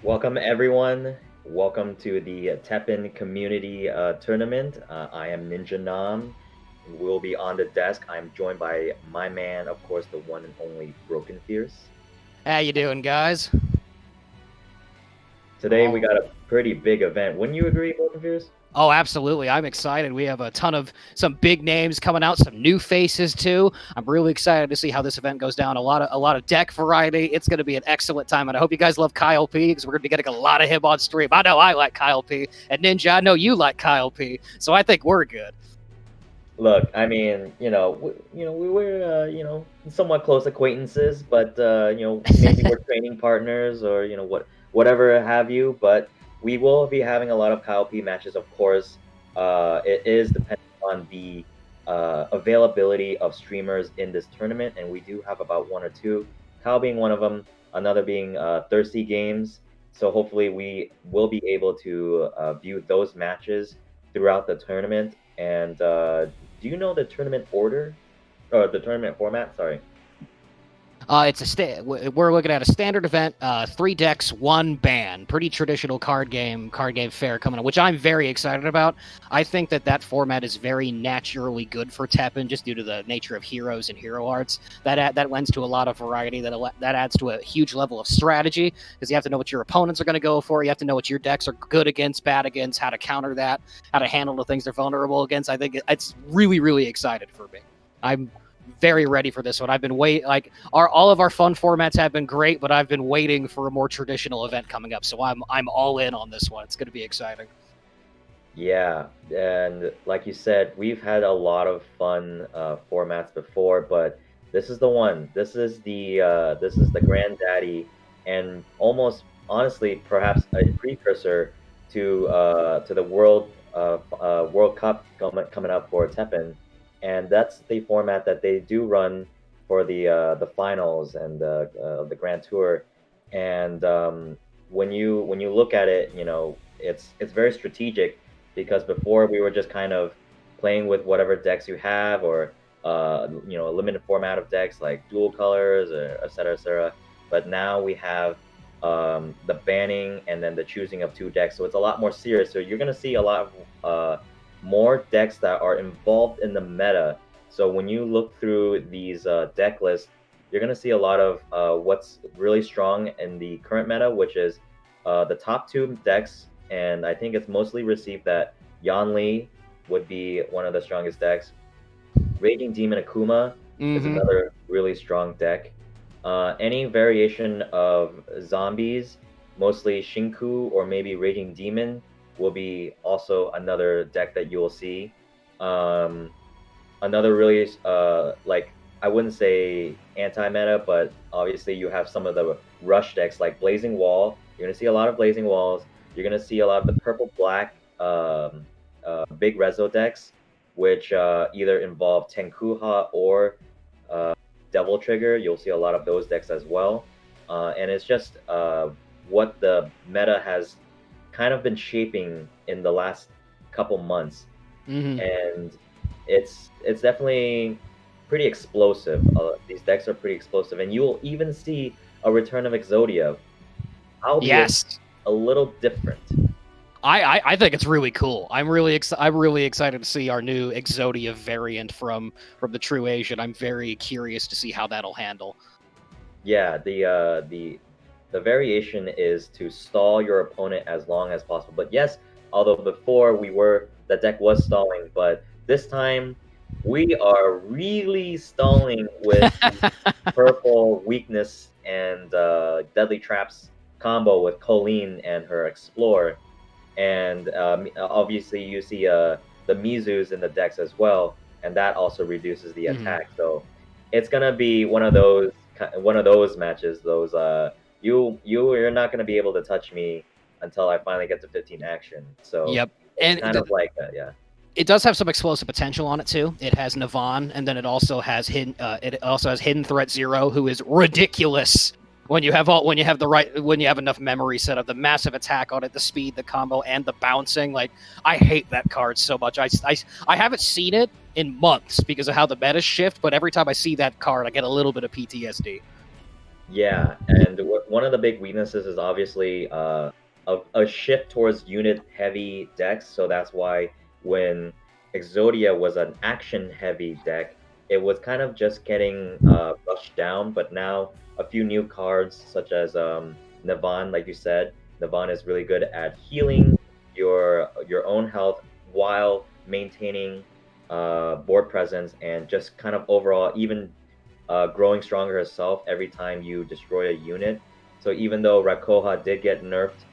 Welcome, everyone. Welcome to the TEPPEN Community Tournament. I am Ninja Nam. We'll be on the desk. I'm joined by my man, of course, the one and only Broken Fierce. How you doing, guys? Today we Oh, got a pretty big event. Wouldn't you agree, Broken Fierce? oh, absolutely. I'm excited. We have a ton of some big names coming out, some new faces too. I'm really excited to see how this event goes down. A lot of deck variety. It's going to be an excellent time, and I hope you guys love Kyle P because we're going to be getting a lot of him on stream. I know I like Kyle P, and Ninja, I know you like Kyle P, so I think we're good. Look, I mean, we were, somewhat close acquaintances, but maybe we're training partners or whatever have you. But we will be having a lot of Kyle P matches, of course. It is dependent on the availability of streamers in this tournament, and we do have about one or two. Kyle being one of them, another being Thirsty Games. So hopefully we will be able to view those matches throughout the tournament. And do you know the tournament order or the tournament format? Sorry. We're looking at a standard event, 3 decks, 1 ban. Pretty traditional card game fare coming up, which I'm very excited about. I think that format is very naturally good for Teppen, just due to the nature of heroes and hero arts. That lends to a lot of variety. That adds to a huge level of strategy because you have to know what your opponents are going to go for. You have to know what your decks are good against, bad against, how to counter that, how to handle the things they're vulnerable against. I think it's really, really excited for me. I'm very ready for this one. I've been all of our fun formats have been great, but I've been waiting for a more traditional event coming up. So I'm all in on this one. It's going to be exciting. Yeah, and like you said, we've had a lot of fun formats before, but this is the one. This is the granddaddy, and almost honestly, perhaps a precursor to the World Cup coming up for Teppen, and that's the format that they do run for the finals and the Grand Tour. And when you look at it, it's very strategic because before we were just kind of playing with whatever decks you have or a limited format of decks like dual colors or et cetera, et cetera. But now we have the banning and then the choosing of 2 decks, so it's a lot more serious. So you're gonna see a lot of more decks that are involved in the meta. So when you look through these deck lists, you're gonna see a lot of what's really strong in the current meta, which is the top 2 decks, and I think it's mostly received that Yanli would be one of the strongest decks. Raging Demon Akuma is Mm-hmm. another really strong deck. Any variation of zombies, mostly Shinku or maybe Raging Demon, will be also another deck that you will see. Um, Another really I wouldn't say anti-meta, but obviously you have some of the rush decks like Blazing Wall. You're gonna see a lot of Blazing Walls. You're gonna see a lot of the purple black big Rezo decks, which either involve Tenkuha or Devil Trigger. You'll see a lot of those decks as well, and it's just what the meta has kind of been shaping in the last couple months, Mm-hmm. and it's definitely pretty explosive. These decks are pretty explosive, and you will even see a return of Exodia, albeit Yes. a little different. I think it's really cool. I'm really excited to see our new Exodia variant from the True Asian. I'm very curious to see how that'll handle. Yeah, the variation is to stall your opponent as long as possible. But yes, although before the deck was stalling, but this time we are really stalling with the purple weakness and deadly traps combo with Colleen and her Explore, and obviously you see the Mizus in the decks as well, and that also reduces the Mhm. attack. So it's gonna be one of those matches. Those you're not gonna be able to touch me until I finally get to 15 action. So Yep. it's And kind of like yeah. it does have some explosive potential on it too. It has Navan, and then it also has Hidden Threat Zero, who is ridiculous when you have enough memory set up. The massive attack on it, the speed, the combo, and the bouncing. Like, I hate that card so much. I haven't seen it in months because of how the meta shift, but every time I see that card, I get a little bit of PTSD. Yeah, and one of the big weaknesses is obviously a shift towards unit heavy decks. So that's why when Exodia was an action heavy deck, it was kind of just getting rushed down. But now a few new cards such as Navan, like you said, Navan is really good at healing your own health while maintaining board presence and just kind of overall even growing stronger herself every time you destroy a unit. So even though Rakoha did get nerfed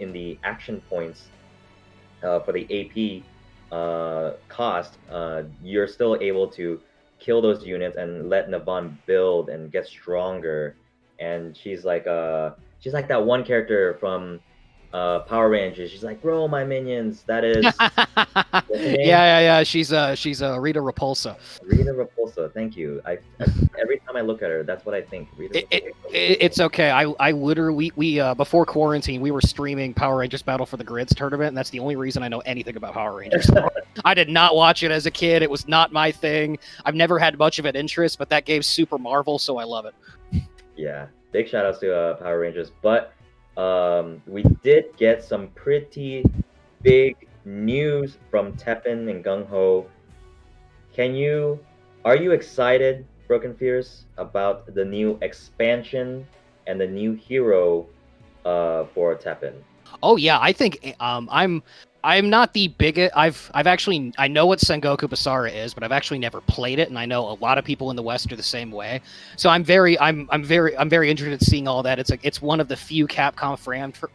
in the action points for the AP cost, you're still able to kill those units and let Navan build and get stronger. And she's like that one character from Power Rangers. She's like, "Grow my minions." That is Yeah, what's her name? yeah, yeah. She's Rita Repulsa. Rita Repulsa. Thank you. I every time I look at her, that's what I think. Rita Repulsa. It's okay. I literally we before quarantine we were streaming Power Rangers Battle for the Grids tournament, and that's the only reason I know anything about Power Rangers. I did not watch it as a kid. It was not my thing. I've never had much of an interest, but that game's super Marvel, so I love it. Yeah, big shout outs to Power Rangers. But we did get some pretty big news from Teppen and Gung Ho. Can you are you excited, Broken Fierce, about the new expansion and the new hero for Teppen? Oh yeah, I think I'm not the biggest. I've actually I know what Sengoku Basara is, but I've actually never played it, and I know a lot of people in the West are the same way. So I'm very interested in seeing all that. It's one of the few Capcom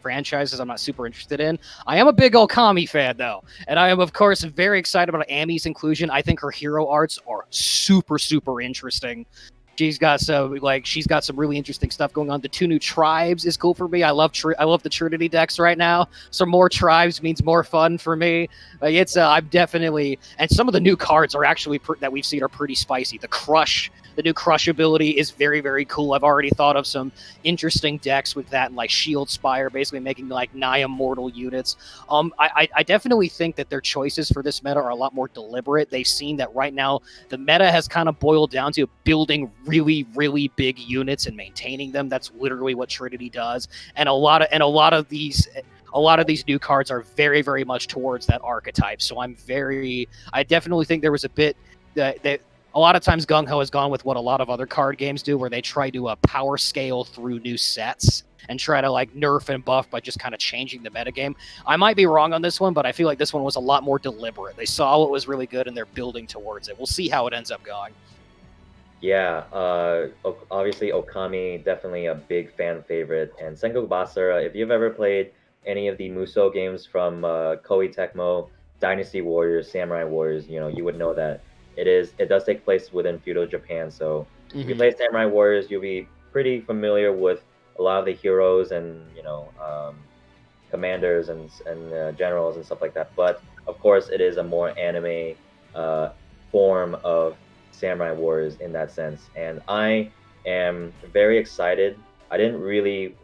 franchises I'm not super interested in. I am a big Okami fan though, and I am of course very excited about Ami's inclusion. I think her hero arts are super interesting. She's got some really interesting stuff going on. The two new tribes is cool for me. I love the Trinity decks right now. Some more tribes means more fun for me. I'm definitely, and some of the new cards are actually that we've seen are pretty spicy. The new crush ability is very cool. I've already thought of some interesting decks with that, like Shield Spire, basically making like nigh immortal units. I definitely think that their choices for this meta are a lot more deliberate. They've seen that right now the meta has kind of boiled down to building really big units and maintaining them. That's literally what Trinity does, and a lot of these new cards are very much towards that archetype. So I definitely think there was a bit that a lot of times Gung Ho has gone with what a lot of other card games do, where they try to power scale through new sets and try to like nerf and buff by just kind of changing the metagame. I might be wrong on this one, but I feel like this one was a lot more deliberate. They saw what was really good and they're building towards it. We'll see how it ends up going. Yeah, obviously Okami, definitely a big fan favorite. And Sengoku Basara, if you've ever played any of the Musou games from Koei Tecmo, Dynasty Warriors, Samurai Warriors, you would know that it does take place within feudal Japan. So if you play Samurai Warriors, you'll be pretty familiar with a lot of the heroes and commanders and generals and stuff like that. But of course, it is a more anime form of Samurai Warriors in that sense. And I am very excited. I didn't really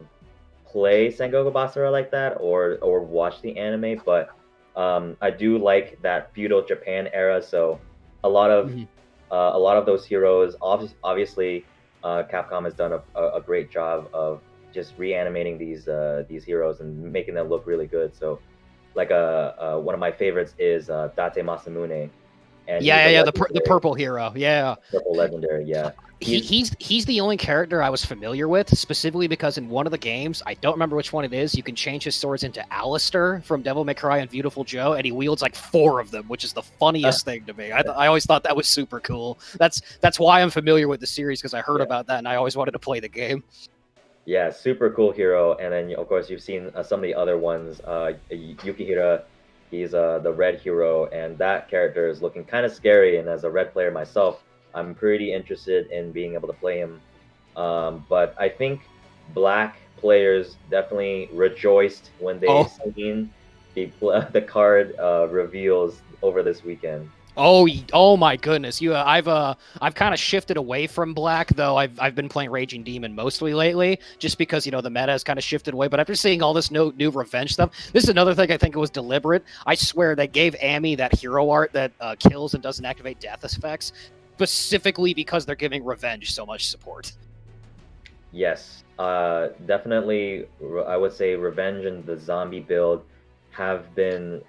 play Sengoku Basara like that or watch the anime, but I do like that feudal Japan era. So a lot of those heroes, obviously, Capcom has done a great job of just reanimating these heroes and making them look really good. So like one of my favorites is Date Masamune, and he's a The purple hero. Yeah. purple legendary. Yeah, He's the only character I was familiar with, specifically because in one of the games, I don't remember which one it is, you can change his swords into Alistair from Devil May Cry and Beautiful Joe, and he wields like 4 of them, which is the funniest thing to me. I always thought that was super cool. That's why I'm familiar with the series, because I heard about that and I always wanted to play the game. Yeah, super cool hero. And then of course you've seen some of the other ones. Yukihira, he's the red hero, and that character is looking kind of scary. And as a red player myself, I'm pretty interested in being able to play him. But I think black players definitely rejoiced when they seen the card reveals over this weekend. Oh my goodness! I've kind of shifted away from black, though. I've been playing Raging Demon mostly lately, just because the meta has kind of shifted away. But after seeing all this new revenge stuff, this is another thing I think it was deliberate. I swear they gave Amy that hero art that kills and doesn't activate death effects specifically because they're giving revenge so much support. Yes, definitely. I would say Revenge and the zombie build have been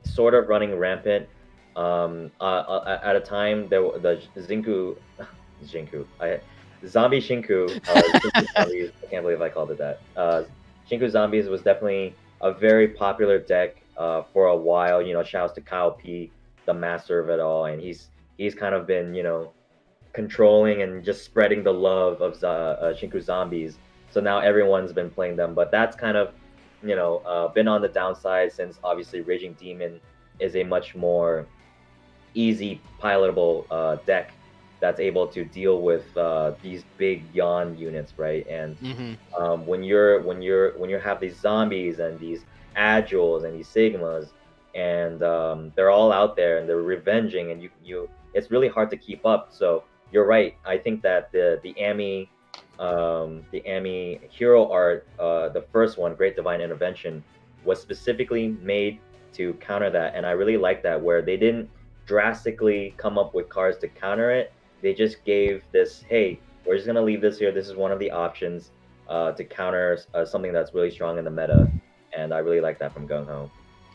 sort of running rampant. At a time, the Zinku, Zinku, Zombie Shinku, Shinku Zombies. I can't believe I called it that. Shinku Zombies was definitely a very popular deck for a while. Shouts to Kyle P, the master of it all, and he's kind of been controlling and just spreading the love of Shinku zombies. So now everyone's been playing them, but that's kind of been on the downside since obviously Raging Demon is a much more easy pilotable deck that's able to deal with these big yawn units, right? And Hmm. when you have these zombies and these agiles and these sigmas, and they're all out there and they're revenging, and you it's really hard to keep up. So you're right. I think that the Ami hero art, the first one, Great Divine Intervention, was specifically made to counter that, and I really like that where they didn't drastically come up with cards to counter it. They just gave this, hey, we're just gonna leave this here. This is one of the options to counter something that's really strong in the meta, and I really like that from Gung Ho.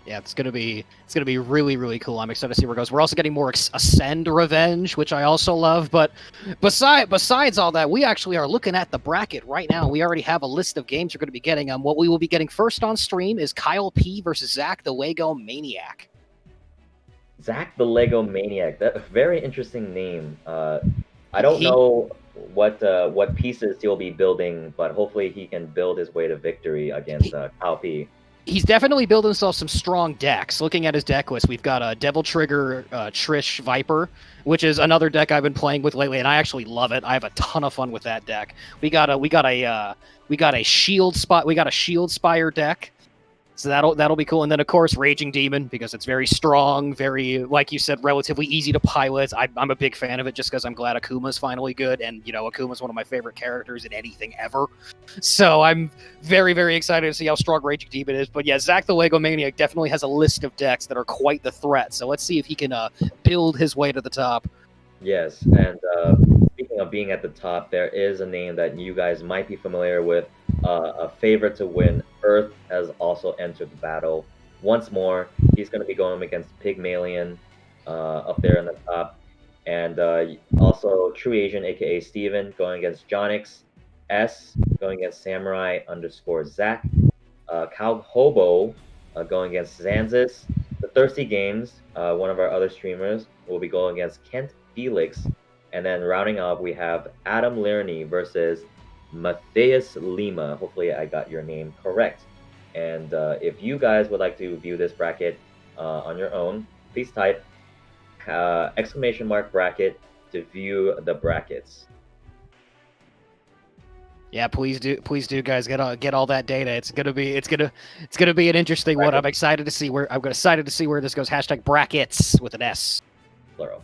Yeah, it's gonna be really really cool. I'm excited to see where it goes. We're also getting more Ascend Revenge, which I also love. But besides all that, we actually are looking at the bracket right now. We already have a list of games we're going to be getting. What we will be getting first on stream is Kyle P versus Zach the Lego Maniac. Zach the Lego Maniac. That very interesting name. I don't He know what pieces he'll be building, but hopefully he can build his way to victory against he Kyle P. he's definitely built himself some strong decks. Looking at his deck list, we've got a Devil Trigger Trish Viper, which is another deck I've been playing with lately, and I actually love it. I have a ton of fun with that deck. We got a Shield Spire deck. So that'll be cool. And then of course Raging Demon, because it's very strong, very, like you said, relatively easy to pilot. I'm a big fan of it just because I'm glad Akuma's finally good, and Akuma's one of my favorite characters in anything ever. So I'm very very excited to see how strong Raging Demon is. But yeah, Zach the Lego Maniac definitely has a list of decks that are quite the threat. So let's see if he can build his way to the top. Yes, and speaking of being at the top, there is a name that you guys might be familiar with. A favorite to win. Earth has also entered the battle once more. He's going to be going against Pygmalion up there in the top, and also True Asian, aka Steven, going against Jonix. S going against Samurai underscore Zach. Cal Hobo going against Zanzis. The Thirsty Games, one of our other streamers, will be going against Kent Felix. And then rounding up, we have Adam Lierney versus Matthias Lima. Hopefully, I got your name correct. And if you guys would like to view this bracket on your own, please type exclamation mark bracket to view the brackets. Yeah, please do, guys, get all that data. It's gonna be an interesting one. Bracket, I'm excited to see where this goes. Hashtag brackets with an S. plural.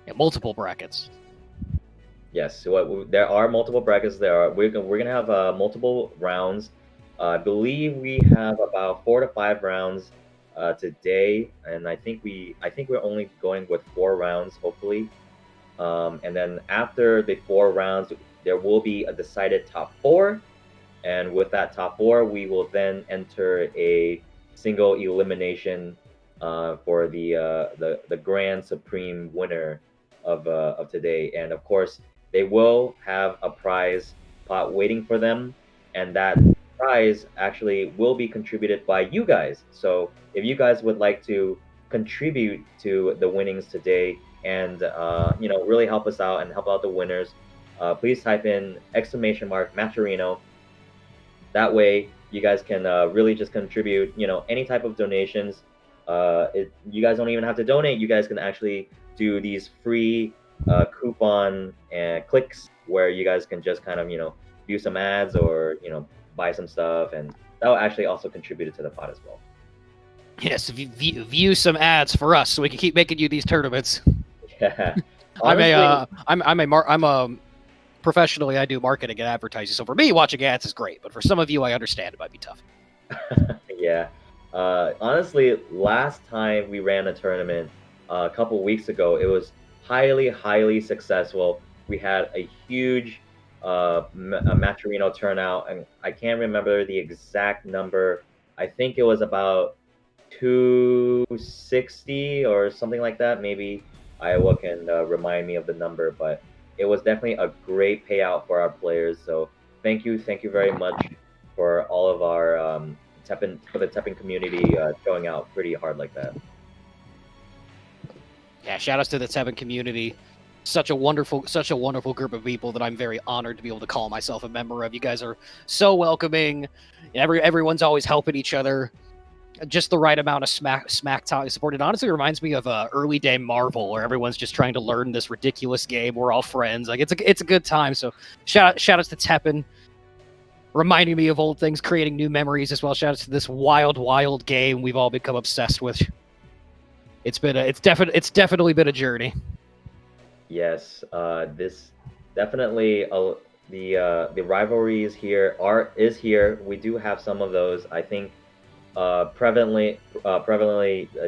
Yeah, multiple brackets. Yes, so there are multiple brackets. We're gonna have multiple rounds. I believe we have about 4 to 5 rounds today, and I think we're only going with 4 rounds, hopefully. And then after the 4 rounds, there will be a decided top four, and with that top four, we will then enter a single elimination for the grand supreme winner of today. And of course, they will have a prize pot waiting for them, and that prize actually will be contributed by you guys. So if you guys would like to contribute to the winnings today and really help us out and help out the winners, please type in exclamation mark matcherino. That way, you guys can really just contribute, any type of donations. You guys don't even have to donate. You guys can actually do these free coupon and clicks where you guys can just kind of, view some ads or, buy some stuff. And that will actually also contribute to the pot as well. Yes, view some ads for us so we can keep making you these tournaments. Yeah. I'm a Honestly, I'm a professionally I do marketing and advertising. So for me, watching ads is great, but for some of you, I understand it might be tough. yeah. Honestly, last time we ran a tournament a couple weeks ago, it was highly, highly successful. We had a huge a matcherino turnout, and I can't remember the exact number. I think it was about 260 or something like that. Maybe Iowa can remind me of the number, but it was definitely a great payout for our players. So thank you very much for all of our for the TEPPEN community showing out pretty hard like that. Yeah, shout outs to the TEPPEN community. Such a wonderful group of people that I'm very honored to be able to call myself a member of. You guys are so welcoming. Everyone's always helping each other. Just the right amount of smack talk support. It honestly reminds me of early day Marvel, where everyone's just trying to learn this ridiculous game. We're all friends. Like it's a good time. So shout outs to TEPPEN, reminding me of old things, creating new memories as well. Shout outs to this wild game we've all become obsessed with. It's definitely been a journey. Yes, this definitely the rivalry is here. We do have some of those. I think prevalently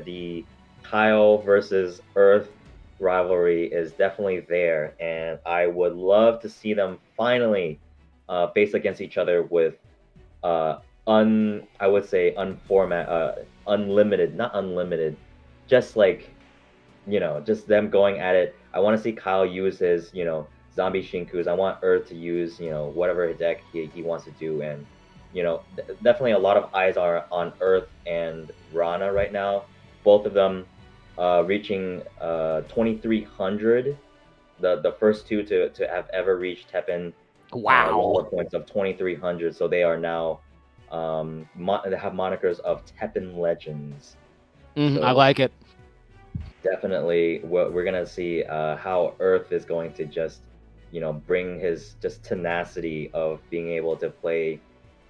the Kyle versus Earth rivalry is definitely there, and I would love to see them finally face against each other with uh, I would say unlimited, not unlimited, just like just them going at it. I want to see Kyle use his zombie Shinkus. I want Earth to use whatever deck he wants to do, and definitely a lot of eyes are on Earth and Rana right now. Both of them reaching 2300, the first two to have ever reached TEPPEN Wow. points of 2300. So they are now they have monikers of TEPPEN legends. I So like it. definitely we're gonna see how Earth is going to just bring his just tenacity of being able to play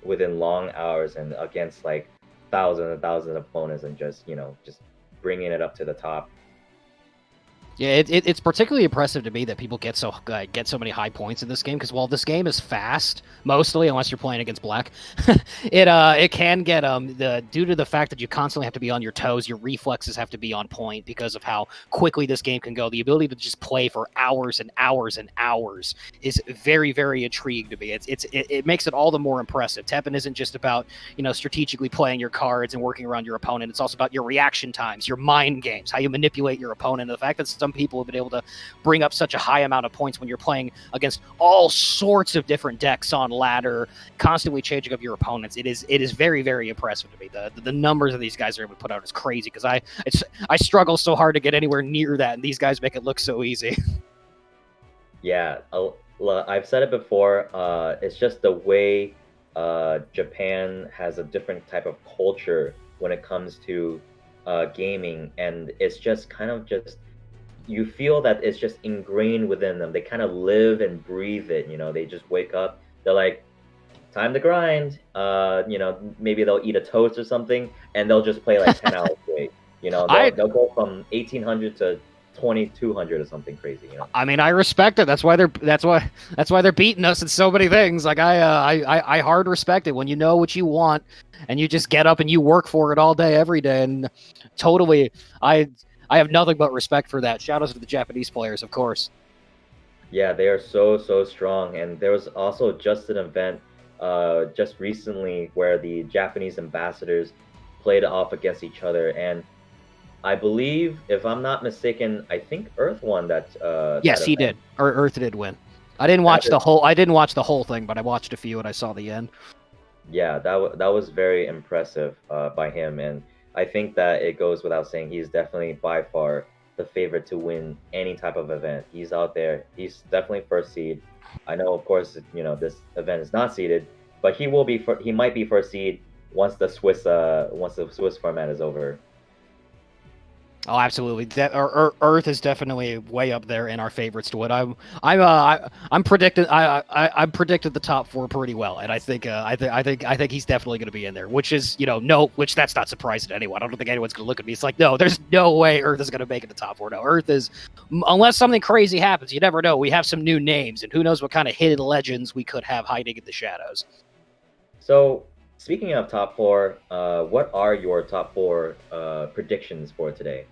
within long hours and against like thousands and thousands of opponents and just bringing it up to the top. Yeah, it's particularly impressive to me that people get so many high points in this game, because while this game is fast mostly, unless you're playing against black, it can get due to the fact that you constantly have to be on your toes, your reflexes have to be on point because of how quickly this game can go. The ability to just play for hours and hours and hours is very intriguing to me. It makes it all the more impressive. TEPPEN isn't just about strategically playing your cards and working around your opponent. It's also about your reaction times, your mind games, how you manipulate your opponent, and the fact that some people have been able to bring up such a high amount of points when you're playing against all sorts of different decks on ladder, constantly changing up your opponents. It is very impressive to me. The numbers of these guys are able to put out is crazy, because I struggle so hard to get anywhere near that, and these guys make it look so easy. Yeah, I've said it before. It's just the way Japan has a different type of culture when it comes to gaming, and it's just kind of just you feel that it's just ingrained within them. They kind of live and breathe it. They just wake up. They're like, time to grind. Maybe they'll eat a toast or something, and they'll just play like 10 hours straight. I They'll go from 1800 to 2200 or something crazy. I mean, I respect it. That's why they're beating us in so many things. Like I hard respect it when you know what you want and you just get up and you work for it all day, every day. And totally, I have nothing but respect for that. Shout out to the Japanese players, of course. Yeah, they are so strong. And there was also just an event just recently where the Japanese ambassadors played off against each other, and I believe, if I'm not mistaken, I think Earth won that Yes, he event. did. Or Earth did win. I didn't That watch the is, whole. I didn't watch the whole thing, but I watched a few and I saw the end. yeah, that was very impressive by him, and I think that it goes without saying he's definitely by far the favorite to win any type of event. He's out there. He's definitely first seed. I know, of course, this event is not seeded, but he might be first seed once the Swiss format is over. Oh, absolutely. Earth is definitely way up there in our favorites to win. I'm predicting. I'm predicted the top four pretty well, and I think he's definitely going to be in there. Which is which that's not surprising to anyone. I don't think anyone's going to look at me. It's like, no, there's no way Earth is going to make it the top four. No, Earth is, unless something crazy happens. You never know. We have some new names, and who knows what kind of hidden legends we could have hiding in the shadows. So, speaking of top four, what are your top four predictions for today?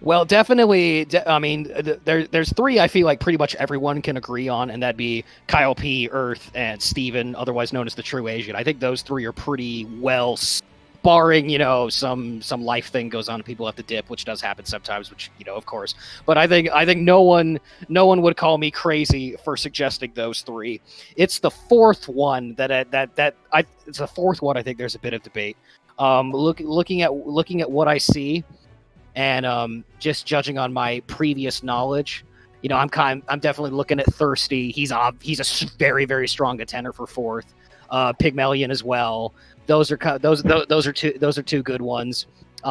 Well, definitely. I mean, there's three I feel like pretty much everyone can agree on, and that'd be Kyle P, Earth, and Steven, otherwise known as the True Asian. I think those three are pretty well, barring some life thing goes on and people have to dip, which does happen sometimes, which of course. But I think no one would call me crazy for suggesting those three. It's the fourth one it's the fourth one. I think there's a bit of debate. Looking at what I see, and just judging on my previous knowledge, I'm definitely looking at Thirsty. He's a very very strong contender for fourth. Pygmalion as well. Those are two good ones.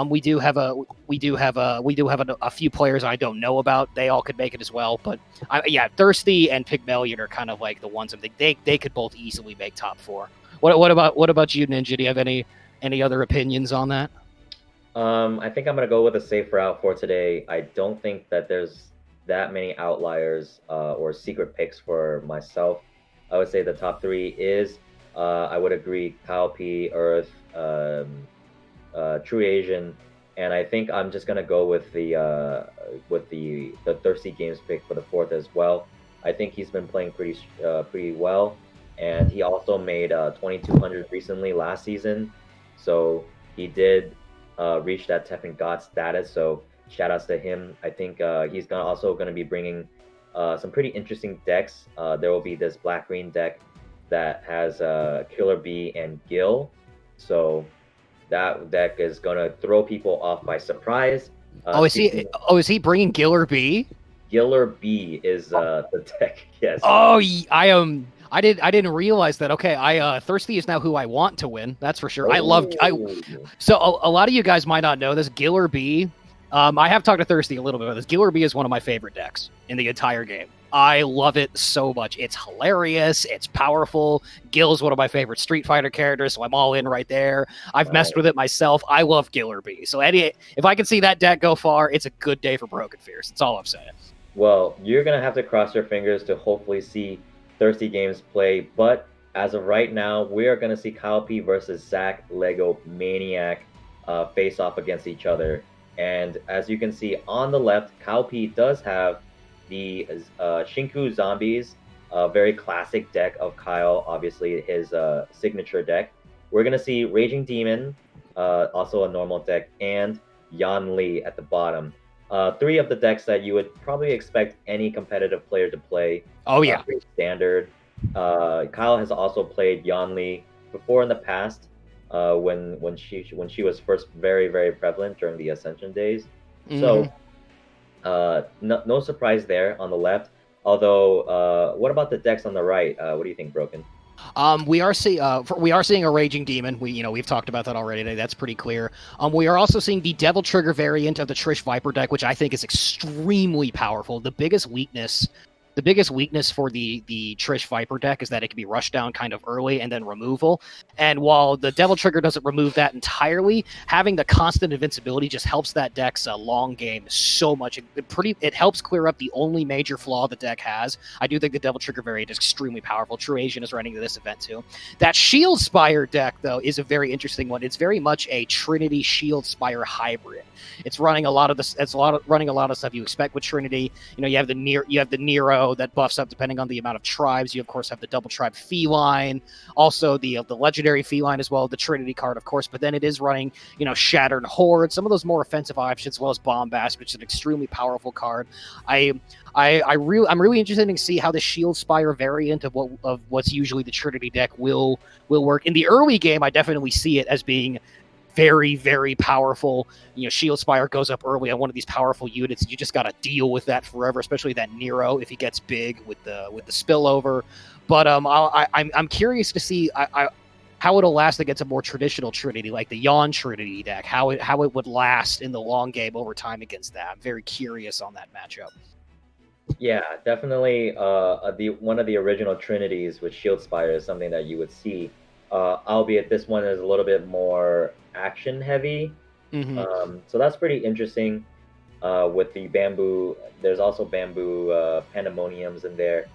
We do have a few players I don't know about. They all could make it as well, but yeah, Thirsty and Pygmalion are kind of like the ones I think they could both easily make top four. What about you, Ninja? Do you have any other opinions on that? I think I'm gonna go with a safe route for today. I don't think that there's that many outliers or secret picks for myself. I would say the top three is I would agree Kyle P, Earth, True Asian, and I think I'm just gonna go with the Thirsty Games pick for the fourth as well. I think he's been playing pretty well, and he also made 2200 recently last season, so he did reach that TEPPEN God status. So shout outs to him. I think he's also gonna be bringing some pretty interesting decks. There will be this black green deck that has Killer Bee and Gil. So that deck is gonna throw people off by surprise. Is he bringing Giller B? Giller Bee is the deck. Yes. Oh, I am. I didn't realize that. Okay, Thirsty is now who I want to win. That's for sure. Oh. So a lot of you guys might not know this. Giller B. I have talked to Thirsty a little bit about this. Giller B is one of my favorite decks in the entire game. I love it so much. It's hilarious. It's powerful. Gil's one of my favorite Street Fighter characters, so I'm all in right there. I've messed with it myself. I love Giller B. So if I can see that deck go far, it's a good day for Broken Fierce. That's all I'm saying. Well, you're gonna have to cross your fingers to hopefully see Thirsty Games play, but as of right now, we are gonna see Kyle P versus Zach Lego Maniac face off against each other. And as you can see on the left, Kyle P does have the Shinku Zombies, a very classic deck of Kyle, obviously his signature deck. We're gonna see Raging Demon, also a normal deck, and Yan Li at the bottom. Three of the decks that you would probably expect any competitive player to play. Oh yeah, pretty standard. Kyle has also played Yan Li before in the past, when she was first very very prevalent during the Ascension days. So no surprise there on the left. Although, what about the decks on the right? What do you think, Broken? We are seeing a Raging Demon. We've talked about that already today. That's pretty clear. We are also seeing the Devil Trigger variant of the Trish Viper deck, which I think is extremely powerful. The biggest weakness for the Trish Viper deck is that it can be rushed down kind of early and then removal. And while the Devil Trigger doesn't remove that entirely, having the constant invincibility just helps that deck's long game so much. It helps clear up the only major flaw the deck has. I do think the Devil Trigger variant is extremely powerful. True Asian is running this event too. That Shield Spire deck though is a very interesting one. It's very much a Trinity Shield Spire hybrid. It's running a lot of this. Running a lot of stuff you expect with Trinity. You have the Nero that buffs up depending on the amount of tribes. You of course have the double tribe feline, also the legendary feline as well, the Trinity card of course. But then it is running Shattered Horde, some of those more offensive options, as well as Bombast, which is an extremely powerful card. I'm really interested to see how the Shield Spire variant of what's usually the Trinity deck will work in the early game. I definitely see it as being very, very powerful. Shield Spire goes up early on one of these powerful units. You just got to deal with that forever, especially that Nero if he gets big with the spillover. But I'm curious to see how it'll last against a more traditional Trinity, like the Yawn Trinity deck. How it would last in the long game over time against that. I'm very curious on that matchup. Yeah, definitely. One of the original Trinities with Shield Spire is something that you would see. Albeit this one is a little bit more action heavy. So that's pretty interesting. With the bamboo, there's also bamboo pandemoniums in there,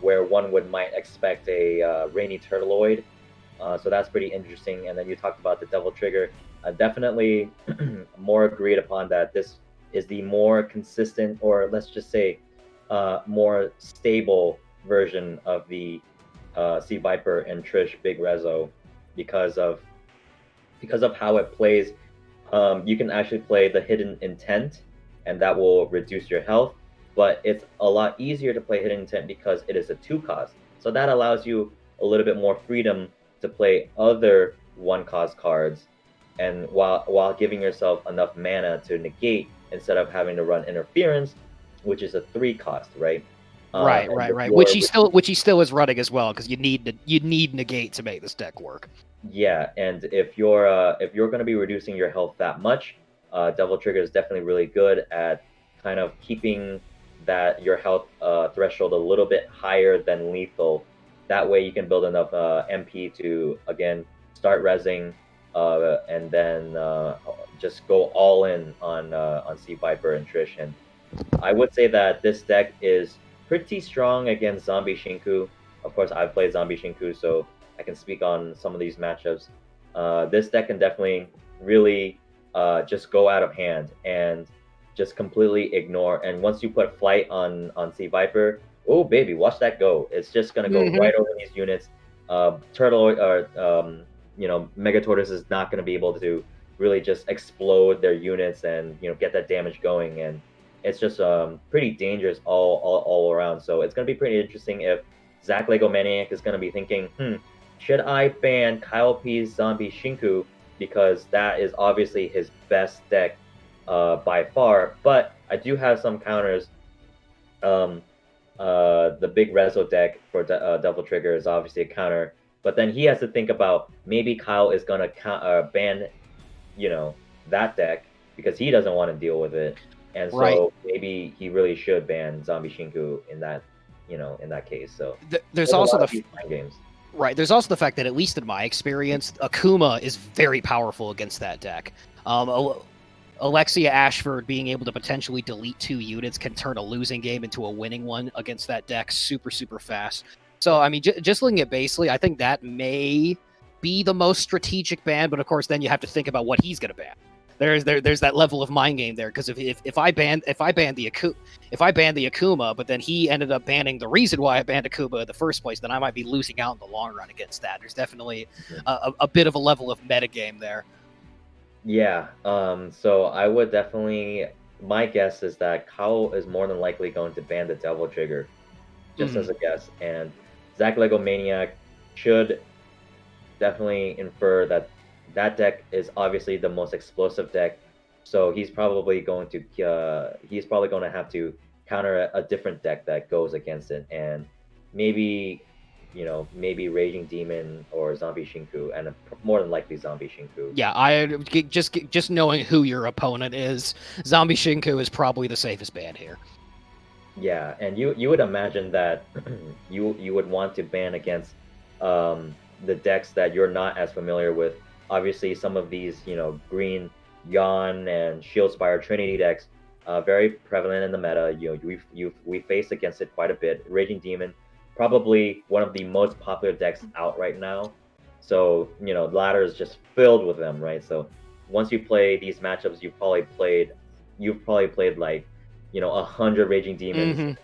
where one might expect a rainy turtleoid. So that's pretty interesting. And then you talked about the Devil Trigger. Definitely more agreed upon that this is the more consistent, or let's just say, more stable version of the Sea Viper and Trish Big Rezo because of how it plays. You can actually play the Hidden Intent, and that will reduce your health. But it's a lot easier to play Hidden Intent because it is a 2 cost. So that allows you a little bit more freedom to play other 1 cost cards, and while giving yourself enough mana to negate instead of having to run Interference, which is a 3 cost, right? Right, And right, with right. your Which he still is running as well because you need negate to make this deck work. Yeah, and if you're going to be reducing your health that much, Devil Trigger is definitely really good at kind of keeping that your health threshold a little bit higher than lethal. That way, you can build enough MP to again start rezzing, and then just go all in on Sea Viper and Trish. And I would say that this deck is pretty strong against Zombie Shinku. Of course, I've played Zombie Shinku, so I can speak on some of these matchups. This deck can definitely really just go out of hand and just completely ignore. And once you put Flight on Sea Viper, oh baby, watch that go! It's just gonna go Mm-hmm. right over these units. Turtle or Mega Tortoise is not gonna be able to really just explode their units and get that damage going, and it's just pretty dangerous all around. So it's gonna be pretty interesting if Zach Lego Maniac is gonna be thinking, should I ban Kyle P's Zombie Shinku, because that is obviously his best deck by far. But I do have some counters. Um, the big Rezo deck for Devil Trigger is obviously a counter, but then he has to think about maybe Kyle is gonna ban that deck because he doesn't want to deal with it, and Right. so maybe he really should ban Zombie Shinku in that case. So There's there's a also lot the of these mind games. Right. There's also the fact that, at least in my experience, Akuma is very powerful against that deck. Alexia Ashford being able to potentially delete 2 units can turn a losing game into a winning one against that deck super, super fast. So, I mean, just looking at basically, I think that may be the most strategic ban, but of course, then you have to think about what he's going to ban. There's that level of mind game there, because if I ban the Akuma, but then he ended up banning the reason why I banned Akuma in the first place, then I might be losing out in the long run against that. There's definitely a bit of a level of metagame there. Yeah. So I would definitely. My guess is that Kyle is more than likely going to ban the Devil Trigger, just as a guess, and Zach Lego Maniac should definitely infer that that deck is obviously the most explosive deck. So he's probably going to have to counter a different deck that goes against it, and maybe maybe Raging Demon or Zombie Shinku, and more than likely Zombie Shinku. Yeah, I just knowing who your opponent is, Zombie Shinku is probably the safest ban here. Yeah, and you would imagine that you would want to ban against the decks that you're not as familiar with. Obviously, some of these green Yawn and Shieldspire Trinity decks, very prevalent in the meta. We faced against it quite a bit. Raging Demon, probably one of the most popular decks out right now. So ladder is just filled with them, right? So once you play these matchups, you've probably played like 100 Raging Demons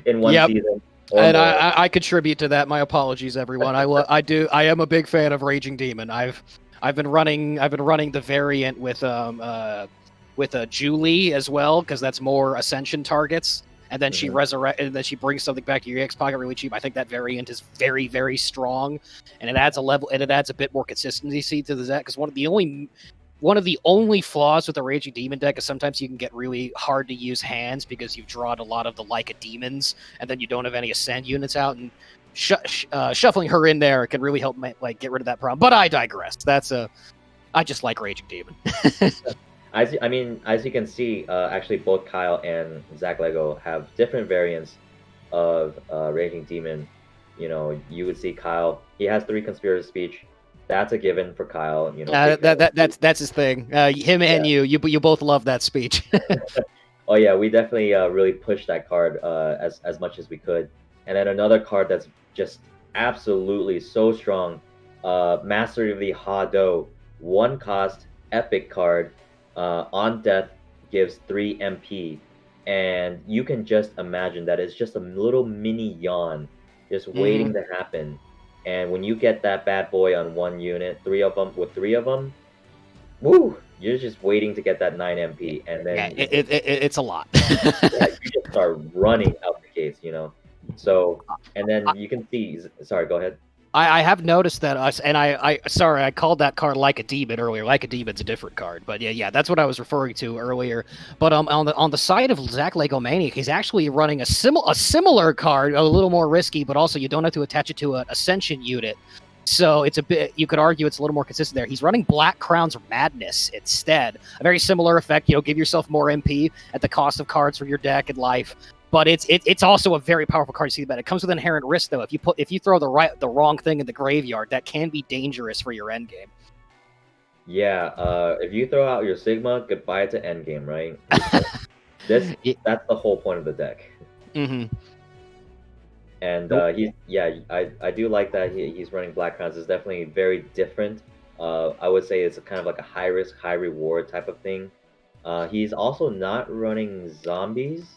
in one Yep. season or And more. I contribute to that. My apologies, everyone. I am a big fan of Raging Demon. I've been running the variant with Julie as well, because that's more Ascension targets. And then she and then she brings something back to your EX pocket really cheap. I think that variant is very, very strong, and it adds a bit more consistency to the deck. Because one of the only flaws with the Raging Demon deck is sometimes you can get really hard to use hands because you've drawn a lot of the Leica demons, and then you don't have any Ascend units out, and shuffling her in there can really help get rid of that problem. But I digress. I just like Raging Demon. As you can see, actually both Kyle and Zach Lego have different variants of Raging Demon. You would see Kyle. He has 3 Conspirator Speech. That's a given for Kyle. That's his thing. Him and you both love that speech. Oh yeah, we definitely really pushed that card as much as we could. And then another card that's just absolutely so strong Mastery of the Hado, one cost epic card, on death gives 3 MP, and you can just imagine that it's just a little mini yawn just Hmm. waiting to happen. And when you get that bad boy on one unit, three of them, woo, you're just waiting to get that 9 MP, and Yeah, then it's a lot. yeah, you just start running out the gates, you know. So, and then you can see. Sorry, go ahead. I have noticed that us, and sorry, I called that card like a demon earlier. Like a demon's a different card, but yeah, that's what I was referring to earlier. But on the side of Zach Legomaniac, he's actually running a similar card, a little more risky, but also you don't have to attach it to an Ascension unit. So it's a bit, you could argue it's a little more consistent there. He's running Black Crown's Madness instead. A very similar effect, give yourself more MP at the cost of cards from your deck and life. But it's also a very powerful card to see that. It comes with inherent risk though. If you throw the wrong thing in the graveyard, that can be dangerous for your end game. Yeah, if you throw out your Sigma, goodbye to endgame, right? Because this that's the whole point of the deck. Mm-hmm. And Nope. I do like that he's running Black Crowns. It's definitely very different. I would say it's a kind of like a high risk, high reward type of thing. He's also not running zombies.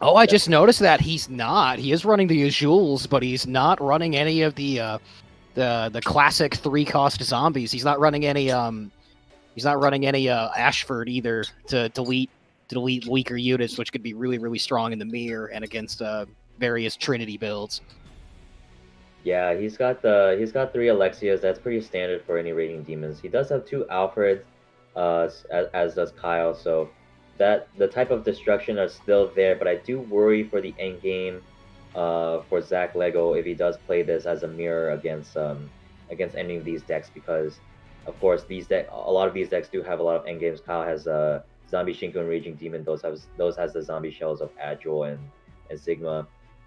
Oh, I just noticed that he's not. He is running the Azules, but he's not running any of the classic 3-cost zombies. He's not running any Ashford either to delete weaker units, which could be really, really strong in the mirror and against various Trinity builds. Yeah, he's got 3 Alexias. That's pretty standard for any raiding demons. He does have 2 Alfreds, as does Kyle. So that the type of destruction are still there, but I do worry for the end game, for Zach Lego if he does play this as a mirror against any of these decks, because of course a lot of these decks do have a lot of end games. Kyle has Zombie Shinku and Raging Demon. Those has the zombie shells of Agile and Sigma.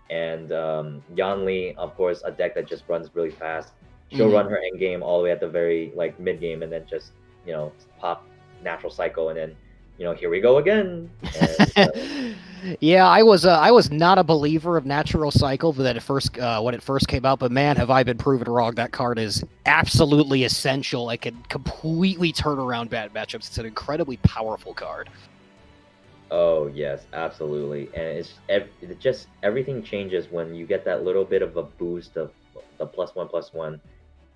And Yanli, of course, a deck that just runs really fast. She'll run her end game all the way at the very like mid game, and then just pop natural cycle, and then here we go again. And, yeah, I was not a believer of Natural Cycle that when it first came out, but man, have I been proven wrong. That card is absolutely essential. It can completely turn around bad matchups. It's an incredibly powerful card. oh yes, absolutely, and it just everything changes when you get that little bit of a boost of the +1/+1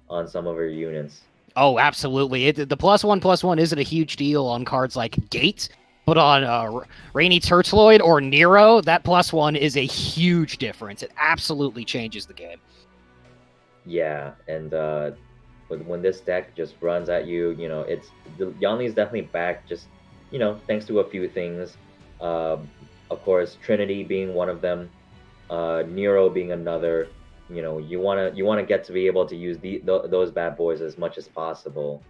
on some of your units. Oh, absolutely. The +1/+1 isn't a huge deal on cards like Gate, but on Rainy Tertloid or Nero, that +1 is a huge difference. It absolutely changes the game. Yeah, and when this deck just runs at you, Yanli is definitely back. Just thanks to a few things. Of course, Trinity being one of them, Nero being another. You wanna get to be able to use those bad boys as much as possible.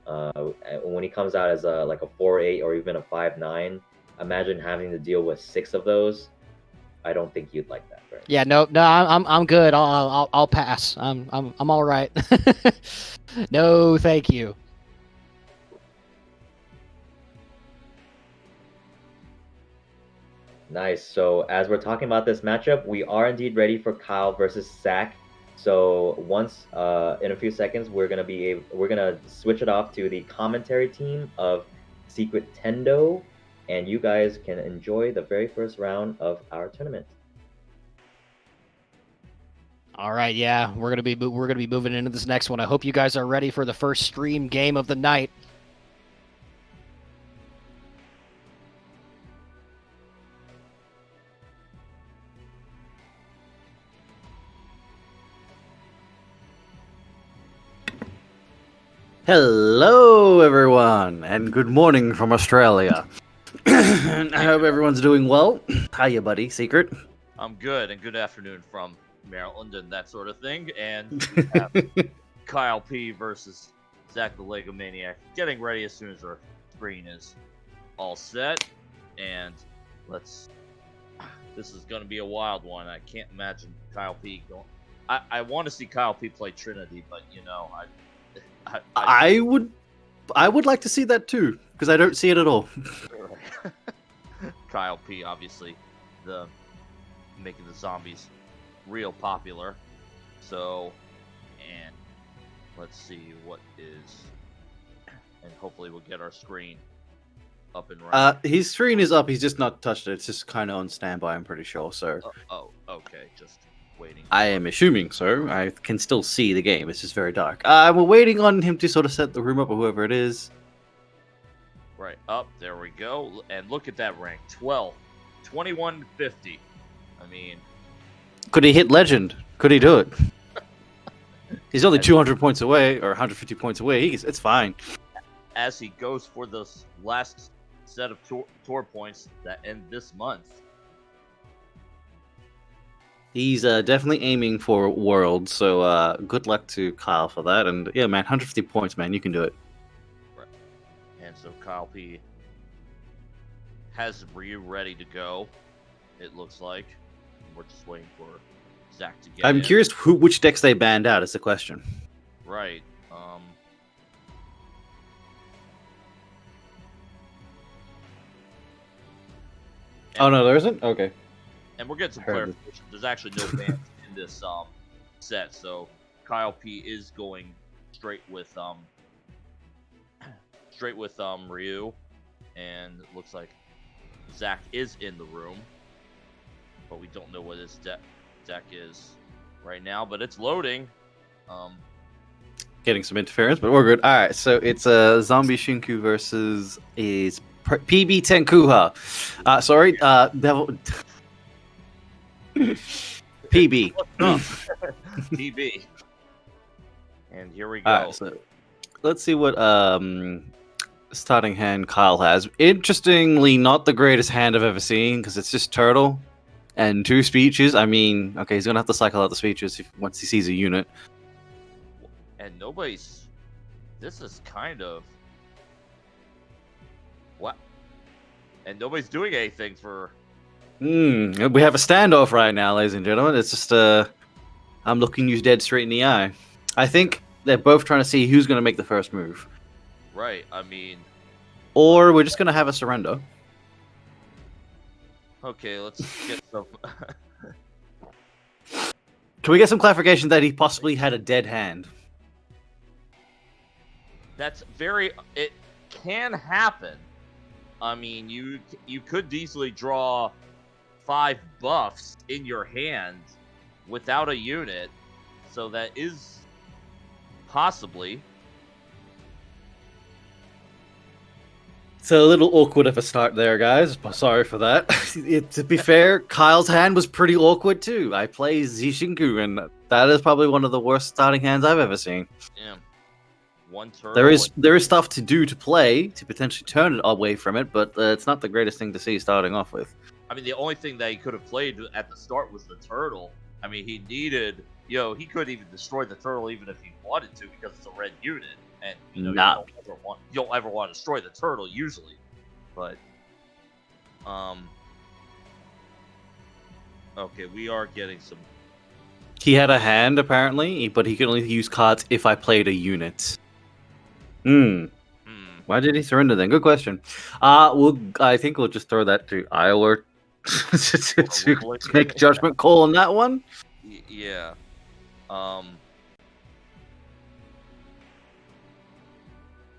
When he comes out as like a 4/8 or even a 5/9, imagine having to deal with 6 of those. I don't think you'd like that, right? Yeah, no, I'm good. I'll pass. I'm all right. No, thank you. Nice. So as we're talking about this matchup, we are indeed ready for Kyle versus Zach. So once in a few seconds, we're gonna switch it off to the commentary team of Secret Tendo, and you guys can enjoy the very first round of our tournament. All right, yeah, we're gonna be moving into this next one. I hope you guys are ready for the first stream game of the night. Hello, everyone, and good morning from Australia. I hope everyone's doing well. Hiya, buddy. Secret. I'm good, and good afternoon from Maryland and that sort of thing. And we have Kyle P versus Zach the Lego Maniac getting ready as soon as our screen is all set. And this is going to be a wild one. I can't imagine Kyle P going. I want to see Kyle P play Trinity, but I would like to see that too, because I don't see it at all. Kyle P, obviously, making the zombies real popular. So And let's see what is, and hopefully we'll get our screen up and running. His screen is up. He's just not touched it. It's just kind of on standby. I'm pretty sure. So Okay, just waiting. I am assuming so. I can still see the game. It's just very dark. We're waiting on him to sort of set the room up, or whoever it is. Right up, there we go. And look at that rank, 12, 2150. I mean, Could he hit legend? Could he do it? He's only 200 points away, or 150 points away. It's fine. as he goes for this last set of tour points that end this month. He's definitely aiming for Worlds, so good luck to Kyle for that. And yeah, man, 150 points, man, you can do it. Right. And so Kyle P has Ryu ready to go, it looks like. We're just waiting for Zach to get I'm in. curious which decks they banned out is the question. Right. Oh, no, there isn't? Okay. And we're getting some Heard clarification. There's actually no bans in this set, so Kyle P is going straight with Ryu, and it looks like Zach is in the room, but we don't know what his deck is right now. But it's loading. Getting some interference, but we're good. All right, so it's Zombie Shinku versus is PB Tenkuha. Sorry, Devil. PB. PB. And here we go. All right, so let's see what starting hand Kyle has. Interestingly, not the greatest hand I've ever seen because it's just turtle and 2 speeches. I mean, okay, he's gonna have to cycle out the speeches once he sees a unit. And nobody's. This is kind of. What? And nobody's doing anything for. We have a standoff right now, ladies and gentlemen. It's just I'm looking you dead straight in the eye. I think they're both trying to see who's going to make the first move. Right, I mean. Or we're just going to have a surrender. Okay, let's get some. Can we get some clarification that he possibly had a dead hand? That's very. It can happen. I mean, you could easily draw 5 buffs in your hand without a unit, so that is possibly. It's a little awkward of a start there, guys. Sorry for that. To be fair, Kyle's hand was pretty awkward too. I play Zishinku, and that is probably one of the worst starting hands I've ever seen. Yeah. One turn. There is stuff to do to play to potentially turn it away from it, but it's not the greatest thing to see starting off with. I mean, the only thing that he could have played at the start was the turtle. I mean, he needed, he could even destroy the turtle even if he wanted to because it's a red unit, and you don't ever want to destroy the turtle usually. But, okay, we are getting some. He had a hand apparently, but he could only use cards if I played a unit. Why did he surrender then? Good question. I think we'll just throw that to Iowa to make a judgment call on that one. Yeah.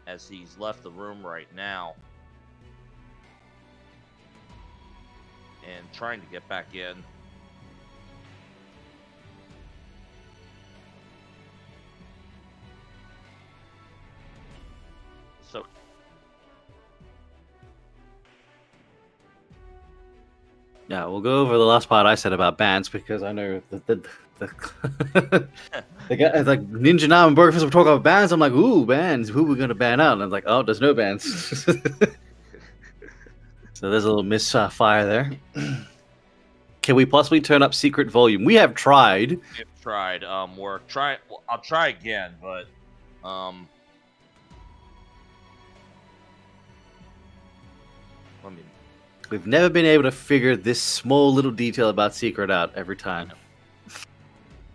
As he's left the room right now and trying to get back in. So yeah, we'll go over the last part I said about bans because I know the the guy, like Ninja Now and Burgerfist were talking about bans. I'm like, ooh, bans. Who are we gonna ban out? And I'm like, oh, there's no bans. So there's a little misfire there. Can we possibly turn up secret volume? We have tried. We've tried. We're trying. Well, I'll try again, but let me. We've never been able to figure this small little detail about secret out every time.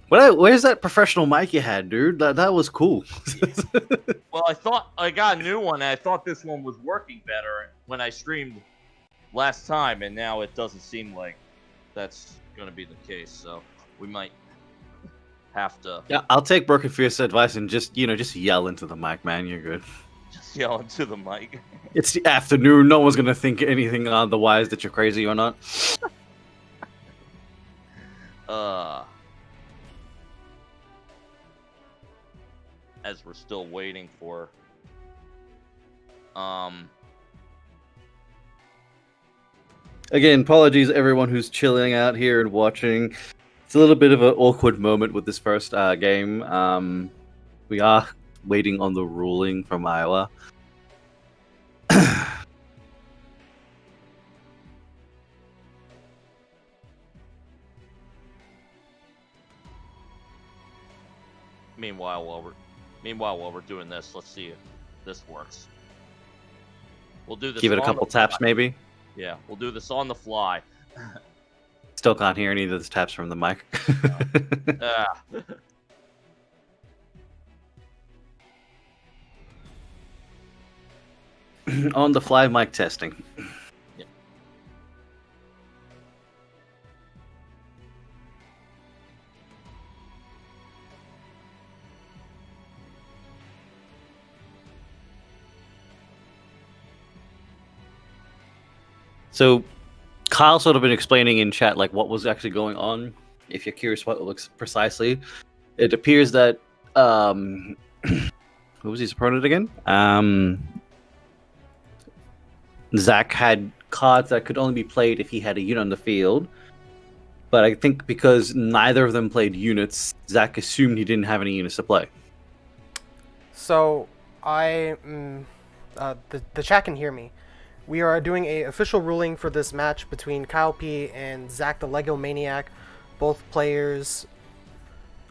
Where's that professional mic you had, dude? That was cool. Well, I thought I got a new one, and I thought this one was working better when I streamed last time, and now it doesn't seem like that's going to be the case. So we might have to Yeah, I'll take Broken Fierce's advice and just yell into the mic, man. You're good. just yell into the mic. It's the afternoon. No one's gonna think anything otherwise that you're crazy or not. As we're still waiting for Again, apologies everyone who's chilling out here and watching. It's a little bit of an awkward moment with this first game. We are waiting on the ruling from Iowa. Meanwhile, while we're doing this, let's see if this works. We'll do this. Give it a on couple the fly. taps, maybe. Yeah, we'll do this on the fly. Still can't hear any of those taps from the mic. Ah. On the fly mic testing. Yep. So, Kyle sort of been explaining in chat like what was actually going on. If you're curious what it looks precisely, it appears that who was his opponent again? Zach had cards that could only be played if he had a unit on the field. But I think because neither of them played units, Zach assumed he didn't have any units to play. So the chat can hear me. We are doing a official ruling for this match between Kyle P and Zach the Lego Maniac. Both players,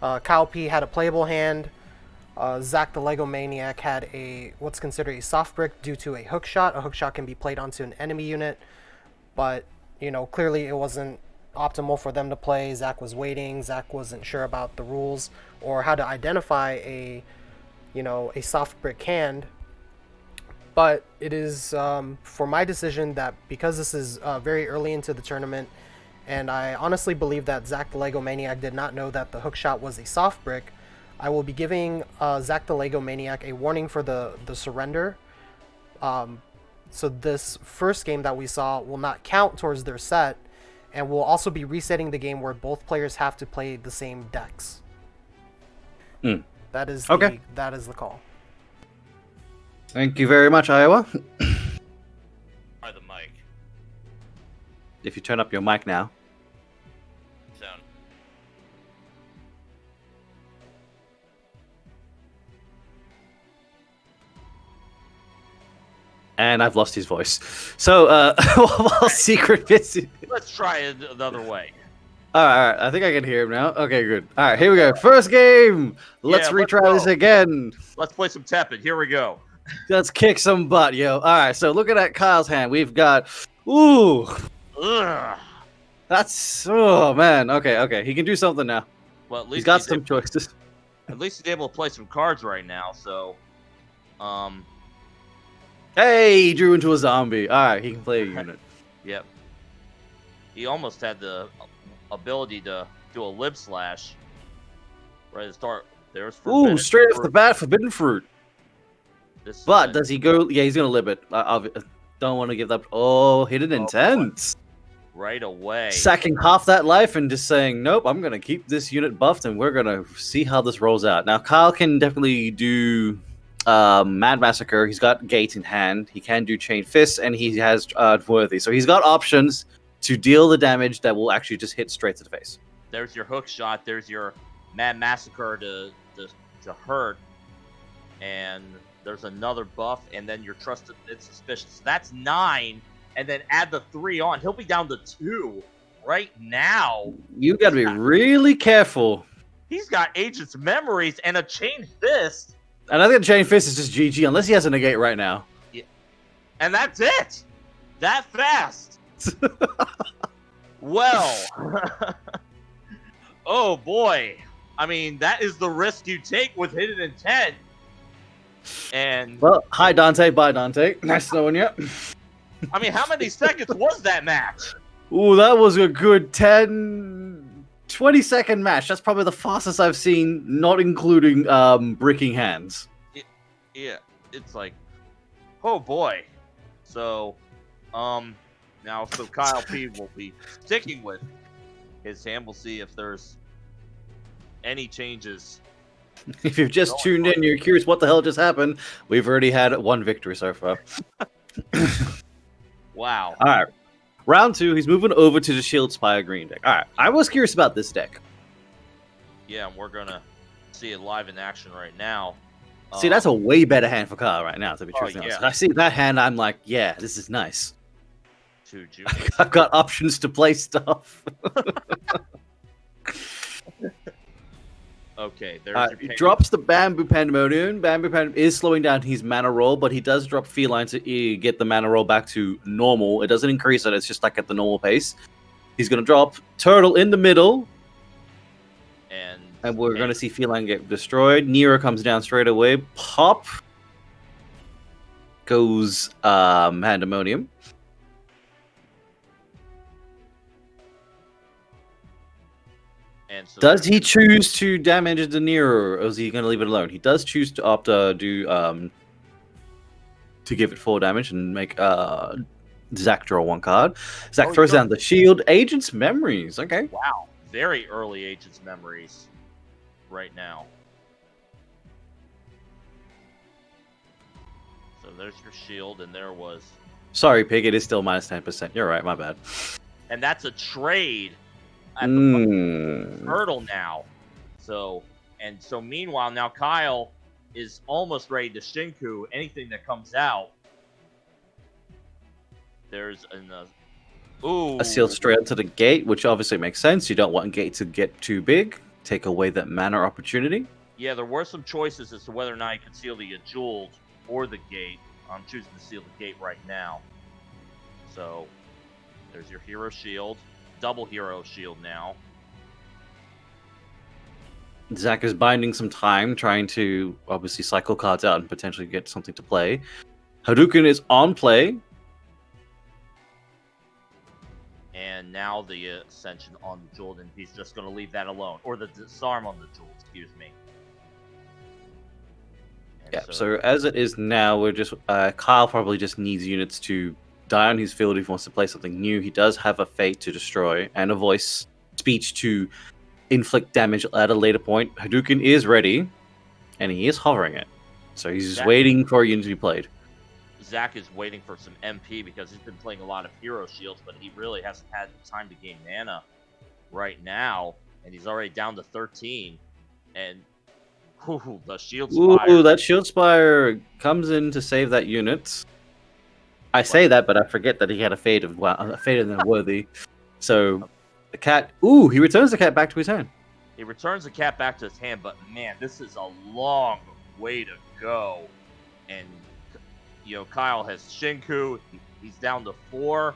Kyle P had a playable hand. Zach the Lego Maniac had what's considered a soft brick due to a hook shot. A hook shot can be played onto an enemy unit, but clearly it wasn't optimal for them to play. Zach was waiting. Zach wasn't sure about the rules or how to identify a soft brick hand. But it is for my decision that because this is very early into the tournament, and I honestly believe that Zach the Lego Maniac did not know that the hook shot was a soft brick, I will be giving Zach the Lego Maniac a warning for the surrender. So this first game that we saw will not count towards their set, and we'll also be resetting the game where both players have to play the same decks. That is okay. That is the call. Thank you very much, Iowa. By the mic. If you turn up your mic now. Sound. And I've lost his voice. So, while Secret Bits... Let's try it another way. All right. I think I can hear him now. Okay, good. All right, here we go. First game. Let's retry this again. Let's play some TEPPEN. Here we go. Let's kick some butt, yo. All right, so looking at Kyle's hand, we've got... Ooh. Ugh. That's... Oh, man. Okay. He can do something now. Well, at least he's got some choices. At least he's able to play some cards right now, so... Hey, he drew into a zombie. All right, he can play a unit. Yep. He almost had the ability to do a lib slash. Right at the start. There's Ooh, straight off the bat, Forbidden Fruit. But does he go? Yeah, he's gonna lib it. I don't want to give that. Oh, hidden intent. Right away. Sacking half that life and just saying, nope, I'm gonna keep this unit buffed, and we're gonna see how this rolls out. Now, Kyle can definitely do Mad Massacre. He's got Gate in hand. He can do Chain Fist, and he has Worthy. So he's got options to deal the damage that will actually just hit straight to the face. There's your hook shot. There's your Mad Massacre to hurt, and there's another buff, and then your Trusted and Suspicious. That's 9, and then add the 3 on. He'll be down to 2 right now. You got to be really careful. He's got Agent's Memories and a Chain Fist. And I think Chain Fist is just GG, unless he has a negate right now. Yeah. And that's it. That fast. Well. Oh, boy. I mean, that is the risk you take with Hidden Intent. And well, hi Dante, bye Dante. Nice knowing you. I mean, how many seconds was that match? Ooh, that was a good 10, 20-second match. That's probably the fastest I've seen, not including bricking hands. Yeah, it's like, oh boy. So, now so Kyle P will be sticking with his hand. We'll see if there's any changes. If you've just tuned in, you're curious what the hell just happened. We've already had one victory so far. Wow. All right. Round 2, he's moving over to the Shield Spire Green deck. All right. I was curious about this deck. Yeah, and we're gonna see it live in action right now. See, that's a way better hand for Kyle right now, to be truthfully honest. yeah. I see that hand, I'm like, yeah, this is nice. 2 Juniors. I've got options to play stuff. Okay, there's your He pain. drops the Bamboo Pandemonium. Bamboo Pandemonium is slowing down his mana roll, but he does drop Feline to get the mana roll back to normal. It doesn't increase it, it's just like at the normal pace. He's going to drop Turtle in the middle, and we're going to see Feline get destroyed. Nero comes down straight away. Pop goes Pandemonium. And so Does he choose to damage the Nero, or is he going to leave it alone? He does choose to opt to do to give it 4 damage and make Zach draw 1 card. Zach throws down the shield. Agent's Memories. Okay. Wow, very early Agent's Memories right now. So there's your shield, and there was. Sorry, Pig. It is still minus 10%. You're right. My bad. And that's a trade at the Turtle now. So meanwhile, now Kyle is almost ready to Shinku anything that comes out. There's a sealed straight up to the gate, which obviously makes sense. You don't want gate to get too big. Take away that mana opportunity. Yeah, there were some choices as to whether or not you could seal the Jeweled or the gate. I'm choosing to seal the gate right now. So there's your hero shield. Double hero shield now. Zach is binding some time, trying to obviously cycle cards out and potentially get something to play. Hadouken is on play. And now the Ascension on the Jeweled, and he's just going to leave that alone. Or the Disarm on the Jeweled, excuse me. And Yeah, so as it is now, we're just Kyle probably just needs units to die on his field if he wants to play something new. He does have a Fate to destroy and a Voice Speech to inflict damage at a later point. Hadouken is ready, and he is hovering it. So he's just waiting for a unit to be played. Zach is waiting for some MP because he's been playing a lot of hero shields, but he really hasn't had time to gain mana right now, and he's already down to 13. And the Shield Spire. Ooh, that Shield Spire comes in to save that unit. I say that, but I forget that he had a fate of Worthy. So the cat. Ooh, he returns the cat back to his hand. He returns the cat back to his hand, but man, this is a long way to go. And Kyle has Shinku. He's down to 4.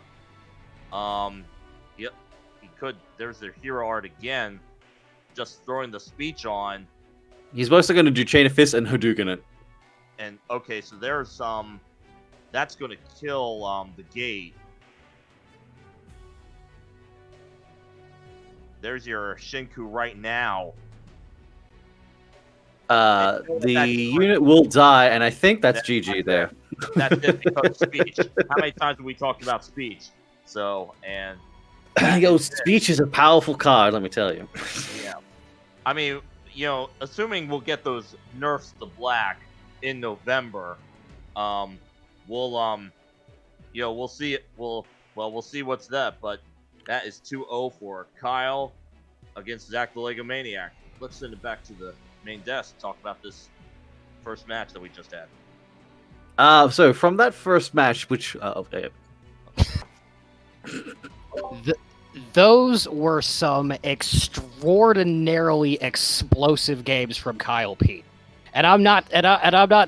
Yep, he could. There's their hero art again. Just throwing the speech on. He's mostly going to do Chain of Fists and Hadouken it. And okay, so there's that's going to kill the gate. There's your Shinku right now. The unit will die, and I think that's GG there. That's it because of speech. How many times have we talked about speech? So, and yo, speech is a powerful card, let me tell you. Yeah, I mean, assuming we'll get those nerfs to black in November, we'll see it. We'll see what's that. But that is 2-0 for Kyle against Zach the Lego Maniac. Let's send it back to the main desk and talk about this first match that we just had. So from that first match, which those were some extraordinarily explosive games from Kyle P. And I'm not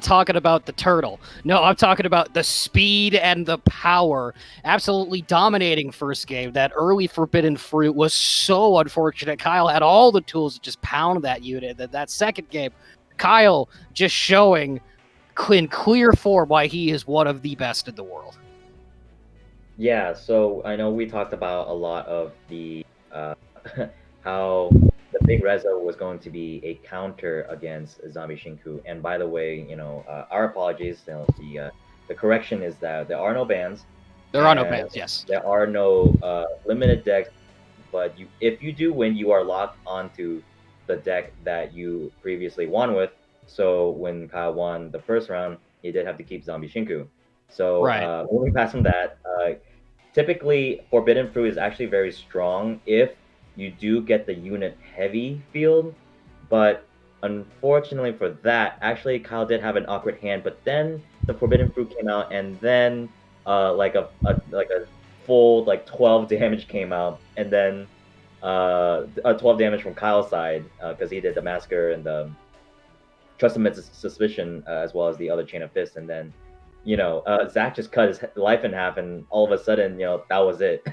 talking about the turtle. No, I'm talking about the speed and the power. Absolutely dominating first game. That early Forbidden Fruit was so unfortunate. Kyle had all the tools to just pound that unit. That second game, Kyle just showing in clear form why he is one of the best in the world. Yeah, so I know we talked about a lot of the how the big Reza was going to be a counter against Zombie Shinku. And by the way, our apologies. The correction is that there are no bans, There are no and bans. Yes. there are no limited decks. But if you do win, you are locked onto the deck that you previously won with. So when Kyle won the first round, he did have to keep Zombie Shinku. So Right. moving past from that, typically Forbidden Fruit is actually very strong if you do get the unit heavy field, but unfortunately for that, actually Kyle did have an awkward hand, but then the Forbidden Fruit came out, and then like a full like 12 damage came out, and then 12 damage from Kyle's side because he did the Massacre and the Trust Amidst Suspicion as well as the other Chain of Fists, and then Zach just cut his life in half, and all of a sudden, that was it.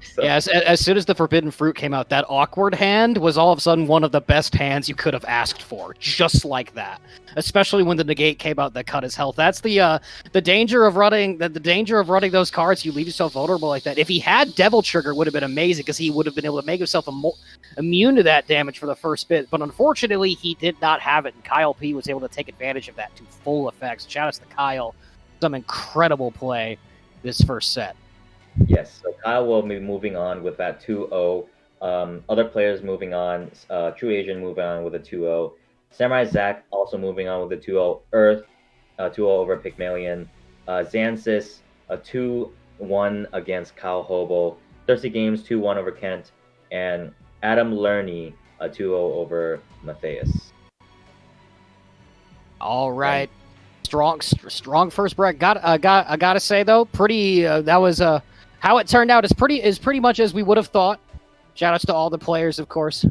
So, Yeah, as soon as the Forbidden Fruit came out, that awkward hand was all of a sudden one of the best hands you could have asked for, just like that. Especially when the negate came out that cut his health. That's the danger of running the danger of running those cards. You leave yourself vulnerable like that. If he had Devil Trigger, it would have been amazing because he would have been able to make himself immune to that damage for the first bit. But unfortunately, he did not have it, and Kyle P was able to take advantage of that to full effect. Shout out to Kyle, some incredible play this first set. yes, so Kyle will be moving on with that 2-0. Other players moving on. True Asian moving on with a 2-0. Samurai Zach also moving on with a 2-0. Earth 2-0 over Pygmalion. Xansis a 2-1 against Kyle Hobo. Thirsty Games 2-1 over Kent. And Adam Lerny a 2-0 over Matthias. All right. Strong first break. I gotta say though, pretty that was how it turned out is pretty much as we would have thought. Shout outs to all the players, of course.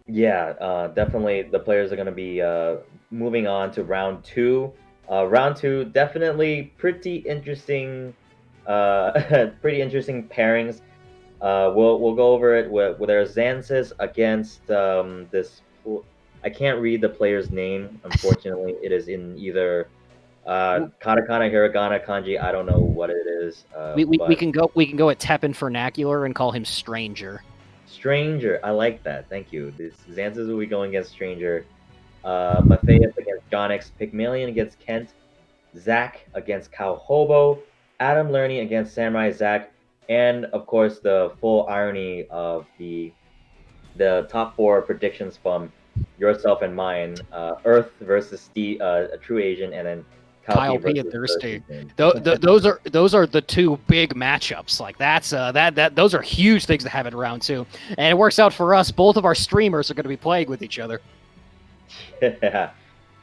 Yeah, definitely the players are going to be moving on to round two. Round two, definitely pretty interesting, pretty interesting pairings. We'll go over it with there's Xansis against this. I can't read the player's name. Unfortunately, it is in either katakana, hiragana, kanji. I don't know what it is. We can go at TEPPEN vernacular and call him Stranger. Stranger, I like that. Thank you. This Xansis will be going against Stranger. Matthias against Jonix. Pygmalion against Kent. Zach against Kyle Hobo. Adam Lerny against Samurai Zach. And of course, the full irony of the top four predictions from yourself and mine: Earth versus Steve, a True Asian, and then Kyle P and Thirsty. Those are the two big matchups. Like that's those are huge things to have in round two, and it works out for us. Both of our streamers are going to be playing with each other. Yeah,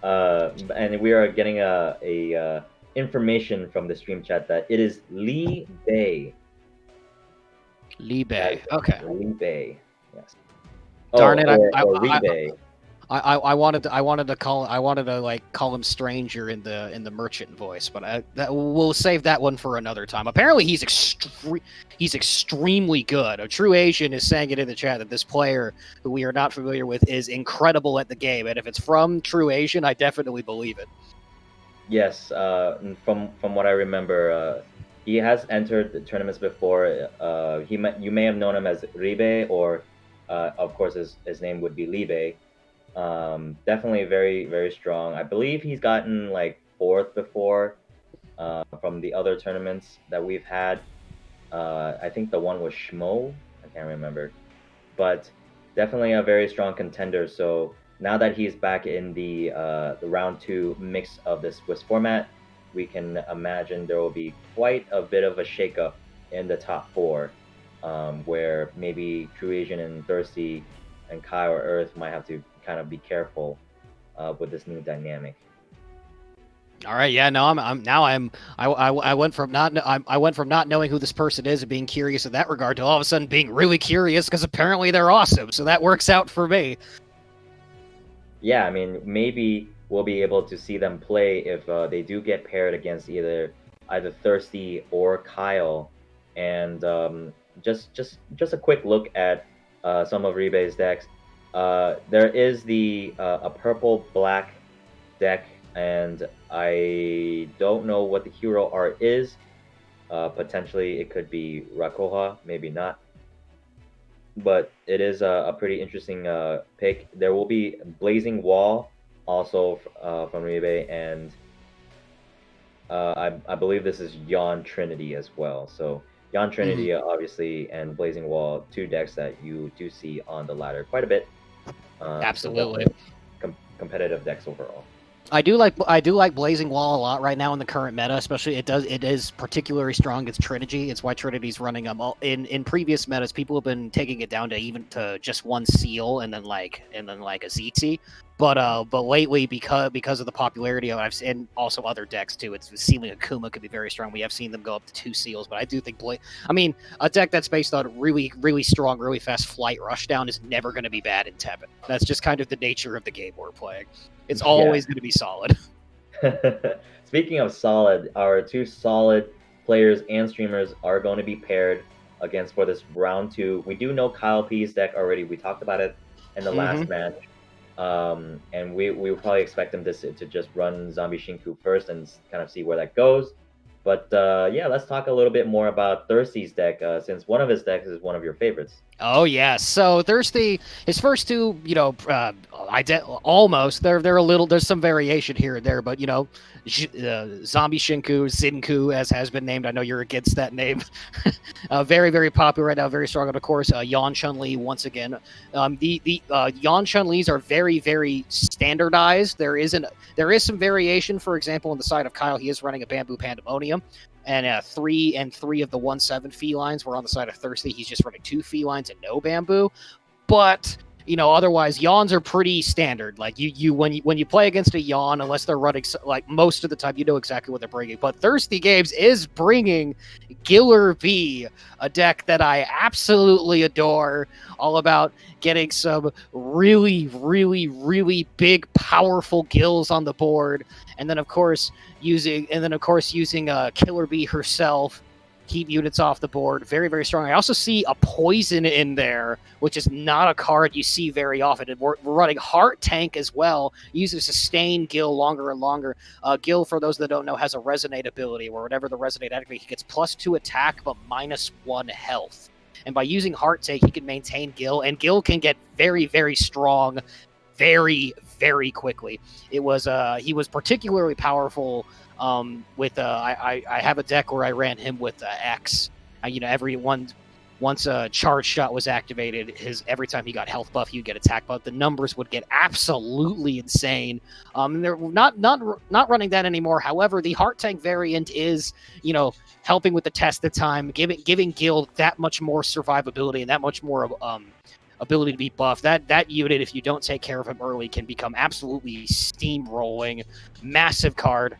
and we are getting a information from the stream chat that it is Lee Bay. Lee Bay. Okay. Lee Bay. Yes. Darn it! I wanted to call him Stranger in the merchant voice, but we'll save that one for another time. Apparently, he's extremely good. A True Asian is saying it in the chat that this player who we are not familiar with is incredible at the game, and if it's from True Asian, I definitely believe it. Yes, from what I remember, he has entered the tournaments before. You may have known him as Ribe, or of course his name would be Libe. Definitely very, very strong. I believe he's gotten like fourth before from the other tournaments that we've had. I think the one was Schmo. I can't remember. But definitely a very strong contender. So now that he's back in the round two mix of the Swiss format, we can imagine there will be quite a bit of a shakeup in the top four, where maybe True Asian and Thirsty and Kai or Earth might have to kind of be careful with this new dynamic. All right, yeah, no, I went from not knowing who this person is and being curious in that regard to all of a sudden being really curious because apparently they're awesome. So that works out for me. Yeah, I mean, maybe we'll be able to see them play if they do get paired against either Thirsty or Kyle. And just a quick look at some of Ribe's decks. There is a purple black deck, and I don't know what the hero art is. Potentially it could be Rakoha, maybe not. but it is a pretty interesting pick. There will be Blazing Wall also from Ribe, and I believe this is Yon Trinity as well. So Yon Trinity, obviously, and Blazing Wall, two decks that you do see on the ladder quite a bit. So Absolutely. definitely competitive decks overall. I do like Blazing Wall a lot right now in the current meta, especially it is particularly strong against Trinity. It's why Trinity's running in previous metas. People have been taking it down to even to just one seal and then like a ZT. But lately because of the popularity of it, and also other decks too, it's sealing Akuma could be very strong. We have seen them go up to 2 seals, but I do think a deck that's based on really strong, really fast flight rushdown is never going to be bad in TEPPEN. That's just kind of the nature of the game we're playing. It's always going to be solid. Speaking of solid, our two solid players and streamers are going to be paired against for this round 2. We do know Kyle P's deck already. We talked about it in the last match. And we will probably expect him to just run Zombie Shinku first and kind of see where that goes. But yeah, let's talk a little bit more about Thirsty's deck, since one of his decks is one of your favorites. Oh yeah, so Thirsty, his first two, almost they're a little. There's some variation here and there, but Zombie Shinku, Zinku, as has been named. I know you're against that name. Very popular right now, very strong. And of course, Yan Chun-Li once again. The Yan Chun-Lis are very standardized. There is some variation. For example, on the side of Kyle, he is running a Bamboo Pandemonium. And 3 of the 1/7 felines were on the side of Thirsty. He's just running 2 felines and no bamboo. But otherwise yawns are pretty standard. Like when you play against a yawn, unless they're running like most of the time, you know exactly what they're bringing. But Thirsty Games is bringing Giller B, a deck that I absolutely adore. All about getting some really big, powerful gills on the board, and then of course using Killer Bee herself, keep units off the board. Very strong. I also see a poison in there, which is not a card you see very often. And we're running Heart Tank as well. Uses sustain Gil longer and longer. Gil, for those that don't know, has a Resonate ability where whenever the Resonate activates, he gets +2 attack but -1 health. And by using Heart Tank, he can maintain Gil, and Gil can get very strong very quickly. He was particularly powerful with I have a deck where I ran him with X. Once a charge shot was activated, every time he got health buff, he'd get attack buff. The numbers would get absolutely insane. They're not running that anymore. However, the Heart Tank variant is, helping with the test of time, giving Gil that much more survivability and that much more ability to be buffed. That unit, if you don't take care of him early, can become absolutely steamrolling. Massive card.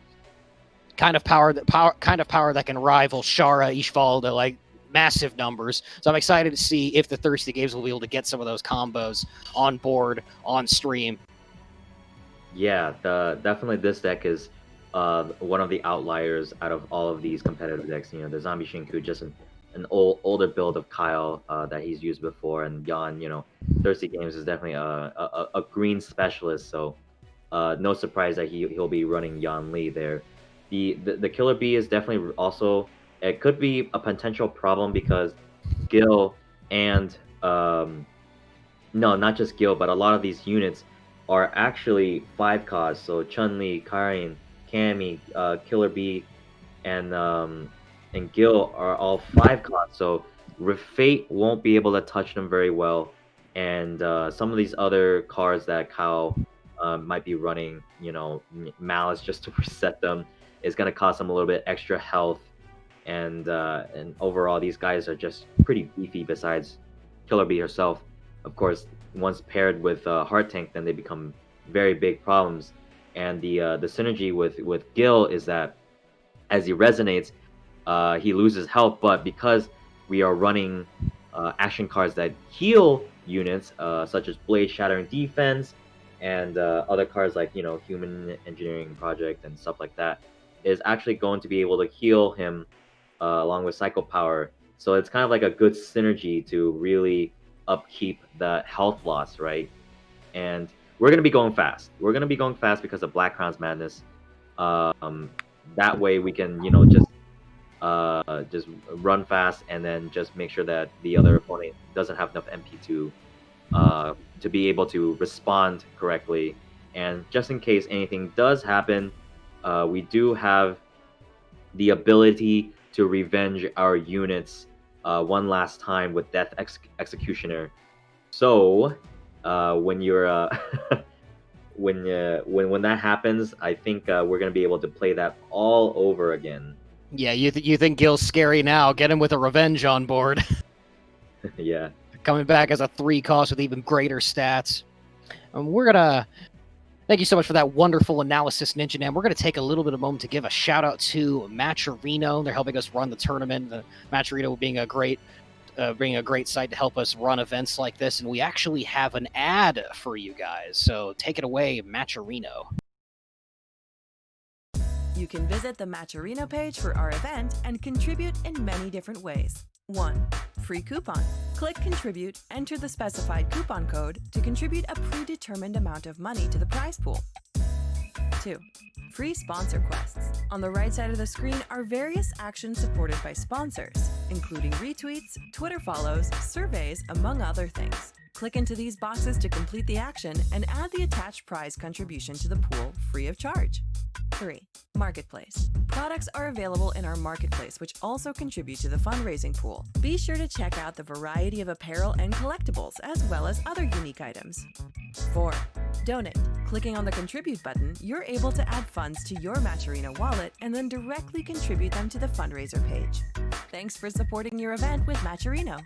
Kind of power that can rival Shara, Ishvalda, like massive numbers. So I'm excited to see if the Thirsty Games will be able to get some of those combos on board, on stream. Yeah, definitely this deck is one of the outliers out of all of these competitive decks. The Zombie Shinku, just an older build of Kyle that he's used before, and Yan, Thirsty Games is definitely a green specialist, so no surprise that he'll be running Yan Li there. The Killer Bee is definitely also, it could be a potential problem because Gil and no, not just Gil, but a lot of these units are actually 5 costs. So Chun-Li, Karin, Cammy, Killer Bee, and Gil are all 5 costs. So Fate won't be able to touch them very well. And some of these other cards that Kyle might be running, Malice just to reset them, is going to cost them a little bit extra health. And overall, these guys are just pretty beefy besides Killer Bee herself. Of course, once paired with Heart Tank, then they become very big problems. And the synergy with Gil is that as he resonates, he loses health. But because we are running action cards that heal units, such as Blade Shattering Defense and other cards like Human Engineering Project and stuff like that, is actually going to be able to heal him along with Psycho Power. So it's kind of like a good synergy to really upkeep the health loss, right? And we're going to be going fast. We're going to be going fast because of Black Crown's Madness. That way we can, just just run fast, and then just make sure that the other opponent doesn't have enough MP to be able to respond correctly. And just in case anything does happen, we do have the ability to revenge our units one last time with Death Executioner. So when you're when that happens, I think we're gonna be able to play that all over again. Yeah, you think Gil's scary now? Get him with a revenge on board. Yeah. Coming back as a 3 cost with even greater stats. We're gonna thank you so much for that wonderful analysis, Ninja Man. We're gonna take a little bit of a moment to give a shout out to Matcherino. They're helping us run the tournament. The Matcherino being a great site to help us run events like this, and we actually have an ad for you guys. So take it away, Matcherino. You can visit the Matcherino page for our event and contribute in many different ways. 1. Free coupon. Click Contribute, enter the specified coupon code to contribute a predetermined amount of money to the prize pool. 2. Free sponsor quests. On the right side of the screen are various actions supported by sponsors, including retweets, Twitter follows, surveys, among other things. Click into these boxes to complete the action and add the attached prize contribution to the pool free of charge. 3. Marketplace. Products are available in our marketplace, which also contribute to the fundraising pool. Be sure to check out the variety of apparel and collectibles, as well as other unique items. 4. Donate. Clicking on the Contribute button, you're able to add funds to your Matcherino wallet and then directly contribute them to the fundraiser page. Thanks for supporting your event with Matcherino.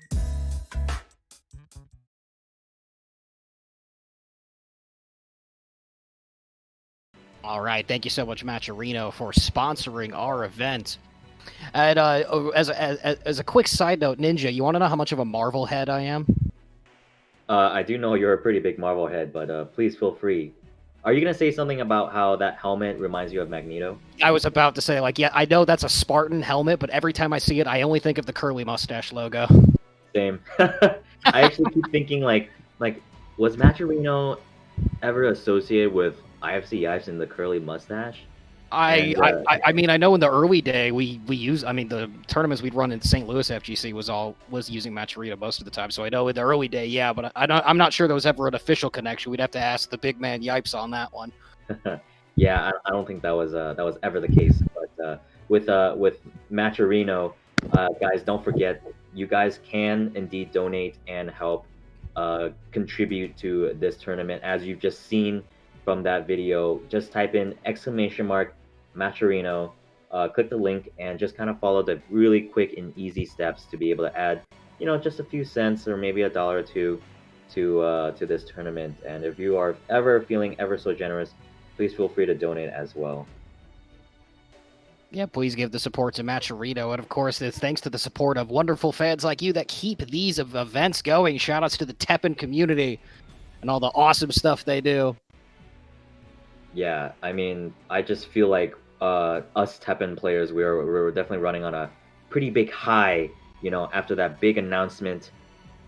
All right, thank you so much, Matcherino, for sponsoring our event. And as a quick side note, Ninja, you want to know how much of a Marvel head I am? I do know you're a pretty big Marvel head, but please feel free. Are you gonna say something about how that helmet reminds you of Magneto? I was about to say, like, yeah, I know that's a Spartan helmet, but every time I see it, I only think of the curly mustache logo. Same. I actually keep thinking like was Matcherino ever associated with IFC Ives and the curly mustache? I mean, I know in the early day we use. I mean, the tournaments we'd run in St. Louis FGC was using Matcherino most of the time. So I know in the early day, yeah, but I'm not sure there was ever an official connection. We'd have to ask the big man Yipes on that one. Yeah, I don't think that was ever the case. But with Matcherino, guys, don't forget, you guys can indeed donate and help contribute to this tournament. As you've just seen from that video, just type in !Matcherino, click the link, and just kind of follow the really quick and easy steps to be able to add, just a few cents or maybe $1 or $2 to this tournament. And if you are ever feeling ever so generous, please feel free to donate as well. Yeah, please give the support to Matcherino. And of course, it's thanks to the support of wonderful fans like you that keep these events going. Shout outs to the TEPPEN community and all the awesome stuff they do. Yeah, I mean, I just feel like us TEPPEN players, we're definitely running on a pretty big high, after that big announcement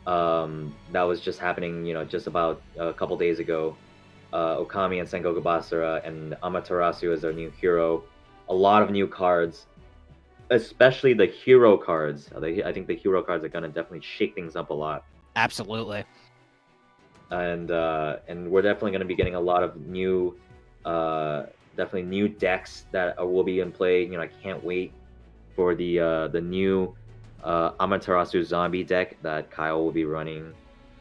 that was just happening, just about a couple days ago. Okami and Sengoku Basara and Amaterasu as our new hero. A lot of new cards, especially the hero cards. I think the hero cards are gonna definitely shake things up a lot. Absolutely. And we're definitely gonna be getting a lot of new, definitely new decks that will be in play. I can't wait for the new Amaterasu zombie deck that Kyle will be running,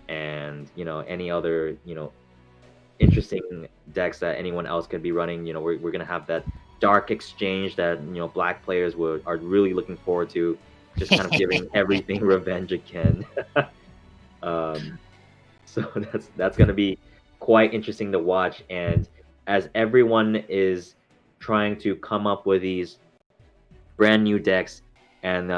and any other interesting decks that anyone else could be running. We're gonna have that dark exchange that black players are really looking forward to, just kind of giving everything revenge again. So that's gonna be quite interesting to watch. And as everyone is trying to come up with these brand new decks and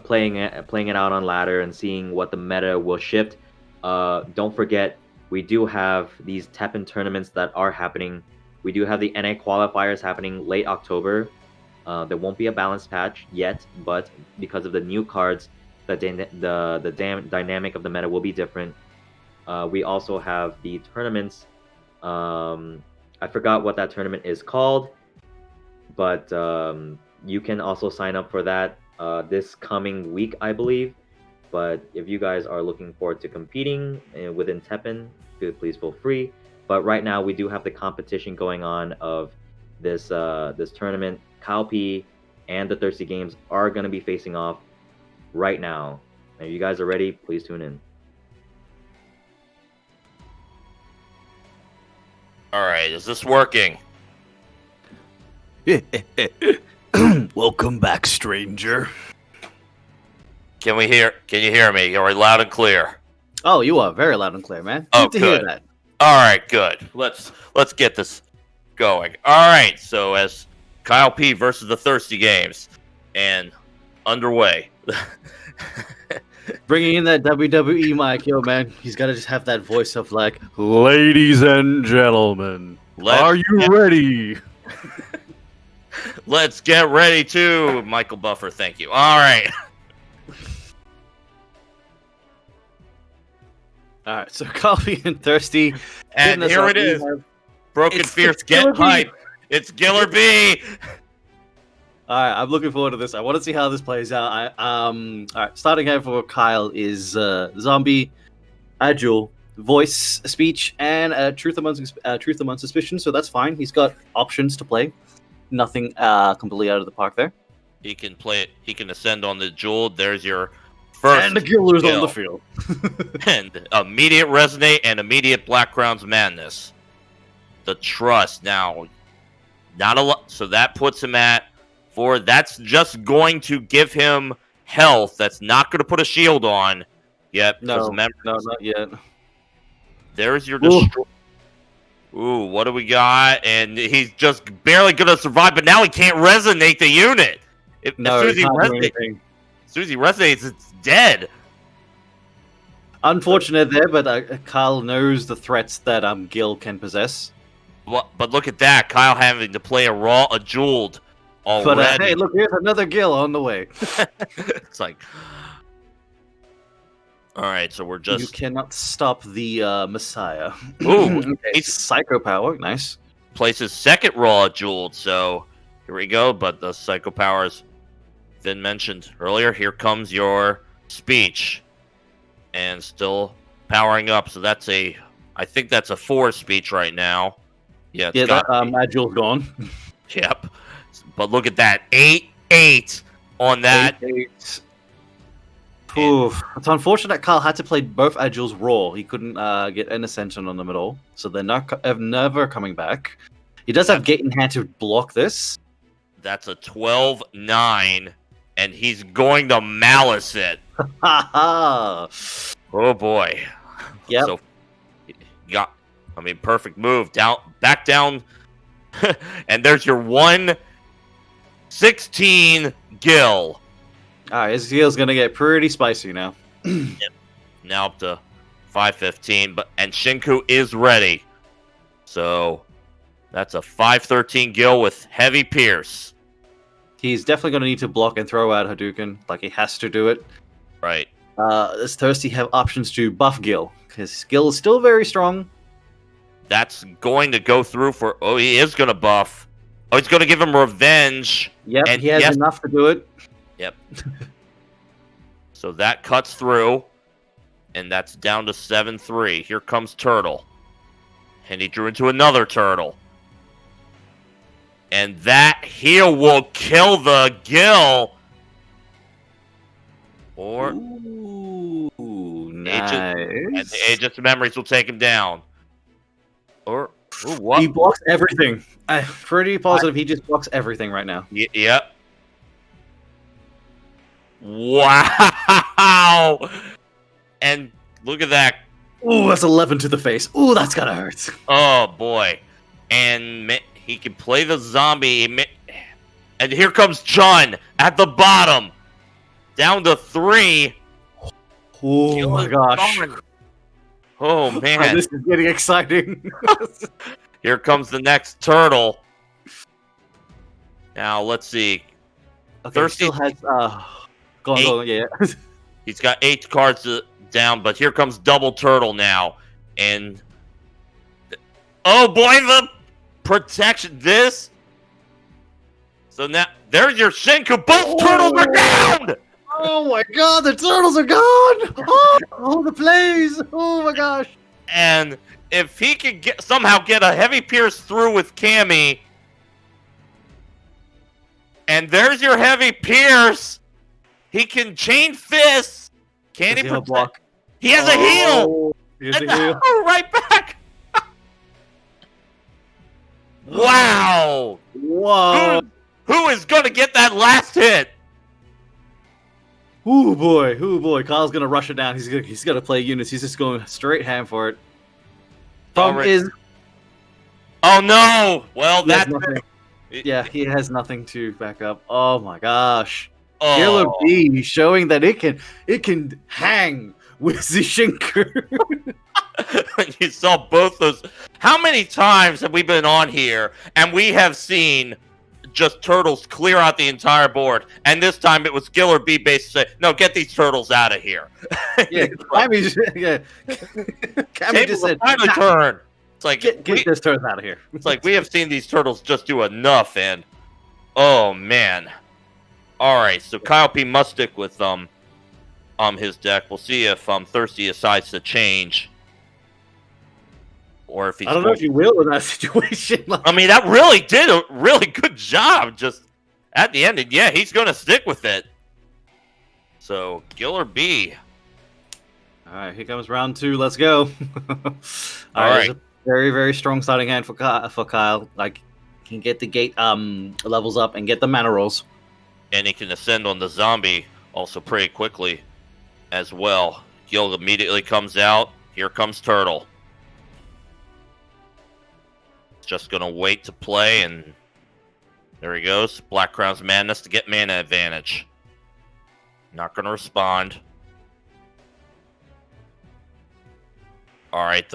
playing it out on ladder and seeing what the meta will shift, don't forget, we do have these TEPPEN tournaments that are happening. We do have the NA qualifiers happening late October. There won't be a balance patch yet, but because of the new cards, the dynamic of the meta will be different. We also have the tournaments. I forgot what that tournament is called, but you can also sign up for that this coming week, I believe. But if you guys are looking forward to competing within TEPPEN, please feel free. But right now, we do have the competition going on of this tournament. Kyle P and the Thirsty Games are going to be facing off right now. And if you guys are ready, please tune in. All right, is this working? Welcome back, stranger. Can you hear me? You're loud and clear. Oh, you are very loud and clear, man. Oh, Good to hear good. that. All right, good. Let's get this going. All right, so as Kyle P versus the Thirsty Games, and underway. Bringing in that WWE mic, yo, man. He's got to just have that voice of like, ladies and gentlemen, are you ready? Let's get ready to Michael Buffer. Thank you. All right. All right, so Coffee and Thirsty. And here it is. Broken Fierce, get hype. It's Giller B. All right, I'm looking forward to this. I want to see how this plays out. All right, starting out for Kyle is Zombie, Agile, Voice, Speech, and Truth Among Suspicion. So that's fine. He's got options to play. Nothing completely out of the park there. He can play it. He can ascend on the Jewel. There's your first. And the Killer's on the field. And immediate Resonate and immediate Black Crown's Madness. The Trust. Now, not a lot. So that puts him at 4. That's just going to give him health. That's not going to put a shield on. Yep. No, not yet. There's your destroy. Ooh, what do we got? And he's just barely going to survive, but now he can't resonate the unit. As soon as he resonates, it's dead. Unfortunate there, but Kyle knows the threats that Gil can possess. But look at that. Kyle having to play a jeweled already. But hey, look, here's another Gil on the way. It's like... All right, so we're just... You cannot stop the Messiah. Ooh, okay. It's Psycho Power. Nice. Places second raw jeweled, so here we go. But the Psycho Powers been mentioned earlier. Here comes your Speech. And still powering up, so that's I think that's a 4 Speech right now. Yeah, that Agile's gone. Yep. But look at that. 8-8 on that. 8-8. Oof. It's unfortunate Kyle had to play both Agiles raw. He couldn't get an Ascension on them at all. So they're never coming back. He does have Gate in hand to block this. That's a 12-9. And he's going to Malice it. Oh, boy. Yep. So, perfect move. Back down. And there's your 1-16 Gil. Alright, his Gil's gonna get pretty spicy now. Yep. Now up to 5-15, and Shinku is ready. So that's a 5-13 Gil with heavy Pierce. He's definitely gonna need to block and throw out Hadouken, like he has to do it. Right. Does Thirsty have options to buff Gil? Because Gil is still very strong. That's going to go through for... Oh, he is going to buff. Oh, he's going to give him revenge. Yep, and he has enough to do it. Yep. So that cuts through. And that's down to 7-3. Here comes Turtle. And he drew into another Turtle. And that heal will kill the Gil. Or... Ooh, nice. And the Aegis Memories will take him down. Or... Ooh, what? He blocks everything. I'm pretty positive he just blocks everything right now. Yep. Wow! And look at that. Ooh, that's 11 to the face. Ooh, that's gotta hurt. Oh, boy. And he can play the zombie. And here comes Chun at the bottom. Down to 3. Oh, my gosh. Oh, man. This is getting exciting. Here comes the next Turtle. Now, let's see. Okay, Thirsty still has... Go on, yeah. He's got 8 cards down, but here comes Double Turtle now. And... Oh, boy, the protection. This... So now there's your Shinku. Both turtles are down. Oh my god, the turtles are gone! Oh, the plays! Oh my gosh! And if he can somehow get a heavy pierce through with Cammy, and there's your heavy pierce, he can chain fists. Can he Does he have a protect? block? He has a heal. He has And a heal. right back. Wow. Whoa! Who is going to get that last hit? Ooh boy! Kyle's gonna rush it down. He's gonna play units. He's just going straight ham for it. Problem Alright. is, Oh no! Well, he has that's nothing. Yeah, he has nothing to back up. Oh my gosh! Oh. Killer B showing that it can hang with the Shinku. You saw both those. How many times have we been on here and we have seen just turtles clear out the entire board? And this time it was Killer B basically say, "No, get these turtles out of here." Yeah, Cammy just said, "Final "Nah, turn." It's like get this turtle out of here. it's like we have seen these turtles just do enough, and oh man. All right, so Kyle P must stick with his deck. We'll see if Thirsty decides to change, or if he's. I don't know if you will in that situation. I mean, that really did a really good job. Just at the end, and yeah, he's going to stick with it. So Killer B. All right, here comes round 2. Let's go. All right. A very, very strong starting hand for Kyle. Like, can get the gate levels up and get the mana rolls. And he can ascend on the zombie also pretty quickly as well. Gil immediately comes out. Here comes Turtle. Just going to wait to play, and there he goes. Black Crown's Madness to get mana advantage. Not going to respond. All right,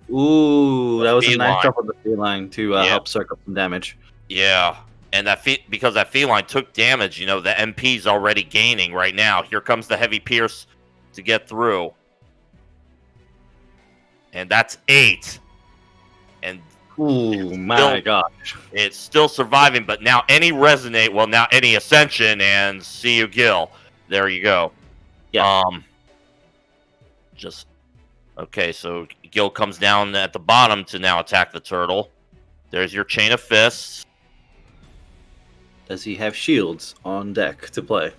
Ooh, that was a nice feline. drop on the feline to help circle some damage. Yeah, and because that feline took damage, the MP's already gaining right now. Here comes the heavy pierce to get through. And that's 8. And Ooh, my gosh. it's still surviving, but now any resonate, well, now any ascension, and see you, Gil. There you go. Yeah. Okay, so Gil comes down at the bottom to now attack the turtle. There's your chain of fists. Does he have shields on deck to play?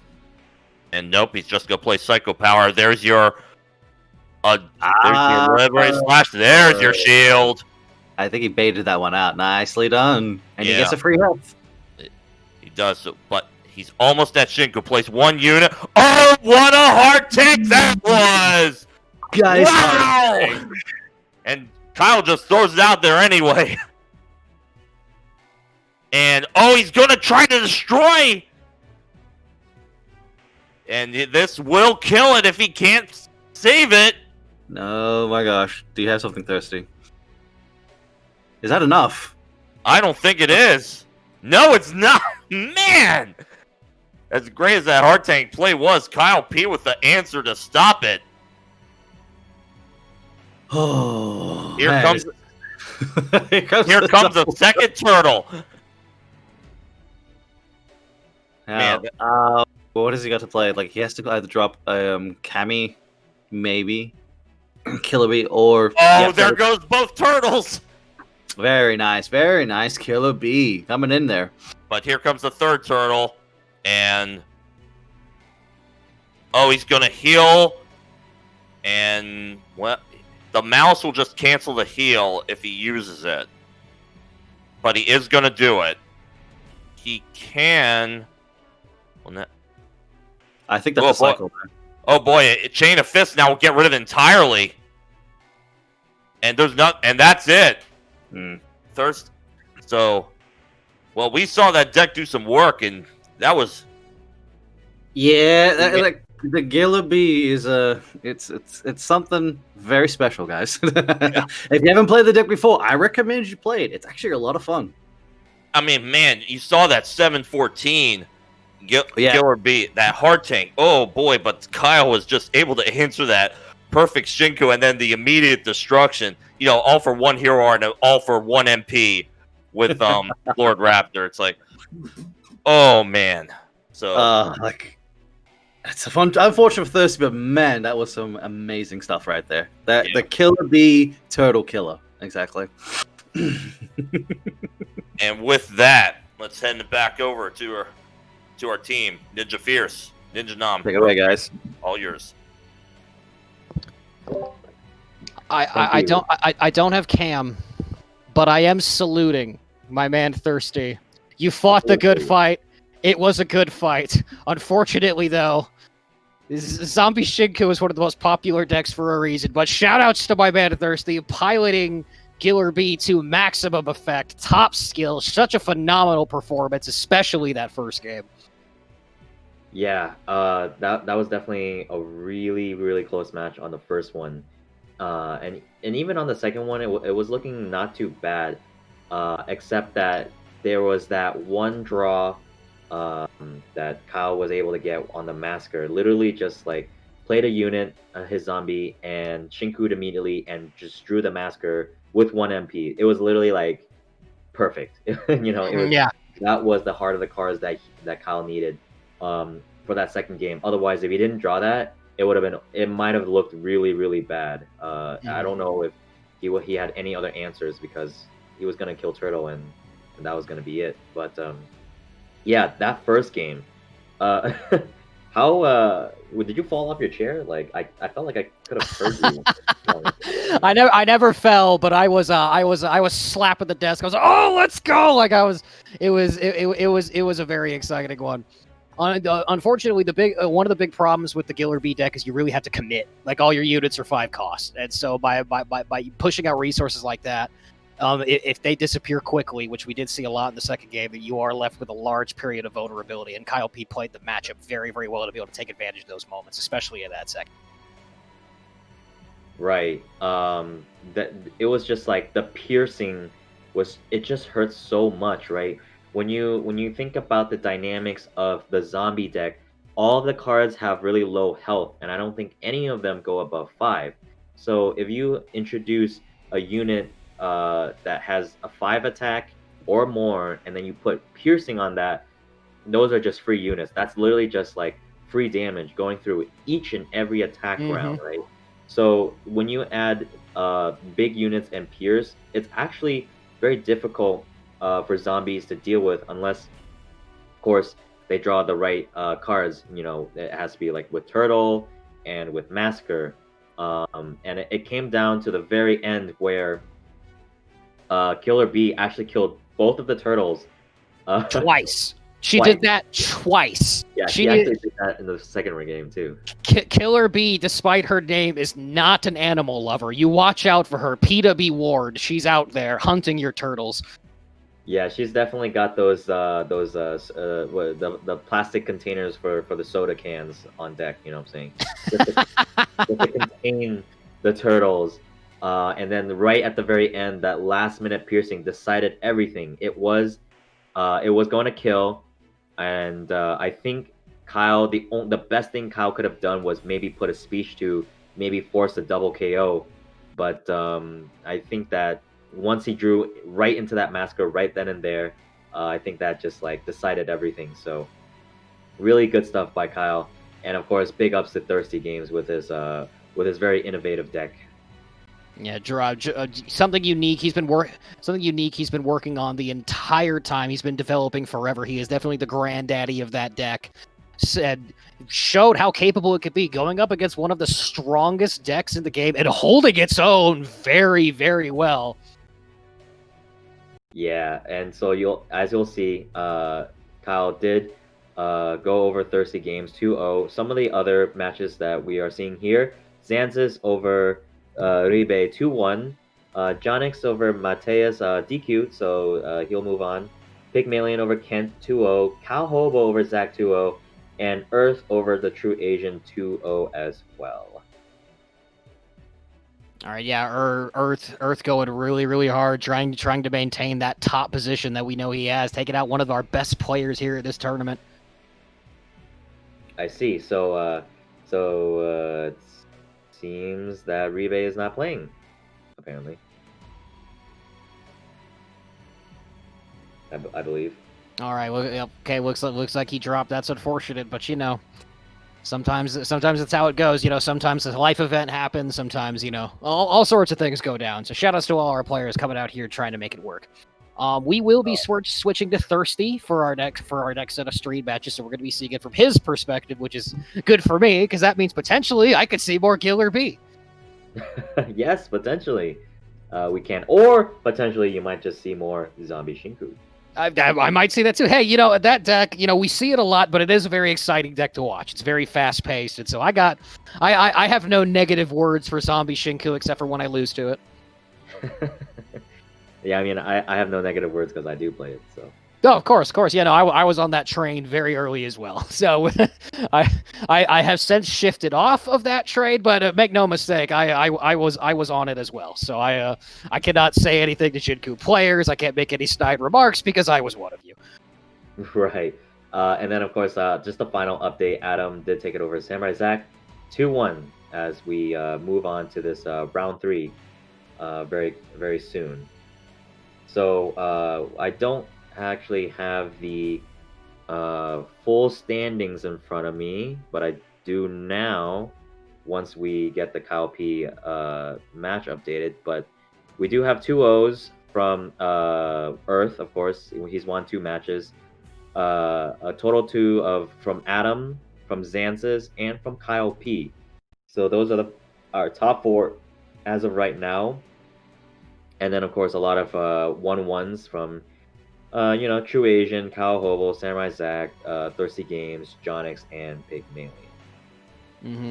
And nope, he's just gonna play Psycho Power. There's your red ray slash. There's your shield. I think he baited that one out. Nicely done. And he Yeah. gets a free health. He does, but he's almost at Shinku. Plays 1 unit. Oh, what a hard take that was! Guys, Wow! And Kyle just throws it out there anyway. And he's gonna try to destroy. And this will kill it if he can't save it. oh my gosh. Do you have something thirsty? Is that enough? I don't think it is. No, it's not. Man! As great as that hard tank play was, Kyle P with the answer to stop it. Oh, Here man. comes Here comes a second turtle. Now, Man. what has he got to play? Like, he has to either drop Cammy, maybe, Killer Bee, or... Oh, there goes both turtles. Very nice, Killer Bee coming in there. But here comes the third turtle, and he's gonna heal, and the mouse will just cancel the heal if he uses it. But he is gonna do it. He can. I think that's a cycle. Oh boy, Chain of Fists now will get rid of it entirely. And that's it. Thirst. So, well, we saw that deck do some work, and that was. Yeah, like the Killer Bee is it's something very special, guys. Yeah. If you haven't played the deck before, I recommend you play it. It's actually a lot of fun. I mean, man, you saw that 7-14 Killer Bee, that hard tank. Oh boy, but Kyle was just able to answer that perfect Shinku, and then the immediate destruction. All for 1 hero art and all for 1 MP with Lord Raptor. It's like, Oh man. So Like it's a fun. Unfortunate for Thirsty, but man, that was some amazing stuff right there. That Yeah. the Killer Bee Turtle Killer, exactly. and with that, let's head it back over to our team, Ninja Fierce, Ninja Nom. Take it away, guys. All yours. I don't have Cam, but I am saluting my man Thirsty. You fought the good fight. It was a good fight. Unfortunately, though, Zombie Shinku is one of the most popular decks for a reason. But shoutouts to my man Thirsty, piloting Killer Bee to maximum effect, top skill, such a phenomenal performance, especially that first game. Yeah, that was definitely a really close match on the first one, and even on the second one, it was looking not too bad, except that there was that one draw, that Kyle was able to get on the Masker. Literally, just like played a unit, his zombie, and Shinku'd immediately, and just drew the Masker with 1 MP. It was literally like perfect. You know, it was Yeah. that was the heart of the cards that Kyle needed for that second game. Otherwise, if he didn't draw that, it might have looked really bad. I don't know if he had any other answers, because he was gonna kill Turtle, and that was gonna be it. But yeah, that first game, how did you fall off your chair? Like I felt like I could have heard you. I never fell, but I was slapping the desk. I was like, oh, let's go! Like it was a very exciting one. Unfortunately, one of the big problems with the Killer Bee deck is you really have to commit. Like all your units are 5 cost, and so by pushing out resources like that, if they disappear quickly, which we did see a lot in the second game, that you are left with a large period of vulnerability. And Kyle P played the matchup very well to be able to take advantage of those moments, especially in that second. Right. That it was just like the piercing it just hurts so much, right? When you think about the dynamics of the zombie deck, all the cards have really low health, and I don't think any of them go above 5. So if you introduce a unit that has a 5 attack or more, and then you put piercing on that, those are just free units. That's literally just like free damage going through each and every attack round, right? So when you add big units and peers, it's actually very difficult for zombies to deal with, unless, of course, they draw the right cards. You know, it has to be like with Turtle and with Masker. And it came down to the very end where Killer Bee actually killed both of the turtles. Twice. She Twice. did that twice. Yeah, she actually did that in the second game too. Killer Bee, despite her name, is not an animal lover. You watch out for her. PETA be warned. She's out there hunting your turtles. Yeah, she's definitely got those the plastic containers for the soda cans on deck. You know what I'm saying? Just to contain the turtles. And then right at the very end, that last minute piercing decided everything. It was going to kill, and I think Kyle, the best thing Kyle could have done was maybe put a speech to maybe force a double KO, but I think that once he drew right into that Masker right then and there, I think that just like decided everything. So really good stuff by Kyle, and of course big ups to Thirsty Games with his very innovative deck. Yeah, something unique. He's been working on the entire time. He's been developing forever. He is definitely the granddaddy of that deck. Showed how capable it could be, going up against one of the strongest decks in the game and holding its own very well. Yeah, and so you'll see, Kyle did go over Thirsty Games 2-0. Some of the other matches that we are seeing here: Xanxus over Ribe 2-1, Jonix over Mateus DQ, so he'll move on. Pygmalion over Kent 2-0, Cal Hobo over Zach 2-0, and Earth over the True Asian 2-0 as well. All right, yeah, Earth going really hard, trying to maintain that top position that we know he has, taking out one of our best players here at this tournament. I see. So it seems that Ribe is not playing, apparently. I believe. All right. Well, okay. Looks like he dropped. That's unfortunate, but sometimes it's how it goes. Sometimes a life event happens. Sometimes all sorts of things go down. So shout outs to all our players coming out here trying to make it work. We will be switching to Thirsty for our next set of stream matches. So we're going to be seeing it from his perspective, which is good for me because that means potentially I could see more Killer B. Yes, potentially. We can, or potentially you might just see more Zombie Shinku. I might see that too. Hey, that deck, we see it a lot, but it is a very exciting deck to watch. It's very fast paced, and so I have no negative words for Zombie Shinku except for when I lose to it. Yeah, I mean, I have no negative words because I do play it. So. Oh, of course. Yeah, no, I was on that train very early as well. So I have since shifted off of that train, but make no mistake, I was on it as well. So I cannot say anything to Shinku players. I can't make any snide remarks because I was one of you. Right. And then, of course, just the final update. Adam did take it over Samurai Zach 2-1 as we move on to this round 3 very, very soon. So I don't actually have the full standings in front of me, but I do now once we get the Kyle P match updated. But we do have 2-0s from Earth, of course. He's won 2 matches. A total 2 from Adam, from Xances, and from Kyle P. So those are our top 4 as of right now. And then, of course, a lot of 1-1s from True Asian, Kyle Hobo, Samurai Zach, Thirsty Games, Jonix, and Pygmalion.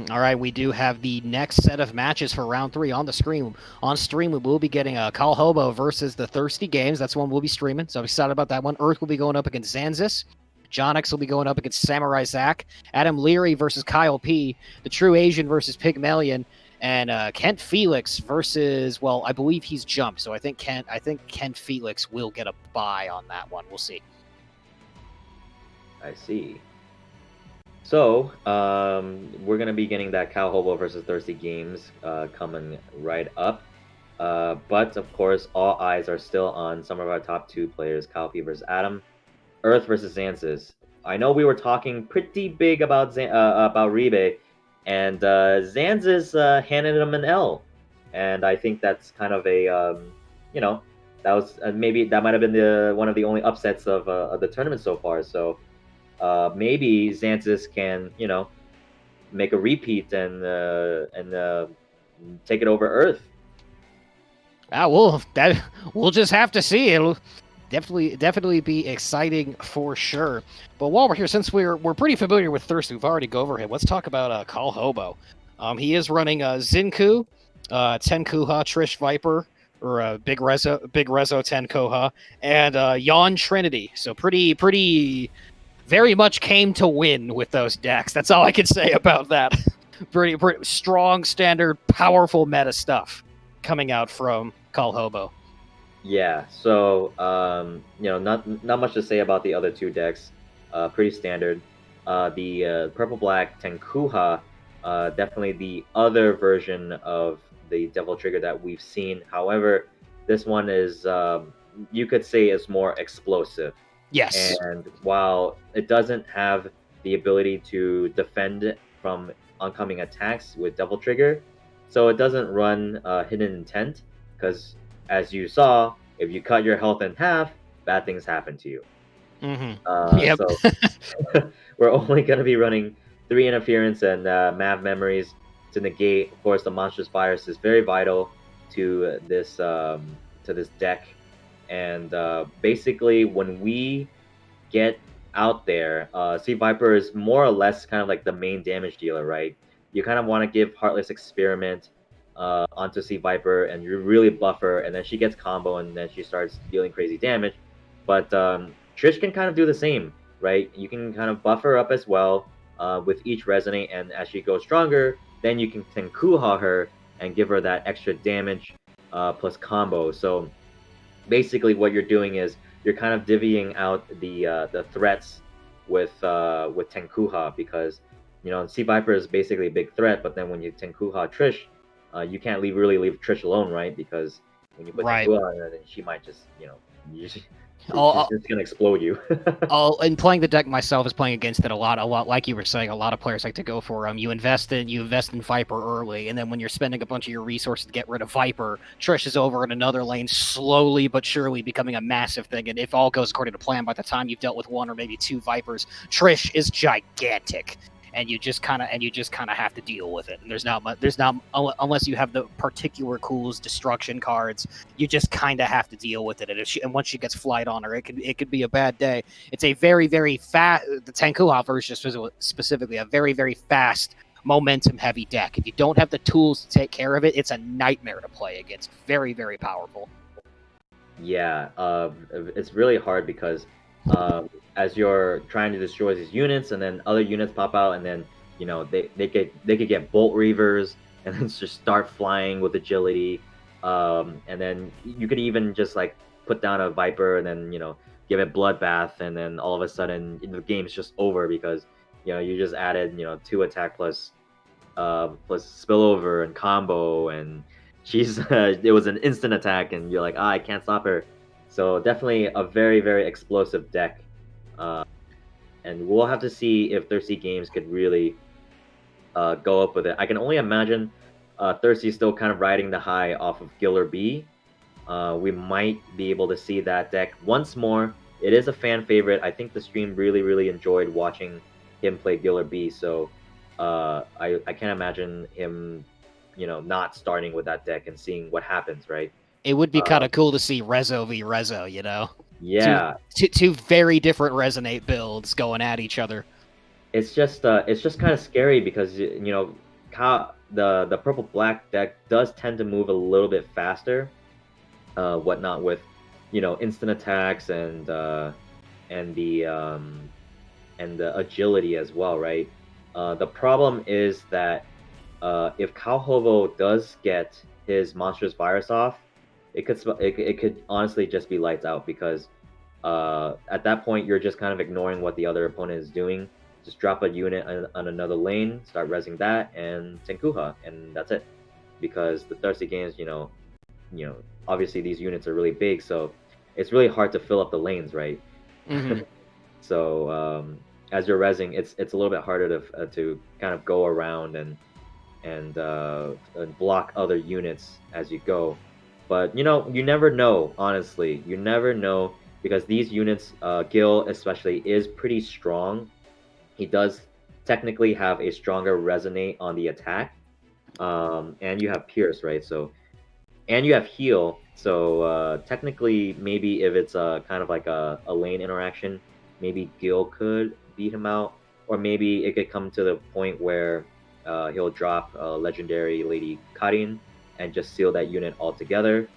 All right, we do have the next set of matches for round 3 on the screen. On stream, we will be getting Kyle Hobo versus the Thirsty Games. That's one we'll be streaming, so I'm excited about that one. Earth will be going up against Xanxis. Jonix will be going up against Samurai Zach. Adam Leary versus Kyle P. The True Asian versus Pygmalion. And Kent Felix versus, well, I believe he's jumped, so I think Kent Felix will get a bye on that one. We'll see. I see. So we're gonna be getting that Cow Hobo versus Thirsty Games coming right up. But of course, all eyes are still on some of our top 2 players: Kyle P versus Adam, Earth versus Xances. I know we were talking pretty big about Ribe. And Xances handed him an L, and I think that's kind of a, that was maybe that might have been one of the only upsets of the tournament so far. So maybe Xances can, make a repeat and take it over Earth. We'll just have to see. It'll definitely be exciting for sure. But while we're here, since we're pretty familiar with Thirst, we've already go over him. Let's talk about Kyle Hobo. He is running Zinku, Tenkuha, Trish Viper, or Big Rezo Tenkoha, and Yon Trinity. So pretty, very much came to win with those decks. That's all I can say about that. pretty strong, standard, powerful meta stuff coming out from Kyle Hobo. Yeah, so not much to say about the other 2 decks. Pretty standard. The purple black Tenkuha, definitely the other version of the Devil Trigger that we've seen. However, this one is you could say is more explosive. Yes. And while it doesn't have the ability to defend from oncoming attacks with Devil Trigger, so it doesn't run Hidden Intent, because as you saw, if you cut your health in half, bad things happen to you. Yep. So we're only going to be running 3 Interference and Mav Memories to negate. Of course, the Monstrous Virus is very vital to this deck. And basically, when we get out there, Sea Viper is more or less kind of like the main damage dealer, right? You kind of want to give Heartless Experiment onto Sea Viper, and you really buff her, and then she gets combo, and then she starts dealing crazy damage. But Trish can kind of do the same, right? You can kind of buff her up as well with each Resonate, and as she goes stronger, then you can Tenkuha her and give her that extra damage plus combo. So basically what you're doing is you're kind of divvying out the threats with Tenkuha, because Sea Viper is basically a big threat, but then when you Tenkuha Trish, you can't really leave Trish alone, right? Because when you put Tenkuha on her, then she might just She's just gonna explode you. And playing the deck myself is playing against it a lot. Like you were saying, a lot of players like to go for you invest in Viper early, and then when you're spending a bunch of your resources to get rid of Viper, Trish is over in another lane, slowly but surely becoming a massive thing. And if all goes according to plan, by the time you've dealt with one or maybe two Vipers, Trish is gigantic. And you just kind of have to deal with it. And there's not unless you have the particular cools destruction cards, you just kind of have to deal with it. And once she gets flight on her, it could be a bad day. It's a very very fast, the Tenkuha version specifically, a very very fast momentum heavy deck. If you don't have the tools to take care of it, it's a nightmare to play against. Very very powerful. Yeah, it's really hard because as you're trying to destroy these units, and then other units pop out, and then they could get Bolt Reavers, and then just start flying with agility, and then you could even just like put down a Viper, and then give it Bloodbath, and then all of a sudden the game's just over because you just added 2 attack plus spillover and combo, and she's it was an instant attack, and you're like, I can't stop her. So definitely a very very explosive deck, and we'll have to see if Thirsty Games could really go up with it. I can only imagine Thirsty's still kind of riding the high off of Giller B. We might be able to see that deck once more. It is a fan favorite. I think the stream really enjoyed watching him play Giller B. So I can't imagine him, not starting with that deck and seeing what happens, right? It would be kind of cool to see Rezo v Rezo, Yeah. Two very different Resonate builds going at each other. It's just kind of scary because the purple black deck does tend to move a little bit faster, whatnot with instant attacks and the agility as well, right? The problem is that if Calhovo does get his monstrous virus off, it could honestly just be lights out, because at that point you're just kind of ignoring what the other opponent is doing. Just drop a unit on another lane, start rezzing that, and Tenkuha, and that's it. Because the Thirsty Games, obviously these units are really big, so it's really hard to fill up the lanes, right? Mm-hmm. So as you're rezzing, it's a little bit harder to kind of go around and block other units as you go. But you never know. Honestly, you never know, because these units, Gil especially, is pretty strong. He does technically have a stronger resonate on the attack, and you have Pierce, right? So, and you have heal. So technically, maybe if it's kind of like a lane interaction, maybe Gil could beat him out, or maybe it could come to the point where he'll drop legendary Lady Karin and just seal that unit altogether.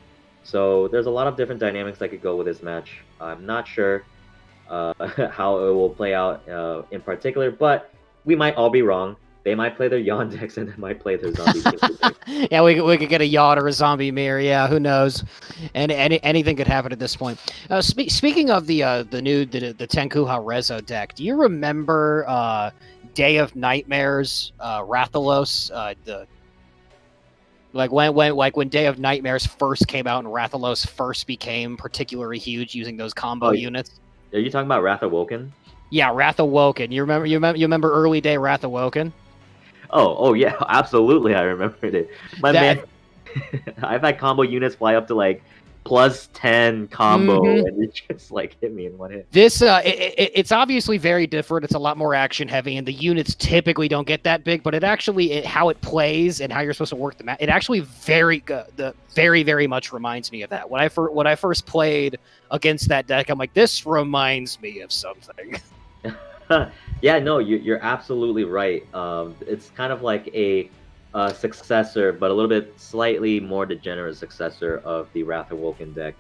So there's a lot of different dynamics that could go with this match. I'm not sure how it will play out in particular, but we might all be wrong. They might play their Yawn decks, and they might play their zombie decks. Yeah, we could get a Yawn or a zombie mirror. Yeah, who knows? And anything could happen at this point. Speaking of the Tenkuha Rezo deck, do you remember Day of Nightmares Rathalos? When Day of Nightmares first came out and Rathalos first became particularly huge using those combo units. Are you talking about Wrath Awoken? Yeah, Wrath Awoken. You remember early day Wrath Awoken? Oh yeah, absolutely. I remembered it. Man, I've had combo units fly up to like +10 combo, and it just like hit me in one hit. This it's obviously very different. It's a lot more action heavy, and the units typically don't get that big. But it actually how it plays and how you're supposed to work the map, it actually very very much reminds me of that. When I first played against that deck, I'm like, this reminds me of something. Yeah, no, you're absolutely right. It's kind of like a successor, but a little bit slightly more degenerate successor of the Wrath Awoken deck.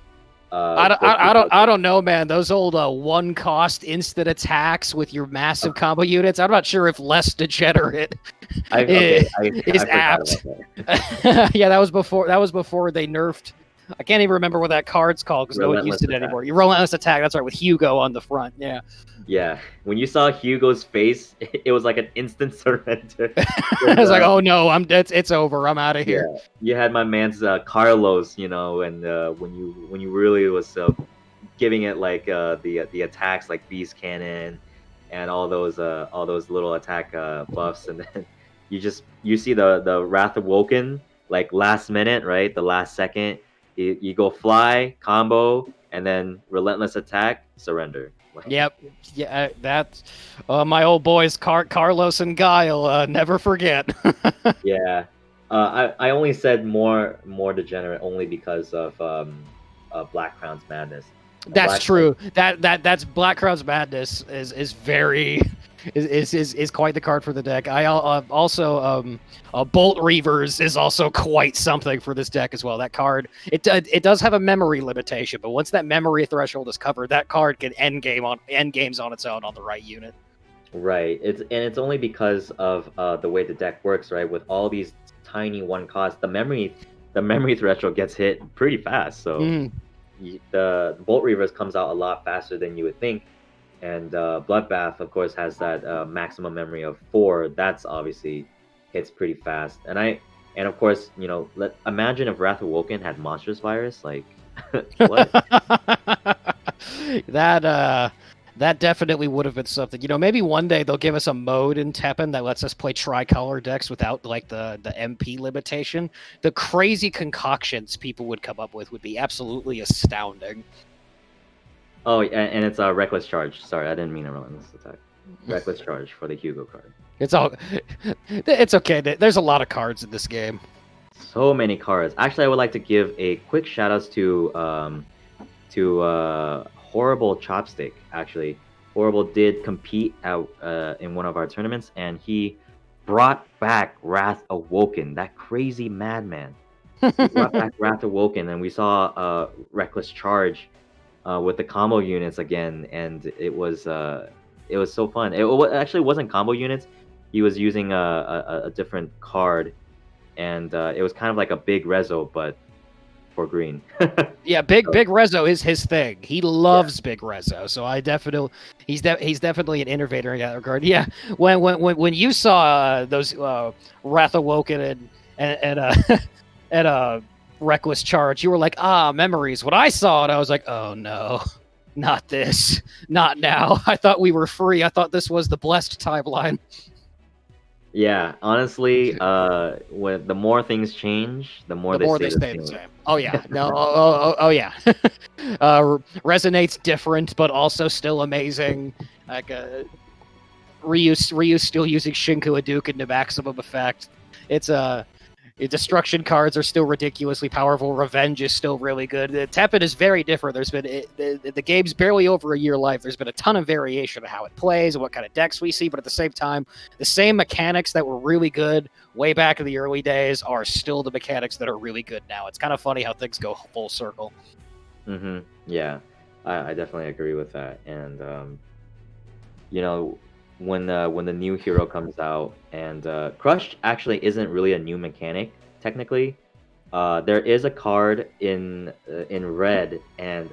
I don't know, man. Those old 1-cost instant attacks with your massive combo units. I'm not sure if less degenerate is apt. Yeah, that was before they nerfed. I can't even remember what that card's called because no one used it anymore. Your Relentless Attack. That's right, with Hugo on the front. Yeah. Yeah, when you saw Hugo's face, it was like an instant surrender. I was like, "Oh no, it's over. I'm out of here." Yeah. You had my man's Carlos, and when you really was giving it like the attacks like Beast Cannon and all those little attack buffs, and then you see the Wrath Awoken like last minute, right? The last second, you go fly combo and then relentless attack surrender. Yep. Yeah, that's my old boys, Carlos and Guile. Never forget. Yeah, I only said more degenerate only because of Black Crown's Madness. And That's Black true. That's Black Crown's Madness is very is quite the card for the deck. I also Bolt Reavers is also quite something for this deck as well. That card it does have a memory limitation, but once that memory threshold is covered, that card can end games on its own on the right unit. Right. It's only because of the way the deck works, right? With all these tiny one cost, the memory threshold gets hit pretty fast. So the Bolt Reavers comes out a lot faster than you would think, and Bloodbath, of course, has that maximum memory of 4. That's obviously hits pretty fast. And of course, imagine if Wrath Awoken had Monstrous Virus, like what? That definitely would have been something. Maybe one day they'll give us a mode in TEPPEN that lets us play tricolor decks without like the MP limitation. The crazy concoctions people would come up with would be absolutely astounding. Oh, and it's a Reckless Charge. Sorry, I didn't mean a Relentless Attack. Reckless Charge for the Hugo card. It's okay. There's a lot of cards in this game. So many cards. Actually, I would like to give a quick shout outs to Horrible Chopstick. Actually, Horrible did compete out in one of our tournaments, and he brought back Wrath Awoken. That crazy madman. He brought back Wrath Awoken, and we saw Reckless Charge with the combo units again, and it was so fun. It actually wasn't combo units. He was using a different card, and it was kind of like a big Rezo, but for green. Yeah, big Rezo is his thing. He loves big Rezo, so he's definitely an innovator in that regard. Yeah, when you saw those Wrath Awoken and Reckless Charge, you were like, memories. When I saw it, I was like, oh no, not this, not now. I thought we were free. I thought this was the blessed timeline. Yeah, honestly, when the more things change, the more they stay the same. Oh yeah, no, oh yeah. Resonate's different, but also still amazing. Like Ryu's still using Shinku Hadouken to maximum effect. Destruction cards are still ridiculously powerful. Revenge is still really good. TEPPEN is very different. There's been the game's barely over a year life. There's been a ton of variation of how it plays and what kind of decks we see, but at the same time, the same mechanics that were really good way back in the early days are still the mechanics that are really good now. It's kind of funny how things go full circle. Mm-hmm. Yeah, I definitely agree with that. And when the new hero comes out, and Crush actually isn't really a new mechanic technically. There is a card in red, and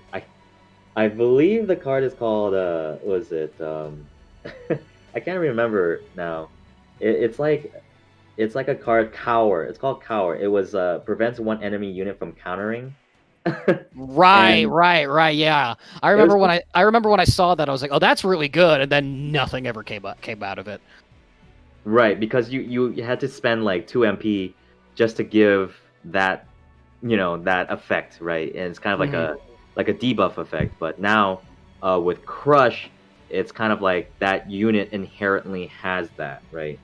I believe the card is called what is it? I can't remember now. It's like a card, Cower. It's called Cower. It was prevents one enemy unit from countering. Right. Yeah, I remember when I saw that, I was like, "Oh, that's really good," and then nothing ever came out of it. Right, because you had to spend like 2 MP just to give that that effect, right? And it's kind of like a debuff effect. But now with Crush, it's kind of like that unit inherently has that, right?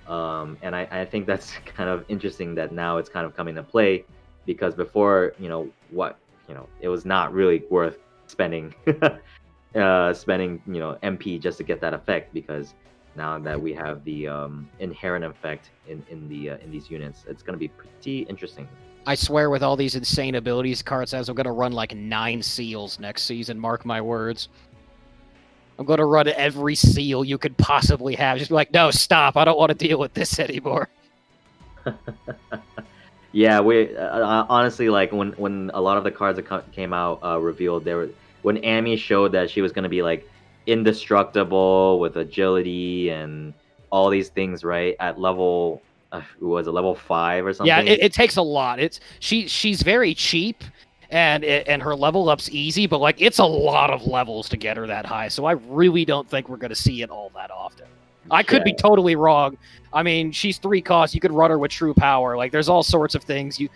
And I think that's kind of interesting that now it's kind of coming to play, because before, it was not really worth spending MP just to get that effect, because now that we have the inherent effect in these units, it's going to be pretty interesting. I swear, with all these insane abilities cards has, I'm going to run like 9 seals next season, mark my words. I'm going to run every seal you could possibly have. Just be like, no, stop, I don't want to deal with this anymore. Yeah, we honestly, like when a lot of the cards that came out revealed, when Amy showed that she was going to be like indestructible with agility and all these things, right, at level was it level 5 or something? Yeah, it takes a lot. She's very cheap, and her level up's easy, but like it's a lot of levels to get her that high. So I really don't think we're going to see it all that often. I could be totally wrong. I mean, she's 3 costs. You could run her with true power. Like, there's all sorts of things. You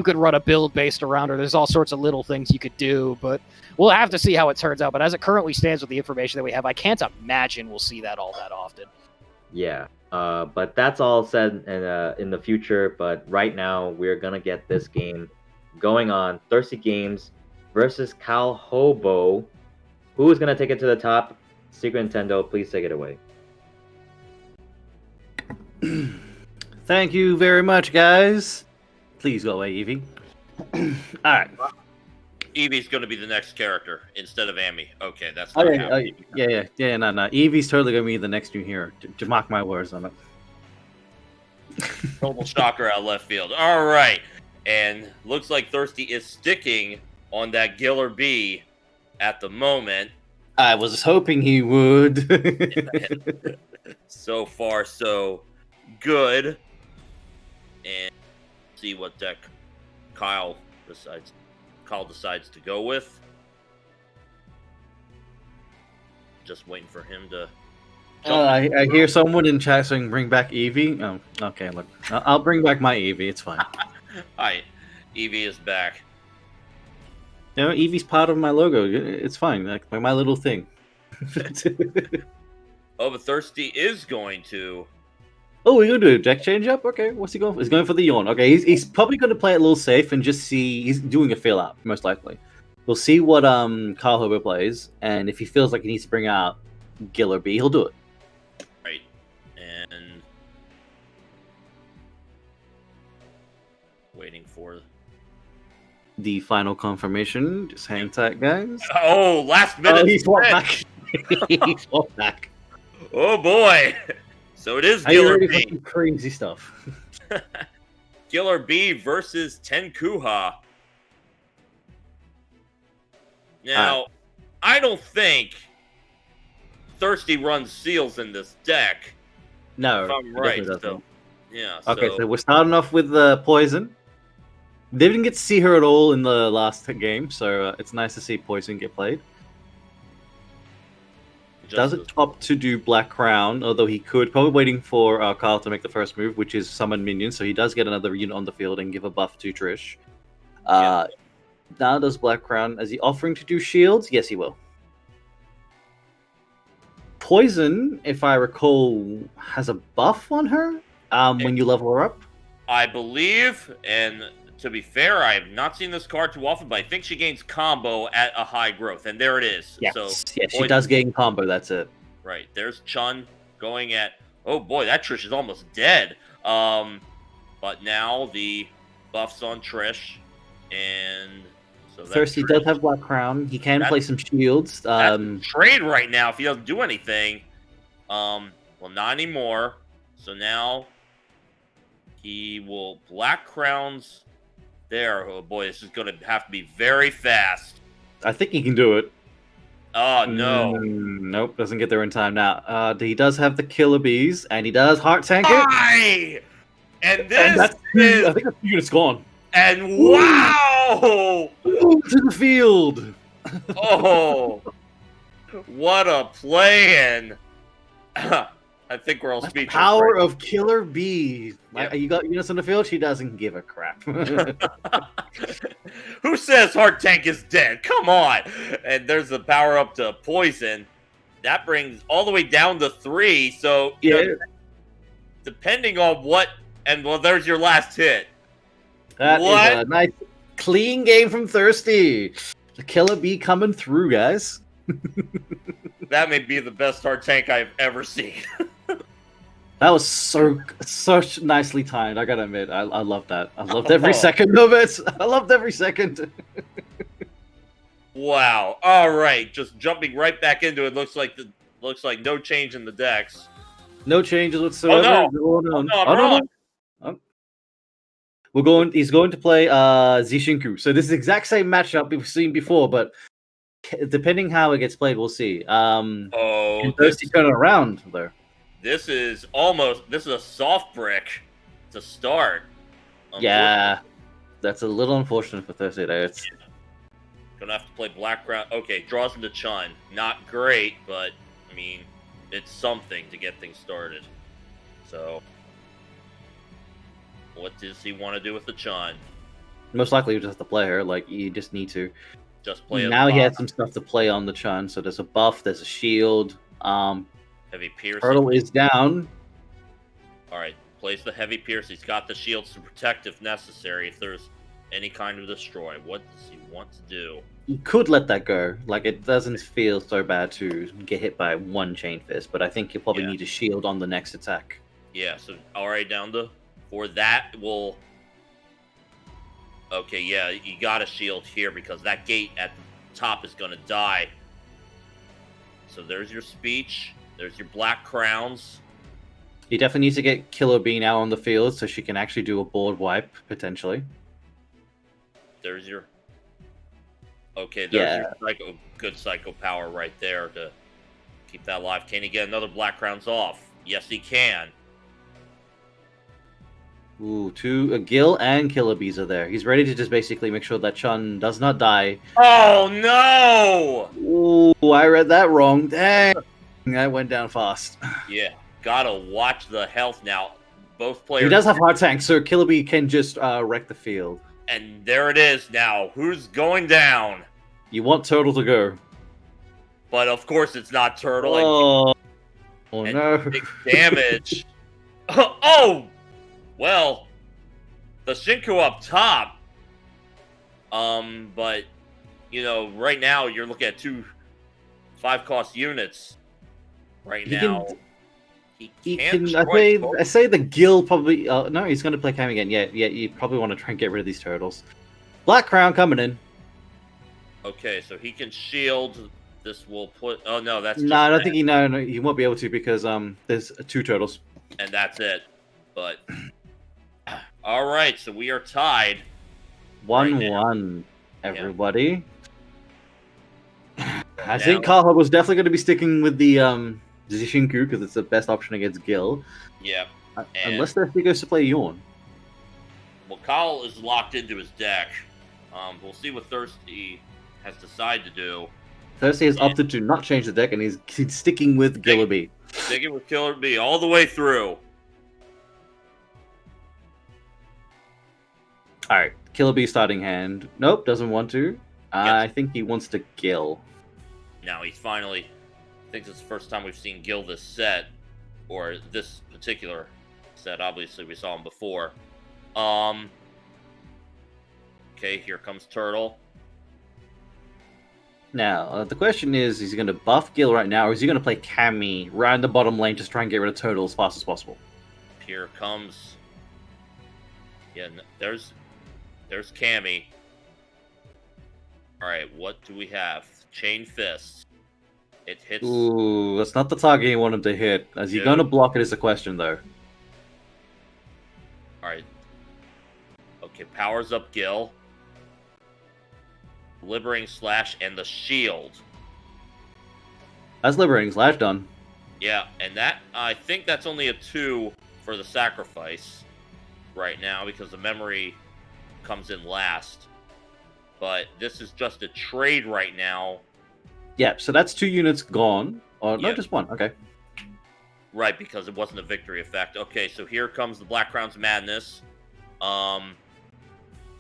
could run a build based around her. There's all sorts of little things you could do, but we'll have to see how it turns out. But as it currently stands with the information that we have, I can't imagine we'll see that all that often. Yeah. But that's all said in the future. But right now, we're gonna get this game going on. Thirsty Games versus Cal Hobo. Who's gonna take it to the top? Secret Nintendo, please take it away. Thank you very much, guys. Please go away, Evie. All right. Eevee's going to be the next character instead of Amy. Okay, that's not happening. Yeah. No. Evie's totally gonna be the next new hero. To mark my words on it. Total shocker out left field. All right, and looks like Thirsty is sticking on that Giller B at the moment. I was hoping he would. So far, so good. And see what deck Kyle decides to go with. Just waiting for him to. I hear someone in chat saying bring back Eevee. Oh, okay. Look, I'll bring back my Eevee. It's fine. Hi, Eevee is back. You know, Eevee's part of my logo. It's fine. Like my little thing. Oh, but Thirsty is going to. Oh, we're gonna do a deck change up. Okay, what's he going for? He's going for the yawn. Okay, he's probably gonna play it a little safe and just see. He's doing a fill out, most likely. We'll see what Carl Hobo plays, and if he feels like he needs to bring out Giller B, he'll do it. Right, and waiting for the final confirmation. Just hang tight, guys. Oh, last minute. Oh, he's walked back. He's walked back. Oh boy. So it is Are you Giller ready B. for some crazy stuff? Giller B versus Tenkuha. Now, I don't think Thirsty runs seals in this deck. No, if I'm he right. definitely So, doesn't. yeah. Okay, so we're starting off with Poison. They didn't get to see her at all in the last game, so it's nice to see Poison get played. Doesn't opt to do Black Crown, although he could. Probably waiting for Carl to make the first move, which is summon minions, so he does get another unit on the field and give a buff to Trish. Now does Black Crown. Is he offering to do shields? Yes, he will. Poison, if I recall, has a buff on her when you level her up. I believe, and to be fair, I have not seen this card too often, but I think she gains combo at a high growth, and there it is. Yes, So yes, she does gain combo. That's it. Right, there's Chun going at. Oh boy, that Trish is almost dead. But now the buffs on Trish, and so Thirsty does have Black Crown. He can play some shields. Trade right now if he doesn't do anything. Well, not anymore. So now he will Black Crowns. There, oh boy, this is going to have to be very fast. I think he can do it. Oh, no. Nope, doesn't get there in time now. He does have the Killer Bees, and he does Heart Tank it. Hi! And this is... I think the unit's gone. And wow! To the field! Oh! What a play-in! I think we're all speechless. Power right of Killer Bees. Yep. You got units on the field? She doesn't give a crap. Who says Heart Tank is dead? Come on! And there's the power up to Poison. That brings all the way down to 3. So, you know, depending on what... And, well, there's your last hit. That is a nice, clean game from Thirsty. The Killer Bee coming through, guys. That may be the best Heart Tank I've ever seen. That was such nicely timed. I gotta admit, I love that. I loved every second of it. I loved every second. Wow! All right, just jumping right back into it. Looks like no change in the decks. No changes whatsoever. Oh no! I'm wrong. No. He's going to play Zishinku. So this is the exact same matchup we've seen before, but depending how it gets played, we'll see. And Thirsty turning around though. This is a soft brick to start. Yeah. That's a little unfortunate for Thursday there. It's Gonna have to play Black Crown. Okay, draws into Chun. Not great, but I mean, it's something to get things started. So, what does he want to do with the Chun? most likely you just have to play her. Like you just need to. Just play a Now he buff. has some stuff to play on the Chun. So there's a buff. There's a shield. Heavy Pierce. Turtle is down. Alright, plays the Heavy Pierce. He's got the shields to protect if necessary, if there's any kind of destroy. What does he want to do? You could let that go. Like it doesn't feel so bad to get hit by one Chain Fist, but I think you'll probably need a shield on the next attack. Yeah, so alright, down to for that will. Okay, yeah, you got a shield here because that gate at the top is gonna die. So there's your speech. There's your Black Crowns. You definitely need to get Killer Bean out on the field so she can actually do a board wipe potentially. There's your. Okay, there's your good psycho power right there to keep that alive. Can he get another Black Crowns off? Yes, he can. Ooh, Gil and Killer Bees are there. He's ready to just basically make sure that Chun does not die. Oh no! Ooh, I read that wrong. Dang, that went down fast. Yeah, gotta watch the health now. Both players. He does have hard tanks, so Killer Bee can just wreck the field. And there it is now. Who's going down? You want Turtle to go. But of course it's not Turtle. Oh and no. Big damage. Oh! Well, the Shinku up top. But, you know, right now you're looking at 2 5-cost units. Right now. He can I say the Gil probably. No, he's going to play Cam again. Yeah, you probably want to try and get rid of these turtles. Black Crown coming in. Okay, so he can shield. This will put. Oh no, that's. No, I don't think he won't be able to because there's 2 turtles. And that's it. But all right, so we are tied. 1-1, everybody. I think Carl was definitely going to be sticking with the Zishinku because it's the best option against Gil. Yeah. Unless Thirsty goes to play Yawn. Well, Kyle is locked into his deck. We'll see what Thirsty has decided to do. Thirsty has opted to not change the deck, and he's sticking with Killer Bee. Sticking with Killer Bee all the way through. Alright, Killer Bee starting hand. Nope, doesn't want to. I think he wants to Gil. Now he's finally. I think it's the first time we've seen Gil this set, or this particular set. Obviously, we saw him before. Okay, here comes Turtle. Now, the question is he going to buff Gil right now, or is he going to play Cammy right in the bottom lane just try and get rid of Turtle as fast as possible? Here comes. Yeah, there's Cammy. All right, what do we have? Chain Fist. It hits. Ooh, that's not the target you want him to hit. Is he going to block it is the question, though. All right. Okay, powers up Gil. Liberating Slash and the shield. That's Liberating Slash done. Yeah, and that I think that's only a 2 for the sacrifice right now because the memory comes in last. But this is just a trade right now. Yeah, so that's 2 units gone. Or no, just 1. Okay. Right, because it wasn't a victory effect. Okay, so here comes the Black Crown's Madness.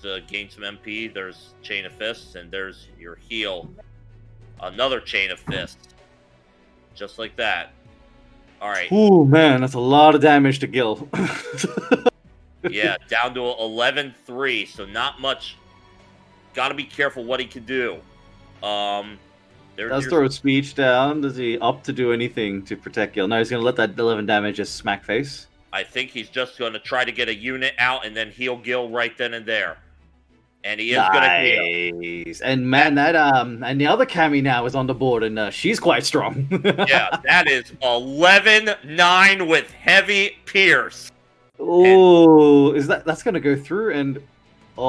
To gain some MP, there's Chain of Fists, and there's your heal. Another Chain of Fists. Just like that. Alright. Ooh, man, that's a lot of damage to Gil. Yeah, down to 11-3, so not much. Gotta be careful what he can do. Does throw a speech down. Does he opt to do anything to protect Gil? No, he's going to let that 11 damage just smack face. I think he's just going to try to get a unit out and then heal Gil right then and there. And he is going to heal. And man, that and the other Cammy now is on the board, and she's quite strong. Yeah, that is 11-9 with heavy pierce. Oh, that's going to go through? And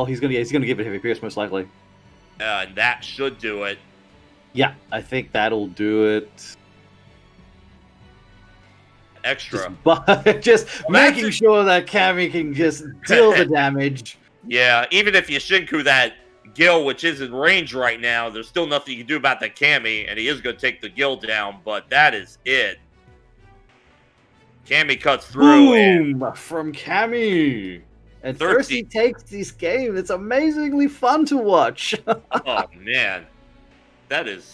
he's going to give it heavy pierce most likely. And that should do it. Yeah, I think that'll do it. Extra. Just making sure that Cammy can just deal the damage. Yeah, even if you Shinku that Gil, which is in range right now, there's still nothing you can do about that Cammy, and he is going to take the Gil down, but that is it. Cammy cuts through, and Boom from Cammy. And Thirsty- Thirsty takes this game. It's amazingly fun to watch. oh man, that is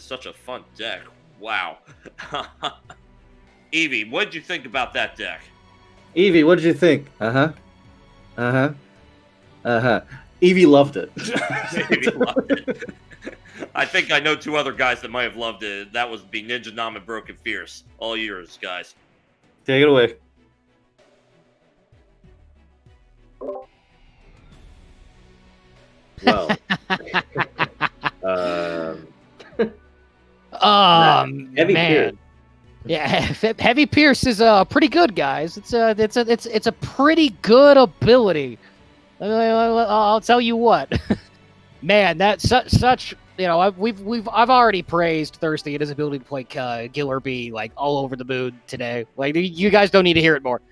such a fun deck. Wow. Evie, what did you think about that deck? Evie, what did you think? Evie loved it. Evie loved it. I think I know two other guys that might have loved it. That would be Ninja Nam and Broken Fierce. All yours, guys. Take it away. Well, Heavy man. Pierce. Yeah, Heavy Pierce is pretty good, guys. It's a pretty good ability. I'll tell you what, man. That's such I've already praised Thirsty and his ability to play Giller B like all over the moon today. Like you guys don't need to hear it more.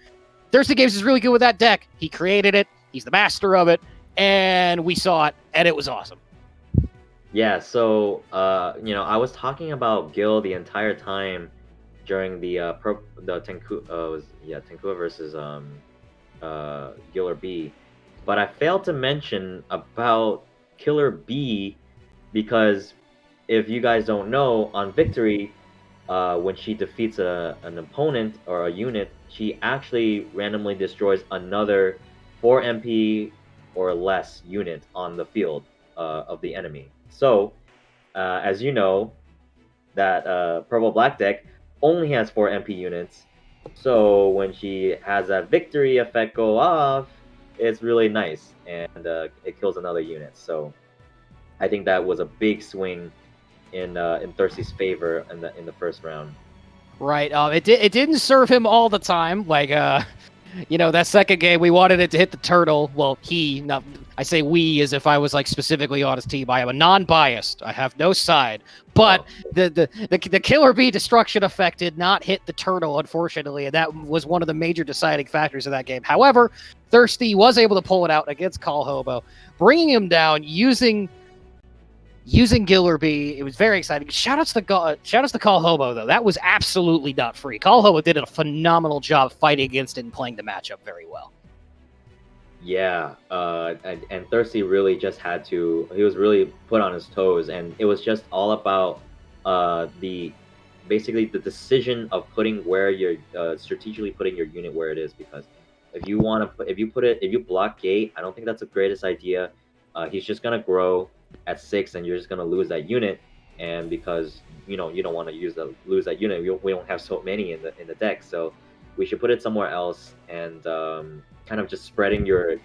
Thirsty Games is really good with that deck. He created it. He's the master of it, and we saw it, and it was awesome. Yeah, so I was talking about Gil the entire time during the Tenkua versus Giller B, but I failed to mention about Killer B because if you guys don't know, on Victory, when she defeats an opponent or a unit, she actually randomly destroys another 4 MP or less unit on the field of the enemy. So, as you know, that Purple Black deck only has 4 MP units. So when she has that victory effect go off, it's really nice, and it kills another unit. So I think that was a big swing in Thirsty's favor in the first round. Right. It didn't serve him all the time. Like that second game, we wanted it to hit the turtle. Well, I say we as if I was like specifically on his team. I am a non-biased. I have no side. But the Killer Bee destruction effect did not hit the turtle, unfortunately, and that was one of the major deciding factors of that game. However, Thirsty was able to pull it out against Call Hobo, bringing him down using Giller B. It was very exciting. Shout outs to Call Hobo, though. That was absolutely not free. Call Hobo did a phenomenal job fighting against it and playing the matchup very well. Yeah, and Thirsty really just he was really put on his toes, and it was just all about basically the decision of putting where you're strategically putting your unit where it is, because if you block gate, I don't think that's the greatest idea. He's just gonna grow at 6, and you're just gonna lose that unit, and because you don't want to lose that unit, we don't have so many in the deck, so we should put it somewhere else, and kind of just spreading your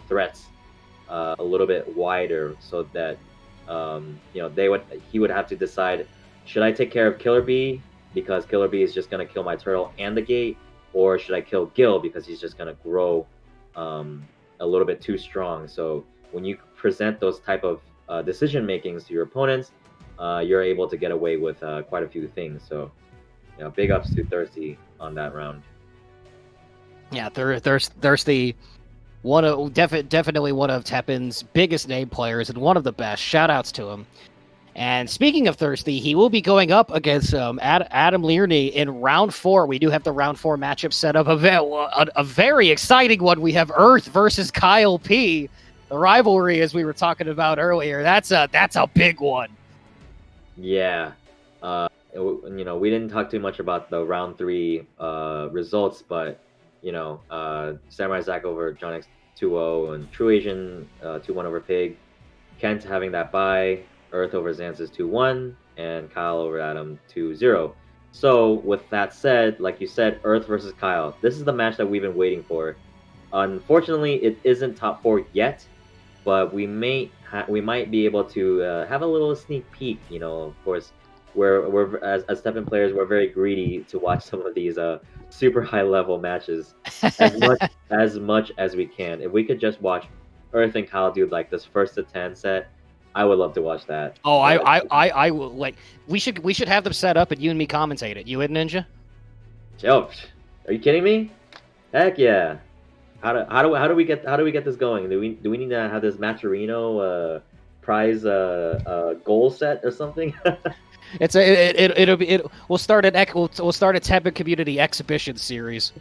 threats a little bit wider, so that he would have to decide, should I take care of Killer Bee because Killer Bee is just gonna kill my turtle and the gate, or should I kill Gil because he's just gonna grow a little bit too strong. So when you present those type of decision makings to your opponents, you're able to get away with quite a few things. So, big ups to Thirsty on that round. Yeah, Thirsty, definitely one of Teppen's biggest name players and one of the best. Shout outs to him. And speaking of Thirsty, he will be going up against Adam Learney in round 4. We do have the round 4 matchup set up. A very exciting one. We have Earth versus Kyle P. The rivalry, as we were talking about earlier, that's a big one. Yeah. We didn't talk too much about the round 3 results, but Samurai Zack over John X 2-0, and True Asian 2-1 over Pig. Kent having that bye. Earth over Xances 2-1, and Kyle over Adam 2-0. So with that said, like you said, Earth versus Kyle. This is the match that we've been waiting for. Unfortunately, it isn't top 4 yet, but we might be able to have a little sneak peek. Of course, we're as Teppen players, we're very greedy to watch some of these super high level matches as much as we can. If we could just watch Earth and Kyle do like this 1st to 10 set, I would love to watch that. Oh, I will like. We should have them set up and you and me commentate it. You and Ninja? Oh, are you kidding me? Heck yeah! how do we get this going? Do we need to have this matcherino prize goal set or something? It's it we'll start we'll start a TEPPEN community exhibition series.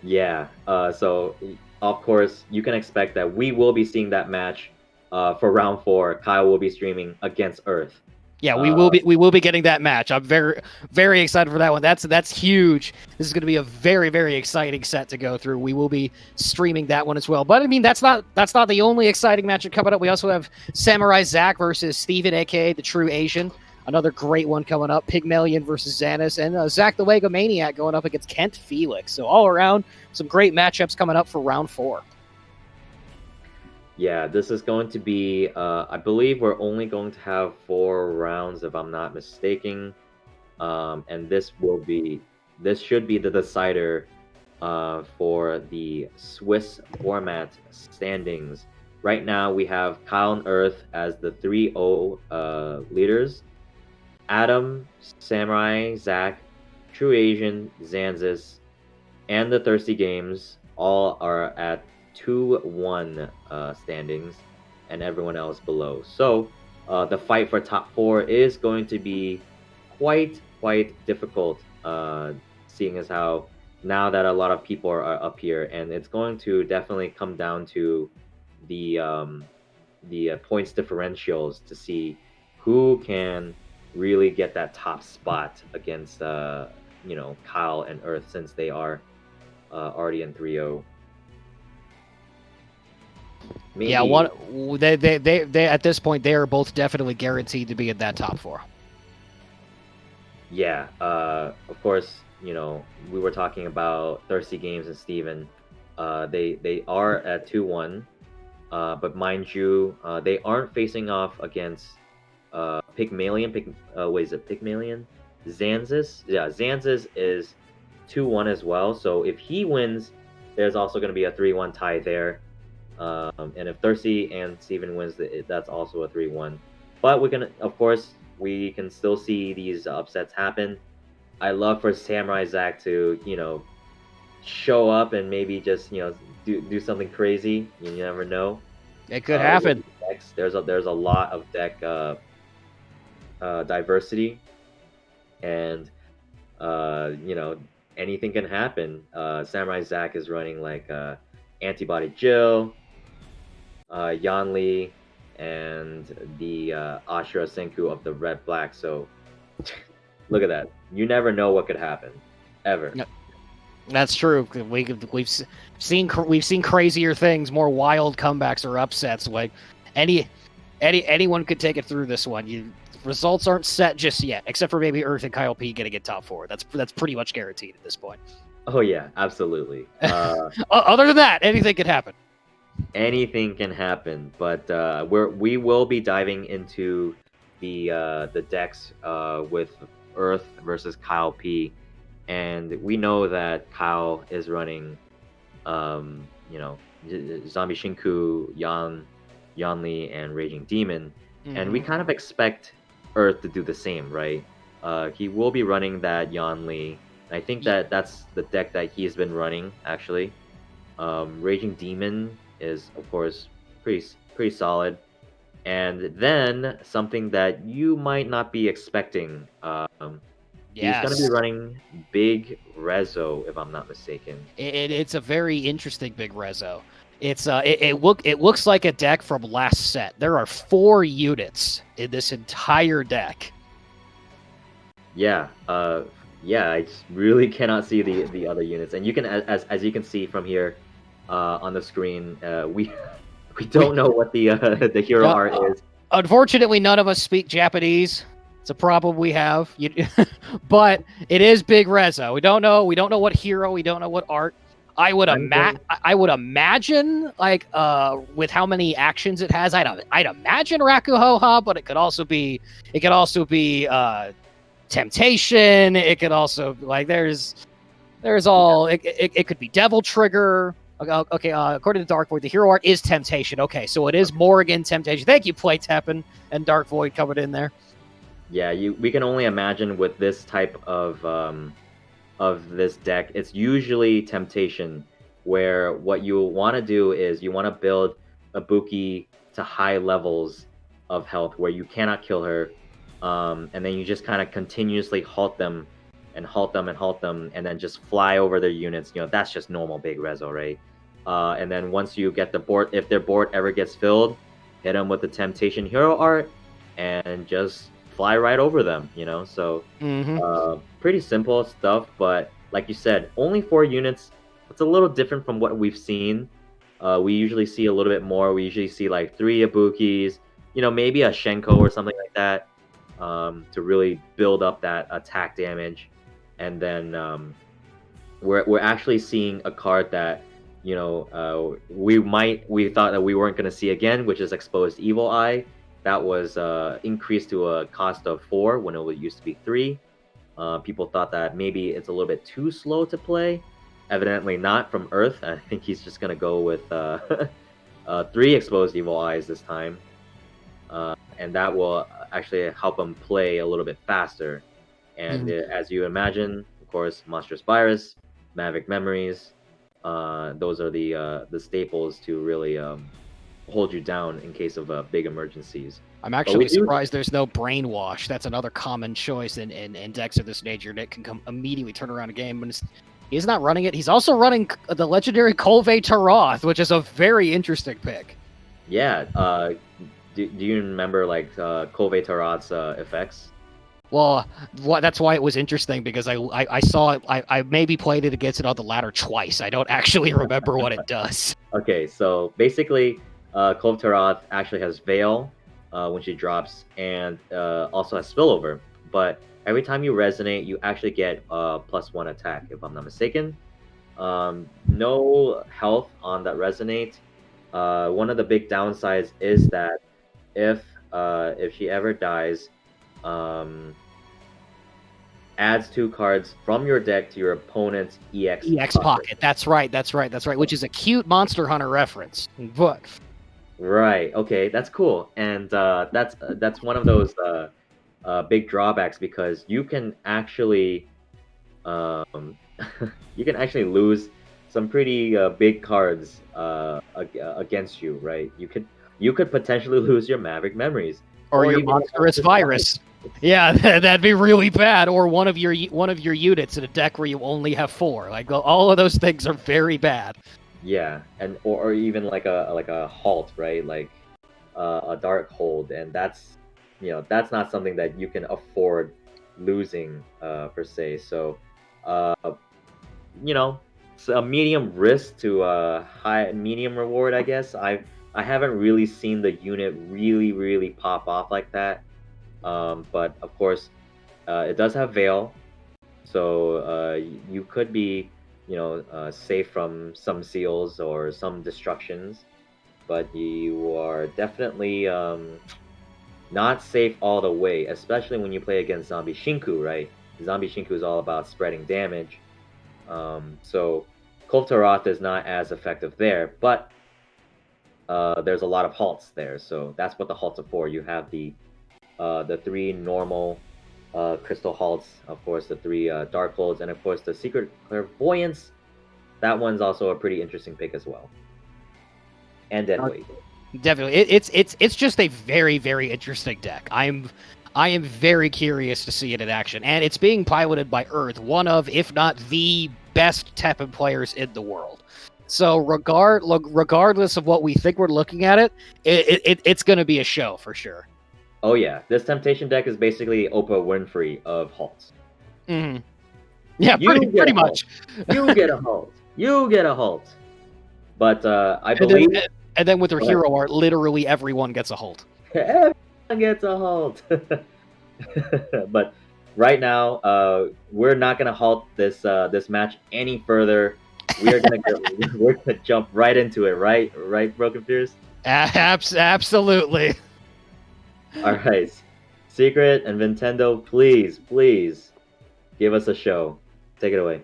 Yeah. So of course you can expect that we will be seeing that match for round 4. Kyle will be streaming against Earth. Yeah, we will be getting that match. I'm very excited for that one. That's huge. This is going to be a very exciting set to go through. We will be streaming that one as well. But I mean, that's not the only exciting match coming up. We also have Samurai Zach versus Steven, aka the True Asian. Another great one coming up. Pygmalion versus Xanis, and Zach the Lego Maniac going up against Kent Felix. So all around, some great matchups coming up for round 4. Yeah, this is going to be, I believe we're only going to have 4 rounds if I'm not mistaken. And this should be the decider for the Swiss format standings. Right now we have Kyle and Earth as the 3-0 leaders. Adam, Samurai, Zach, True Asian, Zanzis, and the Thirsty Games all are at 2-1 standings, and everyone else below. So the fight for top 4 is going to be quite difficult, seeing as how now that a lot of people are up here, and it's going to definitely come down to the points differentials to see who can really get that top spot against Kyle and Earth, since they are already in 3-0. Maybe. Yeah, they at this point they are both definitely guaranteed to be in that top 4. Yeah, of course, we were talking about Thirsty Games and Steven. They are at 2-1, but mind you, they aren't facing off against Pygmalion. Wait, is it Pygmalion? Zanzis? Yeah, Zanzis is 2-1 as well. So if he wins, there's also going to be a 3-1 tie there. And if Thirsty and Steven wins, that's also a 3-1. But we can still see these upsets happen. I love for Samurai Zach to, show up and maybe just, do something crazy. You never know. It could happen. There's a lot of deck diversity, and anything can happen. Samurai Zach is running like Antibody Jill, Yanli, and the Ashura Senku of the Red Black. So look at that. You never know what could happen, ever. No, that's true. We've seen crazier things, more wild comebacks or upsets. Like anyone could take it through this one. Results aren't set just yet, except for maybe Earth and Kyle P getting it top 4. That's pretty much guaranteed at this point. Oh yeah, absolutely. Other than that, anything could happen. Anything can happen, but we will be diving into the decks with Earth versus Kyle P, and we know that Kyle is running, Zombie Shinku, Yanli, and Raging Demon, and we kind of expect Earth to do the same, right? He will be running that Yanli. I think that's the deck that he's been running actually. Raging Demon is of course pretty solid, and then something that you might not be expecting. He's going to be running Big Rezo, if I'm not mistaken. It's a very interesting Big Rezo. It looks like a deck from last set. There are 4 units in this entire deck. Yeah, I just really cannot see the other units, and you can as you can see from here on the screen, we don't know what the hero art is. Unfortunately, none of us speak Japanese. It's a problem we have. But it is Big Rezo. We don't know what hero. We don't know what art. I would imagine, like, with how many actions it has, I'd imagine Rakuhoha, but it could also be Temptation. It could also, like, there's all. It could be Devil Trigger. Okay, according to Dark Void, the hero art is Temptation. Okay, so it is Morrigan Temptation. Thank you, Play TEPPEN and Dark Void coming in there. Yeah, we can only imagine with this type of this deck, it's usually Temptation, where what you want to do is you want to build Ibuki to high levels of health where you cannot kill her, and then you just kind of continuously halt them and halt them and halt them, and then just fly over their units. That's just normal big rezo, right? And then once you get the board, if their board ever gets filled, hit them with the Temptation Hero art and just fly right over them. So pretty simple stuff, but like you said, only 4 units. It's a little different from what we've seen. We usually see a little bit more. We usually see like 3 Ibukis, maybe a Shenko or something like that, to really build up that attack damage. And then we're actually seeing a card that we thought that we weren't going to see again, which is Exposed Evil Eye. That was increased to a cost of 4 when it used to be 3. People thought that maybe it's a little bit too slow to play. Evidently not from Earth. I think he's just going to go with 3 Exposed Evil Eyes this time. And that will actually help him play a little bit faster. And as you imagine, of course, Monstrous Virus, Maverick Memories, those are the staples to really hold you down in case of big emergencies. I'm actually surprised there's no Brainwash. That's another common choice in decks of this nature that can immediately turn around a game. When he's not running it. He's also running the legendary Kolve Taroth, which is a very interesting pick. Yeah. Do you remember Kolve Taroth's effects? Well, that's why it was interesting, because I saw it. I maybe played it against it on the ladder twice. I don't actually remember what it does. Okay, so basically, Kolve Taroth actually has Veil when she drops, and also has Spillover. But every time you resonate, you actually get +1 attack, if I'm not mistaken. No health on that resonate. One of the big downsides is that if she ever dies, adds 2 cards from your deck to your opponent's EX pocket. That's right. Which is a cute Monster Hunter reference. But right, okay, that's cool, and that's one of those big drawbacks, because you can actually lose some pretty big cards against you, right? You could potentially lose your Maverick Memories or your Monstrous Virus. Yeah, that'd be really bad. Or one of your units in a deck where you only have 4. All of those things are very bad. Yeah, and or even like a halt, right? Like a Dark Hold, and that's not something that you can afford losing per se. So it's a medium risk to a medium reward, I guess. I haven't really seen the unit really pop off like that. But of course, it does have Veil, so you could be safe from some seals or some destructions, but you are definitely not safe all the way, especially when you play against Zombie Shinku, right? Zombie Shinku is all about spreading damage, so Kolve Taroth is not as effective there, but there's a lot of halts there, so that's what the halts are for. You have the 3 normal crystal halts, of course the 3 dark holds, and of course the Secret Clairvoyance. That one's also a pretty interesting pick as well. And Deadweight. Definitely, it's just a very interesting deck. I am very curious to see it in action, and it's being piloted by Earth, one of, if not the best TEPPEN players in the world. So regardless of what we think we're looking at it's going to be a show for sure. Oh yeah, this Temptation deck is basically Oprah Winfrey of halts. Mm-hmm. Yeah, pretty much. You get a halt. You get a halt. But I believe... And then with her hero art, literally everyone gets a halt. Everyone gets a halt. But right now, we're not going to halt this match any further. We're gonna jump right into it, right, Broken Fears? Absolutely. All right, Secret and Nintendo, please give us a show. Take it away.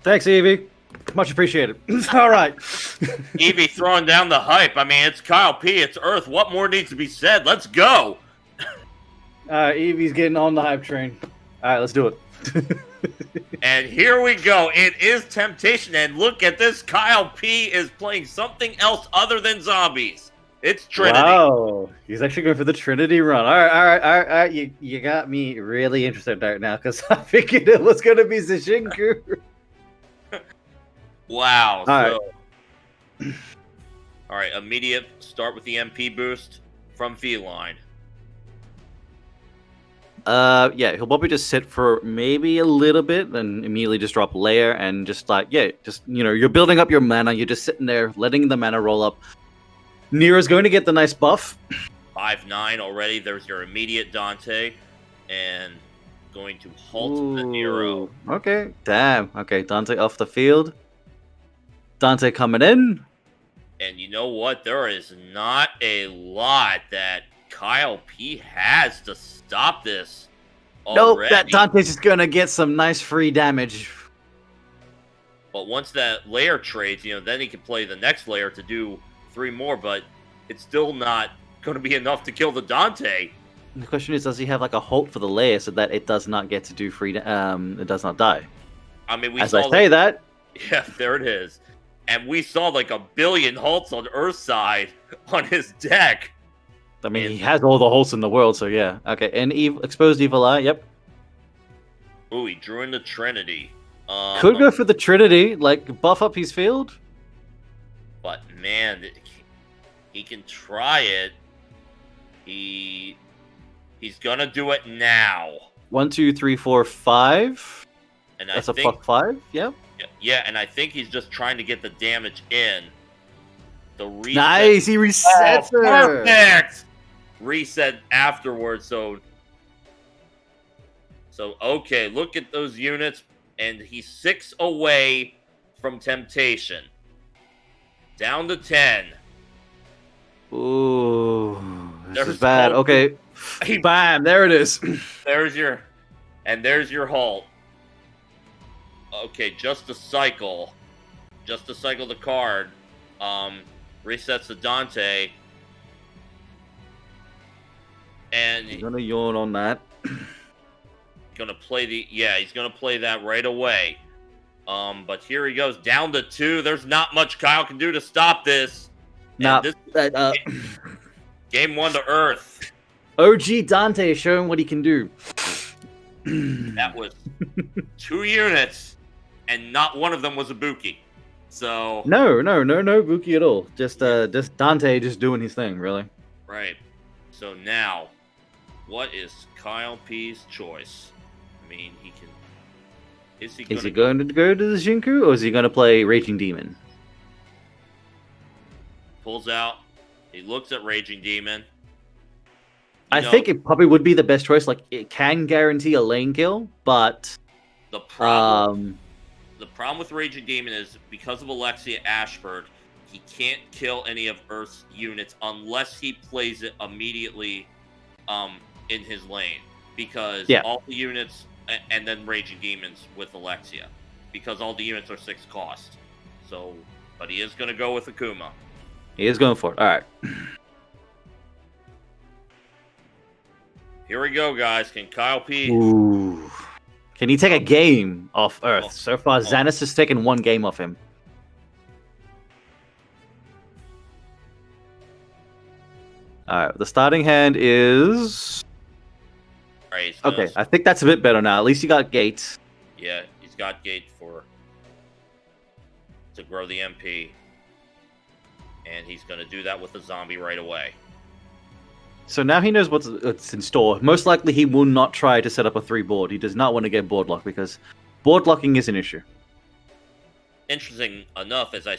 Thanks, Evie. Much appreciated. All right. Evie throwing down the hype. I mean, it's Kyle P. It's Earth. What more needs to be said? Let's go. Evie's getting on the hype train. All right, let's do it. And here we go. It is Temptation, and look at this. Kyle P is playing something else other than zombies. It's Trinity. Wow, he's actually going for the Trinity run. All right. You got me really interested right now because I figured it was going to be Zishinku. Wow. All All right, immediate start with the MP boost from Feline. Yeah, he'll probably just sit for maybe a little bit, then immediately just drop layer and just you're building up your mana. You're just sitting there, letting the mana roll up. Nira's going to get the nice buff. 5/9 already. There's your immediate Dante, and going to halt the Nero. Okay, damn. Okay, Dante off the field. Dante coming in. And you know what? There is not a lot that Kyle P has to stop this. Nope, Already. that Dante's just gonna get some nice free damage. But once that layer trades, then he can play the next layer to do 3 more, but it's still not going to be enough to kill the Dante. The question is, does he have like a halt for the layer so that it does not get to do free? It does not die. I mean, we As saw I say that. Yeah, there it is. And we saw like 1 billion halts on Earthside on his deck. I mean, he has all the halts in the world, so yeah. Okay, and exposed evil eye. Yep. Ooh, he drew in the Trinity. Could go for the Trinity, like buff up his field. But man, he can try it. He's gonna do it now. 1, 2, 3, 4, 5. And That's I a think, fuck 5. Yep. Yeah, and I think he's just trying to get the damage in. The reset. Nice, he resets her. Perfect. Reset afterwards. So okay, look at those units, and he's 6 away from Temptation. Down to 10. Ooh, this There's is bad. Hulk. Okay, bam, there it is. There's your halt. Okay, just to cycle the card. Resets the Dante. And I'm gonna yawn on that. he's gonna play that right away. But here he goes, down to 2. There's not much Kyle can do to stop this. Nah, Game 1 to Earth. OG Dante is showing what he can do. That was 2 units, and not one of them was a Buki. So No Buki at all. Just Dante just doing his thing, really. right. So now, what is Kyle P's choice? I mean, he can. Is he going to go to the Jinku, or is he going to play Raging Demon? Pulls out. He looks at Raging Demon. I think it probably would be the best choice. Like, it can guarantee a lane kill, but the problem with Raging Demon is because of Alexia Ashford, he can't kill any of Earth's units unless he plays it immediately in his lane. Because all the units, and then Raging Demons with Alexia. Because all the units are 6 cost. So, but he is going to go with Akuma. He is going for it. All right. Here we go, guys. Can Kyle P... Ooh. Can he take a game off Earth? So far, Xanis has taken 1 game off him. Alright, the starting hand is... Right, okay, I think that's a bit better now. At least you got Gate. Yeah, he's got Gate to grow the MP. And he's going to do that with the zombie right away. So now he knows what's in store. Most likely he will not try to set up a 3 board. He does not want to get board locked because board locking is an issue. Interesting enough, as I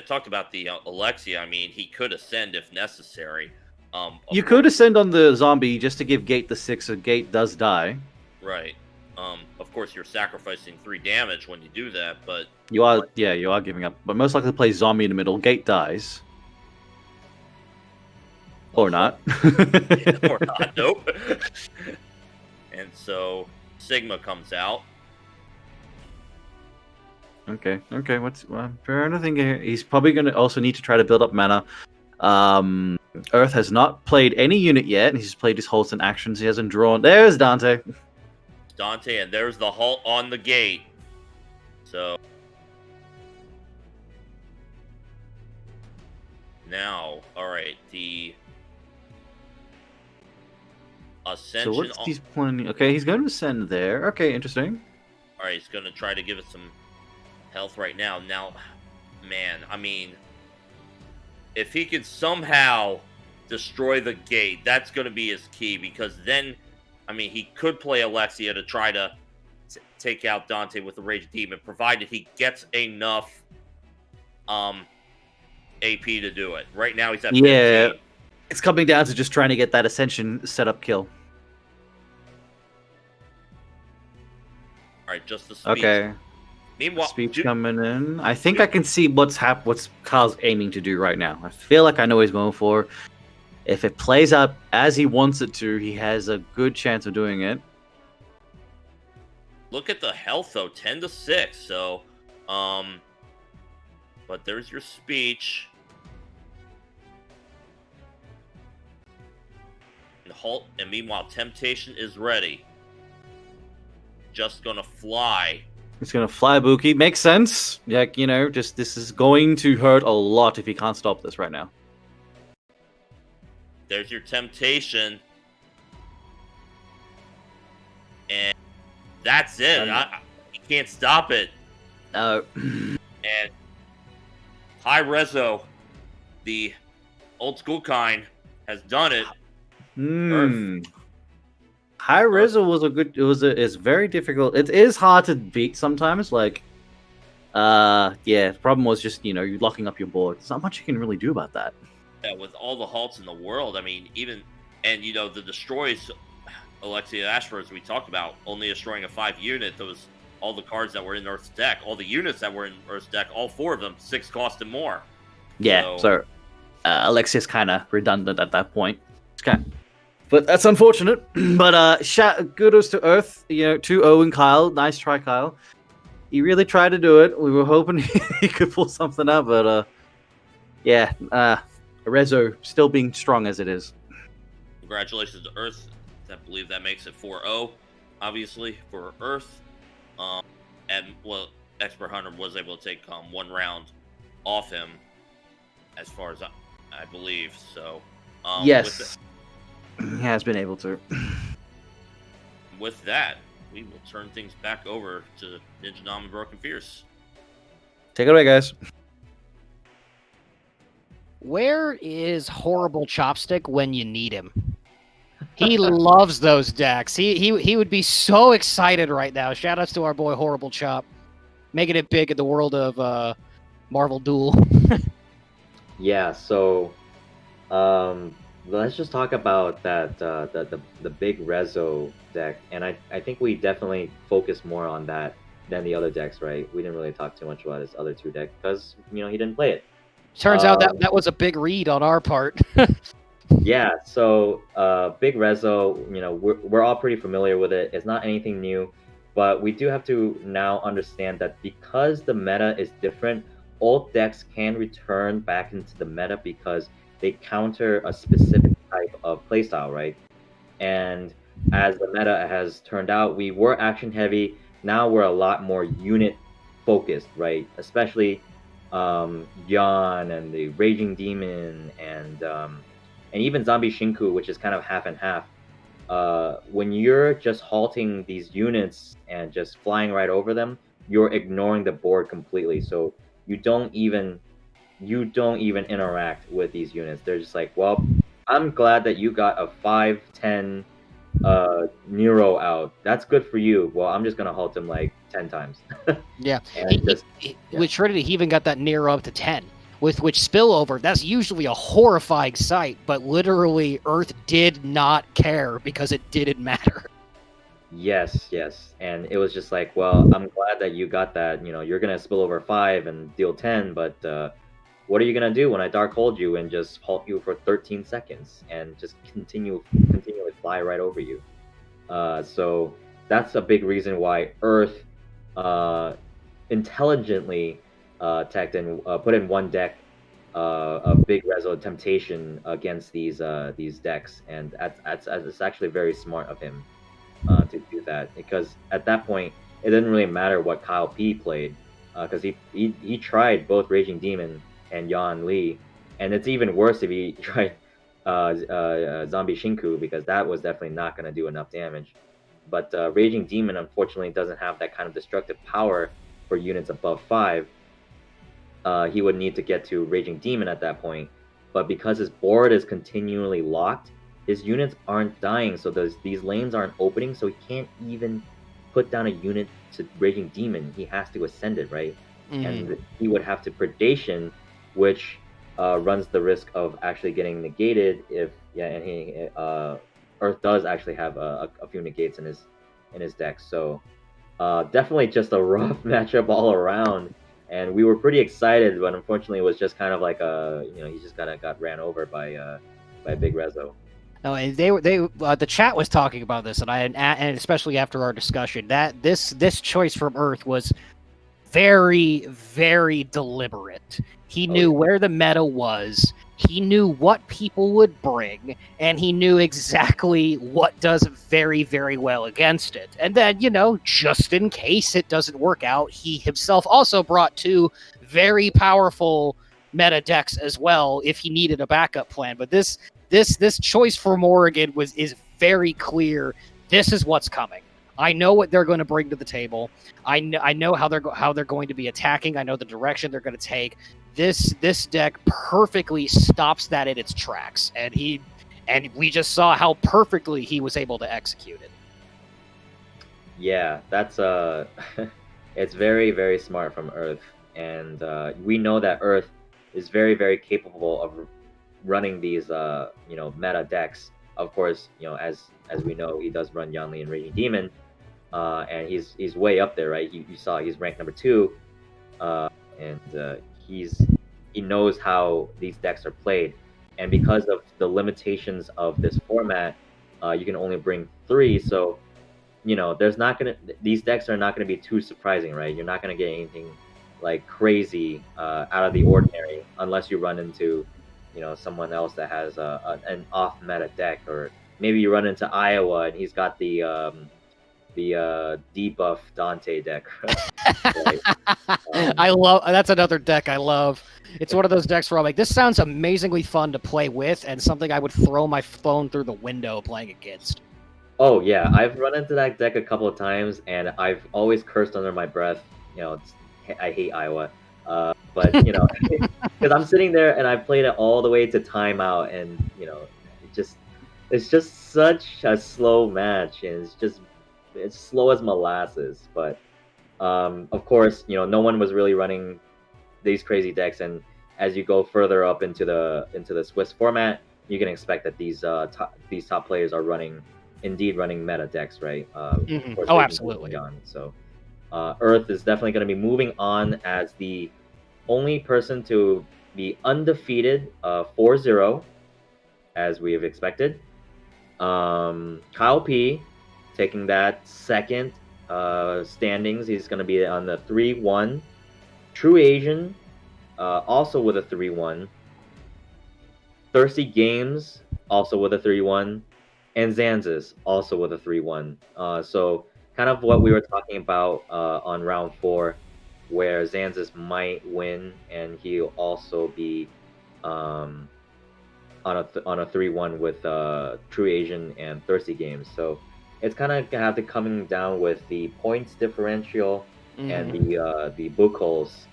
talked about the Alexia, I mean, he could ascend if necessary. You could ascend on the zombie just to give Gate the 6 so Gate does die. Right. Of course, you're sacrificing 3 damage when you do that, but... You are giving up. But most likely play zombie in the middle. Gate dies. Or not. Or not, nope. And so, Sigma comes out. Okay. Fair enough. He's probably going to also need to try to build up mana. Earth has not played any unit yet. He's played his halts and actions. He hasn't drawn. There's Dante. Dante, and there's the halt on the gate. So now, all right, the ascension. So what's he's planning? Okay, he's going to ascend there. Okay, interesting. All right, he's going to try to give it some health right now. Now, man, I mean, if he could somehow destroy the gate, that's going to be his key, because then, I mean, he could play Alexia to try to take out Dante with the Rage Demon, provided he gets enough AP to do it. Right now, he's at 15. Yeah, it's coming down to just trying to get that Ascension setup kill. All right, just the speech. Okay. Meanwhile, Speech coming in. I think I can see what's Kyle's aiming to do right now. I feel like I know what he's going for. If it plays out as he wants it to, he has a good chance of doing it. Look at the health though, 10-6. So, but there's your speech. And halt. And meanwhile, Temptation is ready. Just gonna fly. It's gonna fly Buki. Makes sense. Yeah, you know, just this is going to hurt a lot if he can't stop this right now. There's your Temptation. And that's it. You can't stop it. No. And High Rezo, the old school kind, has done it. High Rezo was a good. It's very difficult. It is hard to beat sometimes. Like, yeah. The problem was just you're locking up your board. There's not much you can really do about that. Yeah, with all the halts in the world, I mean, the destroys, Alexia Ashford, as we talked about, only destroying a 5 unit. Those all the cards that were in Earth's deck, all the units that were in Earth's deck, all 4 of them 6 cost and more. Yeah. So Alexia's kind of redundant at that point. But that's unfortunate. But kudos to Earth, to Owen Kyle. Nice try, Kyle. He really tried to do it. We were hoping he could pull something out, but yeah, Rezo still being strong as it is. Congratulations to Earth. I believe that makes it 4-0, obviously, for Earth. And, well, Expert Hunter was able to take 1 round off him, as far as I believe. So, yes. He has been able to. With that, we will turn things back over to Ninja Nam and Broken Fierce. Take it away, guys. Where is Horrible Chopstick when you need him? He loves those decks. He would be so excited right now. Shout outs to our boy Horrible Chop, making it big in the world of Marvel Duel. Yeah. So, let's just talk about that the big Rezo deck, and I think we definitely focus more on that than the other decks, right? We didn't really talk too much about his other 2 decks because he didn't play it. Turns out that was a big read on our part. Yeah, so big Rezo, we're all pretty familiar with it. It's not anything new, but we do have to now understand that because the meta is different, old decks can return back into the meta because they counter a specific type of playstyle, right? And as the meta has turned out, we were action heavy. Now we're a lot more unit focused, right? Especially Yon and the Raging Demon and even Zombie Shinku, which is kind of half and half. When you're just halting these units and just flying right over them, you're ignoring the board completely. So you don't even interact with these units. They're just like, well, I'm glad that you got a 5-10 Nero out. That's good for you. Well, I'm just gonna halt him like 10 times. Yeah. With Trinity, he even got that Nero up to 10. With which spillover, that's usually a horrifying sight, but literally Earth did not care because it didn't matter. Yes. And it was just like, well, I'm glad that you got that. You're gonna spill over 5 and deal 10, but what are you gonna do when I dark hold you and just halt you for 13 seconds and just continually fly right over you? So that's a big reason why Earth intelligently put in 1 deck a big reso temptation against these decks, and that's it's actually very smart of him to do that, because at that point it didn't really matter what Kyle P played, because he tried both Raging Demon and Yan Li, and it's even worse if he tried Zombie Shinku, because that was definitely not going to do enough damage. But Raging Demon unfortunately doesn't have that kind of destructive power for units above 5. He would need to get to Raging Demon at that point. But because his board is continually locked, his units aren't dying, so these lanes aren't opening, so he can't even put down a unit to Raging Demon. He has to ascend it, right? And he would have to Predation, which runs the risk of actually getting negated if Earth does actually have a few negates in his deck. So definitely just a rough matchup all around. And we were pretty excited, but unfortunately, it was just kind of like he just kind of got ran over by Big Rezo. No, and the chat was talking about this, and especially after our discussion, that this choice from Earth was very, very deliberate. He knew where the meta was. He knew what people would bring, and he knew exactly what does very, very well against it. And then, just in case it doesn't work out, he himself also brought 2 very powerful meta decks as well if he needed a backup plan. But this choice for Morrigan is very clear. This is what's coming. I know what they're going to bring to the table. I know how they're going to be attacking. I know the direction they're going to take. This deck perfectly stops that in its tracks, and we just saw how perfectly he was able to execute it. Yeah, that's it's very, very smart from Earth, and we know that Earth is very, very capable of running these meta decks. Of course, as we know, he does run Yanli and Raging Demon, and he's way up there, right? You saw he's ranked number 2, and he knows how these decks are played, and because of the limitations of this format, you can only bring 3. So these decks are not gonna be too surprising, right? You're not gonna get anything like crazy out of the ordinary unless you run into someone else that has an off meta deck, or maybe you run into Iowa and he's got the debuff Dante deck. Right? I love that's another deck I love. It's one of those decks where I'm like, this sounds amazingly fun to play with, and something I would throw my phone through the window playing against. Oh yeah, I've run into that deck a couple of times, and I've always cursed under my breath. I hate Iowa, but because I'm sitting there and I played it all the way to timeout, and it's just such a slow match, and it's slow as molasses. But of course, no one was really running these crazy decks, and as you go further up into the Swiss format, you can expect that these top players are running meta decks, right? Of course, Oh, absolutely. So Earth is definitely going to be moving on as the only person to be undefeated 4-0, as we have expected. Kyle P taking that second standings. He's going to be on the 3-1. True Asian also with a 3-1. Thirsty Games also with a 3-1. And Zanzis also with a 3-1. So kind of what we were talking about on round 4, where Zanzis might win, and he'll also be on a 3-1 with True Asian and Thirsty Games. So it's kind of have to coming down with the points differential and the Buchholz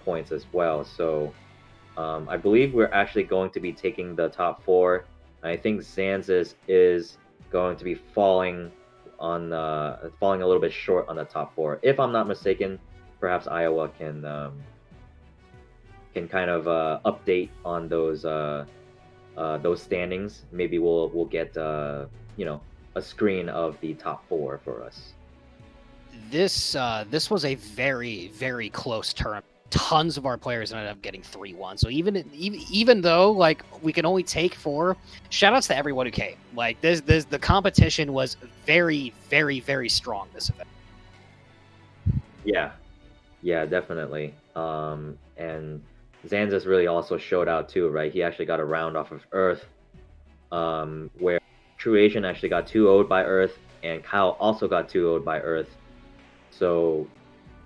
points as well. So I believe we're actually going to be taking the top 4. I think Zanzis is going to be falling a little bit short on the top 4. If I'm not mistaken, perhaps Iowa can kind of update on those standings. Maybe we'll get a screen of the top 4 for us. This was a very, very close term. Tons of our players ended up getting 3-1. So even though like we can only take 4, shout outs to everyone who came. Like the competition was very, very, very strong this event. Yeah, definitely. And Zanzas really also showed out too, right? He actually got a round off of Earth, where True Asian actually got 2-0'd by Earth, and Kyle also got 2-0'd by Earth. So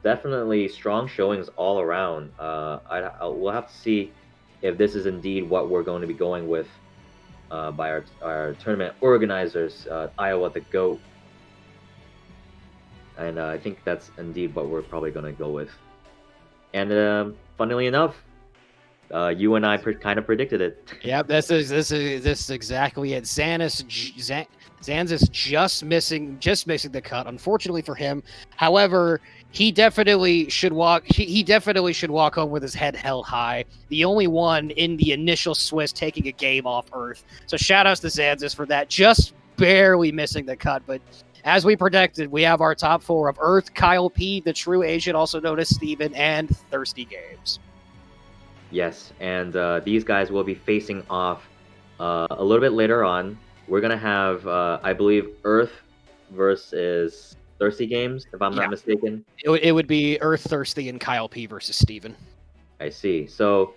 definitely strong showings all around. We'll have to see if this is indeed what we're going to be going with by our tournament organizers, Iowa the GOAT. And I think that's indeed what we're probably going to go with. And funnily enough, you and I kind of predicted it. Yep, this is exactly it. Zanzas just missing the cut. Unfortunately for him, however, he definitely should walk. He definitely should walk home with his head held high. The only one in the initial Swiss taking a game off Earth. So shout outs to Zanzas for that. Just barely missing the cut, but as we predicted, we have our top four of Earth, Kyle P, the True Asian, also known as Steven, and Thirsty Games. Yes, and these guys will be facing off a little bit later on. We're gonna have, I believe, Earth versus Thirsty Games, if I'm not mistaken. It would be Earth Thirsty and Kyle P versus Steven. I see. So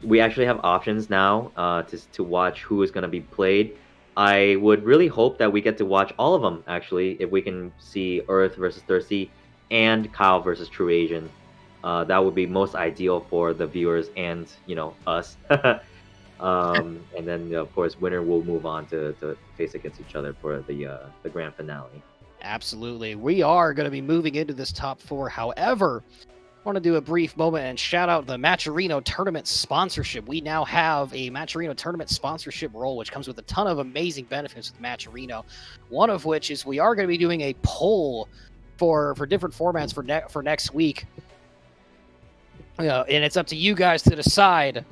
we actually have options now to watch who is gonna be played. I would really hope that we get to watch all of them, actually, if we can see Earth versus Thirsty and Kyle versus True Asian. That would be most ideal for the viewers and, us. And then, of course, winner will move on to face against each other for the grand finale. Absolutely. We are going to be moving into this top four. However, I want to do a brief moment and shout out the Matcherino tournament sponsorship. We now have a Matcherino tournament sponsorship role, which comes with a ton of amazing benefits with Matcherino. One of which is we are going to be doing a poll for different formats for next week. And it's up to you guys to decide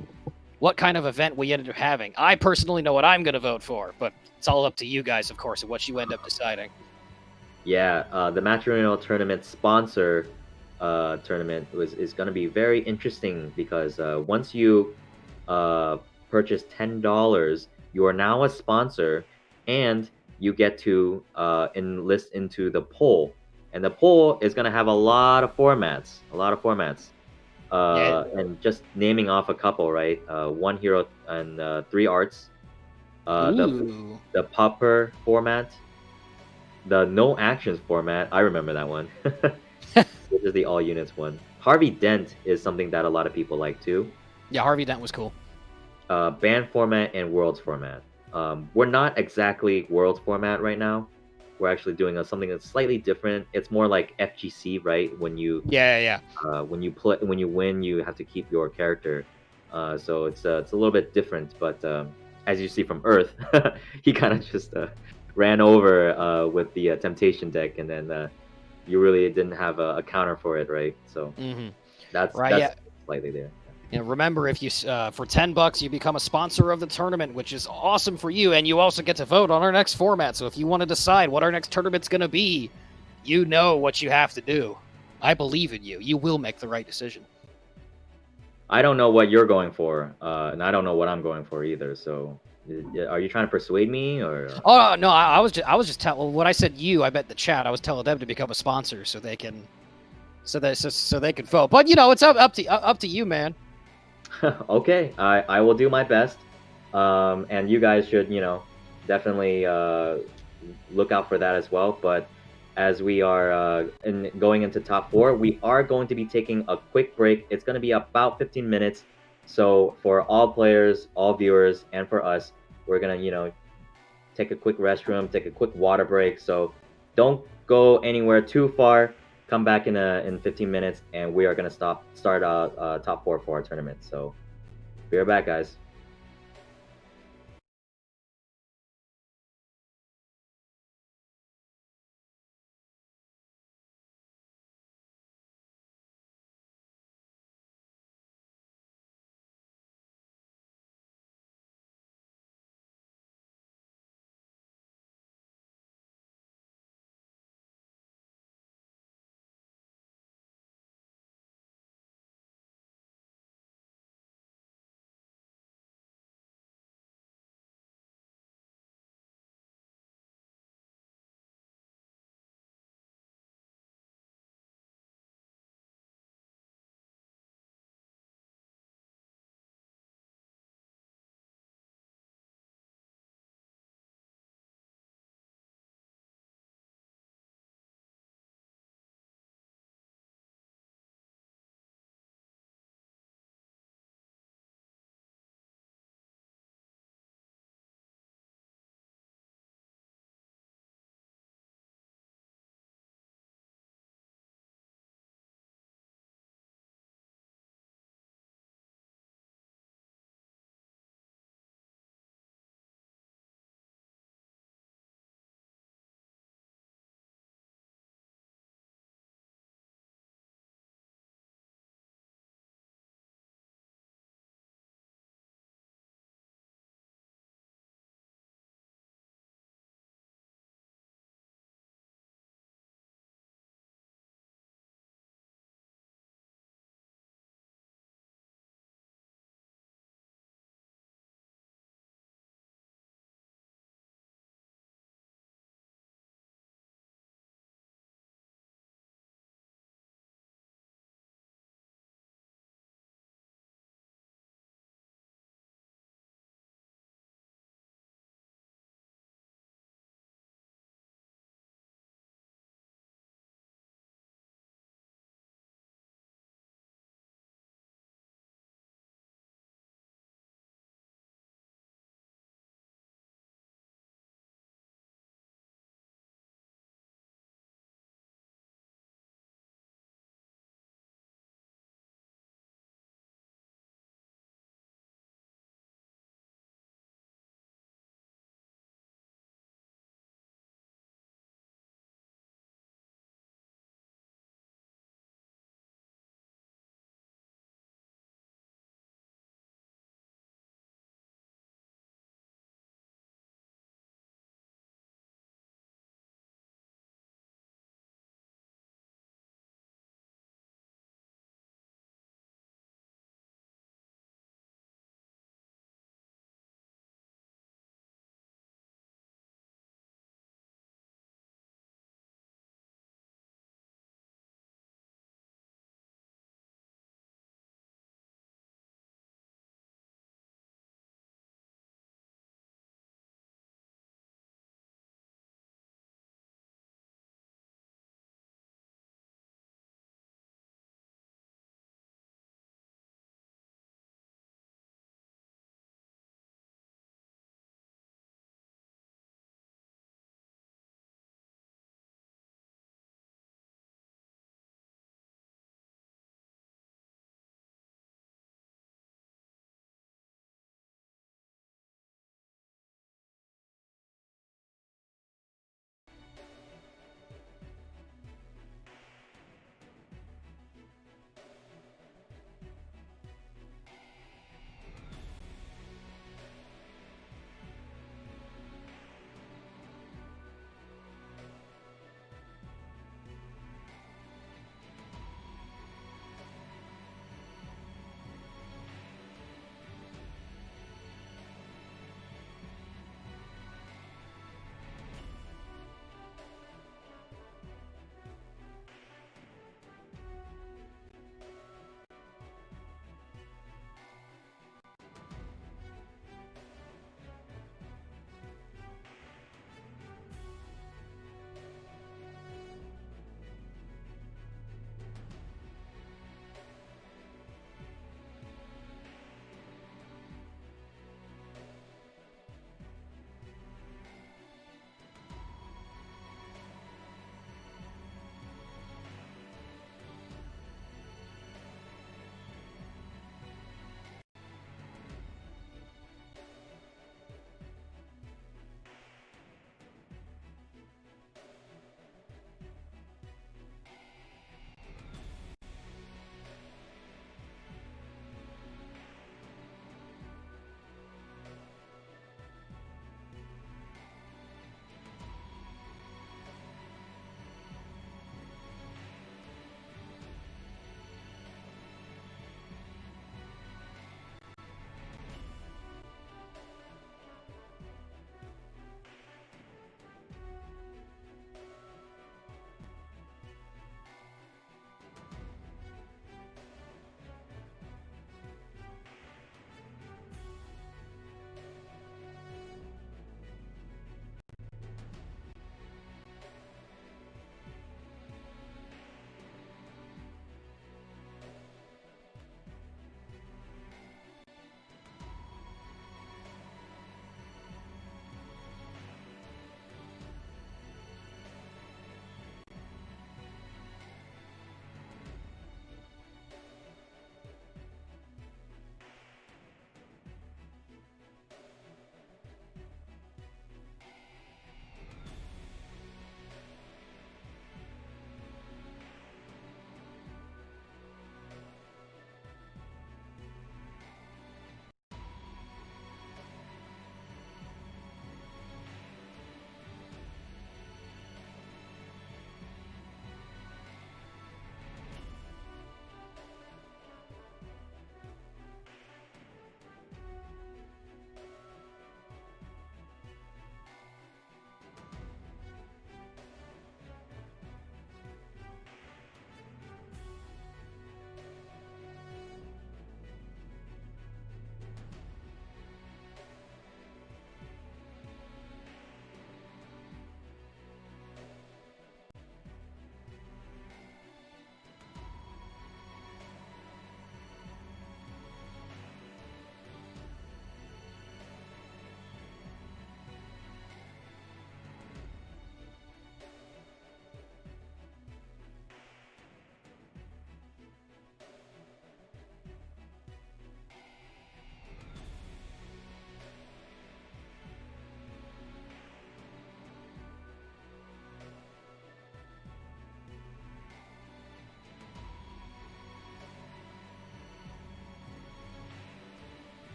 what kind of event we ended up having. I personally know what I'm going to vote for, but it's all up to you guys, of course, and what you end up deciding. Yeah, the Matcherino tournament sponsor tournament is going to be very interesting because once you purchase $10, you are now a sponsor, and you get to enlist into the poll. And the poll is going to have a lot of formats. And just naming off a couple, right? One hero and 3 arts. The popper format. The no actions format. I remember that one. Which is the all units one. Harvey Dent is something that a lot of people like too. Yeah, Harvey Dent was cool. Band format and worlds format. We're not exactly worlds format right now. We're actually doing something that's slightly different. It's more like FGC, right? When you when you win, you have to keep your character. So it's a little bit different. But as you see from Earth, he kind of just ran over with the Temptation deck, and then you really didn't have a counter for it, right? So that's slightly there. Remember, if you for $10 you become a sponsor of the tournament, which is awesome for you, and you also get to vote on our next format. So if you want to decide what our next tournament's going to be, you know what you have to do. I believe in you. You will make the right decision. I don't know what you're going for, and I don't know what I'm going for either. So, are you trying to persuade me, or? Oh no, I was just telling. When I said you, I bet the chat. I was telling them to become a sponsor so they can, so they can vote. But it's up to you, man. Okay, I will do my best, and you guys should definitely look out for that as well. But as we are going into top 4, we are going to be taking a quick break. It's going to be about 15 minutes. So for all players, all viewers, and for us, we're gonna take a quick restroom, take a quick water break. So don't go anywhere too far. Come back in 15 minutes, and we are gonna start top 4 for our tournament. So be right back, guys.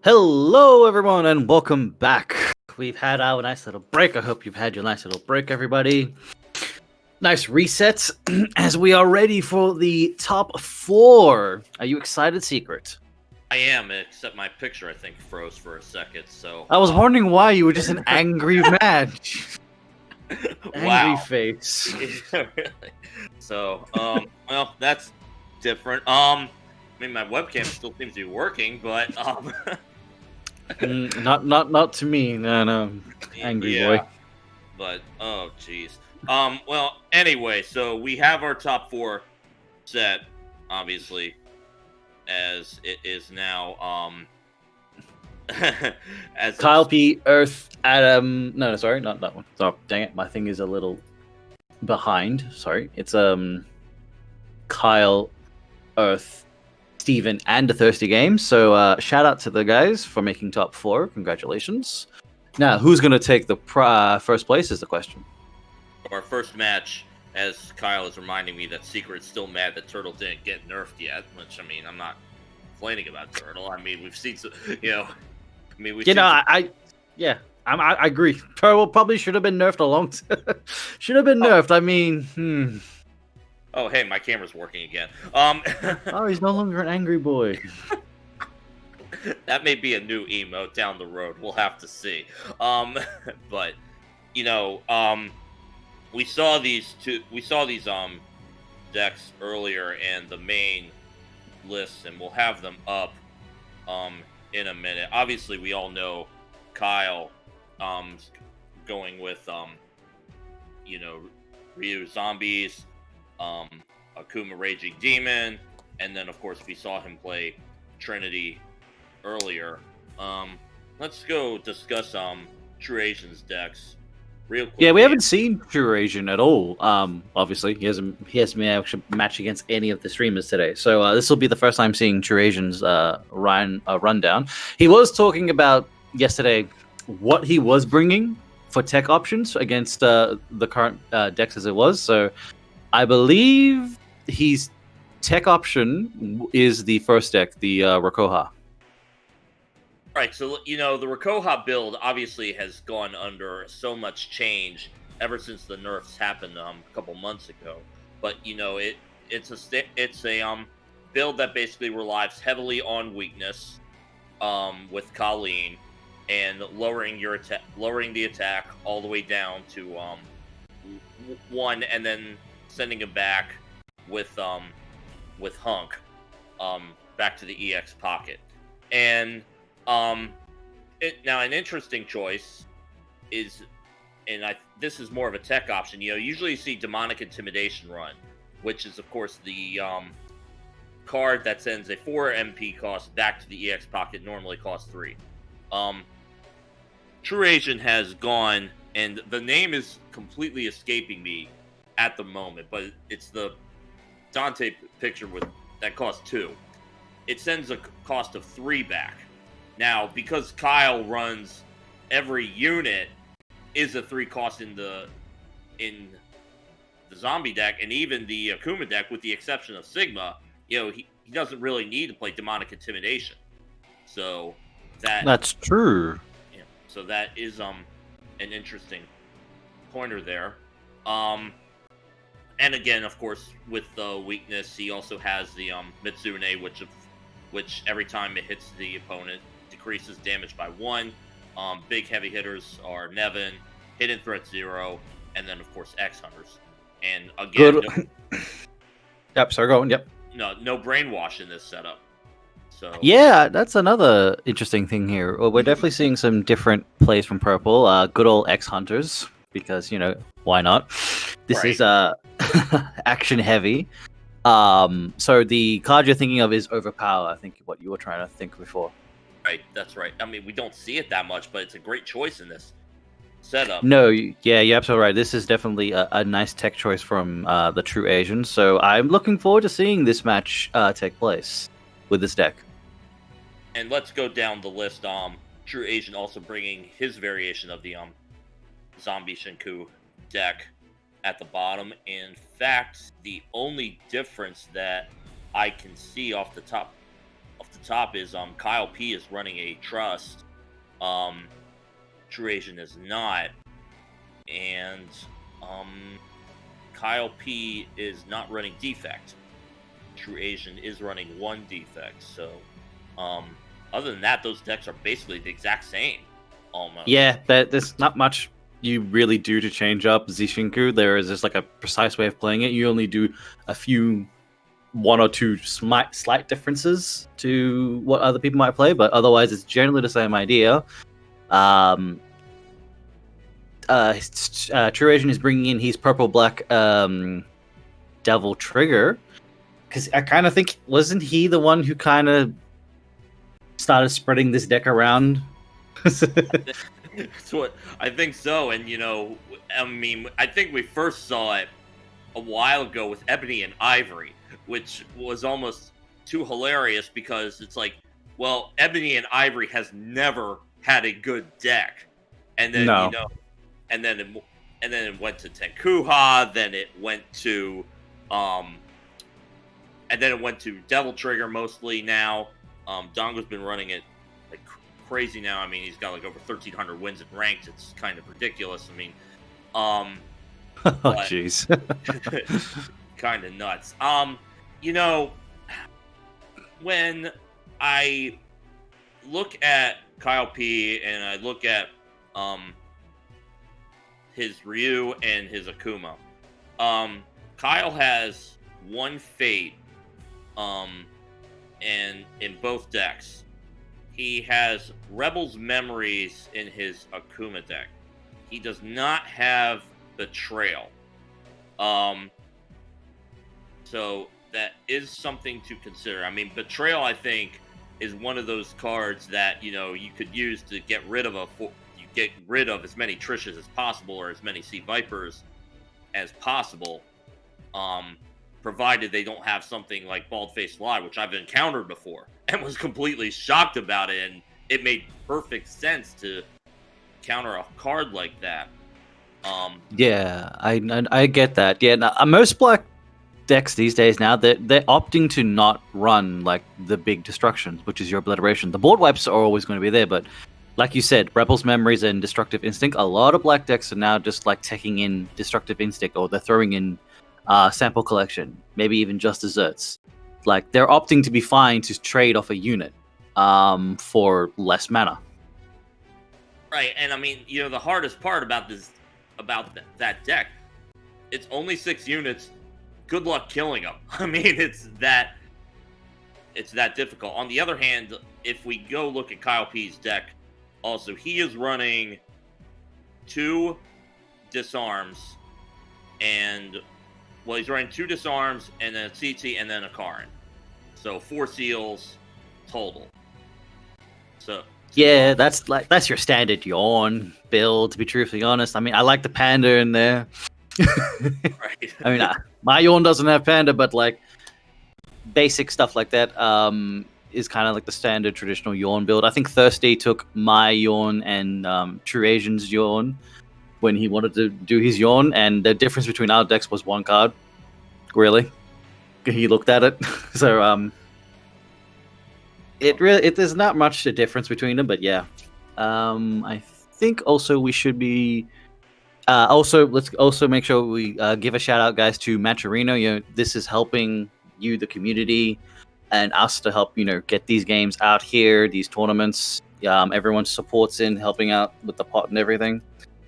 Hello, everyone, and welcome back. We've had our nice little break. I hope you've had your nice little break, everybody. Nice resets as we are ready for the top 4. Are you excited, Secret? I am, except my picture, I think, froze for a second. So I was wondering why you were just an angry man. Angry wow. face. Really? So, well, that's different. I mean, my webcam still seems to be working, but Not to me. No. Angry yeah. boy. But oh, jeez. Well, anyway, so we have our top 4 set, obviously, as it is now. As Kyle it's, P, Earth, Adam. No, sorry, not that one. Oh, dang it, my thing is a little behind. Sorry, it's Kyle, Earth, Steven, and the Thirsty Game. So shout out to the guys for making top 4. Congratulations. Now, who's gonna take the first place is the question. our first match, as Kyle is reminding me that Secret's still mad that Turtle didn't get nerfed yet, which, I mean, I'm not complaining about Turtle. I mean, we've seen, I agree. Turtle probably should have been nerfed a long time. Should have been nerfed. I mean, Oh, hey, my camera's working again. Oh, he's no longer an angry boy. That may be a new emote down the road. We'll have to see. But we saw these decks earlier and the main lists, and we'll have them up in a minute. Obviously, we all know Kyle going with Ryu Zombies, Akuma Raging Demon, and then of course we saw him play Trinity earlier. Let's go discuss True Asian's decks real quick. Yeah, we haven't seen True Asian at all. Obviously, he hasn't been able to match against any of the streamers today. So this will be the first time seeing True Asian's rundown. He was talking about yesterday what he was bringing for tech options against the current decks as it was. So I believe he's tech option is the first deck, the Rakoha. Right, so the Rakoha build obviously has gone under so much change ever since the nerfs happened a couple months ago. But it's a build that basically relies heavily on weakness, with Colleen, and lowering the attack all the way down to 1, and then sending him back with Hunk back to the EX pocket. And now an interesting choice is, this is more of a tech option. Usually you see Demonic Intimidation run, which is of course the card that sends a 4 MP cost back to the EX pocket. Normally costs 3. True Asian has gone, and the name is completely escaping me at the moment, but it's the Dante picture that costs 2. It sends a cost of 3 back. Now, because Kyle runs every unit is a 3 cost in the zombie deck, and even the Akuma deck, with the exception of Sigma, he doesn't really need to play Demonic Intimidation. So that's true. So that is an interesting pointer there. And again, of course, with the weakness, he also has the Mitsune, which every time it hits the opponent decreases damage by 1. Big heavy hitters are Nevin, Hidden Threat 0, and then of course X Hunters. And again, Yep, sorry, go on. Yep. No brainwash in this setup. So yeah, that's another interesting thing here. Well, we're definitely seeing some different plays from Purple. Good old X Hunters, because why not? This is action heavy. So the card you're thinking of is Overpower. I think what you were trying to think before. Right, that's right. I mean, we don't see it that much, but it's a great choice in this setup. No, yeah, you're absolutely right. This is definitely a nice tech choice from the True Asian. So I'm looking forward to seeing this match take place with this deck. And let's go down the list. True Asian also bringing his variation of the Zombie Shinku deck at the bottom. In fact, the only difference that I can see off the top top is Kyle P is running a trust. True Asian is not, and Kyle P is not running defect. True Asian is running one defect. So, other than that, those decks are basically the exact same, almost. Yeah, there's not much you really do to change up Zishinku. There is just like a precise way of playing it. You only do one or two slight differences to what other people might play, but otherwise it's generally the same idea. True Asian is bringing in his purple-black Devil Trigger, because I kind of think, wasn't he the one who kind of started spreading this deck around? That's what I think so. And I mean, I think we first saw it a while ago with Ebony and Ivory, which was almost too hilarious because it's like, well, Ebony and Ivory has never had a good deck, and then and then it went to Tenkuha, then it went to Devil Trigger mostly now. Dongo's been running it like crazy now. I mean, he's got like over 1,300 wins in ranked. It's kind of ridiculous. I mean, oh jeez, kind of nuts. When I look at Kyle P and I look at his Ryu and his Akuma, Kyle has one Fate, and in both decks. He has Rebel's Memories in his Akuma deck. He does not have Betrayal. So that is something to consider. I mean, Betrayal, I think, is one of those cards that you could use to get rid of as many Trishas as possible or as many Sea Vipers as possible, provided they don't have something like Bald-Faced Lie, which I've encountered before and was completely shocked about it, and it made perfect sense to counter a card like that. Yeah, I get that. Yeah, now, most black decks these days now, they're opting to not run like the big destructions, which is your obliteration. The board wipes are always going to be there, but like you said, Rebel's Memories and Destructive Instinct, a lot of black decks are now just like taking in Destructive Instinct, or they're throwing in Sample Collection, maybe even Just Desserts. Like, they're opting to be fine to trade off a unit for less mana. Right, and I mean, the hardest part about that deck, it's only 6 units. Good luck killing them. I mean, it's that difficult. On the other hand, if we go look at Kyle P's deck, also, he is running 2 Disarms, and he's running 2 Disarms and then a CT and then a Karin. So 4 seals total. So yeah, that's your standard Yawn build, to be truthfully honest. I mean, I like the Panda in there. Right. I mean, my Yawn doesn't have Panda, but like basic stuff like that is kind of like the standard traditional Yawn build. I think Thirsty took my Yawn and True Asian's Yawn when he wanted to do his Yawn, and the difference between our decks was 1 card. Really, he looked at it. So there's not much a difference between them, but yeah. I think also we should be let's also make sure we give a shout out, guys, to Matcherino. This is helping you, the community, and us to help get these games out here, these tournaments. Everyone supports in helping out with the pot and everything.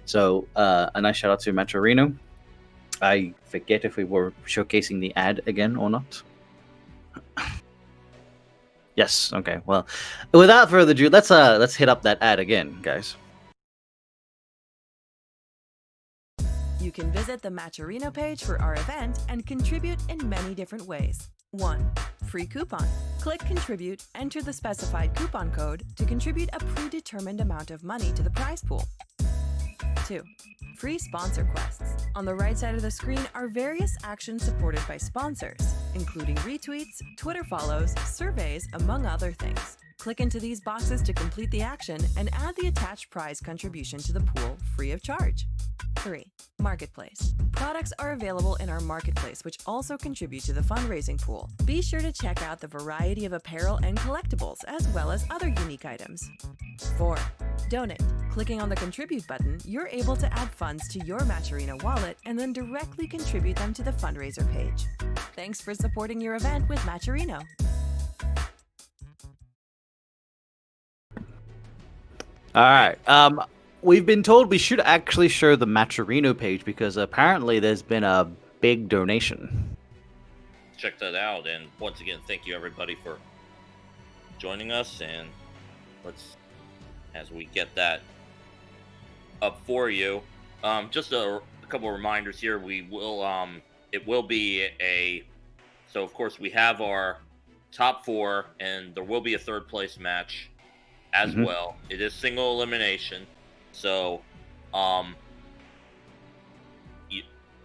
So a nice shout out to Matcherino. I forget if we were showcasing the ad again or not. Yes. Okay. Well, without further ado, let's hit up that ad again, guys. You can visit the Matcherino page for our event and contribute in many different ways. 1. Free coupon. Click Contribute, enter the specified coupon code to contribute a predetermined amount of money to the prize pool. 2. Free sponsor quests. On the right side of the screen are various actions supported by sponsors, including retweets, Twitter follows, surveys, among other things. Click into these boxes to complete the action and add the attached prize contribution to the pool free of charge. 3. Marketplace. Products are available in our marketplace, which also contribute to the fundraising pool. Be sure to check out the variety of apparel and collectibles, as well as other unique items. 4. Donate. Clicking on the Contribute button, you're able to add funds to your Matcherino wallet and then directly contribute them to the fundraiser page. Thanks for supporting your event with Matcherino. All right. We've been told we should actually show the Matcherino page because apparently there's been a big donation. Check that out, and once again, thank you everybody for joining us. And let's, as we get that up for you, just a couple of reminders here. We will, it will be so of course we have our top 4, and there will be a 3rd place match as well. It is single elimination. So,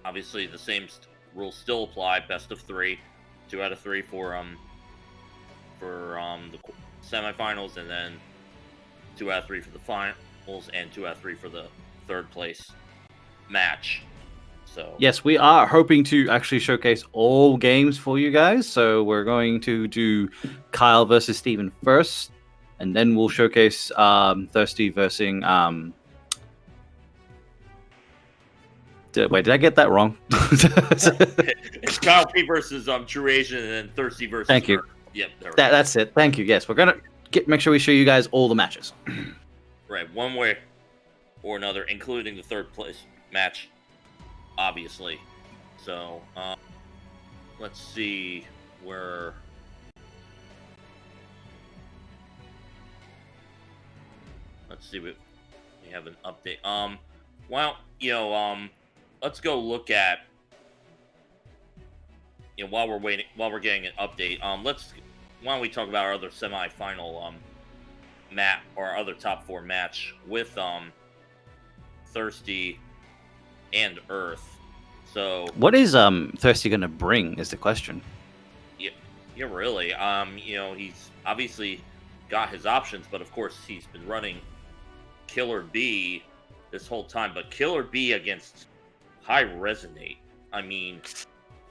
obviously the same rules still apply. Best of 3, 2 out of 3 for the semifinals, and then 2 out of 3 for the finals, and 2 out of 3 for the 3rd place match. So yes, we are hoping to actually showcase all games for you guys. So we're going to do Kyle versus Steven first, and then we'll showcase Thirsty versus Wait, did I get that wrong? it's Kyle P versus True Asian, and then Thirsty versus. Thank you. Yep, that's it. Thank you. Yes, we're gonna make sure we show you guys all the matches. Right, one way or another, including the 3rd place match, obviously. So, let's see where. Let's see, we have an update. Well, let's go look at, while we're waiting, while we're getting an update, why don't we talk about our other semi-final map, or our other top 4 match with Thirsty and Earth. So what is Thirsty gonna bring is the question. Yeah, really. He's obviously got his options, but of course he's been running Killer B this whole time. But Killer B against High Resonate, I mean,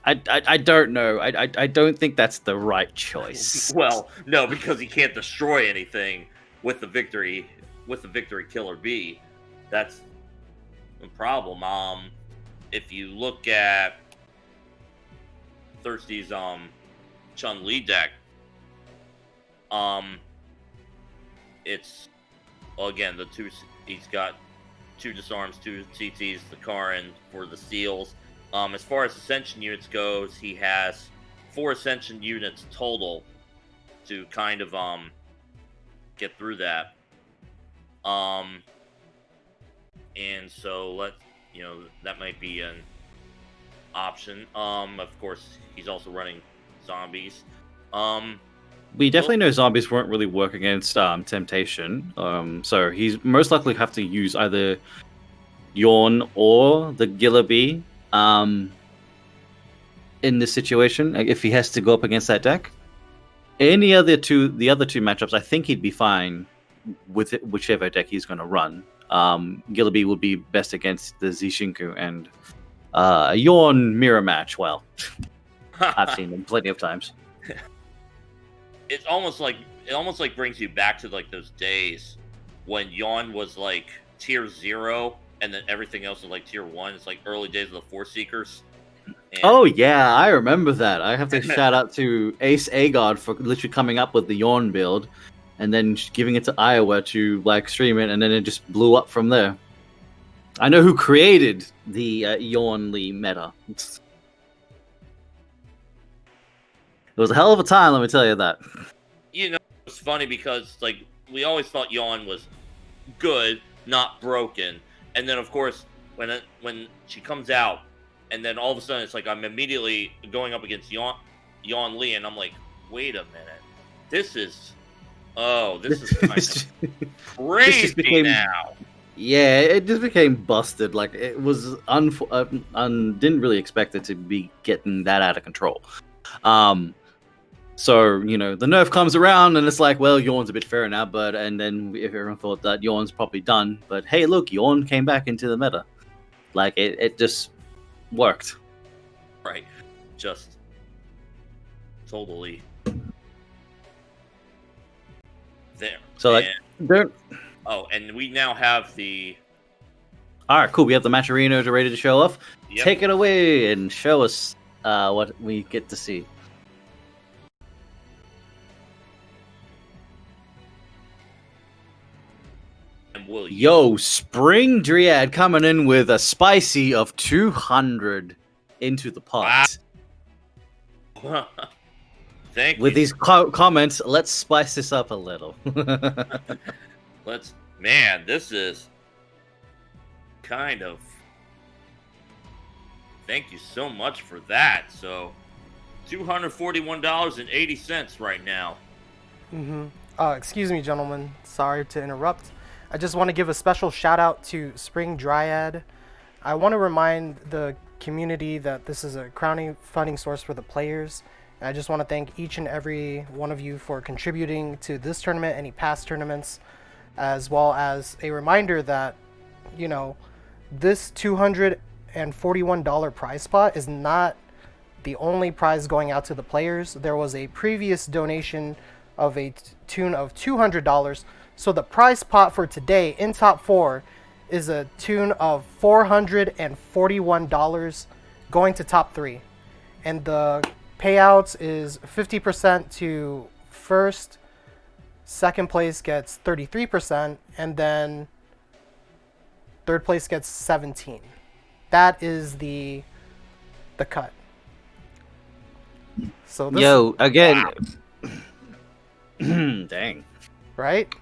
I don't know. I don't think that's the right choice. Well, no, because he can't destroy anything with the victory Killer B. That's the problem. If you look at Thirsty's Chun-Li deck, it's, well, again, he's got 2 disarms, 2 CTs, the Karin for the seals. As far as Ascension units goes, he has 4 Ascension units total to kind of get through that. And so that might be an option. Of course, he's also running zombies. We definitely know zombies won't really work against Temptation. So he's most likely have to use either Yawn or the Gilla Bee in this situation, if he has to go up against that deck. The other two matchups, I think he'd be fine with it, whichever deck he's going to run. Gilla Bee would be best against the Zishinku, and a Yawn mirror match. Well, I've seen them plenty of times. It almost brings you back to like those days when Yawn was like tier 0 and then everything else was like tier 1. It's like early days of the Force Seekers. And... Oh yeah, I remember that. I have to shout out to Ace Agard for literally coming up with the Yawn build and then giving it to Iowa to like stream it, and then it just blew up from there. I know who created the Yawn Lee meta. It was a hell of a time, let me tell you that. It's funny because like we always thought Yawn was good, not broken, and then of course when she comes out, and then all of a sudden it's like I'm immediately going up against Yawn Lee, and I'm like, wait a minute, this is kind of crazy now. Yeah, it just became busted. Like it was didn't really expect it to be getting that out of control. So, the nerf comes around and it's like, well, Yawn's a bit fairer now, and then if everyone thought that Yawn's probably done, but hey, look, Yawn came back into the meta. Like it just worked. Right. Just totally there. So like, And, and we now have the. all right, cool. We have the matcherinos ready to show off. Yep. Take it away and show us what we get to see. And will you? Yo, Spring Dryad coming in with a spicy of 200 into the pot. Wow. Thank With you. these comments, let's spice this up a little. Man, this is kind of. Thank you so much for that. So, $241.80 right now. Excuse me, gentlemen. Sorry to interrupt. I just want to give a special shout out to Spring Dryad. I want to remind the community that this is a crowdfunding source for the players. And I just want to thank each and every one of you for contributing to this tournament, any past tournaments, as well as a reminder that, you know, this $241 prize pot is not the only prize going out to the players. There was a previous donation of a tune of $200. So the prize pot for today in top 4 is a tune of $441 going to top 3. And the payouts is 50% to first, second place gets 33%, and then third place gets 17. That is the cut. So this, Yo, again. Wow. Dang. Right?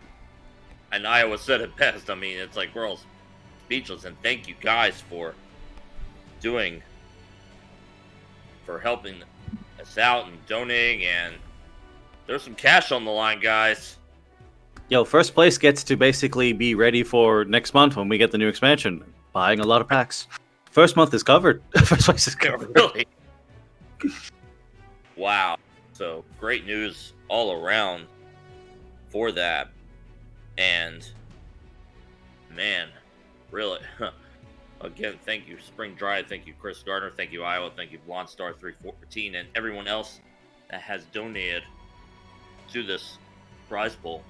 And Iowa said it best. I mean, it's like we're all speechless. And thank you guys for helping us out and donating. And there's some cash on the line, guys. Yo, first place gets to basically be ready for next month when we get the new expansion. Buying a lot of packs. First month is covered. First place is covered. Really? Wow. So great news all around for that. And man, really, again, thank you, Spring Dry, thank you, Chris Gardner, thank you, Iowa, thank you, Blonde Star 314, and everyone else that has donated to this prize pool.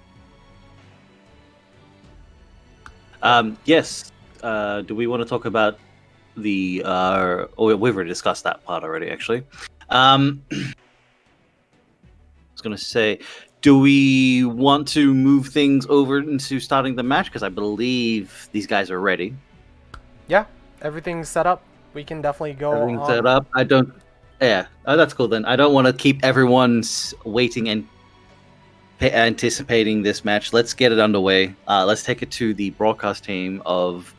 Yes. Do we want to talk about the? We've already discussed that part already, actually. I was gonna say, do we want to move things over into starting the match? Because I believe these guys are ready. Yeah, everything's set up. We can definitely go. Everything's set up. I don't. Yeah, that's cool then. I don't want to keep everyone waiting and anticipating this match. Let's get it underway. Let's take it to the broadcast team of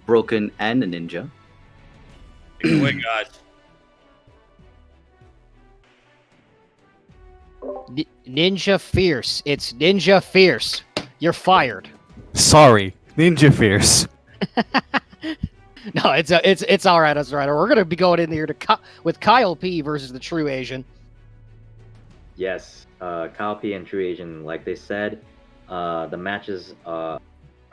Broken and Ninja. Take it away, guys. Ninja Fierce. It's Ninja Fierce. You're fired. Sorry, Ninja Fierce. No, it's all right. That's all right. We're gonna be going in here with Kyle P versus the True Asian. Yes, Kyle P and True Asian, like they said, the matches are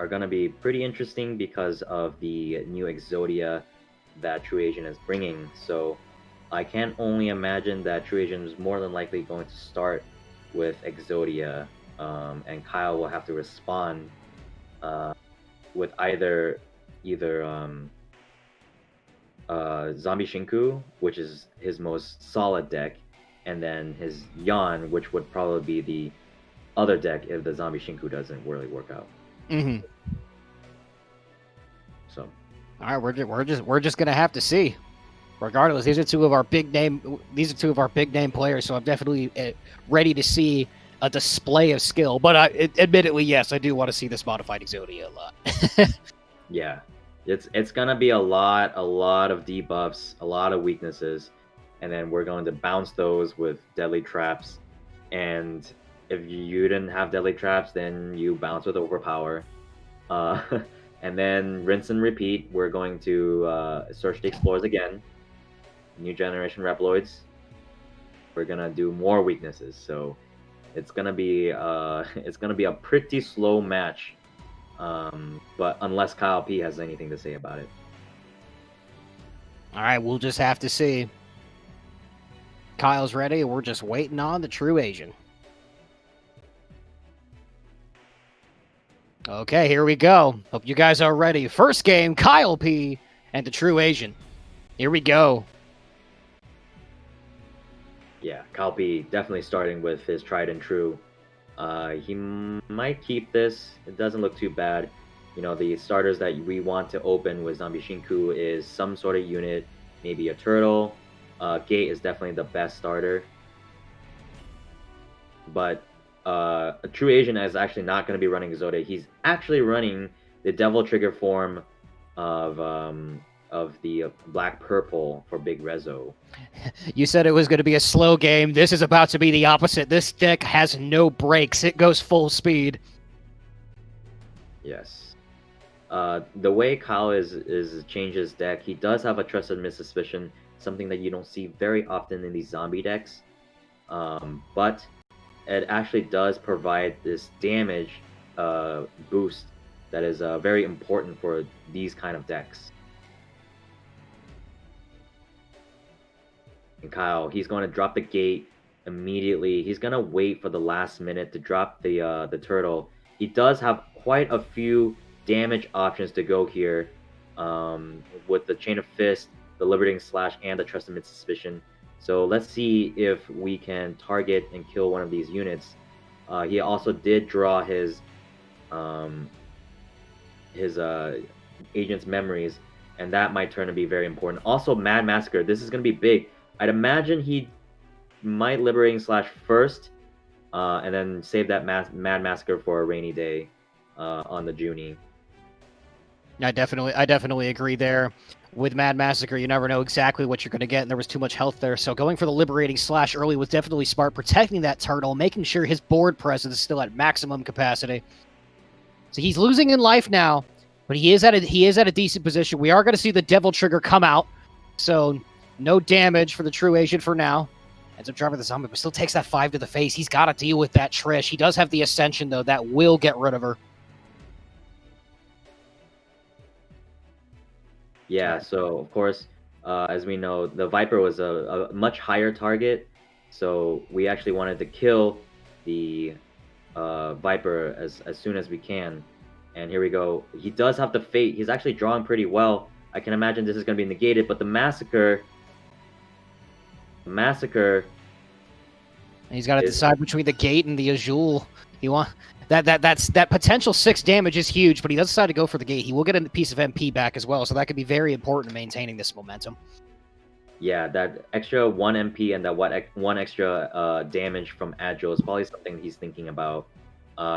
gonna be pretty interesting because of the new Exodia that True Asian is bringing. So I can only imagine that True Asian is more than likely going to start with Exodia, and Kyle will have to respond with either Zombie Shinku, which is his most solid deck, and then his Yan, which would probably be the other deck if the Zombie Shinku doesn't really work out. Mm-hmm. So, all right, we're just gonna have to see. Regardless, these are two of our big name players, so I'm definitely ready to see a display of skill. But admittedly, yes, I do want to see this modified Exodia a lot. yeah, it's gonna be a lot of debuffs, a lot of weaknesses, and then we're going to bounce those with deadly traps. And if you didn't have deadly traps, then you bounce with overpower. And then rinse and repeat. We're going to search the explorers again. New generation Reploids. We're gonna do more weaknesses, so it's gonna be a pretty slow match. But unless Kyle P has anything to say about it. All right, we'll just have to see. Kyle's ready. We're just waiting on the true Asian. Okay, here we go. Hope you guys are ready. First game, Kyle P and the true Asian. Here we go. Yeah, Kalpi definitely starting with his tried and true. He might keep this. It doesn't look too bad. You know, the starters that we want to open with Zombie Shinku is some sort of unit, maybe a turtle. Gate is definitely the best starter. But a true Asian is actually not going to be running Zode. He's actually running the Devil Trigger form of the Black Purple for Big Rezo. You said it was going to be a slow game. This is about to be the opposite. This deck has no brakes. It goes full speed. Yes. The way Kyle is changed his deck, he does have a Trusted Missuspicion, something that you don't see very often in these zombie decks. But it actually does provide this damage boost that is very important for these kind of decks. And Kyle, he's going to drop the gate immediately. He's going to wait for the last minute to drop the turtle. He does have quite a few damage options to go here with the Chain of Fist, the Liberating Slash, and the Trusted Missuspicion. So let's see if we can target and kill one of these units. He also did draw his agent's memories, and that might turn to be very important. Also, Mad Massacre. This is going to be big. I'd imagine he might Liberating Slash first, and then save that Mad Massacre for a rainy day on the Junie. I definitely agree there. With Mad Massacre, you never know exactly what you're going to get, and there was too much health there. So going for the Liberating Slash early was definitely smart, protecting that turtle, making sure his board presence is still at maximum capacity. So he's losing in life now, but he is at a decent position. We are going to see the Devil Trigger come out, so no damage for the true Asian for now. Ends up dropping the zombie, but still takes that 5 to the face. He's got to deal with that Trish. He does have the Ascension, though. That will get rid of her. Yeah, so of course, as we know, the Viper was a much higher target, so we actually wanted to kill the Viper as soon as we can. And here we go. He does have the Fate. He's actually drawing pretty well. I can imagine this is going to be negated, but the Massacre... And he's got to decide between the Gate and the Azul. That potential 6 damage is huge, but he does decide to go for the Gate. He will get a piece of MP back as well, so that could be very important in maintaining this momentum. Yeah, that extra 1 MP and that one extra damage from Agile is probably something he's thinking about.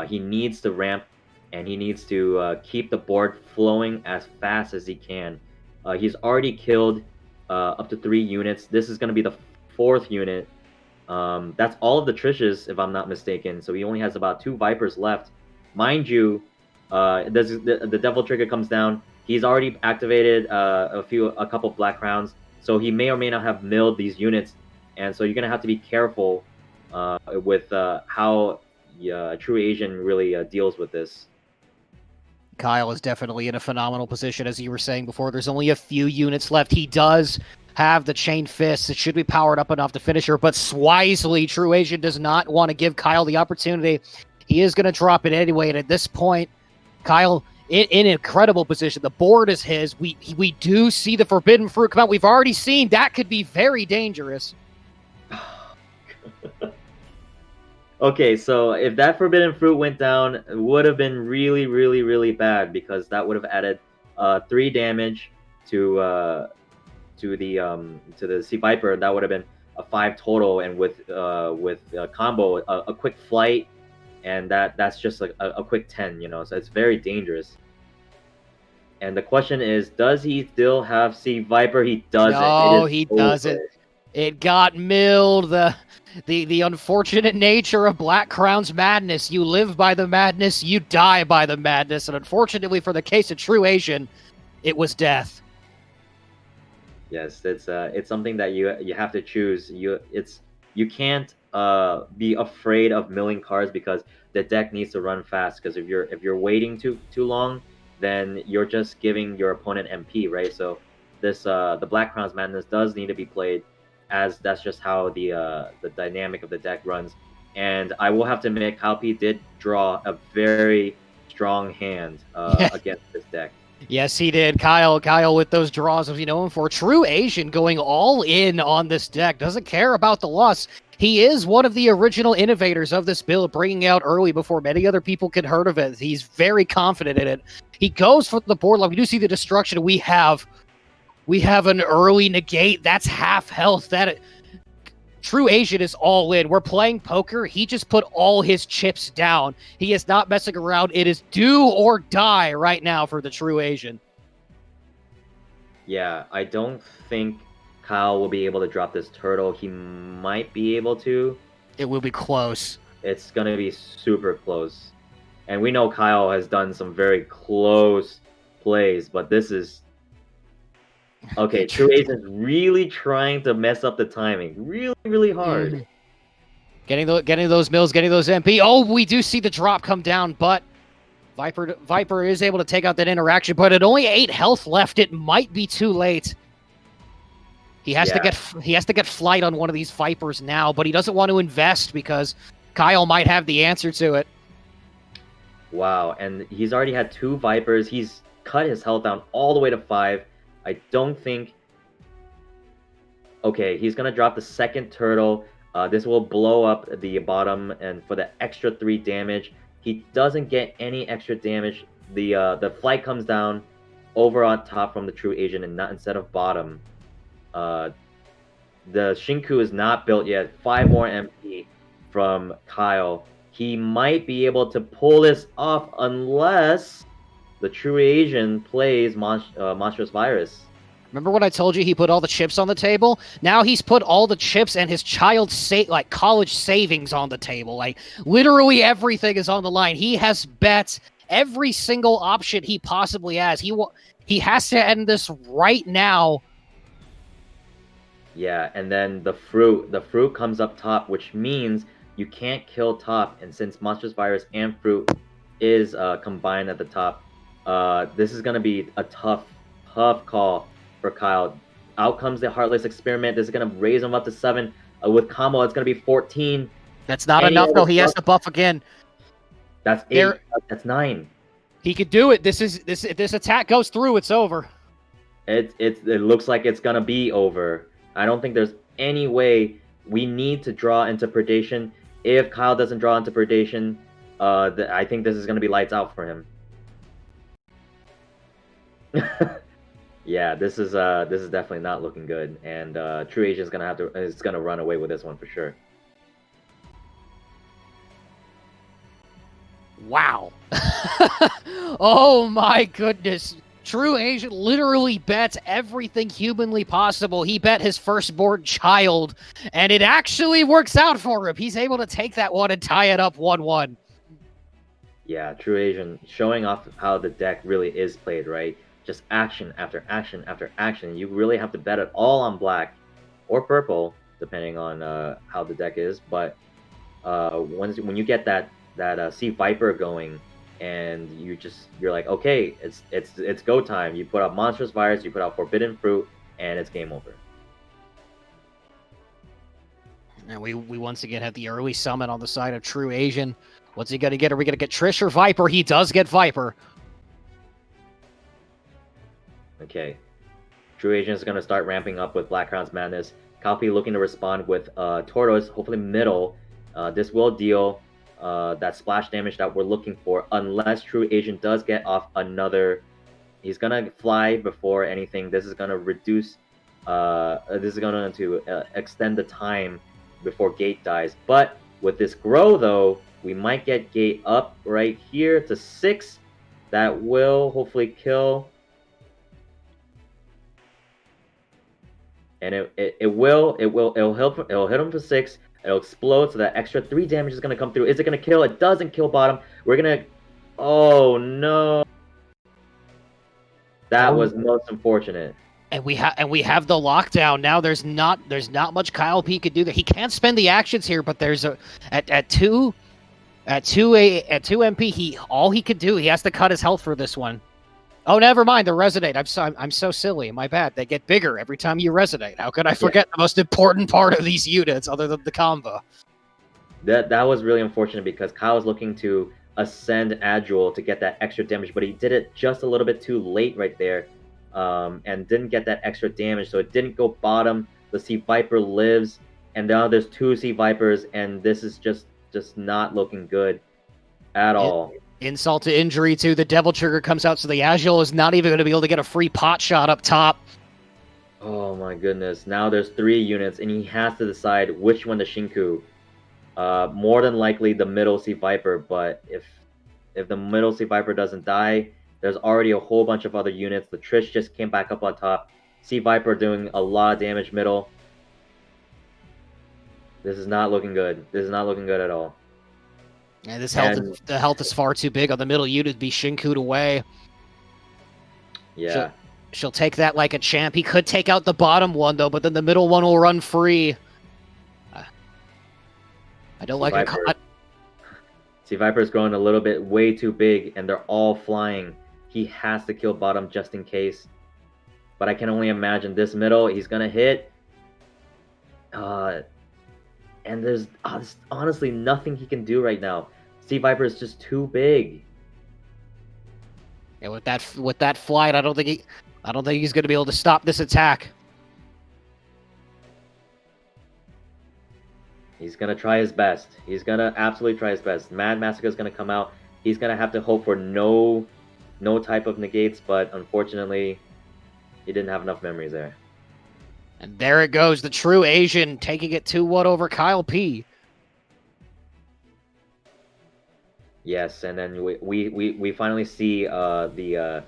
He needs to ramp, and he needs to keep the board flowing as fast as he can. He's already killed up to 3 units. This is going to be the 4th unit. That's all of the Trishes, if I'm not mistaken. So he only has about 2 Vipers left. Mind you, the Devil Trigger comes down. He's already activated a couple Black Crowns. So he may or may not have milled these units. And so you're going to have to be careful with how True Asian really deals with this. Kyle is definitely in a phenomenal position, as you were saying before. There's only a few units left. He does have the Chain Fists. It should be powered up enough to finish her, but wisely, True Asian does not want to give Kyle the opportunity. He is going to drop it anyway, and at this point, Kyle in an incredible position. The board is his. We do see the Forbidden Fruit come out. We've already seen that could be very dangerous. Okay, so if that Forbidden Fruit went down, it would have been really, really, really bad, because that would have added 3 damage to the Sea Viper. That would have been a 5 total, and with combo, a quick flight, and that's just like a quick 10, you know. So it's very dangerous. And the question is, does he still have Sea Viper? He doesn't. No, he doesn't. It got milled. The unfortunate nature of Black Crown's madness. You live by the madness, you die by the madness. And unfortunately for the case of True Asian, it was death. Yes, it's something that you have to choose. You can't be afraid of milling cards, because the deck needs to run fast. Because if you're waiting too long, then you're just giving your opponent MP, right? So the Black Crown's Madness does need to be played, as that's just how the dynamic of the deck runs. And I will have to admit, Kyle P did draw a very strong hand against this deck. Yes, he did. Kyle with those draws, as we know him for. True Asian going all in on this deck. Doesn't care about the loss. He is one of the original innovators of this build, bringing out early before many other people could heard of it. He's very confident in it. He goes for the board. Like, we do see the destruction. We have an early negate. That's half health. True Asian is all in. We're playing poker. He just put all his chips down. He is not messing around. It is do or die right now for the True Asian. Yeah, I don't think Kyle will be able to drop this turtle. He might be able to. It will be close. It's going to be super close. And we know Kyle has done some very close plays, but this is... Okay, True Asian's really trying to mess up the timing. Really, really hard. Getting those mills, getting those MP. Oh, we do see the drop come down, but Viper is able to take out that interaction, but at only 8 health left, it might be too late. He has to get flight on one of these Vipers now, but he doesn't want to invest because Kyle might have the answer to it. Wow, and he's already had 2 Vipers. He's cut his health down all the way to 5. I don't think... Okay, he's going to drop the second turtle. This will blow up the bottom, and for the extra 3 damage, he doesn't get any extra damage. The flight comes down over on top from the True Asian and not instead of bottom. The Shinku is not built yet. 5 more MP from Kyle. He might be able to pull this off unless the True Asian plays Monstrous Virus. Remember when I told you he put all the chips on the table? Now he's put all the chips and his child's college savings on the table. Like, literally everything is on the line. He has bet every single option he possibly has. He has to end this right now. Yeah, and then the fruit comes up top, which means you can't kill top. And since Monstrous Virus and fruit is combined at the top, this is going to be a tough call for Kyle. Out comes the Heartless Experiment. This is going to raise him up to 7. With combo, it's going to be 14. That's not enough, though. He has to buff again. That's 8. That's 9. He could do it. If this attack goes through, it's over. It looks like it's going to be over. I don't think there's any way. We need to draw into Predation. If Kyle doesn't draw into Predation, I think this is going to be lights out for him. Yeah, this is definitely not looking good, and True Asian is gonna run away with this one for sure. Wow. Oh my goodness. True Asian literally bets everything humanly possible. He bet his firstborn child, and it actually works out for him. He's able to take that one and tie it up 1-1. Yeah, True Asian showing off how the deck really is played, right? Just action after action after action. You really have to bet it all on black or purple, depending on how the deck is. But when you get that Sea Viper going, and you're like, okay, it's go time. You put out Monstrous Virus, you put out Forbidden Fruit, and it's game over. And we once again have the early summon on the side of True Asian. What's he gonna get? Are we gonna get Trish or Viper? He does get Viper. Okay, True Asian is going to start ramping up with Black Crown's Madness. Kalpi looking to respond with Tortoise, hopefully middle. This will deal that splash damage that we're looking for, unless True Asian does get off another. He's going to fly before anything. This is going to reduce, this is going to extend the time before Gate dies. But with this grow, though, we might get Gate up right here to 6. That will hopefully kill. And it'll hit him for 6. It'll explode, so that extra 3 damage is gonna come through. Is it gonna kill? It doesn't kill bottom. We're gonna. Oh no! That was most unfortunate. And we have the lockdown now. There's not much Kyle P could do that. He can't spend the actions here, but there's at 2 MP. All he could do. He has to cut his health for this one. Oh, never mind. The resonate. I'm so silly. My bad. They get bigger every time you resonate. How could I forget the most important part of these units other than the combo? That was really unfortunate because Kyle was looking to ascend Agile to get that extra damage, but he did it just a little bit too late right there, and didn't get that extra damage. So it didn't go bottom. The Sea Viper lives, and now there's 2 Sea Vipers, and this is just not looking good at all. Insult to injury, too. The Devil Trigger comes out, so the Agile is not even going to be able to get a free pot shot up top. Oh my goodness. Now there's 3 units, and he has to decide which one to Shinku. More than likely the middle Sea Viper, but if the middle Sea Viper doesn't die, there's already a whole bunch of other units. The Trish just came back up on top. Sea Viper doing a lot of damage middle. This is not looking good. This is not looking good at all. And the health is far too big on the middle unit to be Shinku'd away. Yeah. She'll take that like a champ. He could take out the bottom one, though, but then the middle one will run free. I don't like it. Sea Viper's growing a little bit way too big, and they're all flying. He has to kill bottom just in case. But I can only imagine this middle, he's going to hit. And there's honestly nothing he can do right now. Sea Viper is just too big. Yeah, with that flight, I don't think he's going to be able to stop this attack. He's going to try his best. He's going to absolutely try his best. Mad Massacre is going to come out. He's going to have to hope for no type of negates, but unfortunately, he didn't have enough memories there. And there it goes, the true Asian taking it 2-1 over Kyle P. Yes, and then we finally see the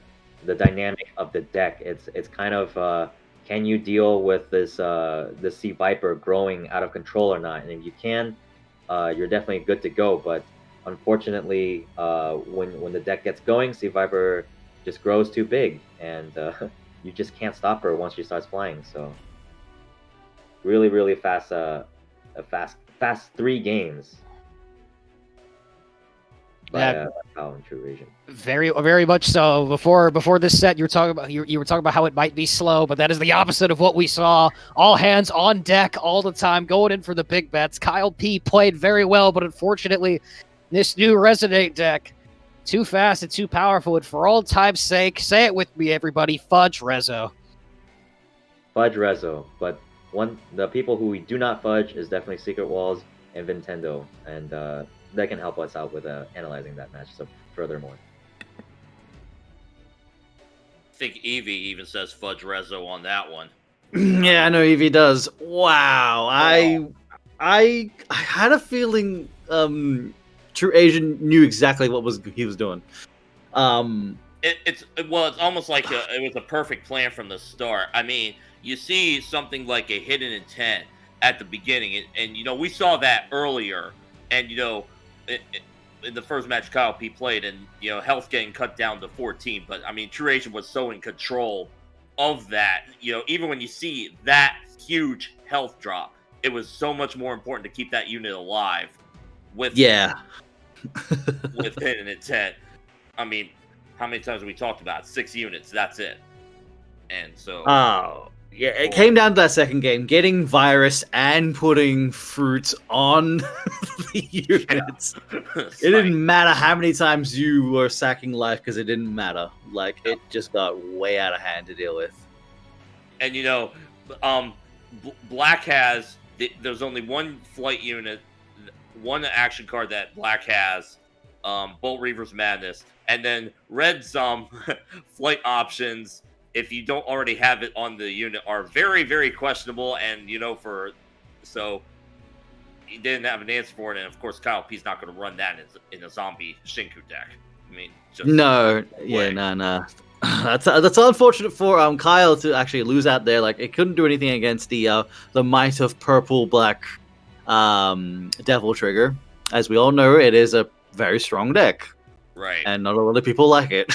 dynamic of the deck. It's kind of can you deal with this Sea Viper growing out of control or not? And if you can, you're definitely good to go. But unfortunately, when the deck gets going, Sea Viper just grows too big, and you just can't stop her once she starts flying. So really fast, fast 3 games. By Kyle and True Asian. Very much so. Before this set, you were talking about how it might be slow, but that is the opposite of what we saw. All hands on deck all the time, going in for the big bets. Kyle P played very well, but unfortunately, this new Resonate deck, too fast and too powerful. And for all time's sake, say it with me, everybody: fudge Rezo. Fudge Rezo, but the people who we do not fudge is definitely Secret Walls and Nintendo, and that can help us out with analyzing that match furthermore. I think Evie even says fudge Rezo on that one. Yeah, I know Evie does. Wow. I had a feeling True Asian knew exactly what he was doing. It's almost like it was a perfect plan from the start. I mean, you see something like a hidden intent at the beginning, and we saw that earlier, and in the first match Kyle P played, and health getting cut down to 14, but I mean True Asian was so in control of that. Even when you see that huge health drop, it was so much more important to keep that unit alive with with hidden intent. I mean, how many times have we talked about 6 units? That's it. And so yeah, it came down to that second game, getting virus and putting fruits on the units. It didn't matter how many times you were sacking life, because it didn't matter. Like, it just got way out of hand to deal with. And Black has, there's only one flight unit, one action card that Black has, Bolt Reaver's Madness, and then Red's flight options, if you don't already have it on the unit, are very, very questionable, and so he didn't have an answer for it, and of course Kyle P's not going to run that in a zombie Shinku deck. I mean, no. That's unfortunate for Kyle to actually lose out there. Like, it couldn't do anything against the might of purple black Devil Trigger. As we all know, it is a very strong deck. Right. And not a lot of people like it.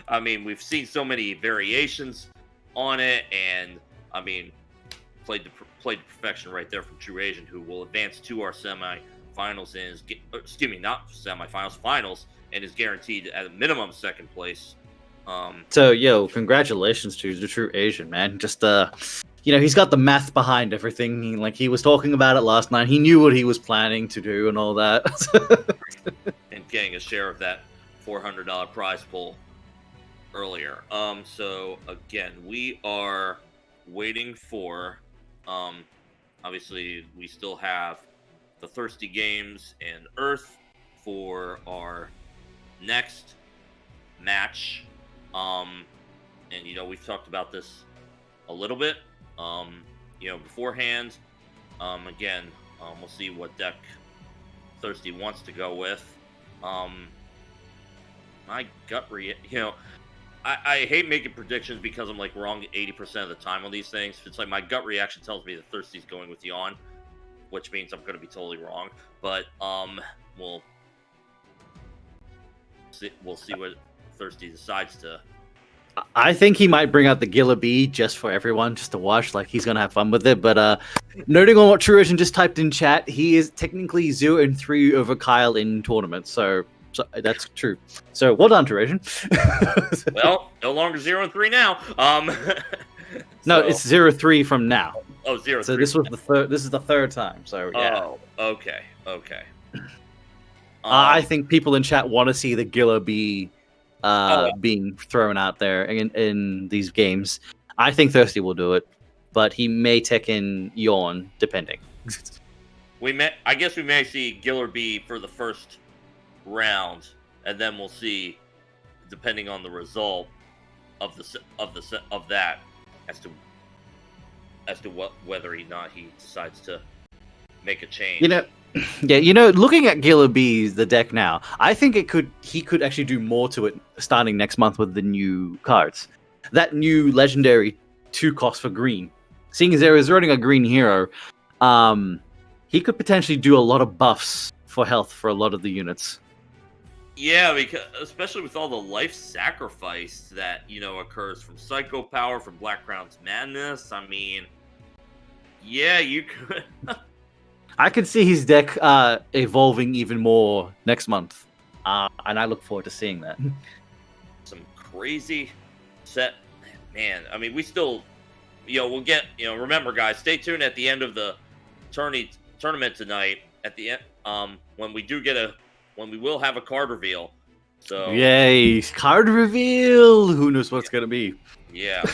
I mean, we've seen so many variations on it, and I mean, played to perfection right there from True Asian, who will advance to our semifinals not semifinals, finals and is guaranteed at a minimum second place. So, yo, congratulations to the true Asian, man. Just, he's got the math behind everything. He was talking about it last night. He knew what he was planning to do and all that. And getting a share of that $400 prize pool earlier. So again, we are waiting for, obviously we still have the Thirsty Games and Earth for our next match. And we've talked about this a little bit, beforehand. Again, we'll see what deck Thirsty wants to go with. My gut I hate making predictions because I'm wrong 80% of the time on these things. It's my gut reaction tells me that Thirsty's going with Yawn, which means I'm going to be totally wrong. But we'll see what Thirsty decides to. I think he might bring out the Gilla Bee just for everyone, just to watch. He's gonna have fun with it. But noting on what True Asian just typed in chat, he is technically 0-3 over Kyle in tournaments. So that's true. So well done, True Asian. Well, no longer 0-3 now. No, it's 0-3 from now. Oh, 0-3. So this was the third. This is the third time. So yeah. Oh, okay. I think people in chat want to see the Gilla Bee being thrown out there in these games. I think Thirsty will do it, but he may take in Yawn, depending. I guess we may see Giller Bee for the first round, and then we'll see, depending on the result of that, as to whether or not he decides to make a change. Looking at Gilla Bee's the deck now, I think he could actually do more to it starting next month with the new cards. That new legendary 2 cost for green. Seeing as there is running a green hero, he could potentially do a lot of buffs for health for a lot of the units. Yeah, because especially with all the life sacrifice that occurs from Psycho Power, from Black Crown's Madness. I mean, yeah, you could. I could see his deck evolving even more next month, and I look forward to seeing that. Some crazy set, man. I mean, we still, we'll get, remember, guys, stay tuned at the end of the tournament tonight. At the end, when we will have a card reveal. So yay, card reveal! Who knows what's gonna be? Yeah.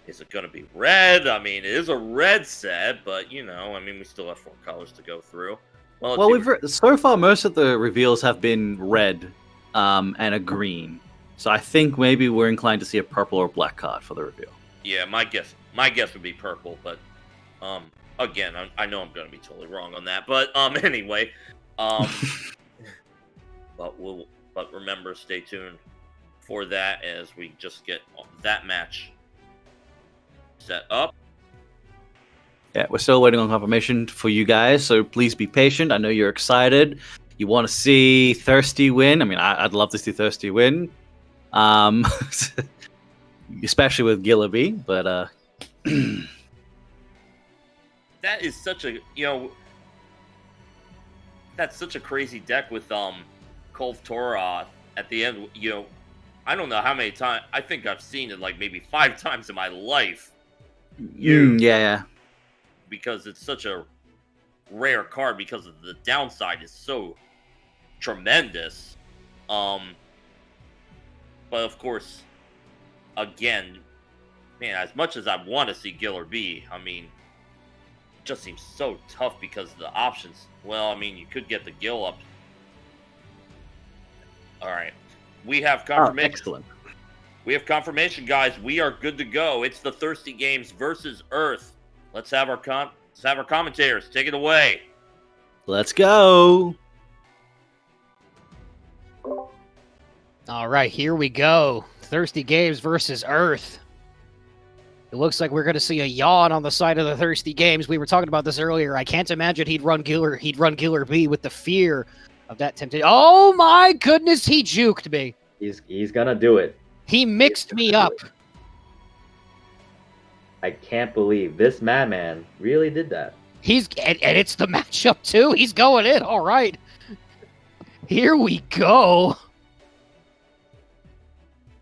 Is it going to be red? I mean, it is a red set, but, we still have 4 colors to go through. Well, so far, most of the reveals have been red and a green. So I think maybe we're inclined to see a purple or black card for the reveal. Yeah, my guess would be purple, but, again, I know I'm going to be totally wrong on that. But, anyway, but remember, stay tuned for that as we just get that match set up. Yeah, we're still waiting on confirmation for you guys, so please be patient. I know you're excited. You want to see Thirsty win. I mean, I'd love to see Thirsty win, especially with Gilla Bee. But that is such a that's such a crazy deck with Kolv Torah at the end. I don't know how many times. I think I've seen it maybe 5 times in my life. Yeah. Because it's such a rare card, because of the downside is so tremendous. But of course, again, man, as much as I want to see Giller Bee, I mean, it just seems so tough because of the options. Well, I mean, you could get the Gill up. All right, we have confirmation. Excellent. We have confirmation, guys. We are good to go. It's the Thirsty Games versus Earth. Let's have our commentators take it away. Let's go. All right, here we go. Thirsty Games versus Earth. It looks like we're going to see a yawn on the side of the Thirsty Games. We were talking about this earlier. I can't imagine he'd run Giller Bee with the fear of that temptation. Oh my goodness, he juked me. He's gonna do it. He mixed me up. I can't believe this madman really did that. And it's the matchup too. He's going in. All right. Here we go.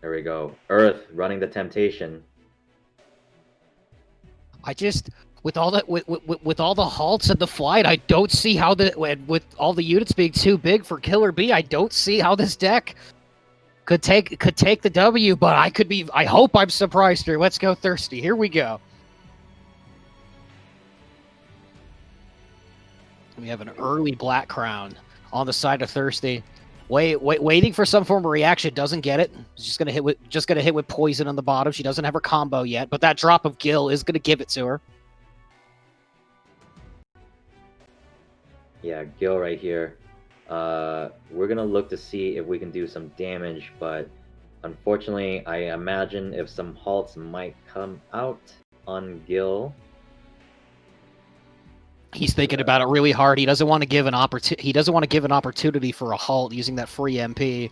There we go. Earth running the temptation. I just with all the with all the halts and the flight, I don't see how with all the units being too big for Killer B, I don't see how this deck could take the W. But I hope I'm surprised here. Let's go Thirsty. Here we go. We have an early Black Crown on the side of Thirsty. Waiting for some form of reaction, doesn't get it. She's just gonna hit with poison on the bottom. She doesn't have her combo yet, but that drop of Gil is gonna give it to her. Yeah, Gil right here. We're gonna look to see if we can do some damage, but unfortunately, I imagine if some halts might come out on Gil. He's thinking about it really hard. He doesn't want to give an opportunity for a halt using that free MP.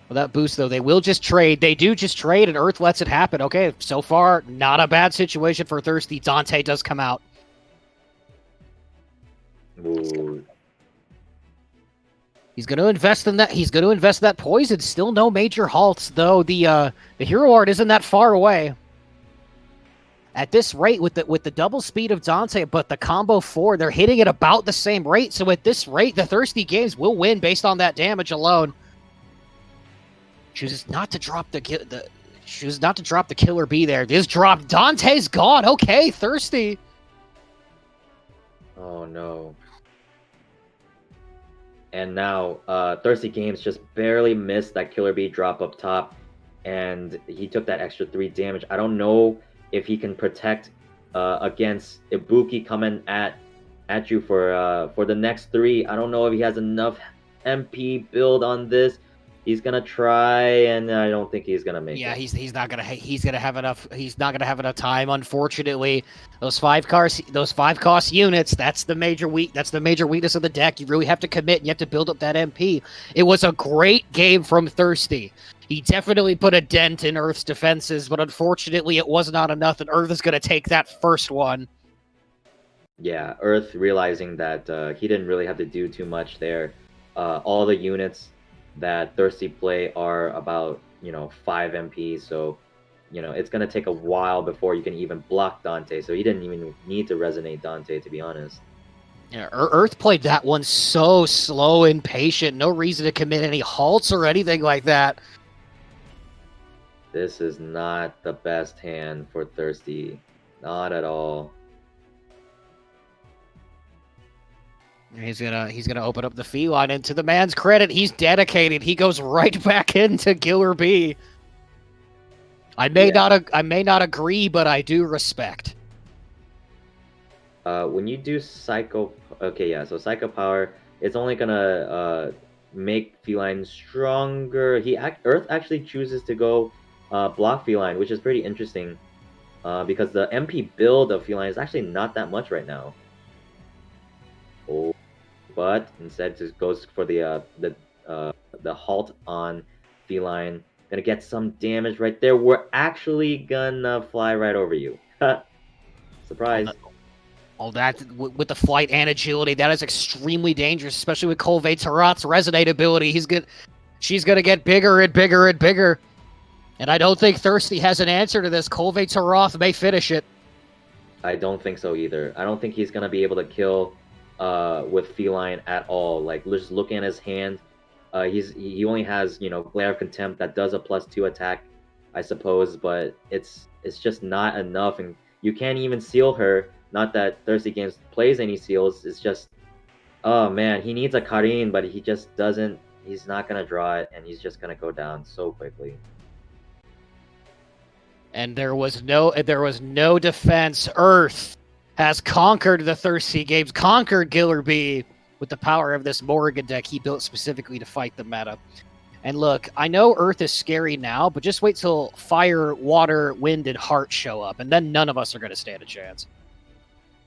With that boost, though, they will just trade. They do just trade, and Earth lets it happen. Okay, so far, not a bad situation for Thirsty. Dante does come out. Ooh. He's going to invest in that. He's going to invest that poison. Still no major halts, though. The hero art isn't that far away. At this rate, with the double speed of Dante, but the combo 4, they're hitting at about the same rate. So at this rate, the Thirsty Games will win based on that damage alone. Chooses not to drop the Killer B there. This drop, Dante's gone. Okay, Thirsty. Oh no. And now, Thirsty Games just barely missed that Killer Bee drop up top, and he took that extra 3 damage. I don't know if he can protect against Ibuki coming at you for the next 3. I don't know if he has enough MP build on this. He's gonna try, and I don't think he's gonna make it. Yeah, he's not gonna have enough. He's not gonna have enough time. Unfortunately, those 5-cost units. That's the major weakness of the deck. You really have to commit, and you have to build up that MP. It was a great game from Thirsty. He definitely put a dent in Earth's defenses, but unfortunately, it was not enough, and Earth is gonna take that first one. Yeah, Earth realizing that he didn't really have to do too much there. All the units that Thirsty play are about 5 MP, so it's gonna take a while before you can even block Dante. So he didn't even need to resonate Dante, to be honest. Yeah, Earth played that one so slow and patient. No reason to commit any halts or anything like that. This is not the best hand for Thirsty, not at all. He's gonna open up the feline, and to the man's credit, he's dedicated. He goes right back into Killer B. I may not agree, but I do respect. When you do Psycho, okay, yeah. So Psycho Power, it's only gonna make Feline stronger. Earth actually chooses to go block Feline, which is pretty interesting, because the MP build of Feline is actually not that much right now. Oh, but instead just goes for the halt on Feline. Gonna get some damage right there. We're actually gonna fly right over you. Surprise. All that with the flight and agility, that is extremely dangerous, especially with Colve Tarot's resonate ability. She's gonna get bigger and bigger and bigger. And I don't think Thirsty has an answer to this. Colve Taroth may finish it. I don't think so either. I don't think he's gonna be able to kill with Feline at all. Like, just looking at his hand, he only has Glare of Contempt that does a +2 attack, I suppose, but it's just not enough, and you can't even seal her. Not that Thirsty Games plays any seals. It's just, oh man, he needs a Karin, but he just doesn't. He's not gonna draw it, and he's just gonna go down so quickly. And there was no defense. Earth has conquered the Thirsty Games, conquered Killer B with the power of this Morrigan deck he built specifically to fight the meta. And look, I know Earth is scary now, but just wait till Fire, Water, Wind, and Heart show up, and then none of us are going to stand a chance.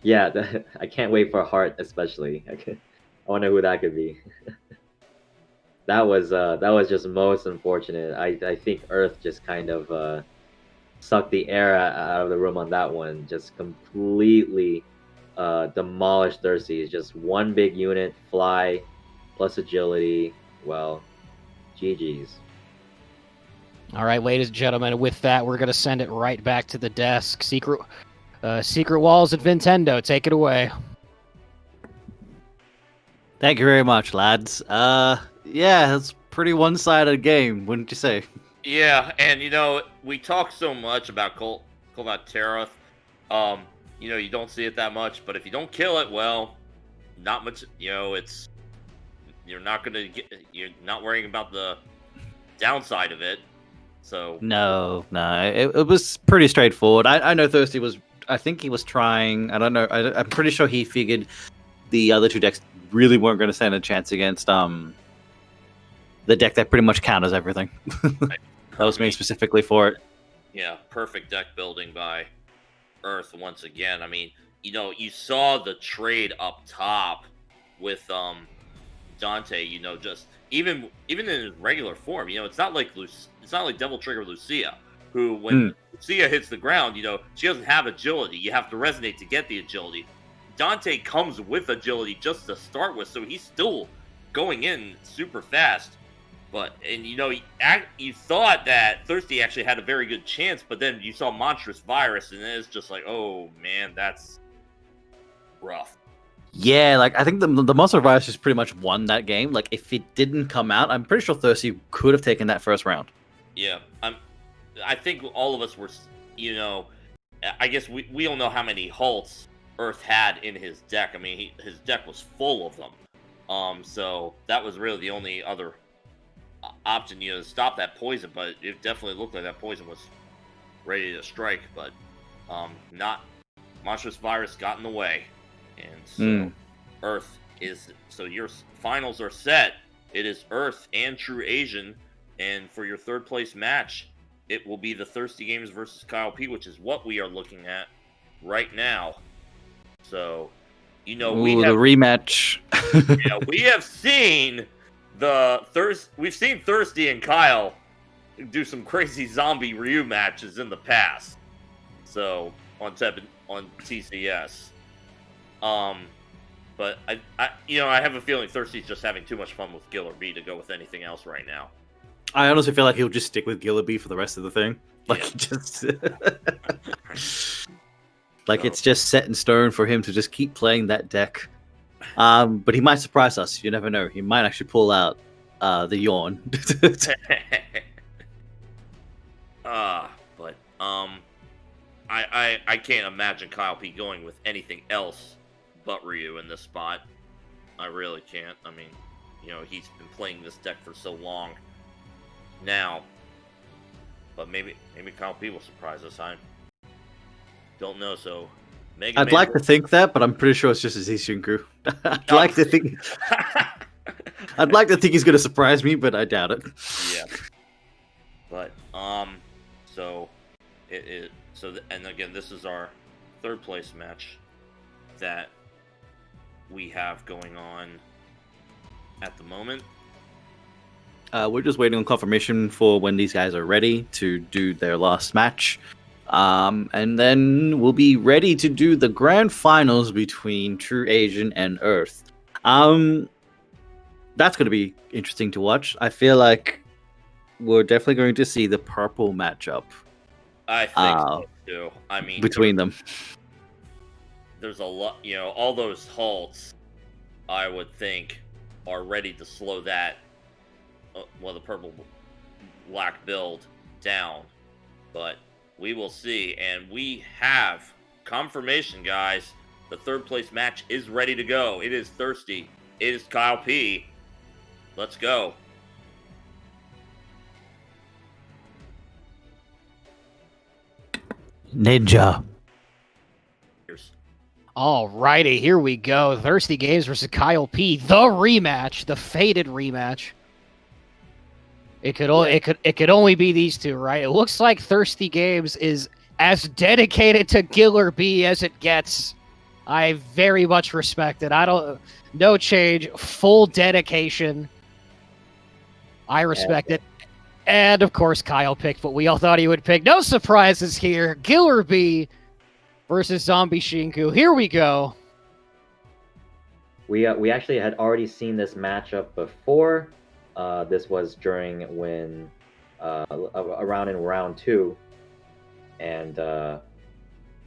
Yeah, I can't wait for Heart, especially. I wonder who that could be. That was just most unfortunate. I think Earth just kind of sucked the air out of the room on that one. Just completely demolish Thirsty. It's just one big unit, fly, plus agility. Well, GG's. All right, ladies and gentlemen, with that, we're going to send it right back to the desk. Secret Walls at Nintendo, take it away. Thank you very much, lads. Yeah, it's a pretty one-sided game, wouldn't you say? Yeah, and we talk so much about Kolvat Terath. You don't see it that much, but if you don't kill it, well, not much. It's you're not worrying about the downside of it. So No, it was pretty straightforward. I know Thirsty was. I think he was trying. I don't know. I'm pretty sure he figured the other two decks really weren't going to stand a chance against the deck that pretty much counters everything. That was made specifically for it. Yeah, perfect deck building by Earth once again. I mean, you saw the trade up top with Dante. Just even in his regular form. It's not like Devil Trigger Lucia, who when Lucia hits the ground, she doesn't have agility. You have to resonate to get the agility. Dante comes with agility just to start with, so he's still going in super fast. You thought that Thirsty actually had a very good chance, but then you saw Monstrous Virus, and it's just like, oh man, that's rough. Yeah, I think the Monster Virus just pretty much won that game. If it didn't come out, I'm pretty sure Thirsty could have taken that first round. Yeah, I think all of us were, I guess we don't know how many halts Earth had in his deck. I mean, his deck was full of them. So that was really the only other option, to stop that poison. But it definitely looked like that poison was ready to strike. But not Monstrous Virus got in the way, and so Earth is. So your finals are set. It is Earth and True Asian, and for your third place match, it will be the Thirsty Games versus Kyle P, which is what we are looking at right now. So, we have the rematch. Yeah, we have seen we've seen Thirsty and Kyle do some crazy zombie Ryu matches in the past. So on TCS, but I have a feeling Thirsty's just having too much fun with Giller B to go with anything else right now. I honestly feel like he'll just stick with Gillaby for the rest of the thing. It's just set in stone for him to just keep playing that deck. But he might surprise us. You never know. He might actually pull out the yawn. I can't imagine Kyle P going with anything else but Ryu in this spot. I really can't. I mean, he's been playing this deck for so long now. But maybe Kyle P will surprise us. I don't know. So I'd like to think that, but I'm pretty sure it's just a Zishinku. I'd like to think he's going to surprise me, but I doubt it. Yeah. But so and again, this is our third place match that we have going on at the moment. We're just waiting on confirmation for when these guys are ready to do their last match. And then we'll be ready to do the grand finals between True Asian and Earth. That's going to be interesting to watch. I feel like we're definitely going to see the purple matchup. I think so too. I mean, between them, there's a lot. All those halts, I would think, are ready to slow that. The purple black build down, but we will see. And we have confirmation, guys. The third place match is ready to go. It is Thirsty. It is Kyle P. Let's go. Ninja. Alrighty, here we go. Thirsty Games versus Kyle P. The rematch, the fated rematch. It could only be these two, right? It looks like Thirsty Games is as dedicated to Giller B as it gets. I very much respect it. No change, full dedication. I respect it. And of course, Kyle picked what we all thought he would pick. No surprises here. Giller B versus Zombie Shinku. Here we go. we actually had already seen this matchup before. This was during when around in round 2, and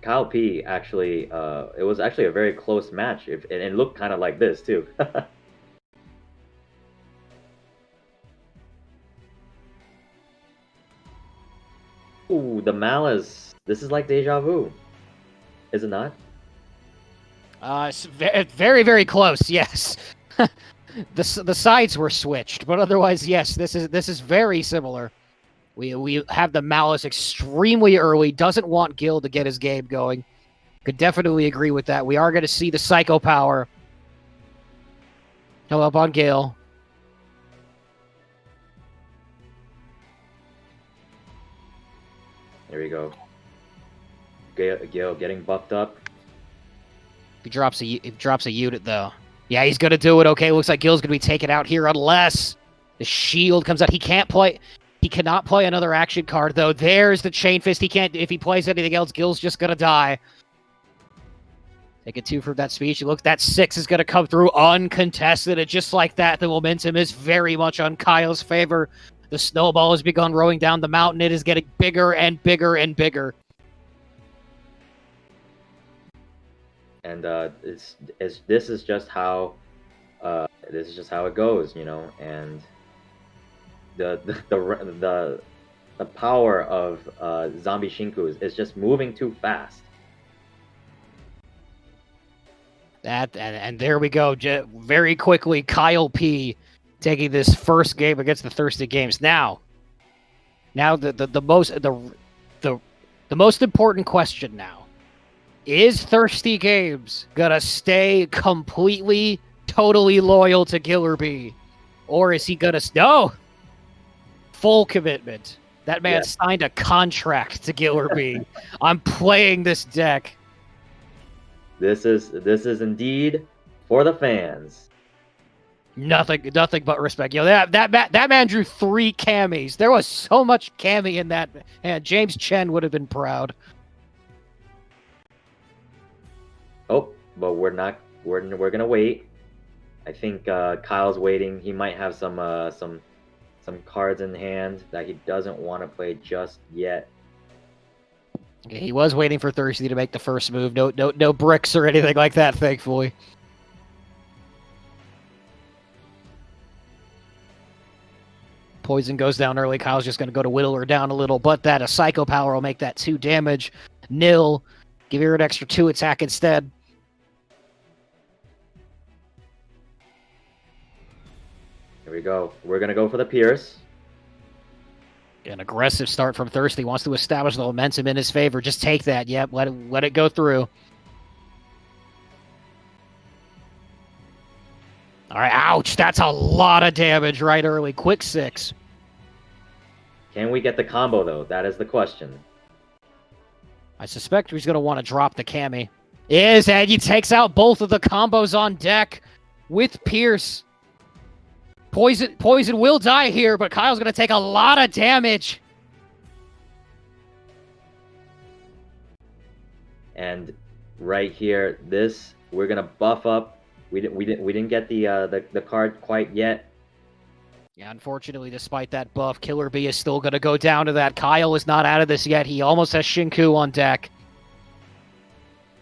Kyle P actually it was actually a very close match. And it looked kind of like this too. Ooh, the malice. This is like deja vu, is it not? It's very, very close. Yes, the sides were switched, but otherwise, yes, this is very similar. We have the malice extremely early. Doesn't want Gil to get his game going. Could definitely agree with that. We are going to see the psycho power come up on Gil. There we go. Gil getting buffed up. He drops a unit though. Yeah, he's gonna do it. Okay, looks like Gil's gonna be taken out here unless the shield comes out. He cannot play another action card though. There's the chain fist. He can't. If he plays anything else, Gil's just gonna die. Take a 2 from that speech. Look, that 6 is gonna come through uncontested, and just like that, the momentum is very much on Kyle's favor. The snowball has begun rolling down the mountain. It is getting bigger and bigger and bigger. And this is just how it goes, you know. And the power of zombie Shinku is just moving too fast. And there we go. Very quickly, Kyle P taking this first game against the Thirsty Games. Now the most important question now. Is Thirsty Games gonna stay completely, totally loyal to Gillerby? Or is he gonna... No! Full commitment. That man signed a contract to Gillerby. I'm playing this deck. This is indeed for the fans. Nothing but respect. Yo, that man drew 3 Cammies. There was so much Cammy in that. And James Chen would have been proud. Oh, but we're not. We're gonna wait. I think Kyle's waiting. He might have some cards in hand that he doesn't want to play just yet. Okay, he was waiting for Thirsty to make the first move. No bricks or anything like that, thankfully. Poison goes down early. Kyle's just going to go to whittle her down a little, but a Psycho Power will make that 2 damage. Nil. Give her an extra 2 attack instead. Here we go. We're going to go for the Pierce. An aggressive start from Thirsty. Wants to establish the momentum in his favor. Just take that. Yep, let it go through. All right, ouch. That's a lot of damage right early. Quick 6. Can we get the combo, though? That is the question. I suspect he's going to want to drop the Cammy. And he takes out both of the combos on deck with Pierce. Poison will die here, but Kyle's going to take a lot of damage. And right here, we're going to buff up. We didn't get the card quite yet. Yeah, unfortunately, despite that buff, Killer Bee is still going to go down to that. Kyle is not out of this yet. He almost has Shinku on deck.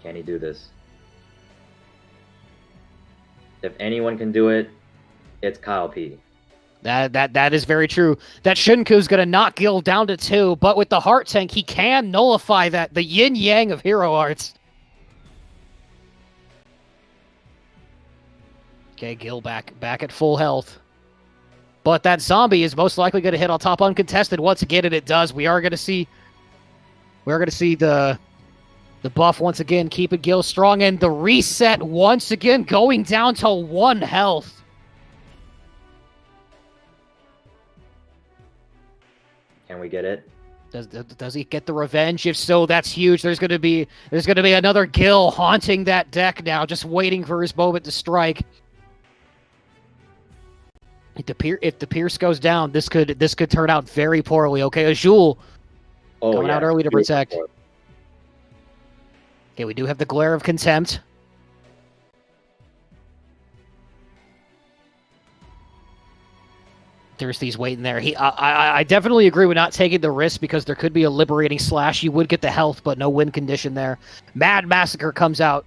Can he do this? If anyone can do it, it's Kyle P. That is very true. That Shinku is going to knock Gil down to 2, but with the Heart Tank, he can nullify that. The yin-yang of Hero Arts. Okay, Gil back at full health. But that zombie is most likely going to hit on top uncontested once again, and it does. We are going to see the buff once again, keeping Gil strong, and the reset once again going down to 1 health. Can we get it? Does he get the revenge? If so, that's huge. There's gonna be another Gil haunting that deck now, just waiting for his moment to strike. If the Pierce goes down, this could turn out very poorly. Okay, Azul coming out early to protect. Okay, we do have the Glare of Contempt. Thirsty's waiting there. I definitely agree with not taking the risk because there could be a liberating slash. You would get the health, but no win condition there. Mad Massacre comes out.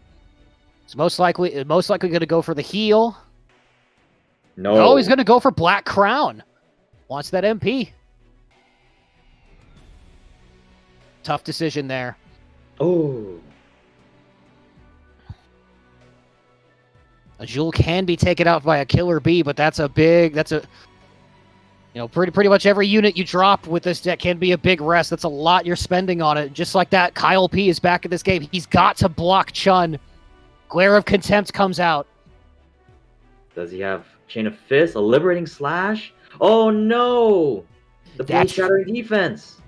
It's most likely going to go for the heal. No. He's going to go for Black Crown. Wants that MP. Tough decision there. Oh. A Jewel can be taken out by a Killer Bee, but pretty much every unit you drop with this deck can be a big rest. That's a lot you're spending on it. Just like that, Kyle P is back in this game. He's got to block Chun. Glare of Contempt comes out. Does he have Chain of Fists? A liberating slash? Oh no! The blade shattering defense.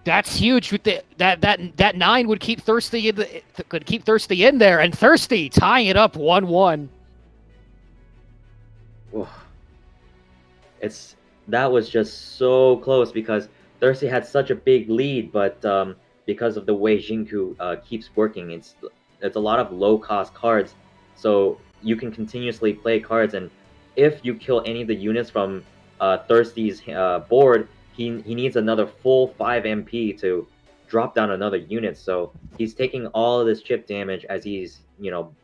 That's huge. With that 9 would keep Thirsty in there, and Thirsty tying it up 1-1. That was just so close because Thirsty had such a big lead, but because of the way Jinku keeps working, it's a lot of low cost cards, so you can continuously play cards, and if you kill any of the units from Thirsty's board, he needs another full 5 MP to drop down another unit. So he's taking all of this chip damage as he's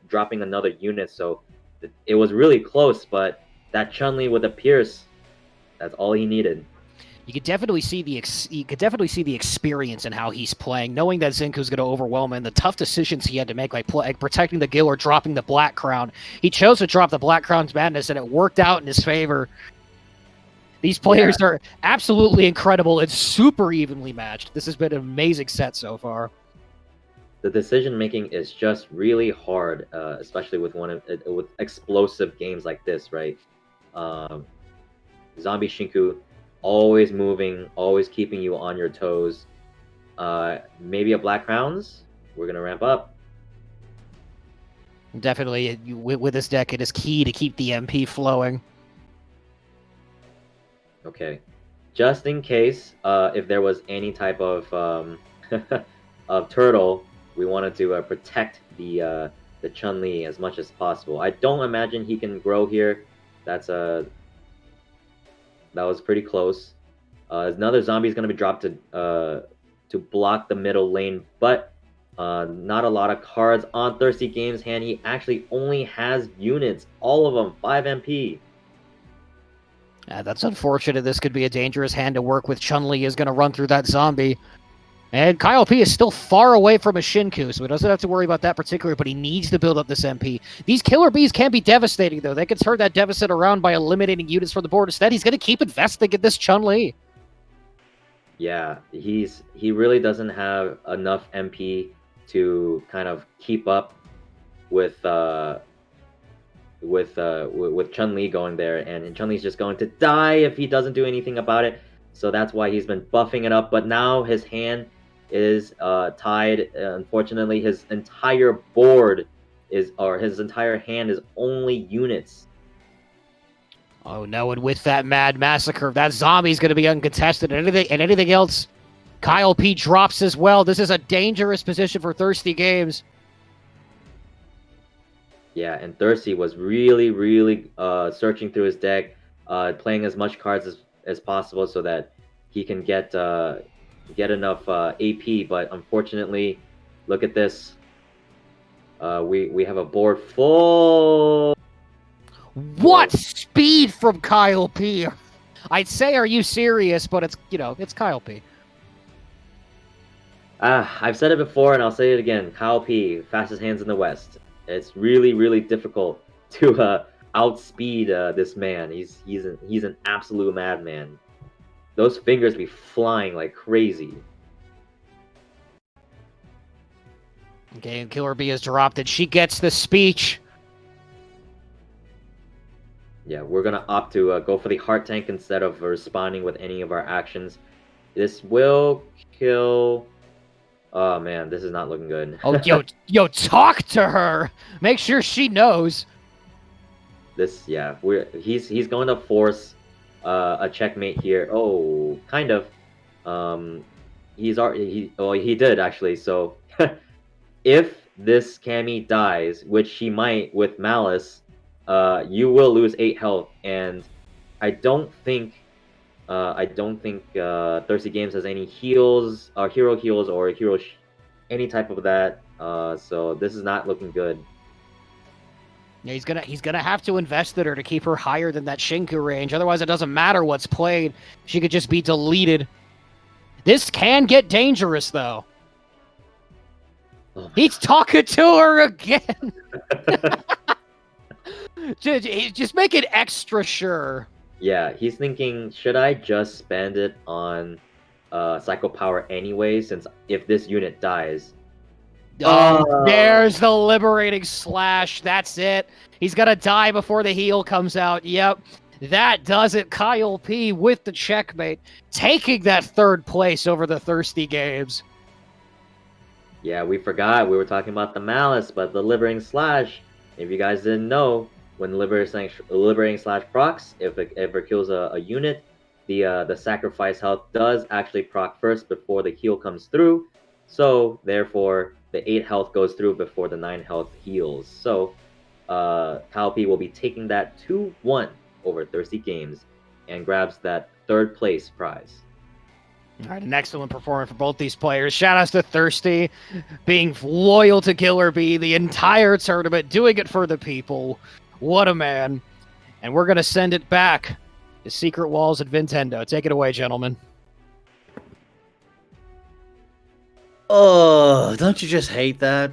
dropping another unit. So it was really close, but that Chun-Li with a Pierce, that's all he needed. You could definitely see the experience in how he's playing, knowing that Zinku's going to overwhelm him, and the tough decisions he had to make, like protecting the Gil or dropping the Black Crown. He chose to drop the Black Crown's Madness, and it worked out in his favor. These players are absolutely incredible and super evenly matched. This has been an amazing set so far. The decision making is just really hard, especially with with explosive games like this, right? Zombie Shinku, always moving, always keeping you on your toes. Maybe a Black Crowns. We're gonna ramp up. Definitely, with this deck, it is key to keep the MP flowing. Okay, just in case, if there was any type of of turtle, we wanted to protect the Chun-Li as much as possible. I don't imagine he can grow here. That was pretty close. Another zombie is going to be dropped to block the middle lane, but not a lot of cards on Thirsty Game's hand. He actually only has units, all of them 5 MP. That's unfortunate. This could be a dangerous hand to work with. Chun-Li is going to run through that zombie. And Kyle P is still far away from a Shinku, so he doesn't have to worry about that particular, but he needs to build up this MP. These Killer Bees can be devastating, though. They can turn that deficit around by eliminating units from the board. Instead, he's going to keep investing in this Chun-Li. Yeah, he really doesn't have enough MP to kind of keep up with Chun-Li going there, and Chun-Li's just going to die if he doesn't do anything about it. So that's why he's been buffing it up, but now his hand is tied. Unfortunately, his entire board his entire hand is only units. Oh no, and with that Mad Massacre, that zombie's going to be uncontested, and anything else, Kyle P drops as well. This is a dangerous position for Thirsty Games. Yeah, and Thirsty was really, really searching through his deck, playing as much cards as possible so that he can get enough AP. But unfortunately, look at this. We have a board full. What speed from Kyle P! I'd say, are you serious? But it's Kyle P. I've said it before and I'll say it again. Kyle P, fastest hands in the West. It's really, really difficult to outspeed this man. He's an absolute madman. Those fingers be flying like crazy. Okay, and Killer Bee is dropped, and she gets the speech. Yeah, we're gonna opt to go for the heart tank instead of responding with any of our actions. This will kill. Oh man, this is not looking good. Oh, yo, talk to her. Make sure she knows. He's going to force a checkmate here. Oh, kind of. He did actually. So if this Cammy dies, which she might with Malice, you will lose 8 health, and I don't think I don't think Thirsty Games has any heals, hero heals, or any type of that. So this is not looking good. Yeah, he's gonna have to invest in her to keep her higher than that Shinku range. Otherwise, it doesn't matter what's played. She could just be deleted. This can get dangerous, though. Oh He's talking to her again. Just make it extra sure. Yeah, he's thinking, should I just spend it on Psycho Power anyway, since if this unit dies. There's the liberating slash. That's it. He's gonna die before the heal comes out. Yep. That does it. Kyle P with the checkmate, taking that 3rd place over the Thirsty Games. Yeah, we forgot we were talking about the Malice, but the Liberating Slash, if you guys didn't know, when Liberating Slash procs, if it ever kills a unit, the sacrifice health does actually proc first before the heal comes through. So therefore, the 8 health goes through before the 9 health heals. So Kyle P will be taking that 2-1 over Thirsty Games and grabs that 3rd place prize. All right, an excellent performance for both these players. Shout outs to Thirsty, being loyal to Killer Bee the entire tournament, doing it for the people. What a man. And we're going to send it back to Secret Walls at Nintendo. Take it away, gentlemen. Oh, don't you just hate that?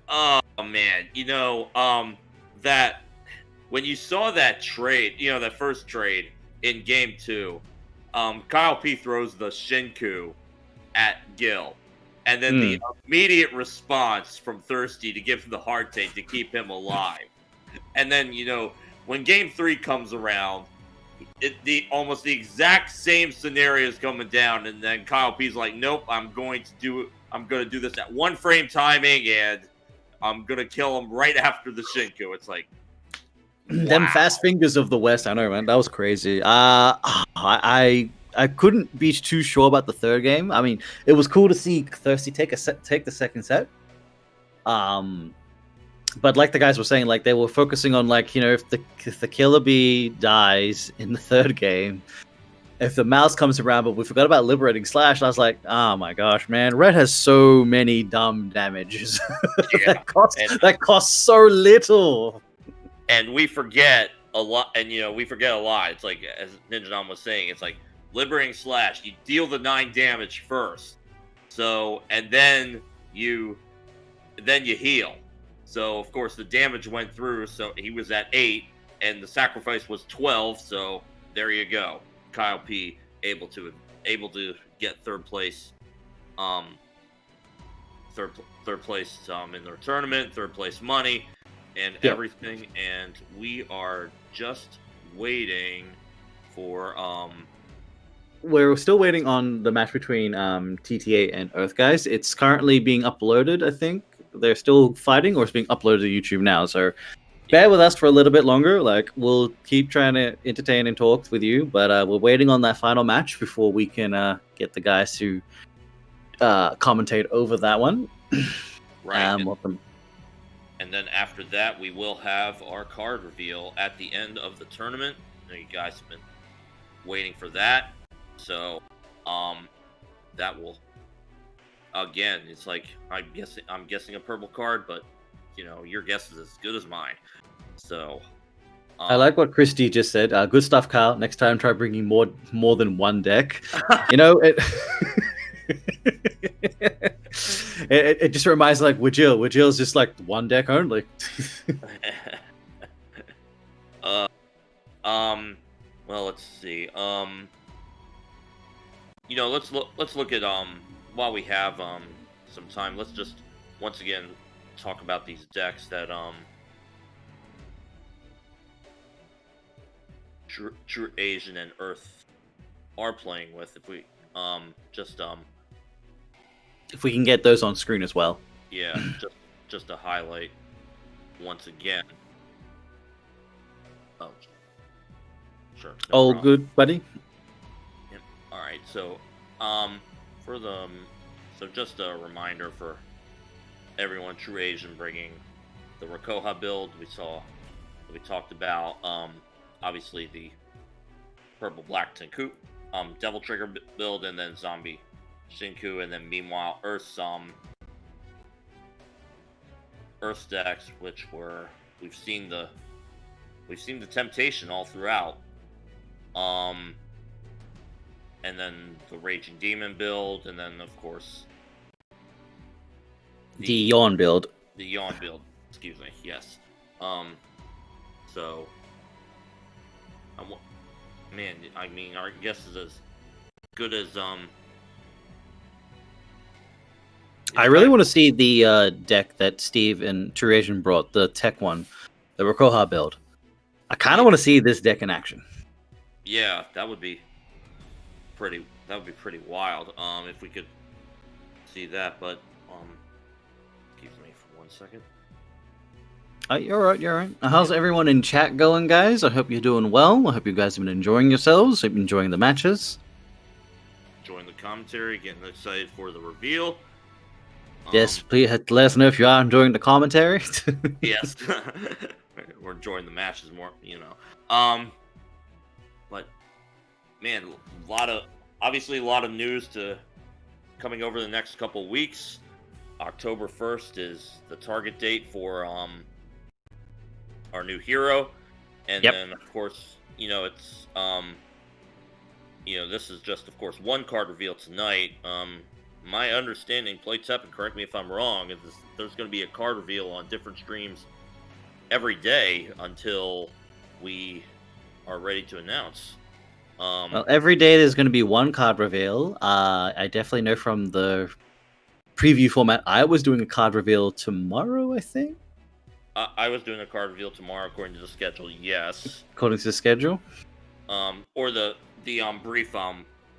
Oh man, that when you saw that trade, that first trade in game 2, Kyle P throws the Shinku at Gil, and then the immediate response from Thirsty to give him the heart take to keep him alive. And then, when game 3 comes around, almost the exact same scenario is coming down, and then Kyle P's like, nope, I'm going to do this at 1 frame timing, and I'm gonna kill him right after the Shinku. It's like, them wow. fast fingers of the West. I know, man. That was crazy. I couldn't be too sure about the 3rd game. I mean, it was cool to see Thirsty take the 2nd set. But like the guys were saying, like they were focusing on if the Killer Bee dies in the 3rd game, if the mouse comes around, but we forgot about Liberating Slash. I was like, oh my gosh, man, Red has so many dumb damages Yeah. that cost so little. And we forget a lot. And we forget a lot. It's like, as Ninja Dom was saying, it's like Liberating Slash. You deal the 9 damage first, so and then you heal. So of course the damage went through. So he was at 8, and the sacrifice was 12. So there you go. Kyle P able to get 3rd place, third place in their tournament, 3rd place money, and everything. And we are just waiting for We're still waiting on the match between TTA and Earth Guys. It's currently being uploaded. I think they're still fighting, or it's being uploaded to YouTube now. So bear with us for a little bit longer. Like, we'll keep trying to entertain and talk with you, but we're waiting on that final match before we can get the guys to commentate over that one. right. Welcome. And then after that, we will have our card reveal at the end of the tournament. I know you guys have been waiting for that. So, that will, again, it's like, I'm guessing a purple card, but, your guess is as good as mine. So, I like what Christy just said. Good stuff, Kyle. Next time, try bringing more than 1 deck. It it just reminds me, like Wajil. Wajil's just like 1 deck only. Well, let's see. Let's look at while we have some time. Let's just once again talk about these decks that True Asian and Earth are playing with. If we if we can get those on screen as well. Yeah, just to highlight once again. Oh, sure. No All problem. good, buddy. Yep. All right. So, so just a reminder for everyone: True Asian bringing the Rakoha build. We talked about obviously the purple black Tenku, Devil Trigger build, and then Zombie Shinku, and then meanwhile Earth's decks, which were we've seen the temptation all throughout. And then the Raging Demon build, and then of course The Yawn build. The Yawn build, excuse me. Yes. So, man, I mean, our guess is as good as I really want to see the deck that Steve and Turasian brought, the tech one, the Rokoha build. I kind of want to see this deck in action. Yeah, that would be pretty wild. If we could see that, but excuse me for 1 second. You're right. How's everyone in chat going, guys? I hope you're doing well. I hope you guys have been enjoying yourselves. Hope you're enjoying the matches. Enjoying the commentary, getting excited for the reveal. Yes, please let us know if you are enjoying the commentary. Yes, we're enjoying the matches more, But man, obviously a lot of news coming over the next couple weeks. October 1st is the target date for our new hero, and then of course it's this is just of course one card reveal tonight. My understanding, Play TEPPEN, correct me if I'm wrong, is there's going to be a card reveal on different streams every day until we are ready to announce. Well, every day there's going to be one card reveal. I definitely know from the preview format, I was doing a card reveal tomorrow, I think. I was doing a card reveal tomorrow according to the schedule, yes. According to the schedule? Or the brief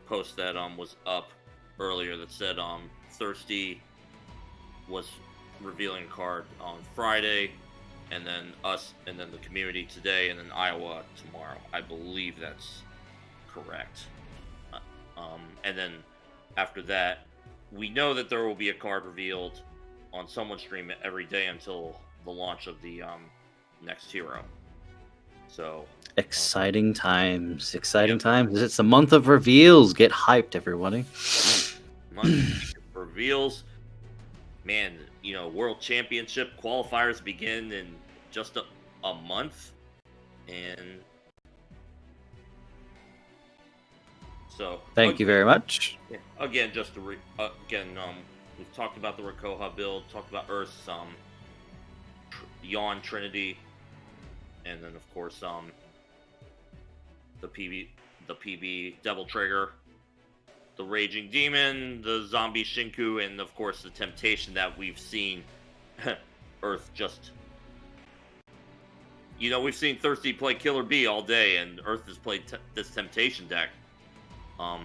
post that was up earlier that said Thirsty was revealing a card on Friday, and then us, and then the community today, and then Iowa tomorrow. I believe that's correct. And then after that, we know that there will be a card revealed on someone's stream every day until the launch of the next hero. So exciting times. It's a month of reveals. Get hyped, everybody. Month of reveals. Man, World Championship qualifiers begin in just a month, and so thank you very much. Yeah, again, just to we've talked about the Rokoha build, talked about Earth's Yawn Trinity, and then of course the PB Devil Trigger, the Raging Demon, the Zombie Shinku, and of course the Temptation that we've seen Earth just... we've seen Thirsty play Killer Bee all day, and Earth has played this Temptation deck all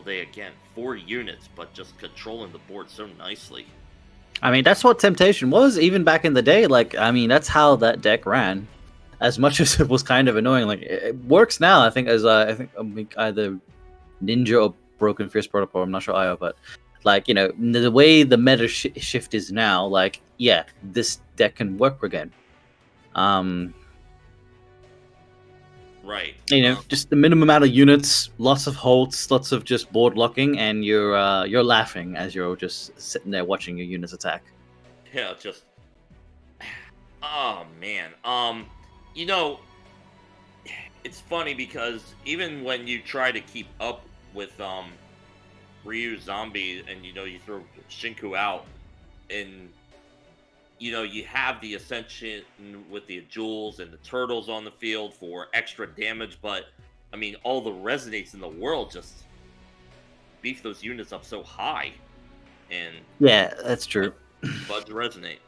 day again. 4 units, but just controlling the board so nicely. I mean, that's what Temptation was, even back in the day. That's how that deck ran. As much as it was kind of annoying, it works now, I think, as either Ninja or Broken Fierce Protocol, I'm not sure either, but the way the meta shift is now, this deck can work again. Right. Just the minimum amount of units, lots of holds, lots of just board locking, and you're laughing as you're just sitting there watching your units attack. Yeah, just... Oh, man. It's funny because even when you try to keep up with Ryu Zombie and you throw Shinku out, and you have the Ascension with the Jewels and the Turtles on the field for extra damage, but I mean all the resonates in the world just beef those units up so high. And yeah, that's true. Fudge Resonate.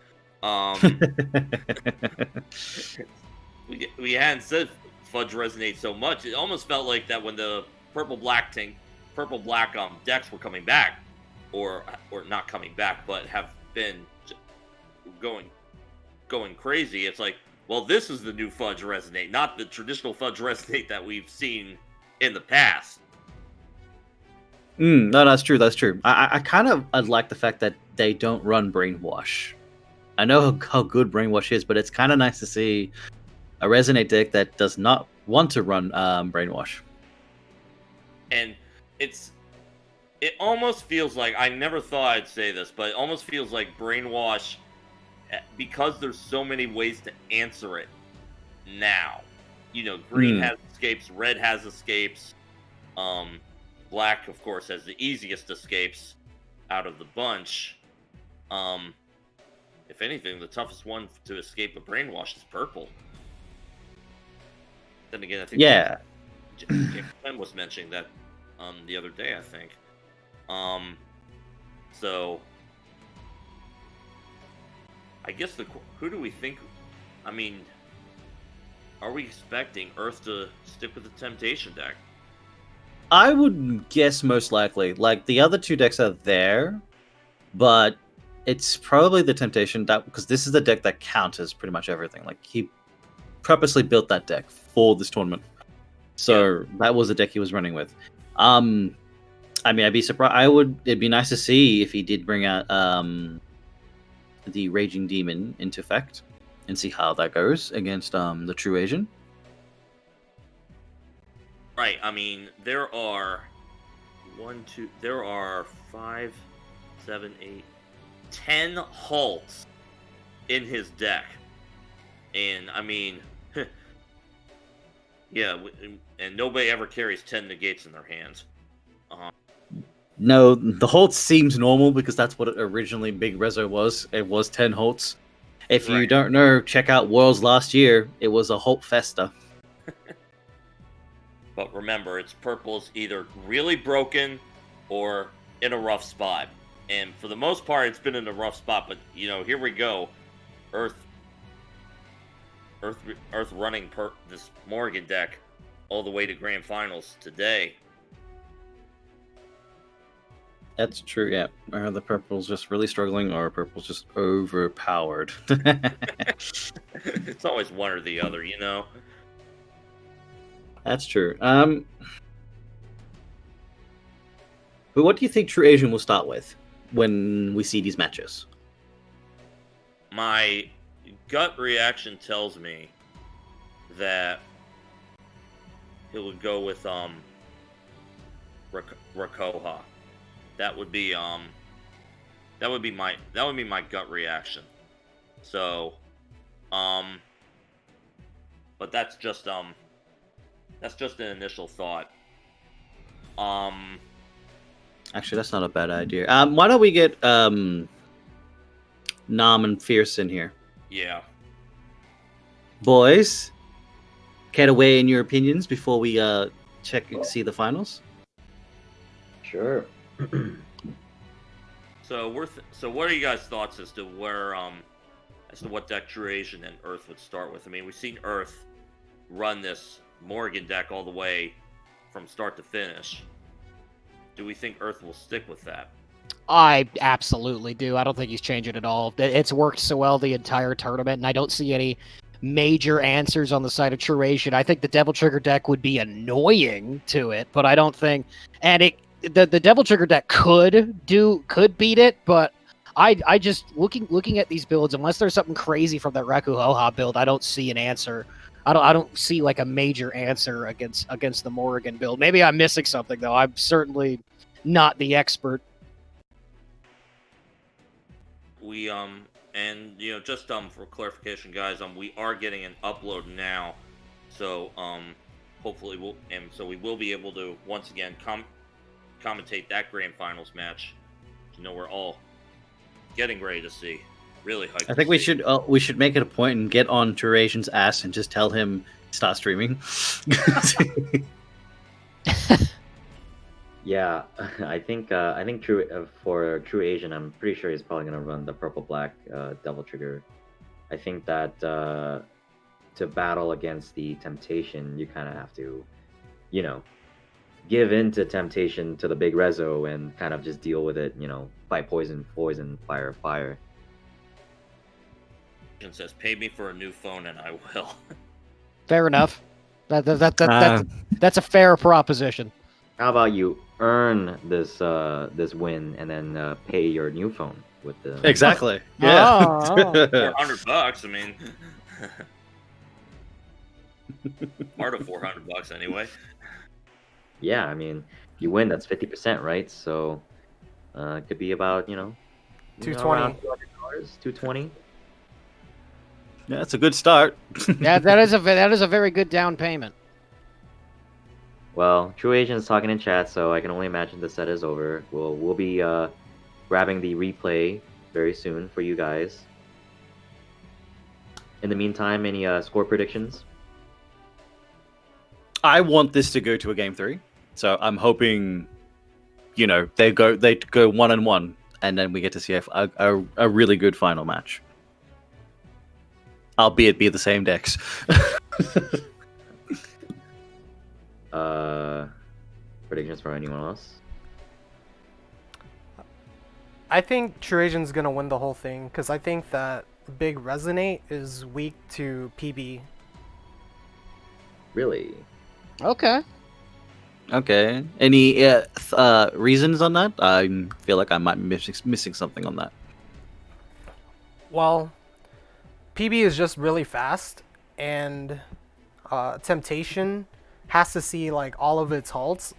We hadn't said Fudge Resonate so much. It almost felt like that when the purple black decks were coming back, or not coming back, but have been going crazy. It's like, well, this is the new Fudge Resonate, not the traditional Fudge Resonate that we've seen in the past. No, that's true. I kind of like the fact that they don't run Brainwash. I know how good Brainwash is, but it's kind of nice to see a Resonate deck that does not want to run Brainwash. And it almost feels like, I never thought I'd say this, but it almost feels like Brainwash, because there's so many ways to answer it now. You know, green has escapes, red has escapes, black, of course, has the easiest escapes out of the bunch. If anything, the toughest one to escape a Brainwash is purple. Then again, I think James Flynn was mentioning that the other day, I think. So I guess who do we think? I mean, are we expecting Earth to stick with the Temptation deck? I would guess most likely. Like, the other two decks are there, but it's probably the Temptation deck, because this is the deck that counters pretty much everything. Like, he purposely built that deck for this tournament. So that was the deck he was running with. I mean, I'd be surprised. It'd be nice to see if he did bring out the Raging Demon into effect and see how that goes against the True Asian. Right. I mean, there are 5, 7, 8, 10 halts in his deck, and I mean, yeah, and nobody ever carries 10 negates in their hands. No, the Holt seems normal because that's what originally Big Rezo was. It was 10 Holts. If you don't know, check out Worlds last year. It was a Holt Festa. But remember, it's purple's either really broken or in a rough spot. And for the most part, it's been in a rough spot. But, you know, here we go. Earth running this Morgan deck all the way to Grand Finals today. That's true, yeah. The purple's just really struggling, or purple's just overpowered. It's always one or the other, you know? That's true. But what do you think True Asian will start with when we see these matches? My gut reaction tells me that he would go with Rakoha. That would be my gut reaction. So, but that's just an initial thought. Actually, that's not a bad idea. Why don't we get Nam and Fierce in here? Yeah. Boys, care to weigh in your opinions before we check and see the finals? Sure. So what are you guys' thoughts as to what deck True Asian and Earth would start with? I mean, we've seen Earth run this Morgan deck all the way from start to finish. Do we think Earth will stick with that? I absolutely do. I don't think he's changing at all. It's worked so well the entire tournament, and I don't see any major answers on the side of True Asian. I think the Devil Trigger deck would be annoying to it, but I don't think... And the Devil Trigger deck could beat it, but I just looking at these builds, unless there's something crazy from that Rakuhoha build, I don't see an answer. I don't see like a major answer against the Morrigan build. Maybe I'm missing something though. I'm certainly not the expert. We and you know, just for clarification, guys, we are getting an upload now, so hopefully we will be able to once again commentate that grand finals match. You know, we're all getting ready to see. Really hyped. I think we should make it a point and get on True Asian's ass and just tell him start streaming. Yeah, I think for True Asian, I'm pretty sure he's probably gonna run the purple black Devil Trigger. I think that to battle against the Temptation, you kind of have to, you know, give in to Temptation to the big Rezo and kind of just deal with it. You know, fight poison, fire, fire. Says, "Pay me for a new phone, and I will." Fair enough. That's a fair proposition. How about you earn this win and then pay your new phone with the Exactly. Yeah. Oh. $400. I mean, Part of $400 anyway. Yeah, I mean, you win, that's 50%, right? So it could be about, around $220. $200, 220. Yeah, it's a good start. That is a very good down payment. Well, True Agent's talking in chat, so I can only imagine the set is over. We'll be grabbing the replay very soon for you guys. In the meantime, any score predictions? I want this to go to a game 3, so I'm hoping, they go 1-1, and then we get to see a really good final match. Albeit be the same decks. Predictions for anyone else? I think True Asian's gonna win the whole thing because I think that Big Resonate is weak to PB. Really? Okay. Okay. Any reasons on that? I feel like I might be missing something on that. Well, PB is just really fast, and Temptation has to see like all of its halts,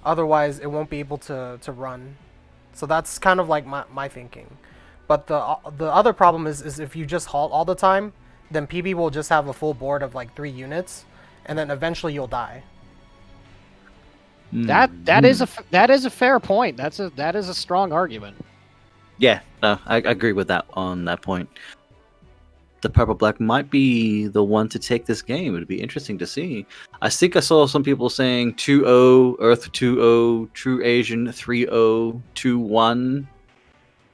otherwise it won't be able to run. So that's kind of like my thinking. But the other problem is if you just halt all the time, then PB will just have a full board of like 3 units, and then eventually you'll die. That is a fair point. That is a strong argument. Yeah, no, I agree with that on that point. The Purple Black might be the one to take this game. It would be interesting to see. I think I saw some people saying 2-0, Earth 2-0, True Asian 3-0, 2-1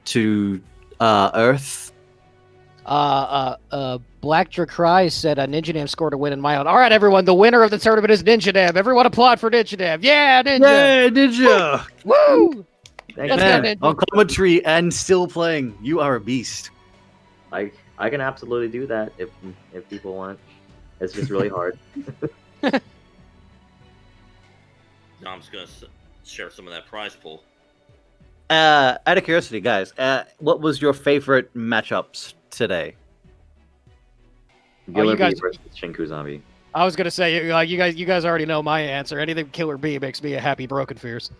to Earth. Black Drakrai said Ninja Dam scored a win in my own. All right, everyone, the winner of the tournament is Ninja Dam. Everyone applaud for Ninja Dam. Yeah, Ninja. Yeah, Ninja. Woo! Thank Let's you. go, Man, Ninja. on commentary and still playing. You are a beast. I can absolutely do that if people want. It's just really hard. Now I'm just gonna share some of that prize pool. Out of curiosity, guys, what was your favorite matchups today? Killer guys- Bee versus Shinku Zombie. I was gonna say, you guys already know my answer. Anything Killer B makes me a happy Broken Fierce.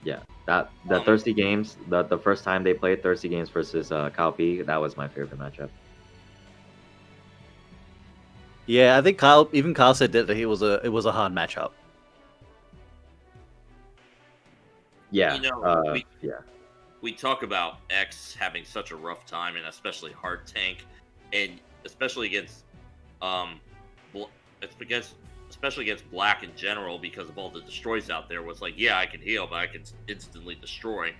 Yeah, the Thirsty Games, the first time they played Thirsty Games versus Kyle P, that was my favorite matchup. Yeah, I think Kyle said that it was a hard matchup. Yeah, Yeah. We talk about X having such a rough time, and especially hard tank, and especially against especially against Black in general, because of all the destroys out there. Was like, yeah, I can heal, but I can instantly destroy.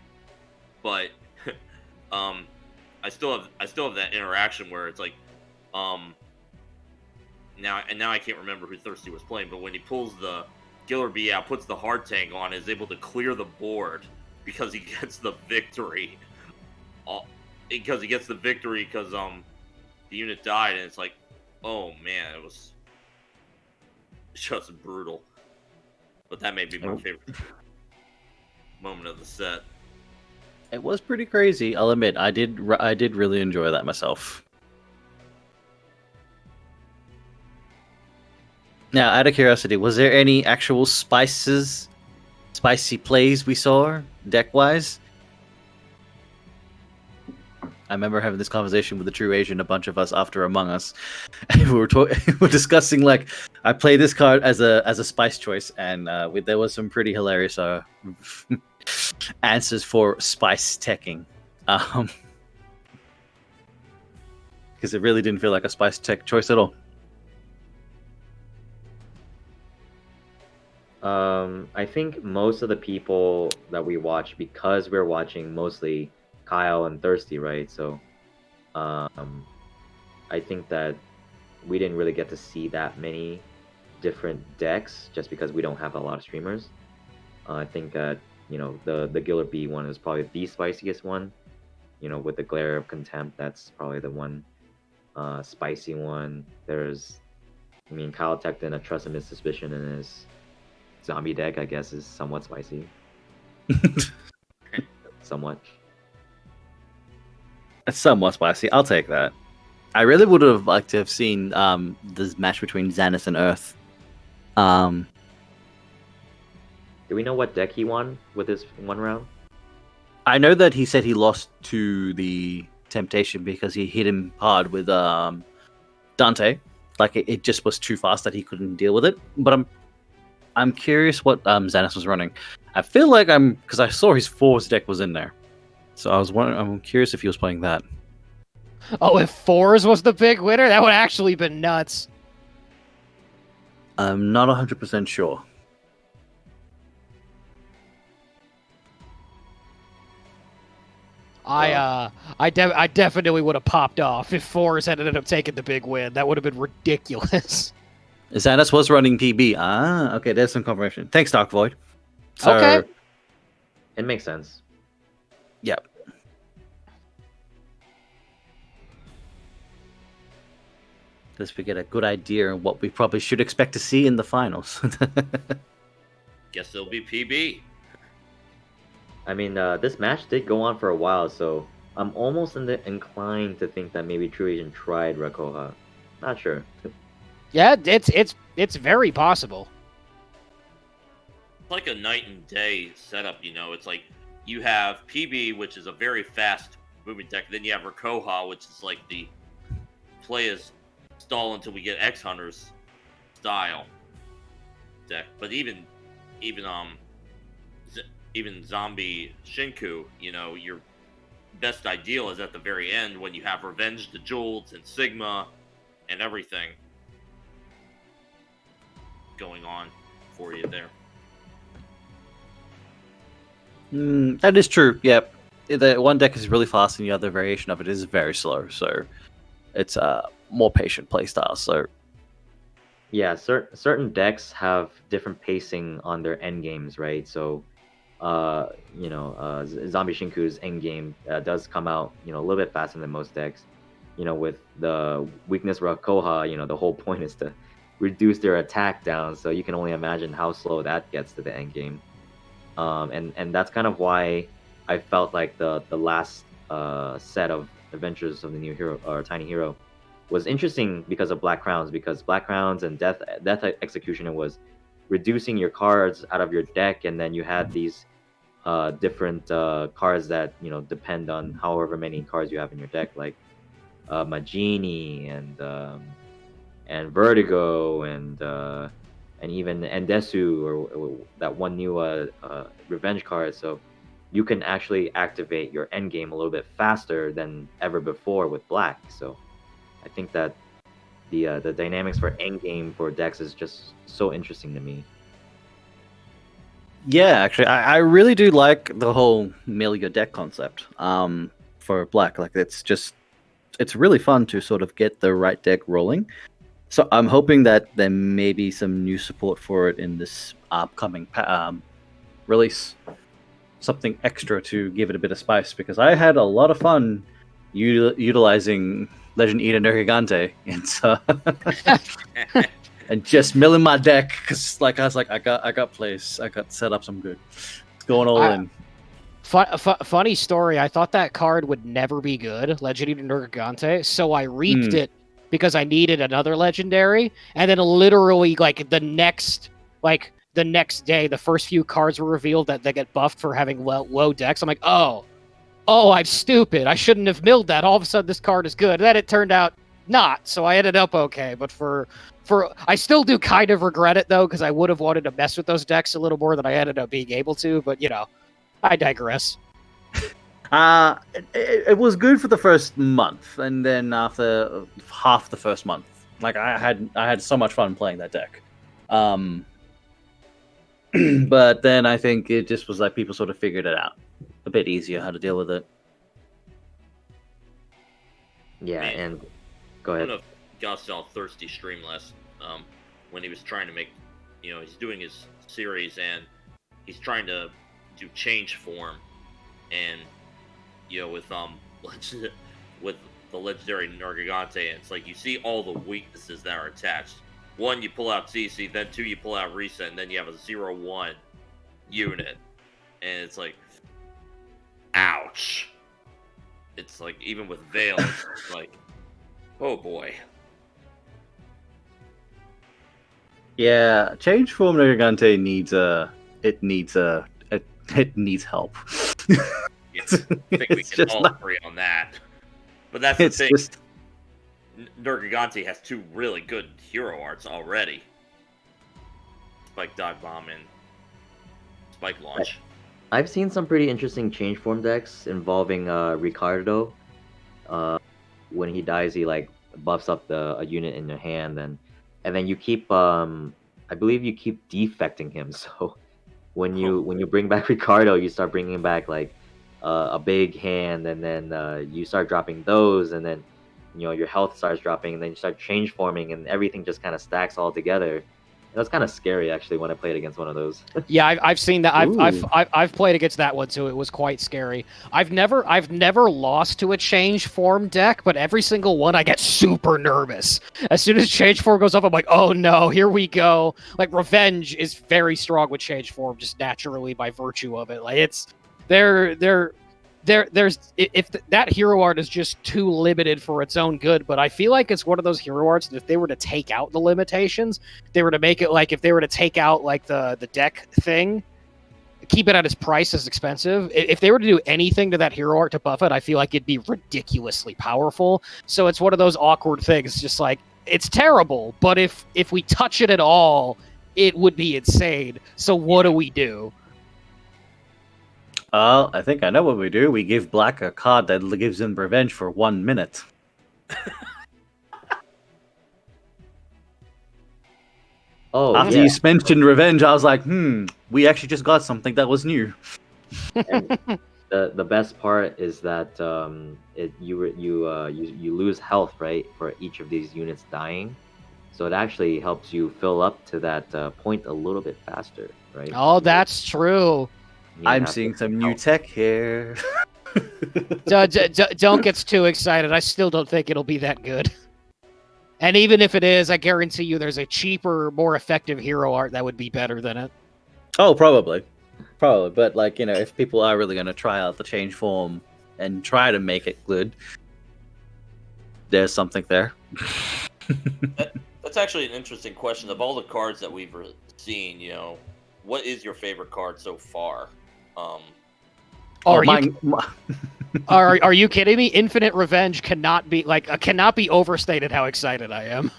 But I still have that interaction where it's like, now I can't remember who Thirsty was playing, but when he pulls the Killer Bee out, puts the hard tank on, is able to clear the board because he gets the victory. Because the unit died, and it's like, oh man, it was just brutal. But that may be my favorite moment of the set. It was pretty crazy. I'll admit, I did really enjoy that myself. Now, out of curiosity, was there any actual spicy plays we saw deck-wise? I remember having this conversation with the True Asian, a bunch of us after Among Us, and we were discussing like, I play this card as a spice choice, and there was some pretty hilarious answers for spice teching, because it really didn't feel like a spice tech choice at all. I think most of the people that we watch, because we're watching mostly Kyle and Thirsty, right? So, I think that we didn't really get to see that many different decks just because we don't have a lot of streamers. I think that, the Killer Bee one is probably the spiciest one. With the Glare of Contempt, that's probably the one spicy one. Kyle teched in a Trust and Suspicion in his zombie deck, I guess, is somewhat spicy. Somewhat. It's somewhat spicy. I'll take that. I really would have liked to have seen this match between Xanis and Earth. Um, Do we know what deck he won with his one round? I know that he said he lost to the Temptation because he hit him hard with Dante. Like it just was too fast that he couldn't deal with it. But I'm curious what Xanis was running. I feel like because I saw his fours deck was in there, so I'm curious if he was playing that. Oh, if fours was the big winner, that would actually been nuts. I'm not 100% sure. I definitely would have popped off if fours had ended up taking the big win. That would have been ridiculous. Xanis was running PB. Ah, okay, there's some confirmation. Thanks, Dark Void. So, Okay. It makes sense. yeah. Let's we get a good idea of what we probably should expect to see in the finals. Guess it'll be PB. I mean, this match did go on for a while, so I'm almost inclined to think that maybe True Asian tried Rakoha. Not sure. Yeah, it's very possible. It's like a night and day setup, you know. It's like you have PB, which is a very fast moving deck. Then you have Rakoha, which is like the play is stall until we get X Hunters style deck. But even Zombie Shinku, you know, your best ideal is at the very end when you have Revenge the Jewels and Sigma and everything going on for you there. That is true. Yep. The one deck is really fast, and the other variation of it is very slow. So it's a more patient playstyle. So Yeah, certain decks have different pacing on their end games, right? So, Zombie Shinku's end game does come out, a little bit faster than most decks. With the weakness Rakoha, the whole point is to reduce their attack down. So you can only imagine how slow that gets to the end game. And that's kind of why I felt like the last set of Adventures of the New Hero or Tiny Hero was interesting because of Black Crowns, because Black Crowns and Death Executioner was reducing your cards out of your deck, and then you had these different cards that depend on however many cards you have in your deck, like Magini and Vertigo and even Endesu or that one new revenge card. So you can actually activate your end game a little bit faster than ever before with Black. So I think that the dynamics for end game for decks is just so interesting to me. yeah, actually, I really do like the whole mill your deck concept. For Black, like it's really fun to sort of get the right deck rolling. So I'm hoping that there may be some new support for it in this upcoming release. Something extra to give it a bit of spice, because I had a lot of fun utilizing Legend Eater no Gigante and just milling my deck, because I was like, I got plays, I got setups, I'm good. It's going all in. Funny story. I thought that card would never be good, Legend Eater no Gigante, so I reaped it because I needed another legendary, and then literally the next day, the first few cards were revealed that they get buffed for having low decks. I'm like, oh, I'm stupid. I shouldn't have milled that. All of a sudden, this card is good. Then it turned out not, so I ended up okay. But for I still do kind of regret it, though, because I would have wanted to mess with those decks a little more than I ended up being able to. But, I digress. It was good for the first month, and then after half the first month, I had so much fun playing that deck. But then I think it just was like people sort of figured it out a bit easier how to deal with it. Yeah, Man, and go ahead. One of Gastel Thirsty stream last when he was trying to make, he's doing his series and he's trying to do change form, and with with the legendary Nargigante, and it's like you see all the weaknesses that are attached. One, you pull out CC, then two, you pull out Reset, and then you have a 0-1 unit. And it's like, ouch. It's like, even with Veil, it's like... Oh boy. Yeah, change form Nergigante needs it needs help. Yes, I think we It's can just all not. agree on that. But that's the It's thing. just Nergigante has 2 really good hero arts already. Spike Dog Bomb and Spike Launch. I've seen some pretty interesting change form decks involving Ricardo. Uh, when he dies, he like buffs up a unit in your hand, and then you keep I believe you keep defecting him. So when you bring back Ricardo, you start bringing back like a big hand, and then you start dropping those, and then your health starts dropping, and then you start change forming, and everything just kind of stacks all together. That's kind of scary actually when I played against one of those. Yeah, I've seen that. Ooh. I've played against that one too. It was quite scary. I've never lost to a change form deck, but every single one I get super nervous. As soon as change form goes up, I'm like, oh no, here we go. Like Revenge is very strong with change form, just naturally by virtue of it. Like it's there's if that hero art is just too limited for its own good, but I feel like it's one of those hero arts that if they were to take out the limitations, they were to make it like if they were to take out like the deck thing, keep it at its price as expensive. If they were to do anything to that hero art to buff it, I feel like it'd be ridiculously powerful. So it's one of those awkward things, just like it's terrible, but if we touch it at all, it would be insane. So what do we do? I think I know what we do. We give Black a card that gives him revenge for 1 minute. Oh After yeah, you mentioned revenge, I was like, we actually just got something that was new. and the best part is that you lose health, right, for each of these units dying, so it actually helps you fill up to that point a little bit faster, right? Oh, that's true. You I'm have seeing to some new help. tech here. Don't get too excited. I still don't think it'll be that good. And even if it is, I guarantee you there's a cheaper, more effective hero art that would be better than it. Oh, probably. But like, if people are really going to try out the change form and try to make it good, there's something there. That's actually an interesting question. Of all the cards that we've seen, what is your favorite card so far? Are you kidding me? Infinite Revenge cannot be overstated how excited I am.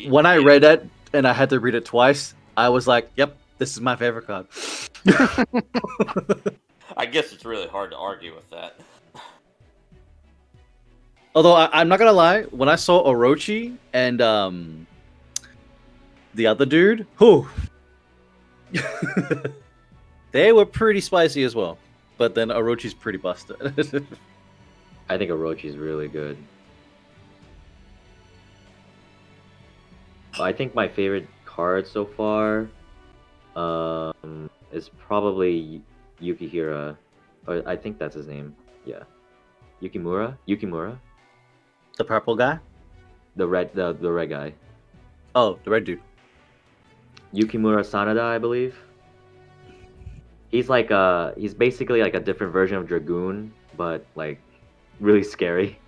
When I read it and I had to read it twice, I was like, "Yep, this is my favorite card." I guess it's really hard to argue with that. Although I'm not gonna lie, when I saw Orochi and the other dude, they were pretty spicy as well. But then Orochi's pretty busted. I think Orochi's really good. I think my favorite card so far is probably Yukihira. Or I think that's his name. Yeah. Yukimura? The purple guy? The red guy. Oh, the red dude. Yukimura Sanada, I believe. He's like he's basically like a different version of Dragoon, but like really scary.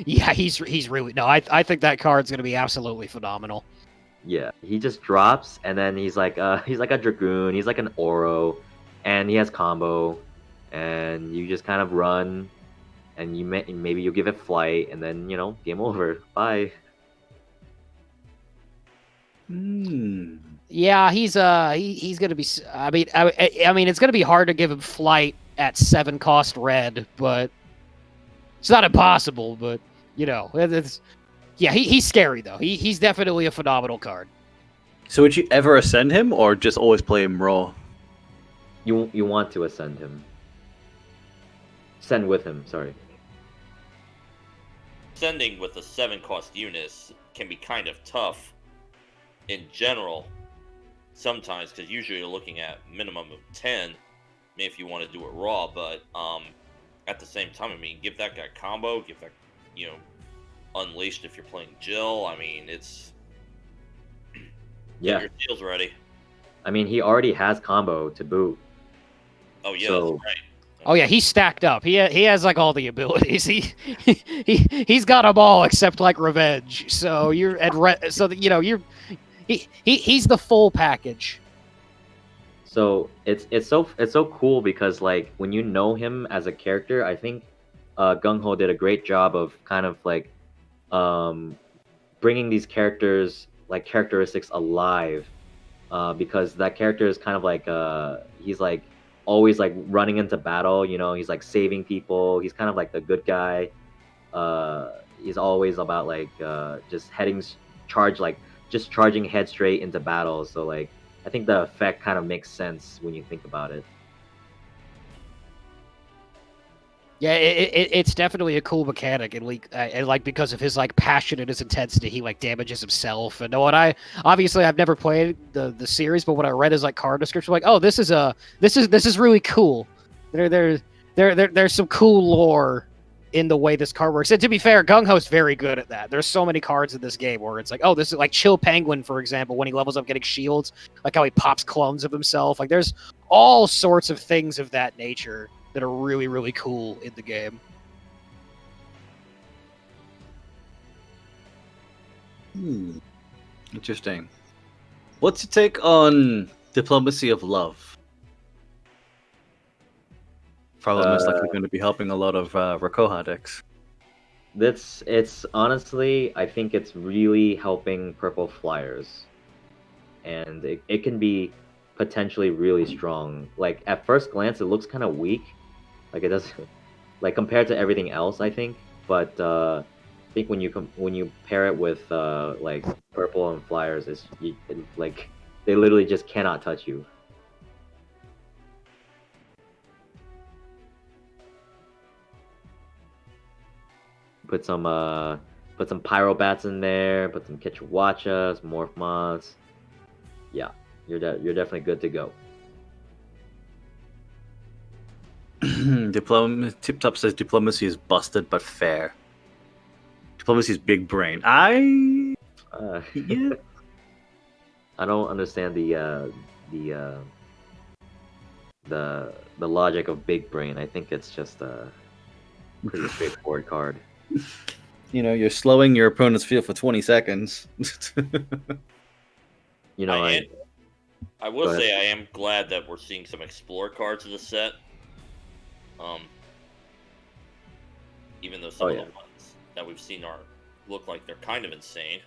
Yeah, he's really I think that card's gonna be absolutely phenomenal. Yeah, he just drops and then he's like a Dragoon, he's like an Oro, and he has combo, and you just kind of run, and maybe you give it flight, and then game over. Bye. Yeah, he's gonna be. I mean, it's gonna be hard to give him flight at 7 cost red, but it's not impossible. But he's scary though. He's definitely a phenomenal card. So would you ever ascend him, or just always play him raw? You want to ascend him. Ascend with him. Sorry. Sending with a 7-cost unit can be kind of tough in general. Sometimes, because usually you're looking at minimum of 10, maybe if you want to do it raw, but at the same time, I mean, give that guy combo, give that, unleashed if you're playing Jill. I mean, it's Yeah. Get your seals ready. I mean, he already has combo to boot. Oh yeah, So- that's right. Oh yeah, he's stacked up. He has like all the abilities. He's got them all except like revenge. So you're at so that you're he's the full package. So it's so cool because like when you know him as a character, I think Gung Ho did a great job of kind of like um, bringing these characters like characteristics alive, because that character is kind of like he's like always like running into battle. He's like saving people. He's kind of like the good guy. He's always about like just charge like just charging head straight into battle. So like I think the effect kind of makes sense when you think about it. Yeah, it's definitely a cool mechanic, and like because of his like passion and his intensity, he like damages himself. And what obviously I've never played the series, but what I read is like card description, like, oh, this is really cool. There's some cool lore in the way this card works. And to be fair, Gung Ho's very good at that. There's so many cards in this game where it's like, oh, this is like Chill Penguin, for example, when he levels up getting shields, like how he pops clones of himself. Like there's all sorts of things of that nature that are really, really cool in the game. Interesting. What's your take on Diplomacy of Love? Probably most likely going to be helping a lot of Rakoha decks. It's honestly, I think it's really helping purple flyers, and it can be potentially really strong. Like at first glance, it looks kind of weak, like it doesn't like compared to everything else, I think. But I think when you pair it with like purple and flyers, like they literally just cannot touch you. Put some Pyrobats in there. Put some Kichwachas, Morph Moths. Yeah, you're definitely good to go. Tip Top says diplomacy is busted but fair. Diplomacy is big brain. Yeah. I don't understand the logic of big brain. I think it's just a pretty straightforward card. You're slowing your opponent's field for 20 seconds. I will say I am glad that we're seeing some explore cards in the set. Even though some of the ones that we've seen look like they're kind of insane.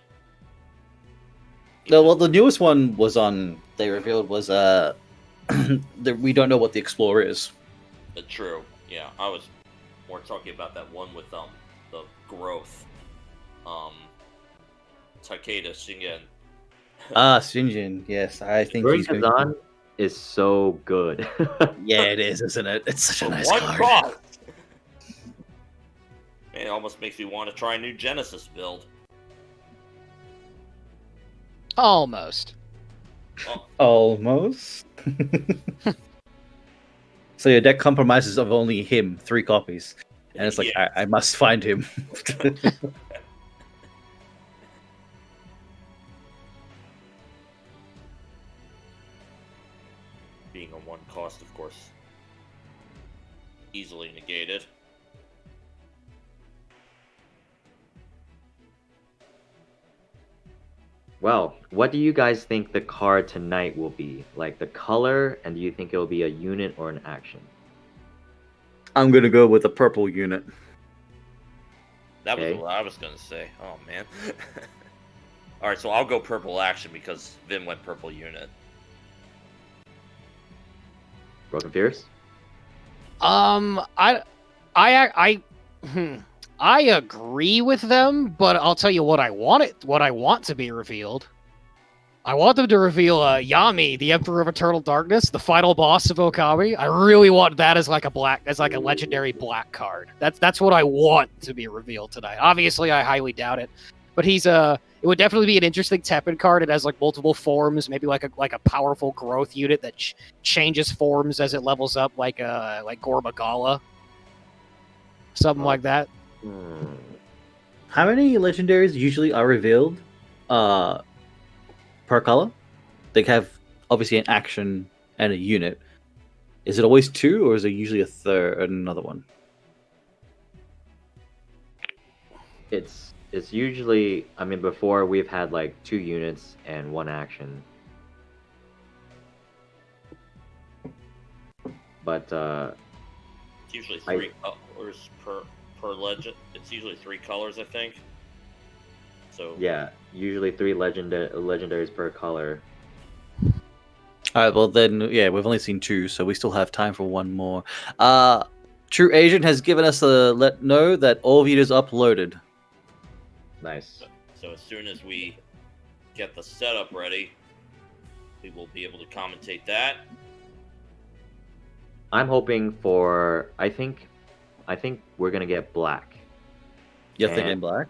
No, well, the newest one they revealed was we don't know what the Explorer is. True. Yeah, I was more talking about that one with the growth. Takeda Shingen. Shingen. Yes, I think he's going Kazan is so good. Yeah, it is, isn't it? It's such a nice One card. cost. Man, it almost makes me want to try a new Genesis build. Almost. Almost. So your deck compromises of only him, 3 copies. And it's like, I must find him. Being a 1 cost, of course. Easily negated. Well, what do you guys think the card tonight will be? Like the color, and do you think it'll be a unit or an action? I'm going to go with the purple unit. That was what I was going to say. Oh, man. Alright, so I'll go purple action because Vin went purple unit. Broken Fierce? I agree with them, but I'll tell you what I want to be revealed. I want them to reveal Yami, the Emperor of Eternal Darkness, the final boss of Okami. I really want that as like a legendary black card. That's what I want to be revealed tonight. Obviously, I highly doubt it, but it would definitely be an interesting TEPPEN card. It has like multiple forms, maybe like a powerful growth unit that changes forms as it levels up, like Gormagala, something like that. How many legendaries usually are revealed per color? They have obviously an action and a unit. Is it always 2, or is it usually a third, another one? It's usually, I mean, before we've had like 2 units and 1 action. But It's usually 3 colors per legend. It's usually 3 colors, I think. So yeah, usually 3 legendaries per color. All right, well then, yeah, we've only seen 2, so we still have time for 1 more. True Agent has given us a let know that all videos uploaded. Nice. So as soon as we get the setup ready, we will be able to commentate that. I'm hoping for. I think we're gonna get black. You're And thinking black?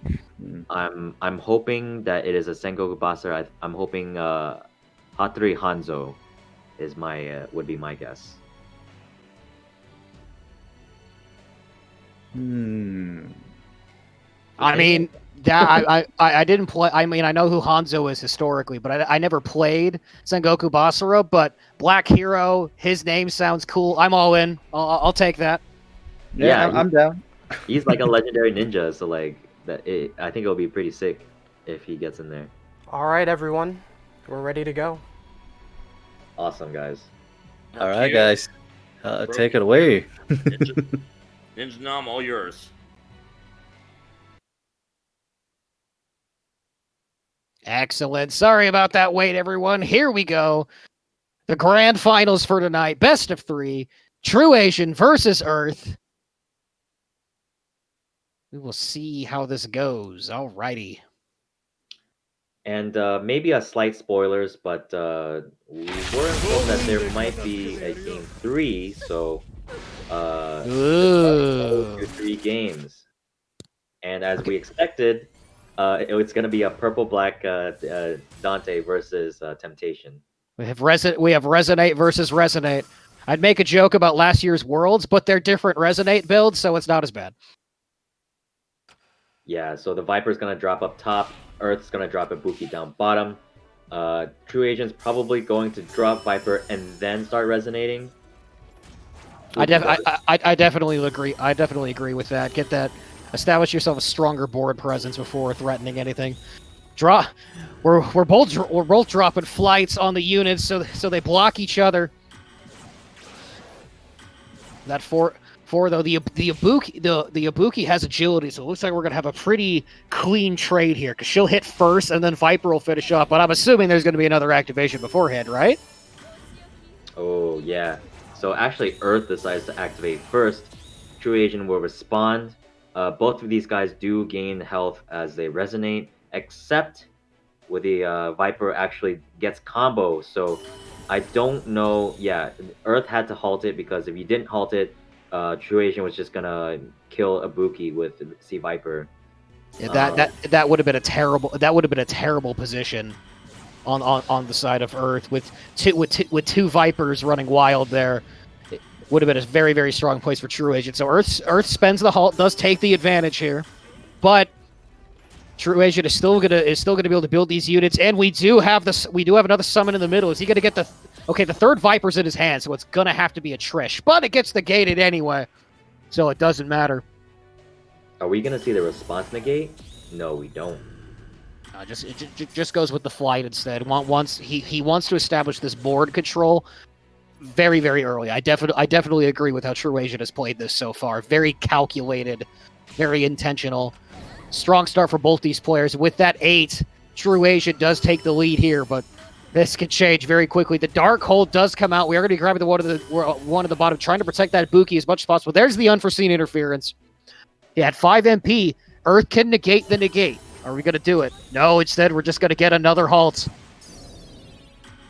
I'm hoping that it is a Sengoku Basara. I'm hoping Hattori Hanzo is would be my guess. I mean, that I didn't play. I mean, I know who Hanzo is historically, but I never played Sengoku Basara. But Black Hero, his name sounds cool. I'm all in. I'll take that. Yeah, I'm down. He's like a legendary ninja, so like I think it'll be pretty sick if he gets in there. All right, everyone, we're ready to go. Awesome, guys. All right, guys, take it away. Ninja Nom, all yours. Excellent. Sorry about that wait, everyone. Here we go. The grand finals for tonight. Best of 3. True Asian versus Earth. We will see how this goes. Alrighty. And maybe a slight spoilers, but we were informed that there might be a game 3, so Ooh. 3 games. And as we expected, it's going to be a purple-black Dante versus Temptation. We have Resonate versus Resonate. I'd make a joke about last year's Worlds, but they're different Resonate builds, so it's not as bad. Yeah, so the Viper's going to drop up top. Earth's going to drop Ibuki down bottom. True Agent's probably going to drop Viper and then start resonating. I definitely agree. I definitely agree with that. Get that. Establish yourself a stronger board presence before threatening anything. We're both dropping flights on the units, so they block each other. That four though, the Ibuki has agility, so it looks like we're gonna have a pretty clean trade here because she'll hit first and then Viper will finish up. But I'm assuming there's gonna be another activation beforehand, right? Oh yeah. So actually, Earth decides to activate first. True Agent will respond. Both of these guys do gain health as they resonate, except with the Viper actually gets combo. So I don't know. Yeah, Earth had to halt it because if you didn't halt it, True Agent was just gonna kill Ibuki with Sea Viper. Yeah, that would have been a terrible position on the side of Earth with two Vipers running wild there. It would have been a very, very strong place for True Agent. So Earth spends the halt, does take the advantage here, but True Agent is still gonna be able to build these units, and we do have another summon in the middle. Is he gonna get the third Viper's in his hand, so it's gonna have to be a Trish, but it gets negated anyway, so it doesn't matter. Are we gonna see the response negate? No, we don't. It just goes with the flight instead. He wants to establish this board control very, very early. I definitely agree with how True Agent has played this so far. Very calculated, very intentional. Strong start for both these players. With that 8, True Agent does take the lead here, but this can change very quickly. The Dark Hold does come out. We are going to be grabbing the one at the bottom, trying to protect that Ibuki as much as possible. There's the unforeseen interference. He had 5 MP. Earth can negate the negate. Are we going to do it? No, instead we're just going to get another halt.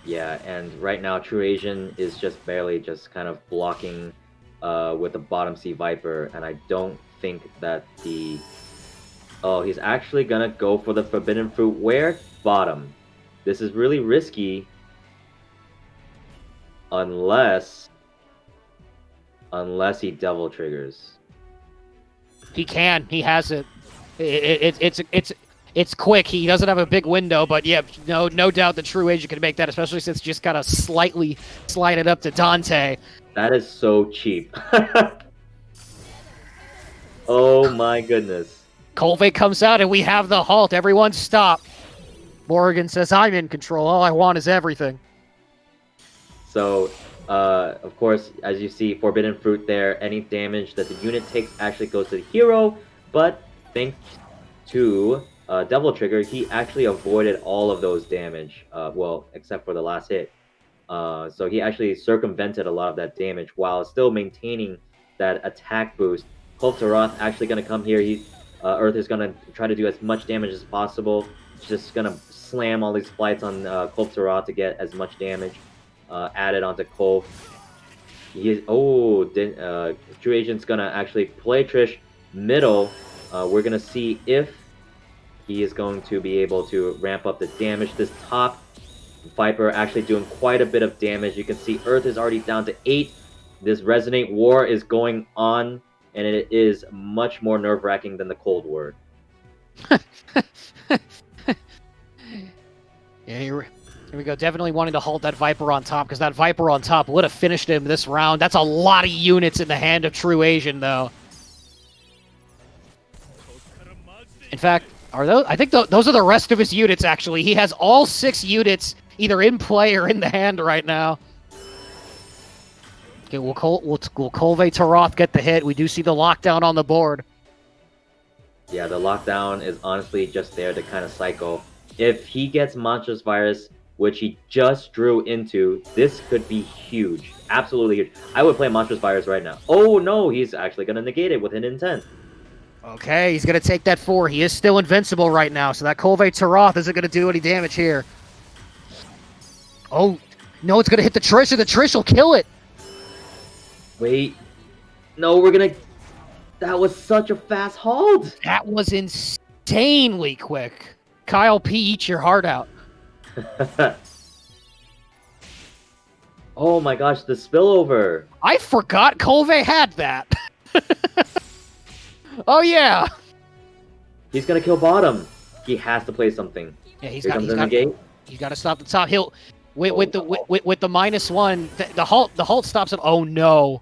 Yeah, and right now True Asian is just barely just kind of blocking with the bottom Sea Viper, and I don't think that he's actually gonna go for the Forbidden Fruit. Where? Bottom. This is really risky unless he Devil triggers. He can. He has it. It's quick. He doesn't have a big window, but yeah, no doubt the True Agent can make that, especially since just gotta slightly slide it up to Dante. That is so cheap. Oh my goodness. Colvey comes out and we have the halt. Everyone stop. Morgan says, I'm in control. All I want is everything. So, of course, as you see, Forbidden Fruit there, any damage that the unit takes actually goes to the hero, but thanks to Devil Trigger, he actually avoided all of those damage, well, except for the last hit. So he actually circumvented a lot of that damage while still maintaining that attack boost. Cult Taroth actually going to come here. Earth is going to try to do as much damage as possible. Just going to slam all these flights on Cult Taroth to get as much damage added onto Cole. True Agent's going to actually play Trish middle. We're going to see if he is going to be able to ramp up the damage. This top Viper actually doing quite a bit of damage. You can see Earth is already down to 8. This Resonate War is going on, and it is much more nerve-wracking than the Cold War. Yeah, here we go. Definitely wanting to halt that Viper on top, because that Viper on top would have finished him this round. That's a lot of units in the hand of True Asian, though. In fact, are those? I think those are the rest of his units, actually. He has all 6 units either in play or in the hand right now. Okay, will Colvey Taroth get the hit? We do see the lockdown on the board. Yeah, the lockdown is honestly just there to kind of cycle. If he gets Monstrous Virus, which he just drew into, this could be huge. Absolutely huge. I would play Monstrous Virus right now. Oh no, he's actually going to negate it with an intent. Okay, he's going to take that 4. He is still invincible right now, so that Colvey Taroth isn't going to do any damage here. Oh, no, it's going to hit the Trish, and the Trish will kill it. Wait. No, we're going to... That was such a fast hold. That was insanely quick. Kyle P, eat your heart out. Oh my gosh, the spillover. I forgot Colvey had that. Oh, yeah. He's going to kill bottom. He has to play something. Yeah, he's got to stop the top. He'll... With the -1, the halt stops it. Oh no!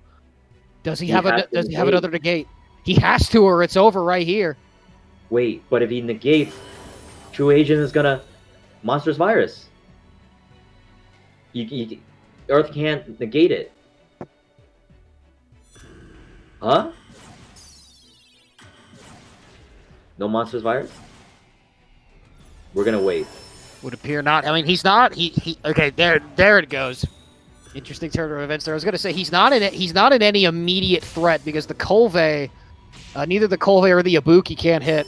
Does he have another negate? He has to, or it's over right here. Wait, but if he negates, True Agent is gonna Monstrous Virus. Earth can't negate it. Huh? No Monstrous Virus? We're gonna wait. Would appear not. I mean, he's not. Okay, there it goes. Interesting turn of events there. I was gonna say he's not in any immediate threat because the Colvey, neither the Colvey or the Ibuki can't hit.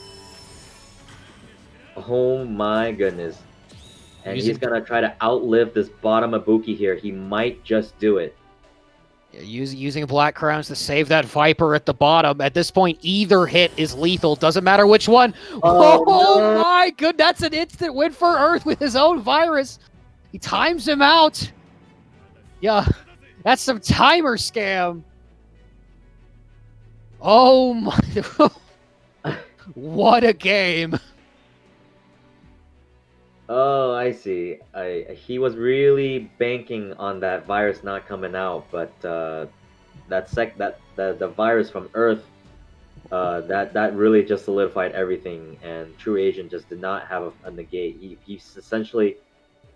Oh my goodness! And he's gonna try to outlive this bottom Ibuki here. He might just do it. Yeah, using Black Crowns to save that Viper at the bottom. At this point, either hit is lethal. Doesn't matter which one. Oh no. My good! That's an instant win for Earth with his own virus. He times him out. Yeah, that's some timer scam. Oh my! What a game! Oh, I see. He was really banking on that virus not coming out, but the virus from Earth, that really just solidified everything, and True Agent just did not have a negate. He essentially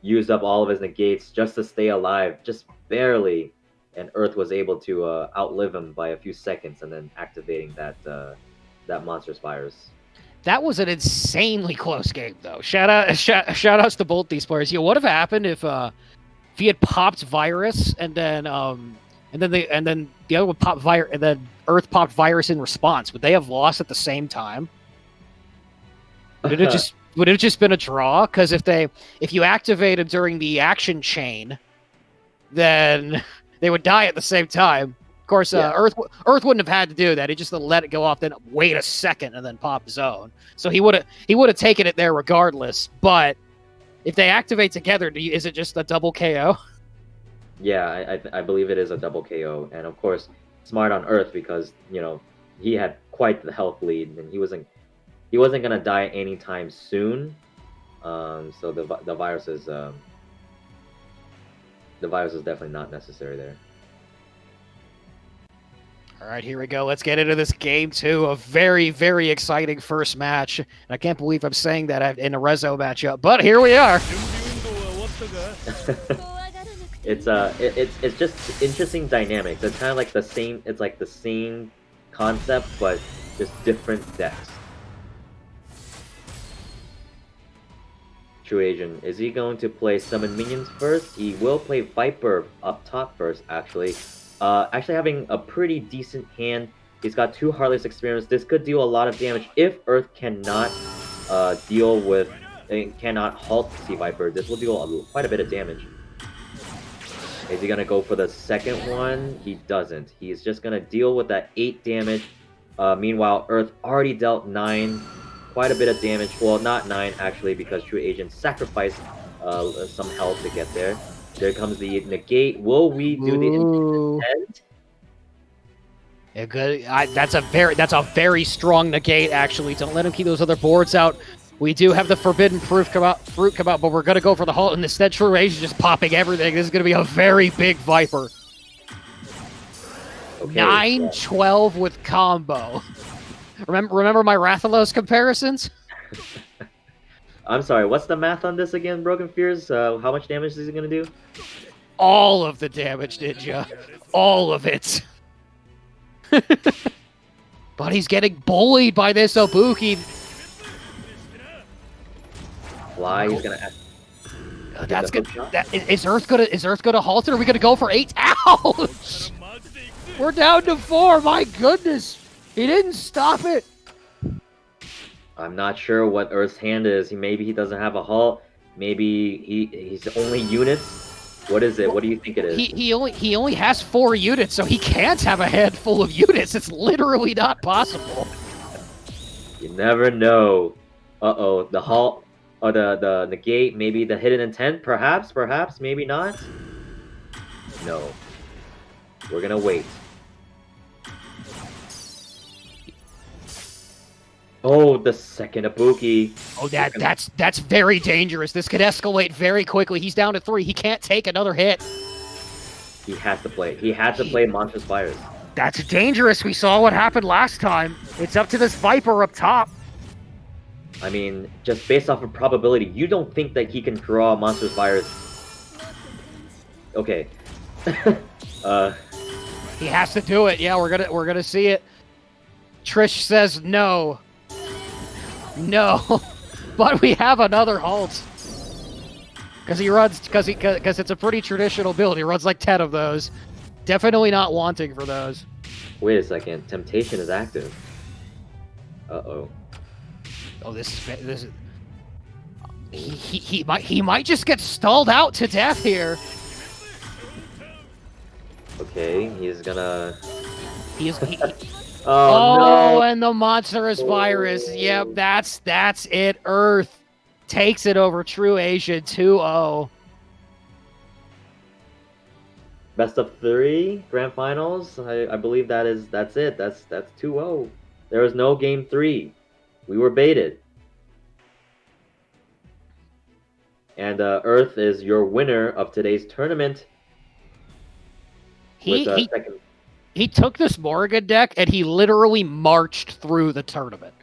used up all of his negates just to stay alive, just barely, and Earth was able to outlive him by a few seconds, and then activating that monstrous virus. That was an insanely close game, though. Shout outs to both these players. What would have happened if he had popped virus and then the other one popped virus and then Earth popped virus in response? Would they have lost at the same time? Would it have just been a draw? Because if you activate them during the action chain, then they would die at the same time. Of course, yeah. Earth wouldn't have had to do that. He just let it go off, then wait a second, and then pop his own. So he would have taken it there regardless. But if they activate together, is it just a double KO? Yeah, I believe it is a double KO, and of course, smart on Earth because he had quite the health lead, and he wasn't gonna die anytime soon. So the virus is definitely not necessary there. All right, here we go. Let's get into this game 2. A very, very exciting first match. And I can't believe I'm saying that in a Rezo matchup, but here we are. It's just interesting dynamics. It's kind of like the same. It's like the same concept, but just different decks. True Asian. Is he going to play summon minions first? He will play Viper up top first, actually. Actually having a pretty decent hand. He's got 2 Heartless experience. This could deal a lot of damage if Earth cannot deal with, cannot halt Sea Viper. This will deal quite a bit of damage. Is he gonna go for the second one? He doesn't. He's just gonna deal with that 8 damage. Meanwhile, Earth already dealt 9. Quite a bit of damage. Well, not 9 actually, because True Agent sacrificed some health to get there. There comes the negate. Will we do the intent? Yeah, good. That's a very strong negate. Actually, don't let him keep those other boards out. We do have the forbidden fruit come out, but we're gonna go for the halt, and instead True Agent just popping everything. This is gonna be a very big Viper. Okay, 9-12 with combo. Remember my Rathalos comparisons? I'm sorry, what's the math on this again, Broken Fears? How much damage is he gonna do? All of the damage, Ninja. All of it. But he's getting bullied by this Ibuki. Fly, he's gonna have... That's good. Is Earth gonna halt it? Or are we gonna go for 8? Ouch! We're down to 4. My goodness, he didn't stop it. I'm not sure what Earth's hand is. Maybe he doesn't have a halt. Maybe he's only units. What is it? What do you think it is? He only has 4 units, so he can't have a hand full of units. It's literally not possible. You never know. Uh-oh, the halt. Or the negate, maybe the hidden intent, perhaps, maybe not. No. We're gonna wait. Oh, the second Ibuki. Oh, that's very dangerous. This could escalate very quickly. He's down to 3. He can't take another hit. He has to play. He had to play Monstrous Virus. That's dangerous. We saw what happened last time. It's up to this Viper up top. I mean, just based off of probability, you don't think that he can draw Monstrous Virus. Okay. He has to do it. Yeah, we're gonna see it. Trish says no. No. But we have another halt. Because it's a pretty traditional build. He runs like 10 of those. Definitely not wanting for those. Wait a second. Temptation is active. Uh-oh. Oh, this is he might just get stalled out to death here. Okay, he's gonna. Oh no! And the monstrous virus. Yep, that's it. Earth takes it over True Asia 2-0. Best of 3 grand finals. I believe that's it. That's 2-0. There was no game 3. We were baited. And Earth is your winner of today's tournament. He took this Morrigan deck and he literally marched through the tournament.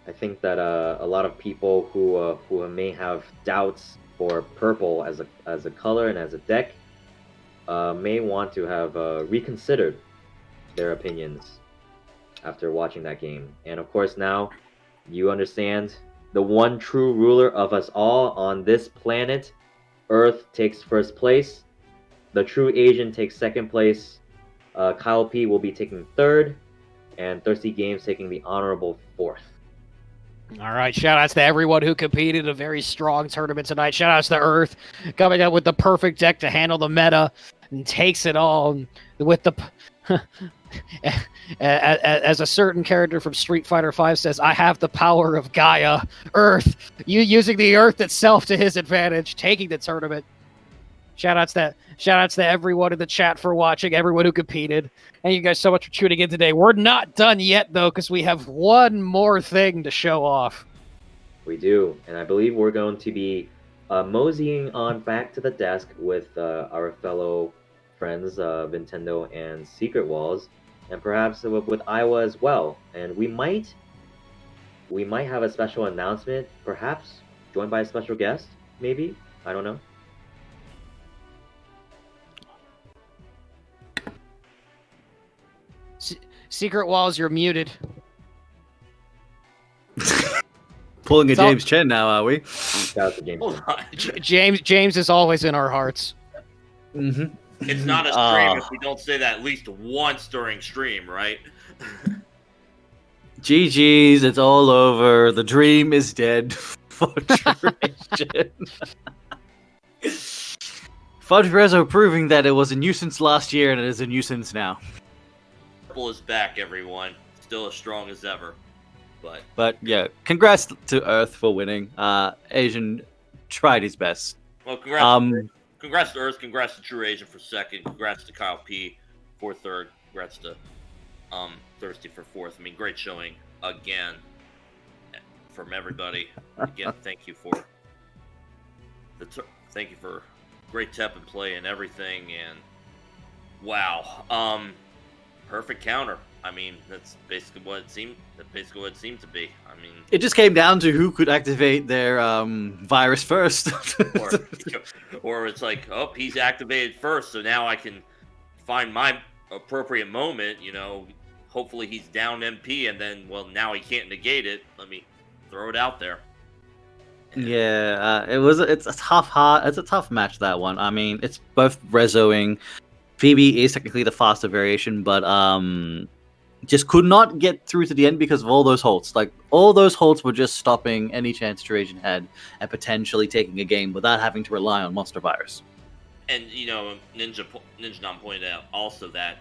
I think that a lot of people who may have doubts for purple as a color and as a deck may want to have reconsidered their opinions after watching that game. And of course now you understand the one true ruler of us all on this planet. Earth takes first place. The True Asian takes second place. Kyle P will be taking third. And Thirsty Games taking the honorable 4th. All right, shout-outs to everyone who competed in a very strong tournament tonight. Shout-outs to Earth, coming up with the perfect deck to handle the meta and takes it all with the... As a certain character from Street Fighter V says, I have the power of Gaia. Earth, you using the Earth itself to his advantage, taking the tournament. Shout-outs to everyone in the chat for watching, everyone who competed. Thank you guys so much for tuning in today. We're not done yet, though, because we have one more thing to show off. We do, and I believe we're going to be moseying on back to the desk with our fellow friends, Nintendo and Secret Walls, and perhaps with Iowa as well. And we might have a special announcement, perhaps joined by a special guest, maybe. I don't know. Secret Walls, you're muted. Pulling a So- James Chen now, are we? Shout out to James. Hold on. James is always in our hearts. Mm-hmm. It's not a stream if we don't say that at least once during stream, right? GG's, it's all over. The dream is dead. Fudge Rezo proving that it was a nuisance last year and it is a nuisance now. Purple is back, everyone. Still as strong as ever. But yeah, congrats to Earth for winning. Asian tried his best. Well, congrats to Earth, congrats to True Asian for second, congrats to Kyle P for third, congrats to Thirsty for fourth. I mean, great showing again from everybody. Again, thank you for great TEPPEN play and everything. And wow, perfect counter. I mean, that's basically what it seemed. To be. I mean, It just came down to who could activate their virus first. or it's like, oh, he's activated first, so now I can find my appropriate moment. You know, hopefully he's down MP, and then now he can't negate it. Let me throw it out there. Yeah, it's a tough match, that one. I mean, it's both rezoing. Phoebe is technically the faster variation, but just could not get through to the end because of all those holds. Like, all those holds were just stopping any chance Trajan had at potentially taking a game without having to rely on Monster Virus. And you know, Ninja Nam pointed out also that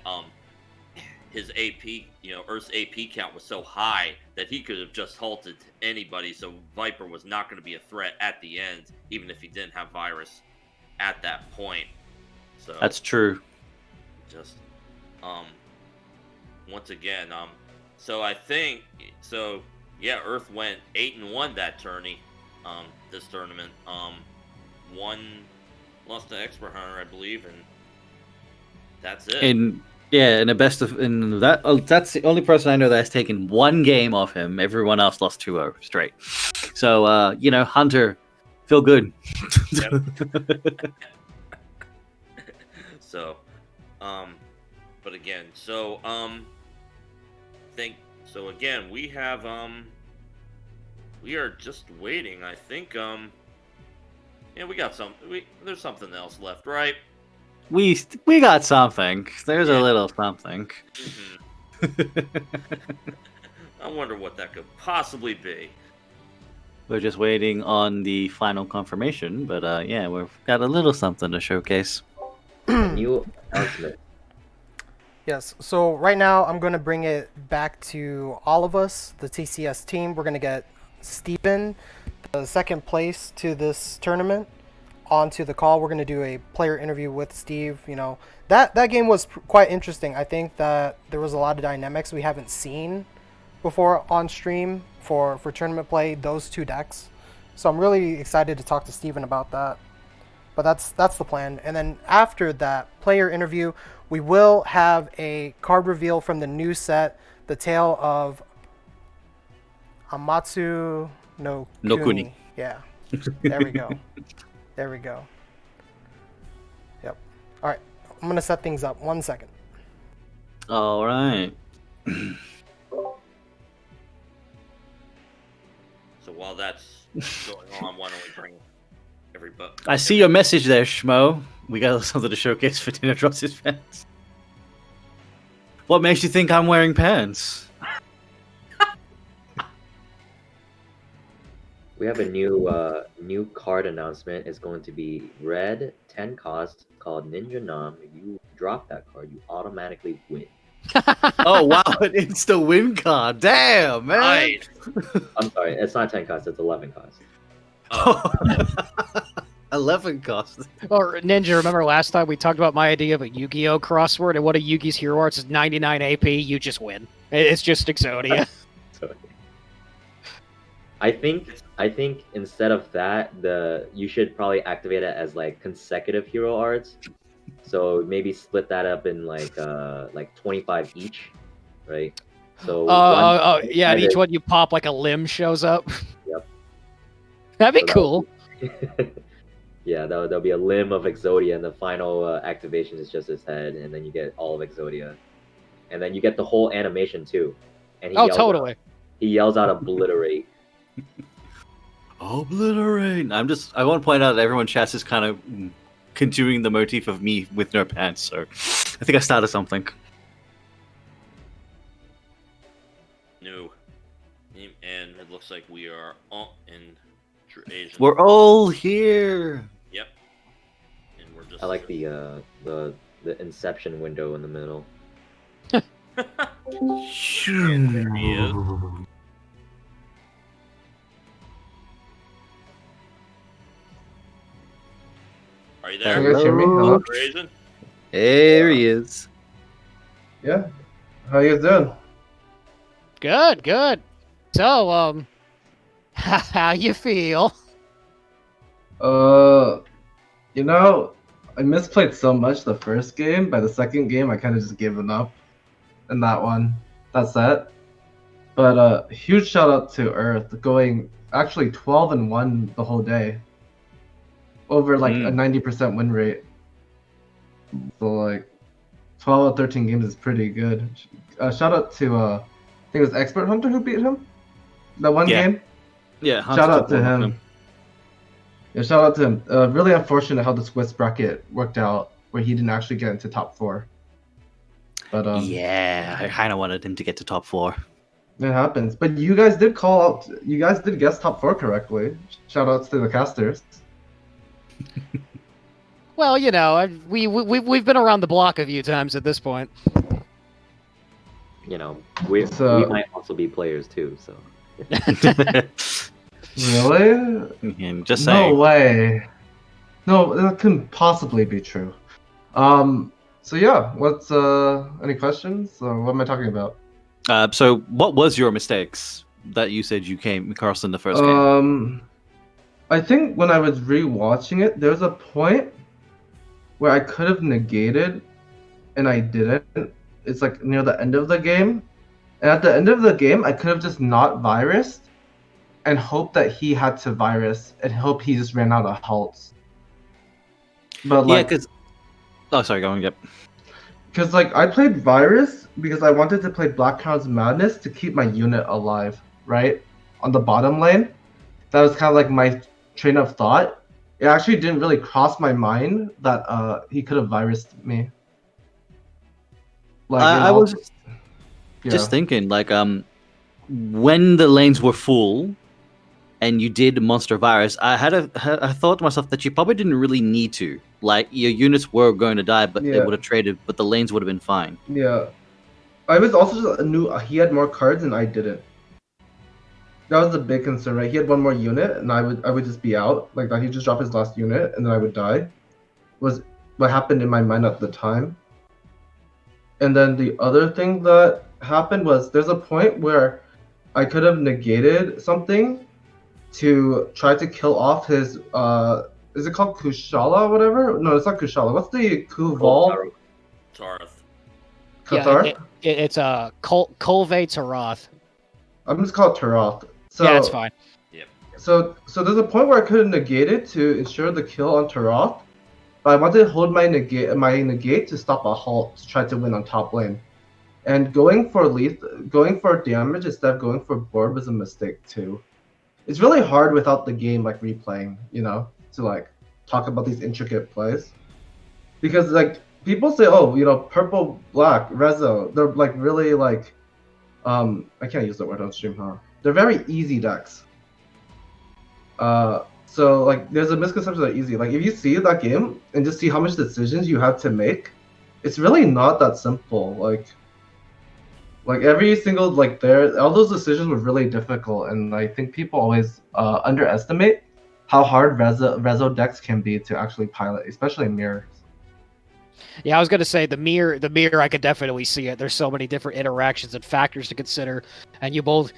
his AP, Earth's AP count was so high that he could have just halted anybody. So Viper was not going to be a threat at the end, even if he didn't have virus at that point. So That's true. just once again, so I think yeah, Earth went 8-1 that tourney, this tournament. Lost to Expert Hunter, I believe, and that's it. In that's the only person I know that has taken one game off him. Everyone else lost 2-0 straight. So Hunter, feel good. So, but again, again, we have, we are just waiting. I think, yeah, we got there's something else left, right? We got something. There's a little something. I wonder what that could possibly be. We're just waiting on the final confirmation, but yeah, we've got a little something to showcase. New announcement. Yes, so right now I'm going to bring it back to all of us, the TCS team. We're going to get Stephen, the second place to this tournament, onto the call. We're going to do a player interview with Steve. That game was quite interesting. I think that there was a lot of dynamics we haven't seen before on stream for tournament play, those two decks. So I'm really excited to talk to Stephen about that. But that's the plan. And then after that player interview, we will have a card reveal from the new set, The Tale of Amatsu no Kuni. Yeah. There we go. There we go. Yep. All right. I'm going to set things up. 1 second. All right. So while that's going on, why don't we bring everybody? I see your message there, Schmo. We got something to showcase for Dino Drops his pants. What makes you think I'm wearing pants? We have a new card announcement. It's going to be red, 10 cost, called Ninja Nam. If you drop that card, you automatically win. Oh wow, an insta win card. Damn, man. Right. I'm sorry, it's not 10 cost, it's 11 cost. Oh, 11 cost. Or Ninja, remember last time we talked about my idea of a Yu-Gi-Oh crossword, and one of Yugi's hero arts is 99 AP, you just win. It's just Exodia. I think instead of that, you should probably activate it as like consecutive hero arts. So maybe split that up in like 25 each, right? So Yeah, and head each is- one you pop like a limb shows up. Yep. That'd be So that cool. yeah, there'll be a limb of Exodia, and the final activation is just his head, and then you get all of Exodia, and then you get the whole animation too. And Oh, totally. He yells out "obliterate." Obliterate. I want to point out that everyone chats is kind of continuing the motif of me with no pants. So I think I started something. No. And it looks like we are all in Asian. We're all here. Yep. And we're just. I like the Inception window in the middle. And there he is. Are you there? Can you guys hear me? Hello? Dr. Asian? There he is. Yeah. How you guys doing? Good, good. So, how you feel? You know, I misplayed so much the first game. By the second game, I kind of just given up in that one. That set. But huge shout out to Earth going actually 12-1 the whole day. Over like a 90% win rate. So like 12 out of 13 games is pretty good. Shout out to I think it was Expert Hunter who beat him. That one game. Yeah. Shout out to him. Yeah, shout out to him. Really unfortunate how the Swiss bracket worked out, where he didn't actually get into top 4. But Yeah, I kind of wanted him to get to top 4. it happens. But you guys did call out. You guys did guess top 4 correctly. Shout outs to the casters. Well, you know, we've been around the block a few times at this point. You know, we might also be players too. So Really? Just saying. No way. No, that couldn't possibly be true. So yeah, what's any questions? Or what am I talking about? So what was your mistakes that you said you came across in the first game? I think when I was rewatching it, there was a point where I could have negated, and I didn't. It's like near the end of the game, and at the end of the game, I could have just not virused, and hope that he had to virus, and hope he just ran out of halts. But like, because oh, sorry, go on. Yep. Because like I played virus because I wanted to play Black Crown's Madness to keep my unit alive, right? On the bottom lane. That was kind of like my train of thought. It actually didn't really cross my mind that he could have virused me. Like I was yeah. just thinking, like, when the lanes were full, and you did Monster Virus, I thought to myself that you probably didn't really need to. Like, your units were going to die, but they would have traded, but the lanes would have been fine. Yeah. I was also just knew he had more cards and I didn't. That was the big concern, right? He had one more unit and I would just be out. Like that he'd just drop his last unit and then I would die. Was what happened in my mind at the time. And then the other thing that happened was there's a point where I could have negated something to try to kill off his is it called Kushala or whatever? No, it's not Kushala. What's the Kuval? Tarth. Kathar? Yeah, it's Kolve Taroth. I'm just called Taroth. So, yeah, that's fine. Yep. So there's a point where I could have negated to ensure the kill on Taroth, but I wanted to hold my negate to stop a halt to try to win on top lane. And going for damage instead of going for board was a mistake too. It's really hard without the game like replaying, you know, to like talk about these intricate plays. Because like people say, oh, you know, purple, black, Rezo, they're like really like I can't use the word on stream, huh? They're very easy decks. So like there's a misconception that easy. Like if you see that game and just see how much decisions you have to make, it's really not that simple. Like every single all those decisions were really difficult, and I think people always underestimate how hard Rezo decks can be to actually pilot, especially in mirrors. Yeah, I was gonna say the mirror. I could definitely see it. There's so many different interactions and factors to consider, and you both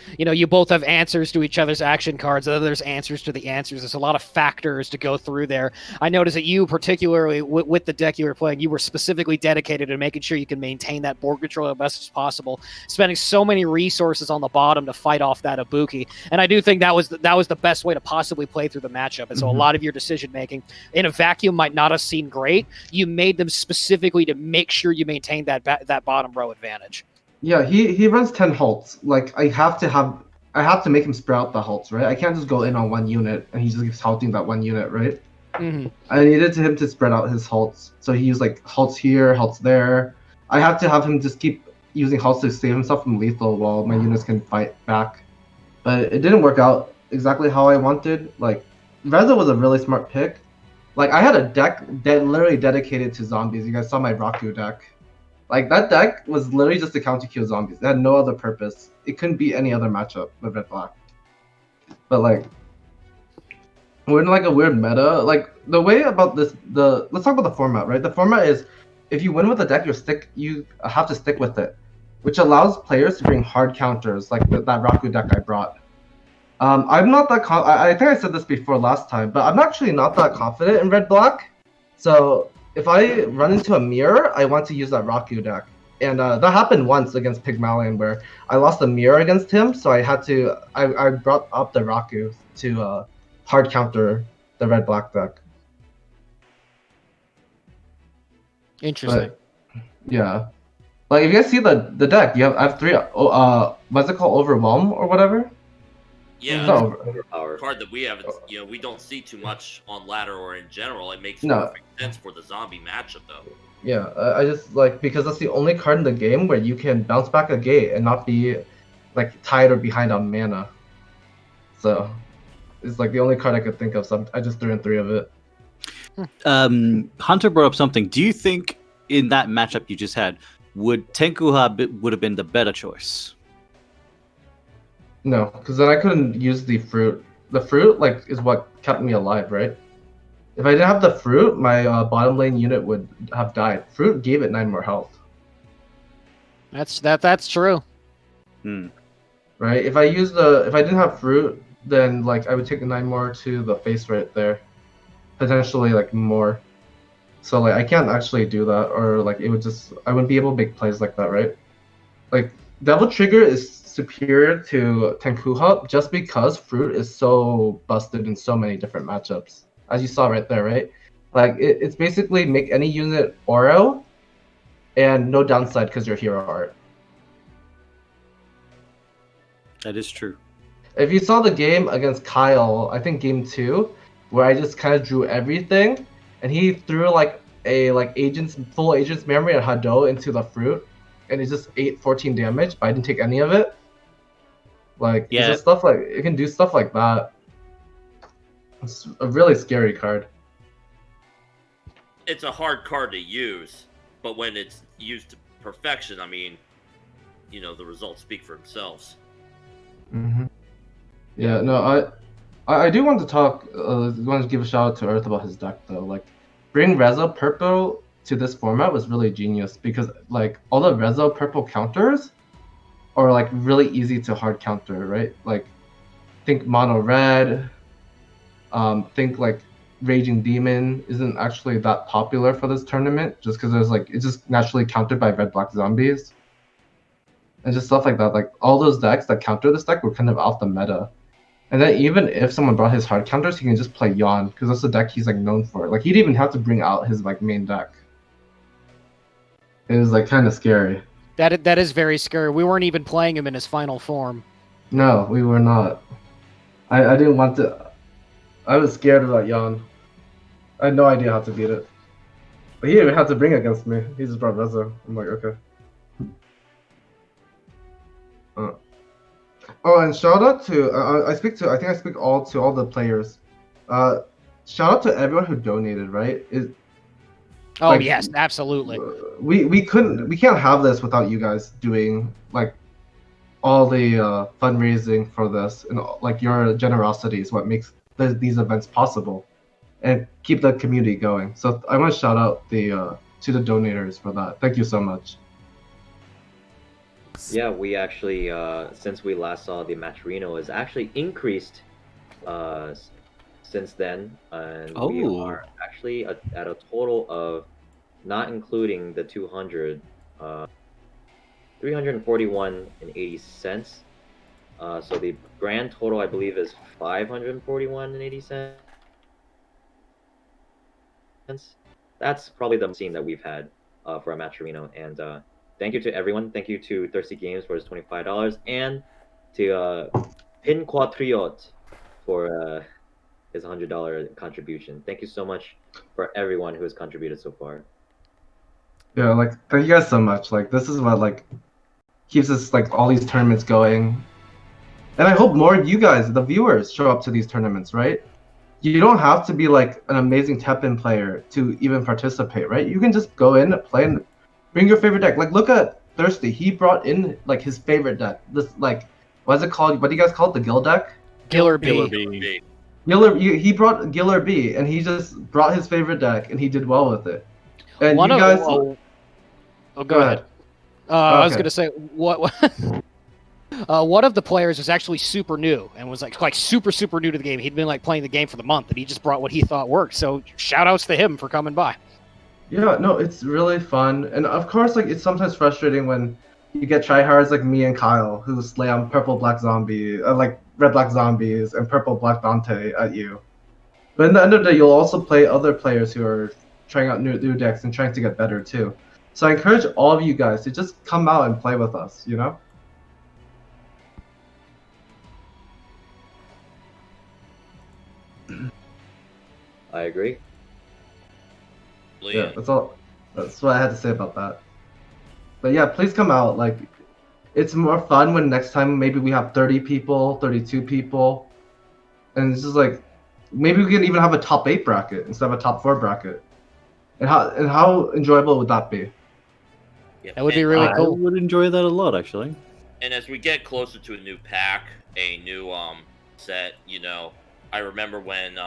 have answers to each other's action cards. And then there's answers to the answers. There's a lot of factors to go through there. I noticed that you, particularly with the deck you were playing, you were specifically dedicated to making sure you can maintain that board control as best as possible, spending so many resources on the bottom to fight off that Ibuki. And I do think that was the best way to possibly play through the matchup. And so a lot of your decision making in a vacuum might not have seemed great. You made them specifically to make sure you maintain that bottom row advantage. Yeah, he runs 10 halts. Like I have to make him spread out the halts, right? I can't just go in on one unit and he just keeps halting that one unit, right? Mm-hmm. I needed him to spread out his halts. So he used like halts here, halts there. I have to have him just keep using halts to save himself from lethal while my units can fight back. But it didn't work out exactly how I wanted. Like Reza was a really smart pick. Like I had a deck literally dedicated to zombies. You guys saw my Raku deck. Like that deck was literally just to counter kill zombies. It had no other purpose. It couldn't be any other matchup with red black. But like we're in like a weird meta. Like the way about this, let's talk about the format, right? The format is if you win with a deck, you have to stick with it, which allows players to bring hard counters like that Raku deck I brought. I'm not that I think I said this before last time, but I'm actually not that confident in red black. So if I run into a mirror, I want to use that Raku deck. And that happened once against Pygmalion where I lost the mirror against him, so I brought up the Raku to hard counter the red black deck. Interesting. But, yeah. Like if you guys see the deck, I have three what's it called, Overwhelm or whatever? Yeah, No, a card that we haven't, we don't see too much on ladder or in general. It makes No. perfect sense for the zombie matchup, though. Yeah, I just like because that's the only card in the game where you can bounce back a gate and not be like tied or behind on mana. So it's like the only card I could think of. So I just threw in three of it. Hunter brought up something. Do you think in that matchup you just had, would Tenkuha would have been the better choice? No, because then I couldn't use the fruit. The fruit like is what kept me alive, right? If I didn't have the fruit, my bottom lane unit would have died. Fruit gave it 9 more health. That's true. Right? If I didn't have fruit, then like I would take the 9 more to the face right there, potentially like more. So like I can't actually do that, or like I wouldn't be able to make plays like that, right? Like Devil Trigger is superior to Tenkuha just because fruit is so busted in so many different matchups, as you saw right there, right? Like it's basically make any unit Oro, and no downside because you're hero art. That is true. If you saw the game against Kyle, I think game 2, where I just kind of drew everything, and he threw like a full agent's memory and Hado into the fruit, and it just ate 14 damage, but I didn't take any of it. Like it's just stuff like it can do stuff like that. It's a really scary card. It's a hard card to use, but when it's used to perfection, I mean, the results speak for themselves. Yeah, no, I do want to talk. Want to give a shout out to Earth about his deck though. Like, bring Rezo Purple to this format was really genius because like all the Rezo Purple counters are like really easy to hard counter, right? Like, think Mono Red. Think like Raging Demon isn't actually that popular for this tournament just because it's just naturally countered by red black zombies. And just stuff like that. Like all those decks that counter this deck were kind of out the meta. And then even if someone brought his hard counters, he can just play Yawn because that's the deck he's like known for. Like he'd even have to bring out his like main deck. It was like kind of scary. That is very scary. We weren't even playing him in his final form. No, we were not. I didn't want to. I was scared about Yawn. I had no idea how to beat it. But he even had to bring it against me. He just brought Rezo. I'm like, okay. Oh, and shout out to I think I speak to all the players. Shout out to everyone who donated. Right? Yes, absolutely. We can't have this without you guys doing like all the fundraising for this, and like your generosity is what makes these events possible and keep the community going. So I want to shout out the to the donators for that. Thank you so much. Yeah, we actually, since we last saw the matcherino, has actually increased since then, and we are actually at a total of, not including the 200, 341.80 cents. So the grand total, I believe, is 541.80 cents. That's probably the scene that we've had for a matcherino. And thank you to everyone. Thank you to Thirsty Games for his $25, and to Pin Quatriot for his $100 contribution. Thank you so much for everyone who has contributed so far. Yeah, like thank you guys so much. Like this is what like keeps us like all these tournaments going. And I hope more of you guys, the viewers, show up to these tournaments, right? You don't have to be like an amazing TEPPEN player to even participate, right? You can just go in, play, and bring your favorite deck. Like look at Thirsty. He brought in like his favorite deck. This like what's it called? What do you guys call it? The Gill deck? Giller Giller B. B. He brought Giller B, and he just brought his favorite deck, and he did well with it. And One you of- guys, go ahead. I was Okay. gonna say what. One of the players was actually super new and was like super new to the game. He'd been like playing the game for the month, and he just brought what he thought worked. So shout outs to him for coming by. Yeah, no, it's really fun, and of course, like it's sometimes frustrating when you get tryhards like me and Kyle who slay on purple black zombie, like red black zombies and purple black Dante at you. But in the end of the day, you'll also play other players who are trying out new decks and trying to get better too. So I encourage all of you guys to just come out and play with us. You know. I agree. Yeah, that's all. That's what I had to say about that. But yeah, please come out. Like, it's more fun when next time maybe we have 30 people, 32 people, and it's just like maybe we can even have a top 8 bracket instead of a top 4 bracket. And how enjoyable would that be? Yep. That would be And, really I cool. would enjoy that a lot, actually. And as we get closer to a new pack, a new set, you know, I remember when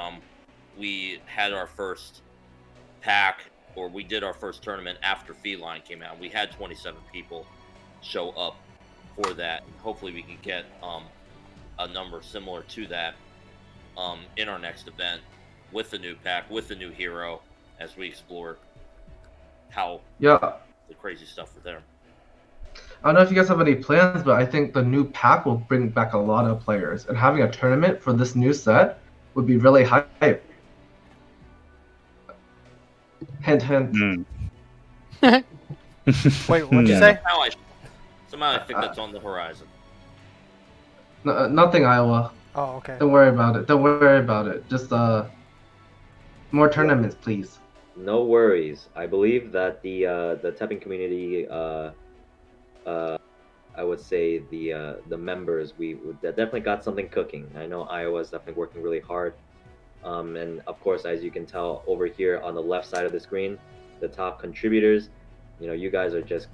we had our first pack, or we did our first tournament after Feline came out. We had 27 people show up for that, and hopefully we can get a number similar to that in our next event with the new pack, with the new hero, as we explore how Yeah. the crazy stuff for there. I don't know if you guys have any plans, but I think the new pack will bring back a lot of players, and having a tournament for this new set would be really hype. Hint, hint. Wait, what'd you say? Somehow I think that's on the horizon. Nothing, Iowa. Oh, okay. Don't worry about it. Don't worry about it. Just more tournaments, please. No worries. I believe that the TEPPEN community, I would say the members, we definitely got something cooking. I know Iowa's definitely working really hard. And of course, as you can tell over here on the left side of the screen, the top contributors, you know, you guys are just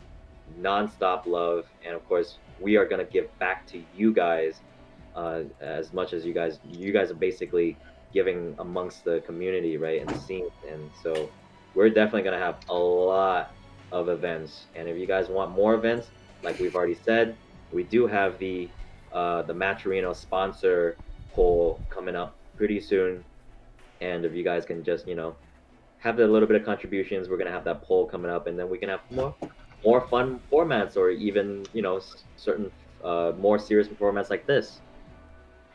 non-stop love, and of course, we are gonna give back to you guys as much as you guys are basically giving amongst the community, right, and the scene. And so we're definitely gonna have a lot of events, and if you guys want more events, like we've already said, we do have the matcherino sponsor poll coming up pretty soon. And if you guys can just, you know, have a little bit of contributions, we're gonna have that poll coming up, and then we can have more fun formats, or even, you know, certain more serious formats like this.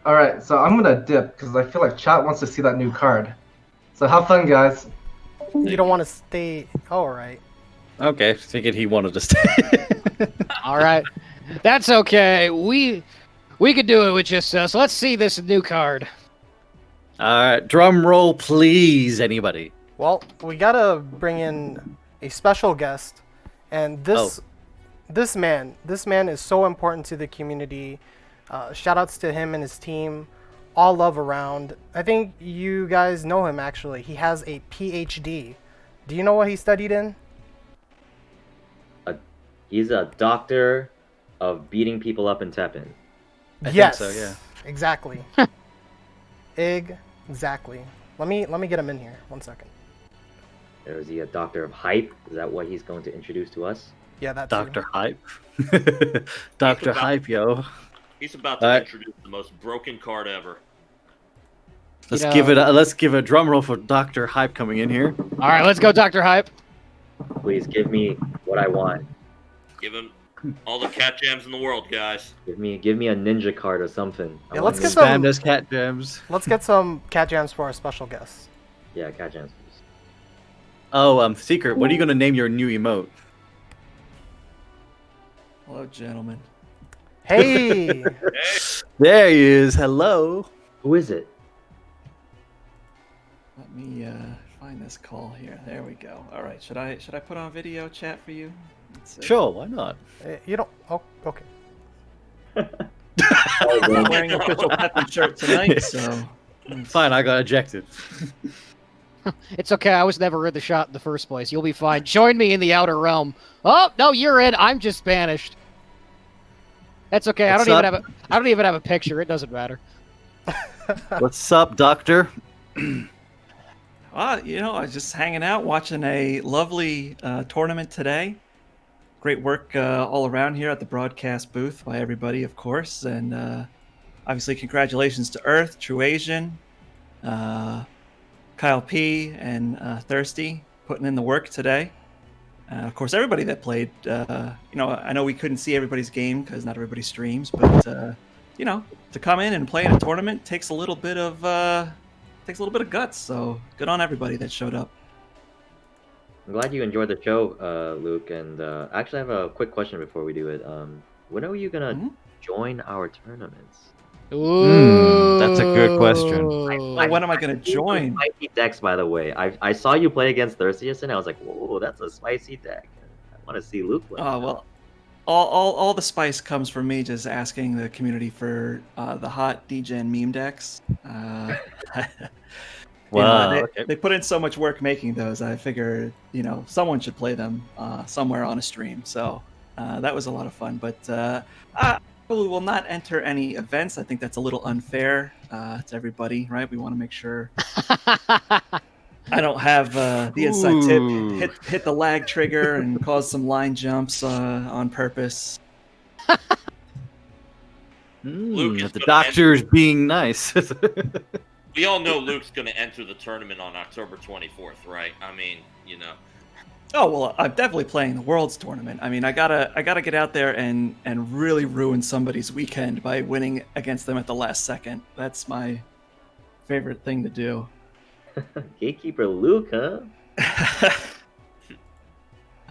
All right, so I'm gonna dip because I feel like chat wants to see that new card. So have fun, guys. You don't want to stay. All right. Okay, figured he wanted to stay. All right, that's okay. We could do it with just us. Let's see this new card. Alright, drum roll, please, anybody. Well, we gotta bring in a special guest, and this man is so important to the community. Shout outs to him and his team. All love around. I think you guys know him actually. He has a PhD. Do you know what he studied in? He's a doctor of beating people up in TEPPEN. Yes. think so, yeah. Exactly. Exactly. Let me get him in here. 1 second. There's the Doctor of Hype. Is that what he's going to introduce to us? Yeah, that's Dr. Hype. Dr. Hype, yo. He's about to introduce the most broken card ever. Let's give a drum roll for Dr. Hype coming in here. All right, let's go, Dr. Hype. Please give me what I want. Give him all the cat jams in the world, guys. Give me a ninja card or something. Yeah, let's get Spam some. those cat gems. Let's get some cat jams for our special guests. Yeah, cat jams, please. Oh, Secret, what are you going to name your new emote? Hello, gentlemen. Hey. There he is. Hello. Who is it? Let me find this call here. There we go. All right. Should I put on video chat for you? Let's see. Sure, why not? You don't. Oh, okay. I'm wearing an official Peppin shirt tonight, so. Fine, I got ejected. It's okay. I was never in the shot in the first place. You'll be fine. Join me in the outer realm. Oh no, you're in. I'm just banished. That's okay. I don't even have a picture. It doesn't matter. What's up, Doctor? I was just hanging out, watching a lovely tournament today. Great work all around here at the broadcast booth by everybody, of course. And obviously, congratulations to Earth, True Asian, Kyle P, and Thirsty putting in the work today. Of course, everybody that played. I know we couldn't see everybody's game because not everybody streams, but to come in and play in a tournament takes a little bit of guts. So good on everybody that showed up. I'm glad you enjoyed the show, Luke. And actually, I have a quick question before we do it. When are you gonna join our tournaments? Ooh, that's a good question. When am I going to join? Spicy decks, by the way. I saw you play against Thirsty yesterday. I was like, whoa, that's a spicy deck. I want to see Luke play. Oh well, all the spice comes from me just asking the community for the hot DGen meme decks. Wow, they put in so much work making those. I figure someone should play them somewhere on a stream. So that was a lot of fun. But we will not enter any events. I think that's a little unfair to everybody, right? We want to make sure I don't have the inside tip, hit the lag trigger and cause some line jumps on purpose. The doctor's being nice. We all know Luke's going to enter the tournament on October 24th, right? I mean, Oh well, I'm definitely playing the Worlds tournament. I mean, I gotta get out there and really ruin somebody's weekend by winning against them at the last second. That's my favorite thing to do. Gatekeeper Luke, huh?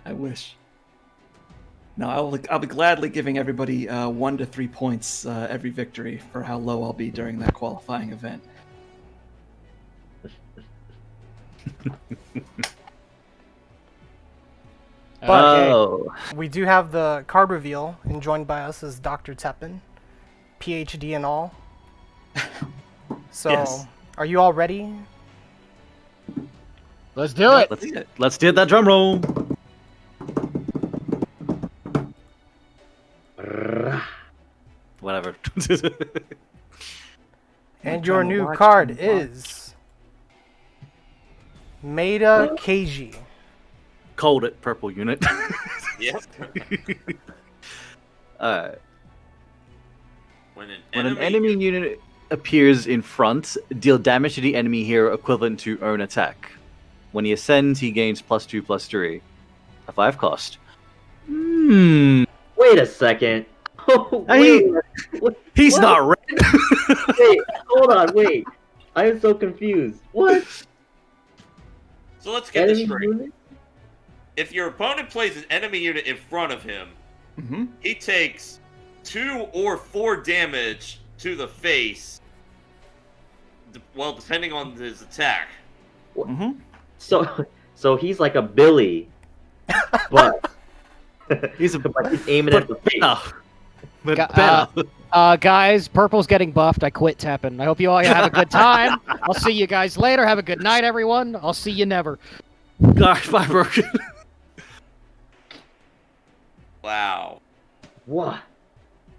I wish. No, I'll be gladly giving everybody 1 to 3 points every victory for how low I'll be during that qualifying event. But we do have the card reveal, and joined by us is Dr. TEPPEN, PhD and all. So, Yes. Are you all ready? Let's do it. Let's do that drum roll. Whatever. And your new card is Maeda Keiji. Called it purple unit. Yes. When an enemy unit appears in front, deal damage to the enemy hero equivalent to own attack. When he ascends, he gains +2/+3. A 5 cost. Wait a second. Oh, He's not red. Wait, hold on, wait. I am so confused. What? So let's get this Enemy straight. unit? If your opponent plays an enemy unit in front of him, he takes 2 or 4 damage to the face. Well, depending on his attack. So he's like a Billy, but he's aiming at the face. Guys, purple's getting buffed. I quit TEPPEN. I hope you all have a good time. I'll see you guys later. Have a good night, everyone. I'll see you never. Gosh, fiber. Wow. What?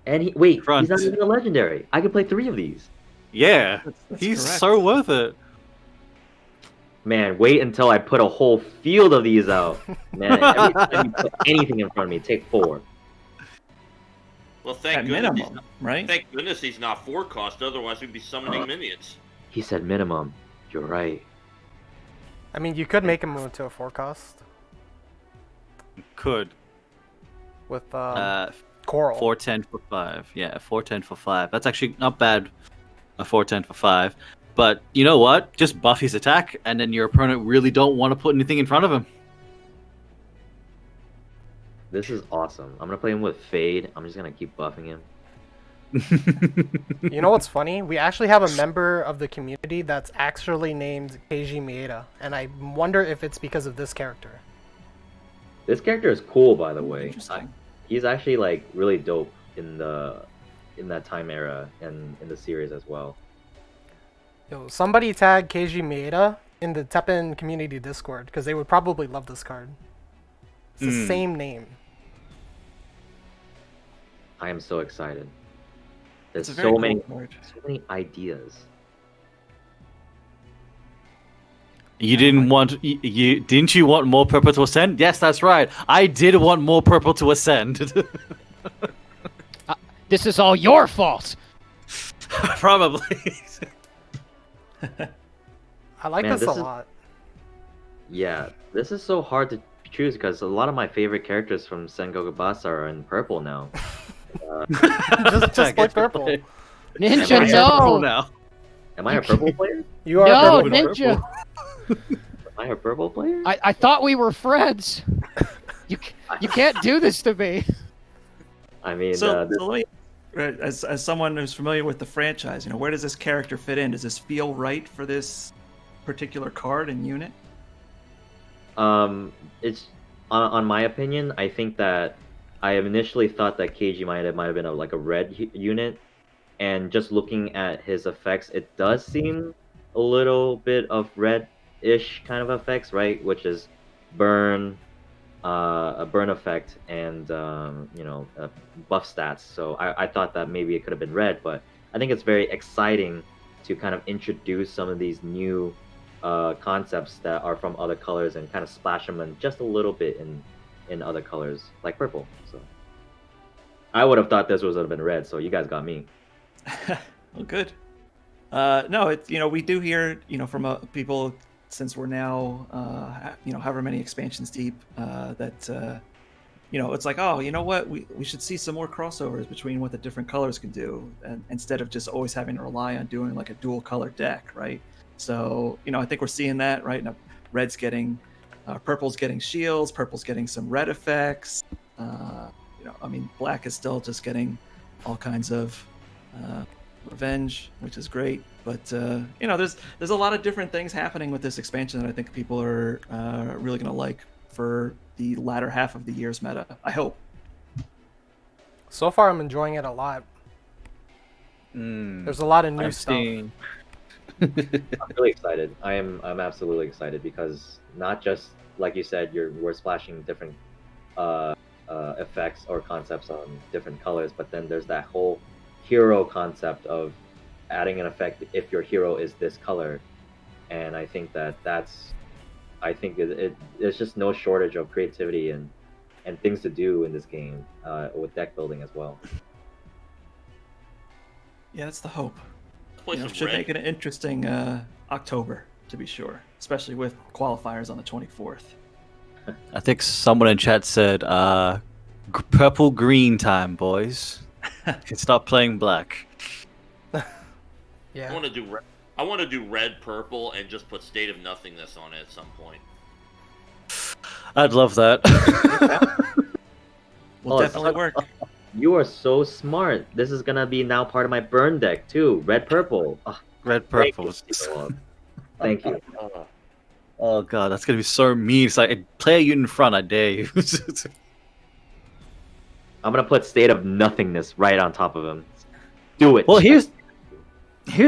And he's not even a legendary. I could play 3 of these. Yeah, That's he's correct. so worth it. Man, wait until I put a whole field of these out. Man, every time you put anything in front of me, take 4. Well, thank At goodness minimum, right? Thank goodness he's not 4 cost. Otherwise, we'd be summoning minions. He said minimum. You're right. I mean, you could make him move to a 4 cost Could. with Uh, Coral. 410 for 5. Yeah, 410 for 5. That's actually not bad. A 410 for 5. But you know what? Just buff his attack, and then your opponent really don't want to put anything in front of him. This is awesome. I'm gonna play him with Fade. I'm just gonna keep buffing him. You know what's funny? We actually have a member of the community that's actually named Keiji Mieda, and I wonder if it's because of this character. This character is cool, by the way. Interesting. He's actually like really dope in that time era and in the series as well. Yo, somebody tag Keiji Mieda in the TEPPEN community Discord, because they would probably love this card. It's the same name. I am so excited. There's It's a very so cool many card. ideas. You didn't want didn't you want more purple to ascend? Yes, that's right. I did want more purple to ascend. This is all your fault. Probably. I like Man, this a this is- lot. Yeah, this is so hard to choose because a lot of my favorite characters from Sengoku Basa are in purple now. just play purple. Ninja, Oh, no. now. Am I a purple player? You are No, purple. Ninja. Am I a purple player? I thought we were friends. You can't do this to me. I mean, So let me, as someone who's familiar with the franchise, you know, where does this character fit in? Does this feel right for this particular card and unit? it's on my opinion. I think that I initially thought that KG might have been like a red unit, and just looking at his effects, it does seem a little bit of red-ish kind of effects, right? Which is burn, a burn effect, and buff stats. So I thought that maybe it could have been red, but I think it's very exciting to kind of introduce some of these new concepts that are from other colors and kind of splash them in just a little bit in other colors, like purple. So I would have thought this would have been red, so you guys got me. Well, good. No, it's we do hear from people, since we're now however many expansions deep, that it's like, oh, you know what, we should see some more crossovers between what the different colors can do, and instead of just always having to rely on doing like a dual color deck, right? So I think we're seeing that right now. Red's getting purple's getting shields, purple's getting some red effects. Black is still just getting all kinds of revenge, which is great. But there's a lot of different things happening with this expansion that I think people are really gonna like for the latter half of the year's meta. I hope. So far, I'm enjoying it a lot. There's a lot of new stuff. I'm really excited. I'm absolutely excited because not just like you said, we're splashing different effects or concepts on different colors, but then there's that whole hero concept of adding an effect if your hero is this color, and I think there's just no shortage of creativity and things to do in this game with deck building as well. Yeah, that's the hope. Play some Should red. make it an interesting October, to be sure, especially with qualifiers on the 24th. I think someone in chat said, purple green time, boys. Can stop playing black. Yeah. I want to do red. I want to do red, purple, and just put State of Nothingness on it at some point. I'd love that. Will definitely work. You are so smart. This is gonna be now part of my burn deck too. Red purple. Red Thank purple. you. Thank you. Oh god, that's gonna be so mean. It's like, play a unit in front, I dare you. I'm gonna put State of Nothingness right on top of him. Do it. Well, here's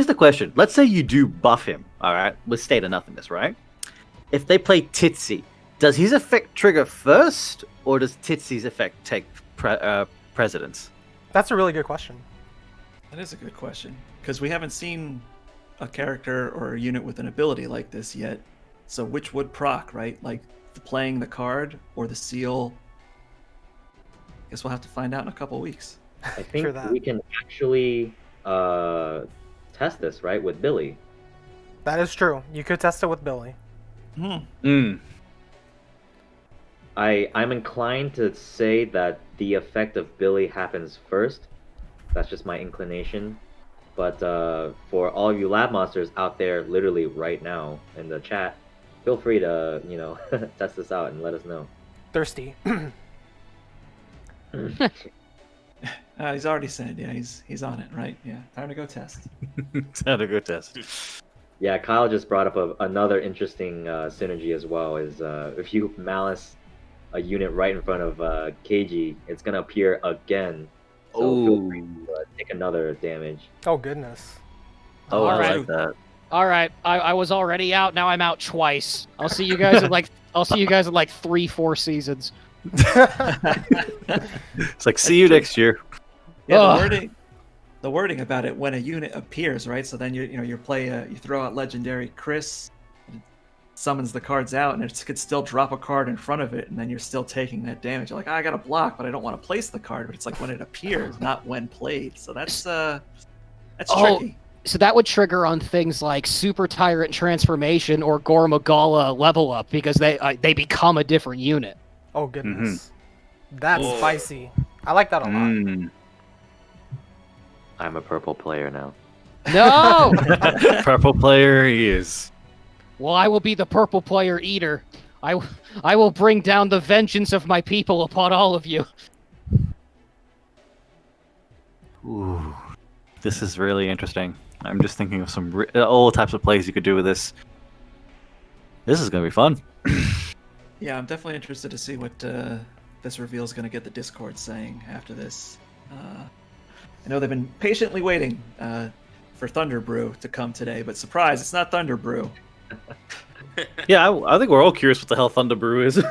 the question. Let's say you do buff him, all right, with State of Nothingness, right? If they play Titsy, does his effect trigger first, or does Titsy's effect take precedence? That's a really good question. That is a good question, because we haven't seen a character or a unit with an ability like this yet. So which would proc, right? Like playing the card or the seal? Guess we'll have to find out in a couple weeks. I True think that. we can actually test this, right, with Billy. That is true. You could test it with Billy. I'm inclined to say that the effect of Billy happens first. That's just my inclination. But for all of you lab monsters out there, literally right now in the chat, feel free to test this out and let us know. Thirsty. He's already said, yeah, he's on it, right? Yeah, time to go test. Time to go test. Yeah, Kyle just brought up another interesting synergy as well. Is if you malice a unit right in front of KG, it's gonna appear again. So feel free to take another damage. Oh goodness. Oh, I Alright. like that. All right, I was already out. Now I'm out twice. I'll see you guys in like 3-4 seasons. It's like, see you next year. Yeah, Ugh. the wording about it when a unit appears, right? So then you throw out legendary Chris, and it summons the cards out, and it could still drop a card in front of it, and then you're still taking that damage. You're like, I got to block, but I don't want to place the card. But it's like when it appears, not when played. So that's tricky. So that would trigger on things like Super Tyrant Transformation or Gore Magala Level Up because they become a different unit. Oh goodness. That's spicy. I like that a lot. I'm a purple player now. No! Purple player he is. Well, I will be the purple player eater. I will bring down the vengeance of my people upon all of you. Ooh, this is really interesting. I'm just thinking of some all types of plays you could do with this. This is gonna be fun. Yeah, I'm definitely interested to see what this reveal is going to get the Discord saying after this. I know they've been patiently waiting for Thunder Brew to come today, but surprise, it's not Thunder Brew. Yeah, I think we're all curious what the hell Thunder Brew is.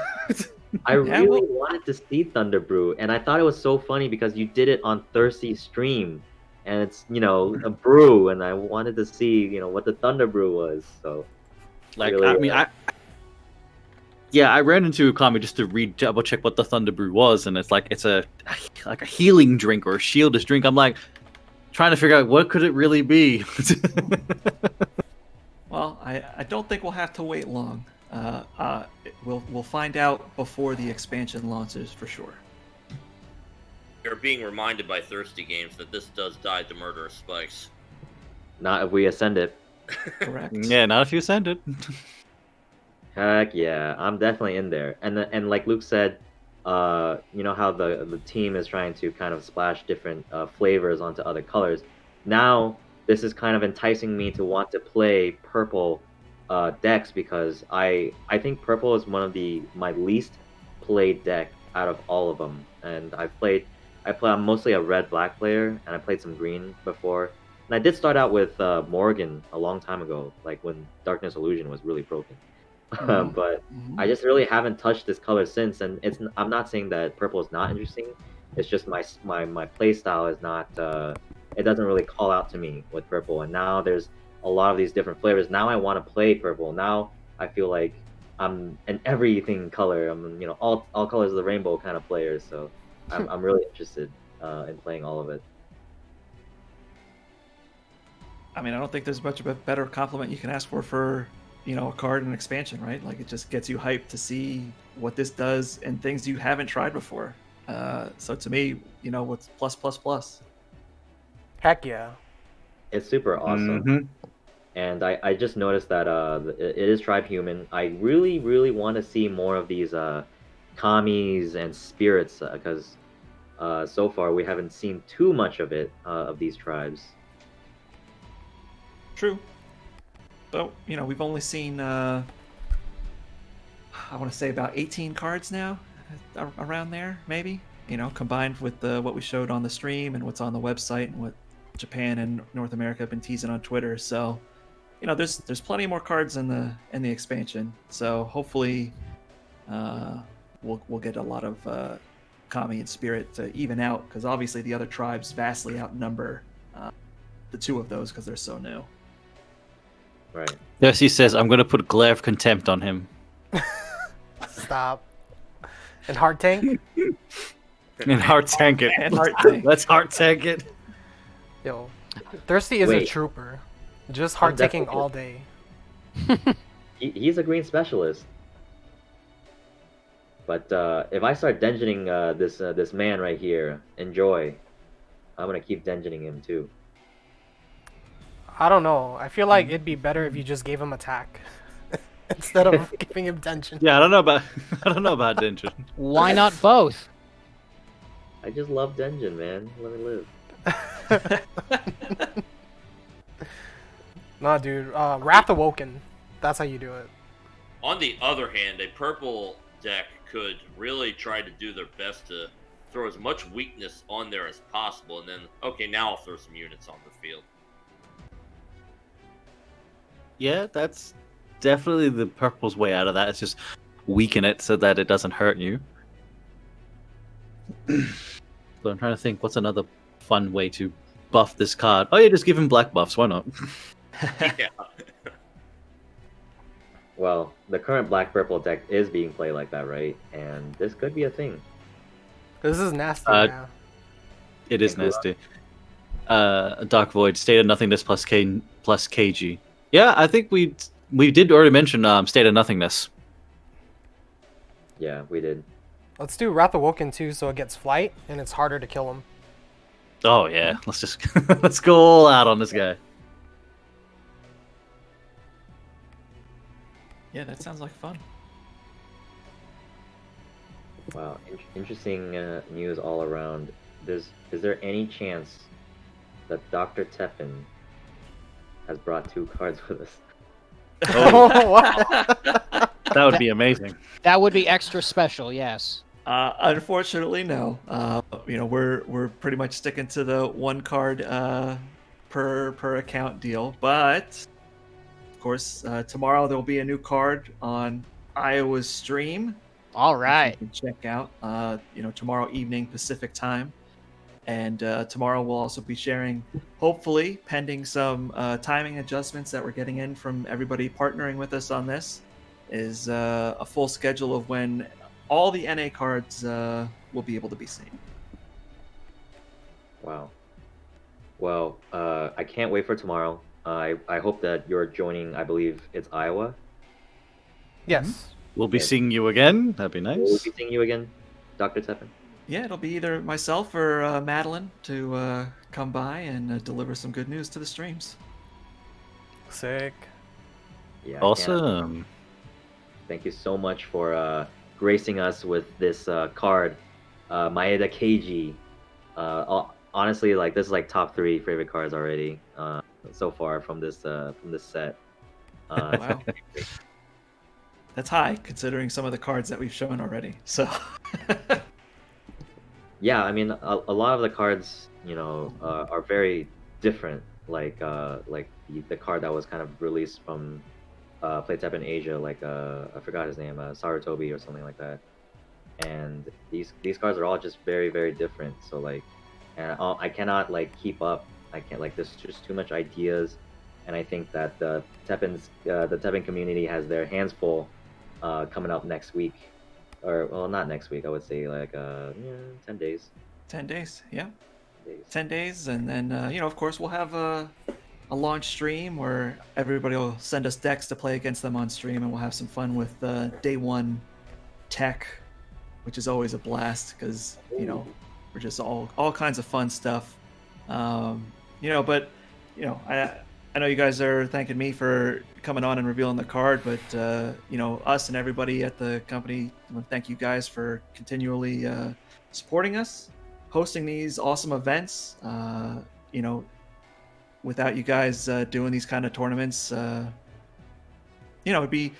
I really wanted to see Thunder Brew, and I thought it was so funny because you did it on Thirsty's stream, and it's a brew, and I wanted to see what the Thunder Brew was. So, Like, really, I mean, I ran into a comment just to double check what the Thunder Brew was, and it's a healing drink or a shieldish drink. I'm like trying to figure out what could it really be. Well, I don't think we'll have to wait long. We'll find out before the expansion launches for sure. You're being reminded by Thirsty Games that this does die to murderous spikes. not if we ascend it. Correct. Yeah, not if you send it. Heck yeah, I'm definitely in there. And like Luke said, you know how the team is trying to kind of splash different flavors onto other colors. Now this is kind of enticing me to want to play purple decks because I think purple is one of my least played deck out of all of them. And I'm mostly a red-black player, and I played some green before. And I did start out with Morgan a long time ago, like when Darkness Illusion was really broken. But I just really haven't touched this color since, and I'm not saying that purple is not interesting. It's just my play style is not. It doesn't really call out to me with purple, and now there's a lot of these different flavors. Now I want to play purple. Now I feel like I'm an everything color. I'm all colors of the rainbow kind of player. So I'm really interested in playing all of it. I mean, I don't think there's much of a better compliment you can ask for a card and expansion, right? Like, it just gets you hyped to see what this does and things you haven't tried before. So to me, what's plus. Heck yeah. It's super awesome. And I just noticed that it is Tribe Human. I really, really want to see more of these commies and spirits because so far we haven't seen too much of it, of these tribes. True. So, we've only seen, I want to say about 18 cards now, around there, maybe, combined with what we showed on the stream and what's on the website and what Japan and North America have been teasing on Twitter. So, there's plenty more cards in the expansion. So hopefully, we'll get a lot of Kami and Spirit to even out, because obviously the other tribes vastly outnumber the two of those because they're so new. Right. Yes, he says, I'm going to put glare of contempt on him. Stop. And hard tank? And heart tank it. And heart tank. Let's heart tank it. Yo, Thirsty is a Wait. trooper. Just I'm hard tanking definitely- all day. He's a green specialist. But if I start dungeoning this man right here, enjoy. I'm gonna keep dungeoning him too. I don't know. I feel like it'd be better if you just gave him attack instead of giving him tension. Yeah, I don't know about dungeon. Why not both? I just love dungeon, man. Let me live. Nah, dude. Wrath Awoken. That's how you do it. On the other hand, a purple deck could really try to do their best to throw as much weakness on there as possible, and then, okay, now I'll throw some units on the field. Yeah, that's definitely the purple's way out of that. It's just weaken it so that it doesn't hurt you. So I'm trying to think, what's another fun way to buff this card? Oh yeah, just give him black buffs. Why not? Yeah. Well, the current black-purple deck is being played like that, right? And this could be a thing. This is nasty. Yeah. It is nasty. Dark Void, State of Nothingness plus KG. Yeah, I think we did already mention State of Nothingness. Yeah, we did. Let's do Wrath Awoken too, so it gets flight and it's harder to kill him. Oh yeah, let's just let's go all out on this guy. Yeah, that sounds like fun. Wow, interesting news all around. Is there any chance that Dr. TEPPEN has brought 2 cards with us? Oh, what? That would be amazing. That would be extra special, yes. Unfortunately, no. We're pretty much sticking to the 1 card per account deal. But of course, tomorrow there will be a new card on Iowa's stream. All right. You can check out. Tomorrow evening Pacific time, and tomorrow we'll also be sharing, hopefully, pending some timing adjustments that we're getting in from everybody partnering with us on this, is a full schedule of when all the NA cards will be able to be seen. Wow. Well, I can't wait for tomorrow. I hope that you're joining. I believe it's Iowa. Yes. We'll be seeing you again. That'd be nice. We'll be seeing you again, Dr. TEPPEN. Yeah, it'll be either myself or Madeline to come by and deliver some good news to the streams. Sick. Yeah. Awesome. Thank you so much for gracing us with this card, Maeda Keiji. Honestly, like this is like top 3 favorite cards already so far from this set. Wow. That's high, considering some of the cards that we've shown already. So. Yeah, I mean, a lot of the cards, are very different. Like the card that was kind of released from Play TEPPEN Asia, like I forgot his name, Sarutobi or something like that. And these cards are all just very, very different. So like, and I cannot like keep up. I can't, like, there's just too much ideas, and I think that the TEPPEN community has their hands full coming up next week, or well, not next week. I would say like 10 days. 10 days, yeah. 10 days. 10 days, and then of course we'll have a launch stream where everybody will send us decks to play against them on stream, and we'll have some fun with day 1 tech, which is always a blast because we're just all kinds of fun stuff. I know you guys are thanking me for coming on and revealing the card, but us and everybody at the company, I want to thank you guys for continually supporting us, hosting these awesome events. Without you guys doing these kind of tournaments, we'd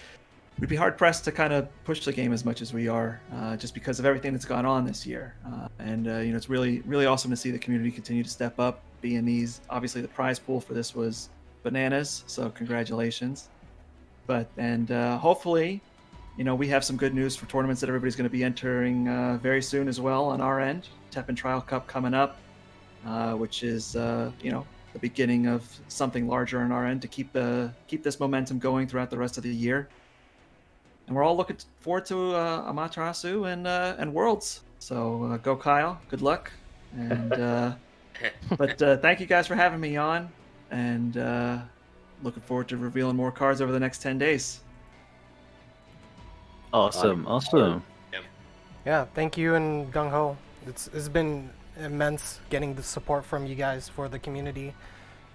be hard pressed to kind of push the game as much as we are, just because of everything that's gone on this year. It's really, really awesome to see the community continue to step up, be in these. Obviously, the prize pool for this was bananas, so congratulations. And hopefully, we have some good news for tournaments that everybody's going to be entering very soon as well on our end. TEPPEN Trial Cup coming up, which is, the beginning of something larger on our end to keep this momentum going throughout the rest of the year. And we're all looking forward to Amaterasu and Worlds. So go Kyle, good luck, and but thank you guys for having me on, and looking forward to revealing more cards over the next 10 days. Awesome. Yeah, thank you and Gung Ho. It's been immense getting the support from you guys for the community.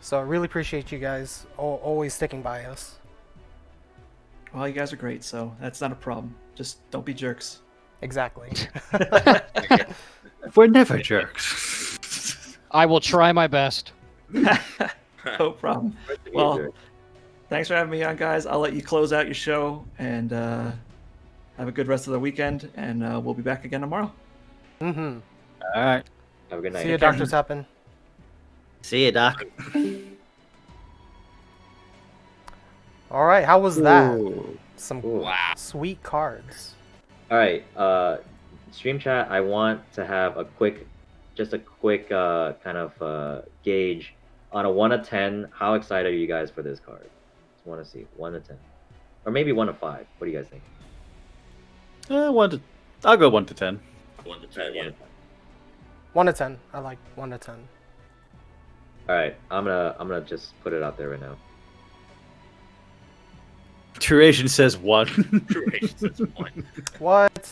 So I really appreciate you guys always sticking by us. Well, you guys are great, so that's not a problem. Just don't be jerks. Exactly. We're never jerks. I will try my best. No problem. Well, thanks for having me on, guys. I'll let you close out your show, and have a good rest of the weekend, and we'll be back again tomorrow. Mm-hmm. All right. Have a good night. See you, Dr. Teppen. See you, Doc. All right, how was that? Ooh. Some Wow. sweet cards. All right, stream chat. I want to have a quick kind of gauge on a 1 to 10. How excited are you guys for this card? Just want to see 1 to 10, or maybe 1 to 5. What do you guys think? I'll go 1 to 10. 1 to 10, yeah. 1 to 10. I like 1 to 10. All right, I'm gonna just put it out there right now. Duration says 1. Duration says 1. What?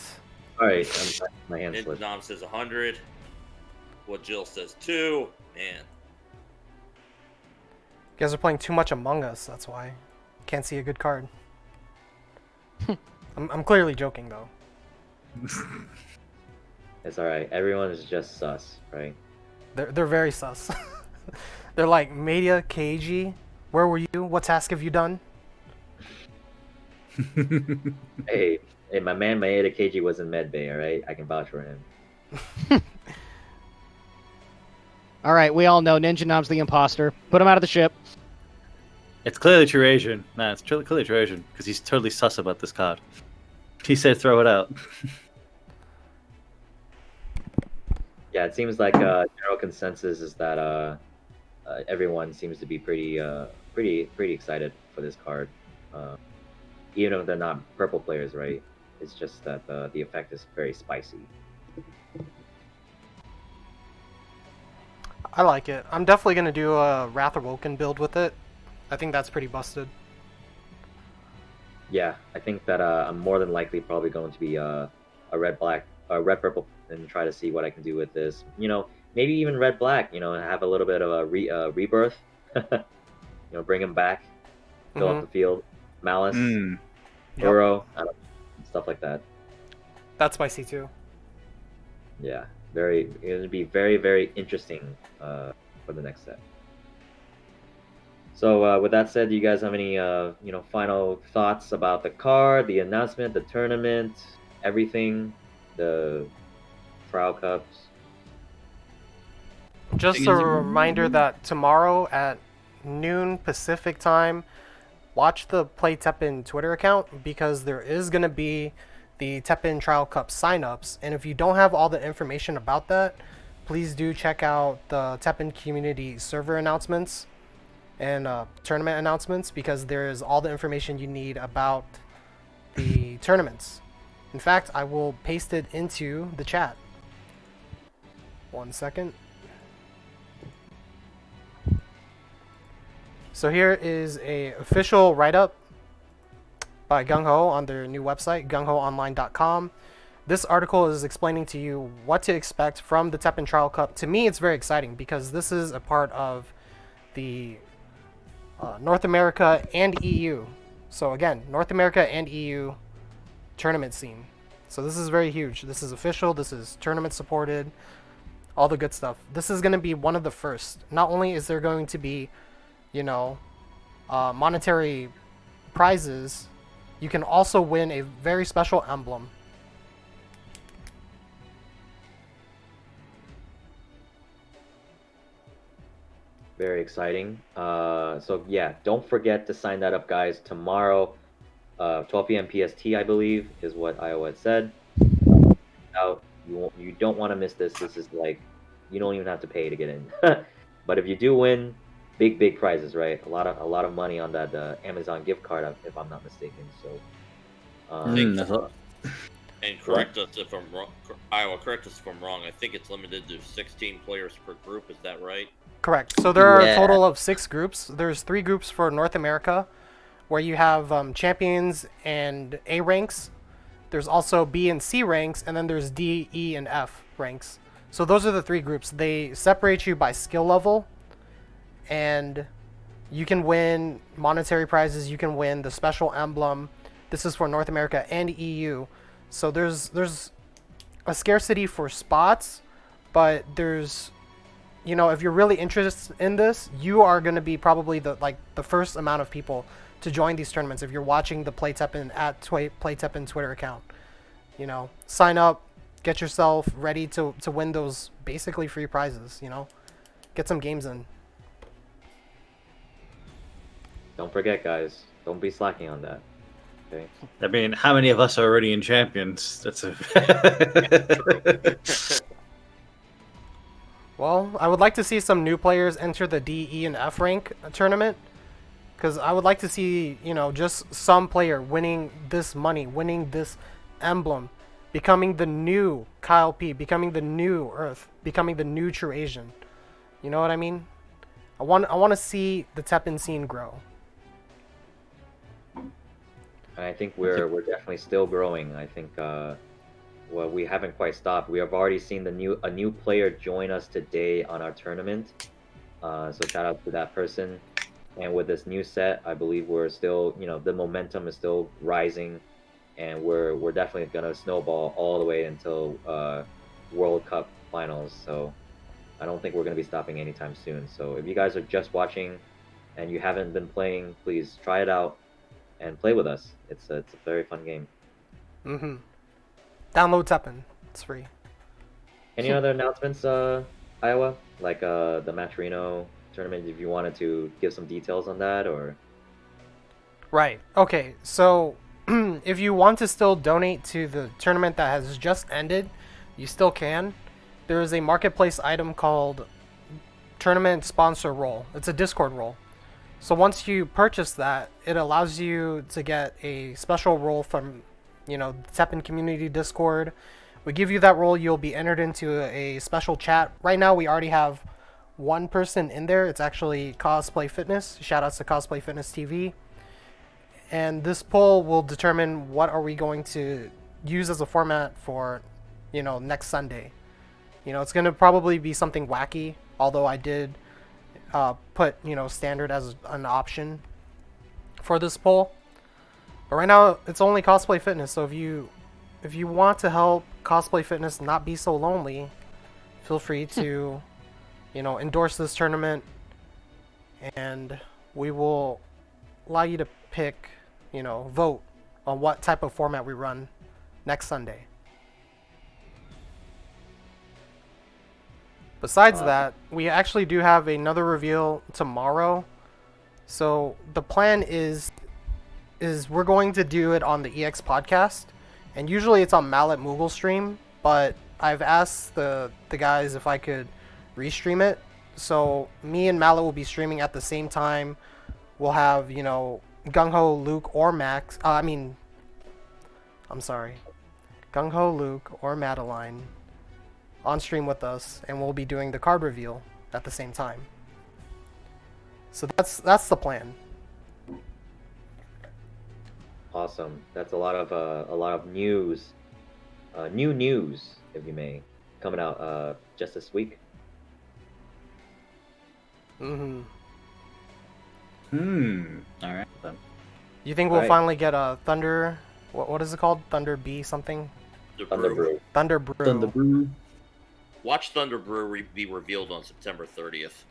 All right, my hand Ninja slipped. Nom says 100. What Jill says 2. Man. You guys are playing too much Among Us, that's why. Can't see a good card. I'm clearly joking, though. It's all right. Everyone is just sus, right? They're very sus. They're like, Media, Keiji, where were you? What task have you done? Hey, my man Maeda Keiji was in Medbay, all right? I can vouch for him. All right, we all know Ninja Nom's the imposter. Put him out of the ship. It's clearly Duration. Nah, it's clearly Duration because he's totally sus about this card. He said throw it out. Yeah, it seems like general consensus is that everyone seems to be pretty excited for this card, even if they're not purple players, right? It's just that the effect is very spicy. I like it. I'm definitely going to do a Wrath Awoken build with it. I think that's pretty busted. Yeah, I think that I'm more than likely probably going to be a red purple and try to see what I can do with this. You know, maybe even red black. You know, have a little bit of a rebirth. You know, bring him back, fill up the field. Malice, Uro, stuff like that. That's spicy too. Yeah, it'll be very, very interesting for the next set. So with that said, do you guys have any final thoughts about the card, the announcement, the tournament, everything, the trial cups? Just a reminder that tomorrow at noon Pacific time, watch the Play Teppen Twitter account because there is going to be the Teppen Trial Cup signups. And if you don't have all the information about that, please do check out the Teppen community server announcements and tournament announcements because there is all the information you need about the tournaments. In fact, I will paste it into the chat. 1 second. So here is a official write-up by Gung Ho on their new website, gunghoonline.com. This article is explaining to you what to expect from the Teppen Trial Cup. To me, it's very exciting because this is a part of the North America and EU. So again, North America and EU tournament scene. So this is very huge. This is official. This is tournament supported. All the good stuff. This is going to be one of the first. Not only is there going to be, monetary prizes, you can also win a very special emblem. Very exciting. So yeah, don't forget to sign that up, guys. Tomorrow, 12 p.m. PST, I believe, is what Iowa had said. Now, you don't want to miss this. This is like, you don't even have to pay to get in. But if you do win, big prizes, right? A lot of money on that Amazon gift card, if I'm not mistaken. So, think- That's all. And correct us if I'm wrong. Iowa, correct us if I'm wrong. I think it's limited to 16 players per group. Is that right? Correct. So there are a Yeah. total of 6 groups. There's 3 groups for North America, where you have champions and A ranks. There's also B and C ranks, and then there's D, E, and F ranks. So those are the 3 groups. They separate you by skill level, and you can win monetary prizes. You can win the special emblem. This is for North America and EU. So there's a scarcity for spots, but there's, if you're really interested in this, you are going to be probably the first amount of people to join these tournaments if you're watching the PlayTeppen at PlayTeppen Twitter account. Sign up, get yourself ready to win those basically free prizes. Get some games in. don't forget, guys. Don't be slacking on that. Okay. I mean, how many of us are already in champions? That's a. Well, I would like to see some new players enter the D, E, and F rank tournament, because I would like to see, just some player winning this money, winning this emblem, becoming the new Kyle P, becoming the new Earth, becoming the new True Asian. You know what I mean? I want to see the Teppen scene grow. And I think we're definitely still growing. I think well, we haven't quite stopped. We have already seen a new player join us today on our tournament. So shout out to that person. And with this new set, I believe we're still, the momentum is still rising, and we're definitely gonna snowball all the way until World Cup finals. So I don't think we're gonna be stopping anytime soon. So if you guys are just watching and you haven't been playing, please try it out and play with us. It's a very fun game. Mm-hmm. Download Teppen. It's free. Any other announcements, Iowa? Like the Matcherino tournament, if you wanted to give some details on that, or... Right. Okay. So, if you want to still donate to the tournament that has just ended, you still can. There is a marketplace item called Tournament Sponsor Roll. It's a Discord roll. So once you purchase that, it allows you to get a special role from, the Teppen community Discord. We give you that role, you'll be entered into a special chat. Right now, we already have one person in there. It's actually Cosplay Fitness. Shout outs to Cosplay Fitness TV. And this poll will determine what are we going to use as a format for, next Sunday. It's going to probably be something wacky, although I did put standard as an option for this poll. But right now it's only Cosplay Fitness, so if you want to help Cosplay Fitness not be so lonely, feel free to endorse this tournament, and we will allow you to pick, vote on what type of format we run next Sunday. Besides that, we actually do have another reveal tomorrow. So the plan is we're going to do it on the EX podcast, and usually it's on Mallet Moogle stream, but I've asked the guys if I could restream it. So me and Mallet will be streaming at the same time. We'll have, Gung Ho, Luke, or Max. I'm sorry. Gung Ho, Luke, or Madeline on stream with us, and we'll be doing the card reveal at the same time. So that's the plan. Awesome. That's a lot of news, new news, if you may, coming out just this week. Mm-hmm. All right then. You think we'll Right. finally get a Thunder? What is it called? Thunder B something? Thunder Brew. Thunder Brew. Thunder Brew. Watch Thunder Brew be revealed on September 30th.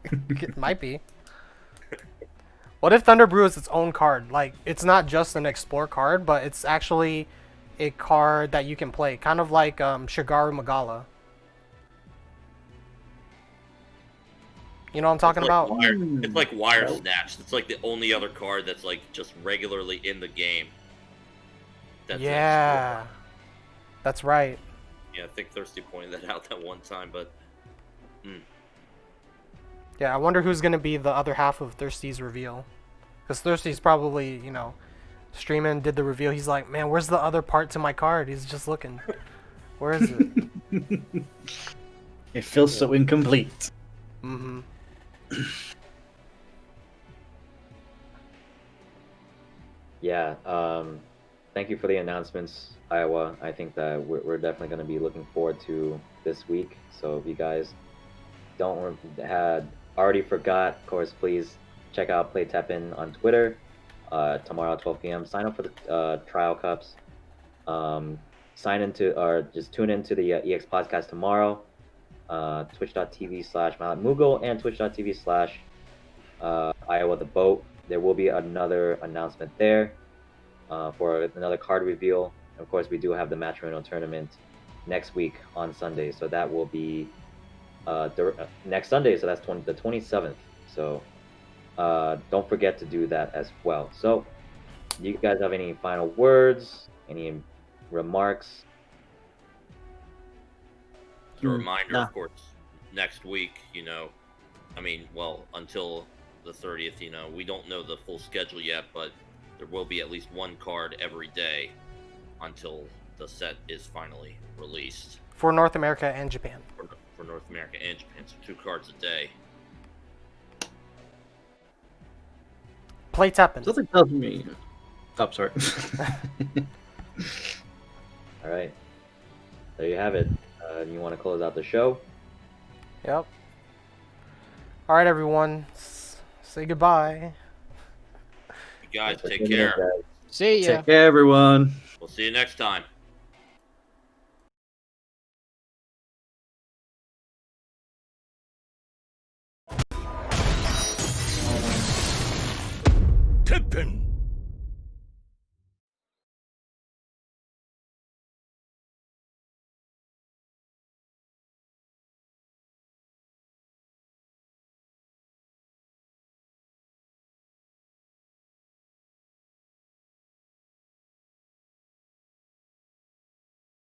It might be. What if Thunder Brew is its own card? Like, it's not just an explore card, but it's actually a card that you can play, kind of like Shigaru Magala. You know what I'm talking about? It's like Wire Snatch. It's like the only other card that's like just regularly in the game. That's Yeah, that's right. Yeah, I think Thirsty pointed that out that one time, but Yeah, I wonder who's gonna be the other half of Thirsty's reveal. Because Thirsty's probably, streaming, did the reveal. He's like, man, where's the other part to my card? He's just looking. Where is it? It feels so incomplete. Mm-hmm. Yeah. Thank you for the announcements, Iowa. I think that we're definitely going to be looking forward to this week. So if you guys had already forgot, of course, please check out Play TEPPEN on Twitter tomorrow at 12 p.m. Sign up for the trial cups. Sign into or just tune into the EX podcast tomorrow. Twitch.tv/MalatMughal and Twitch.tv/Iowa the Boat. There will be another announcement there for another card reveal. Of course, we do have the matcherino tournament next week on Sunday, so that will be next Sunday. So that's the 27th. So don't forget to do that as well. So, do you guys have any final words? Any remarks? A reminder, Nah. of course, next week, until the 30th, we don't know the full schedule yet, but there will be at least one card every day until the set is finally released. For North America and Japan. For North America and Japan, so 2 cards a day. Play TEPPEN. Something tells me. Oh, sorry. All right. There you have it. You want to close out the show? Yep. All right, everyone. Say goodbye. You guys, Thanks for take tuning in, care. guys. See ya. Take care, everyone. We'll see you next time.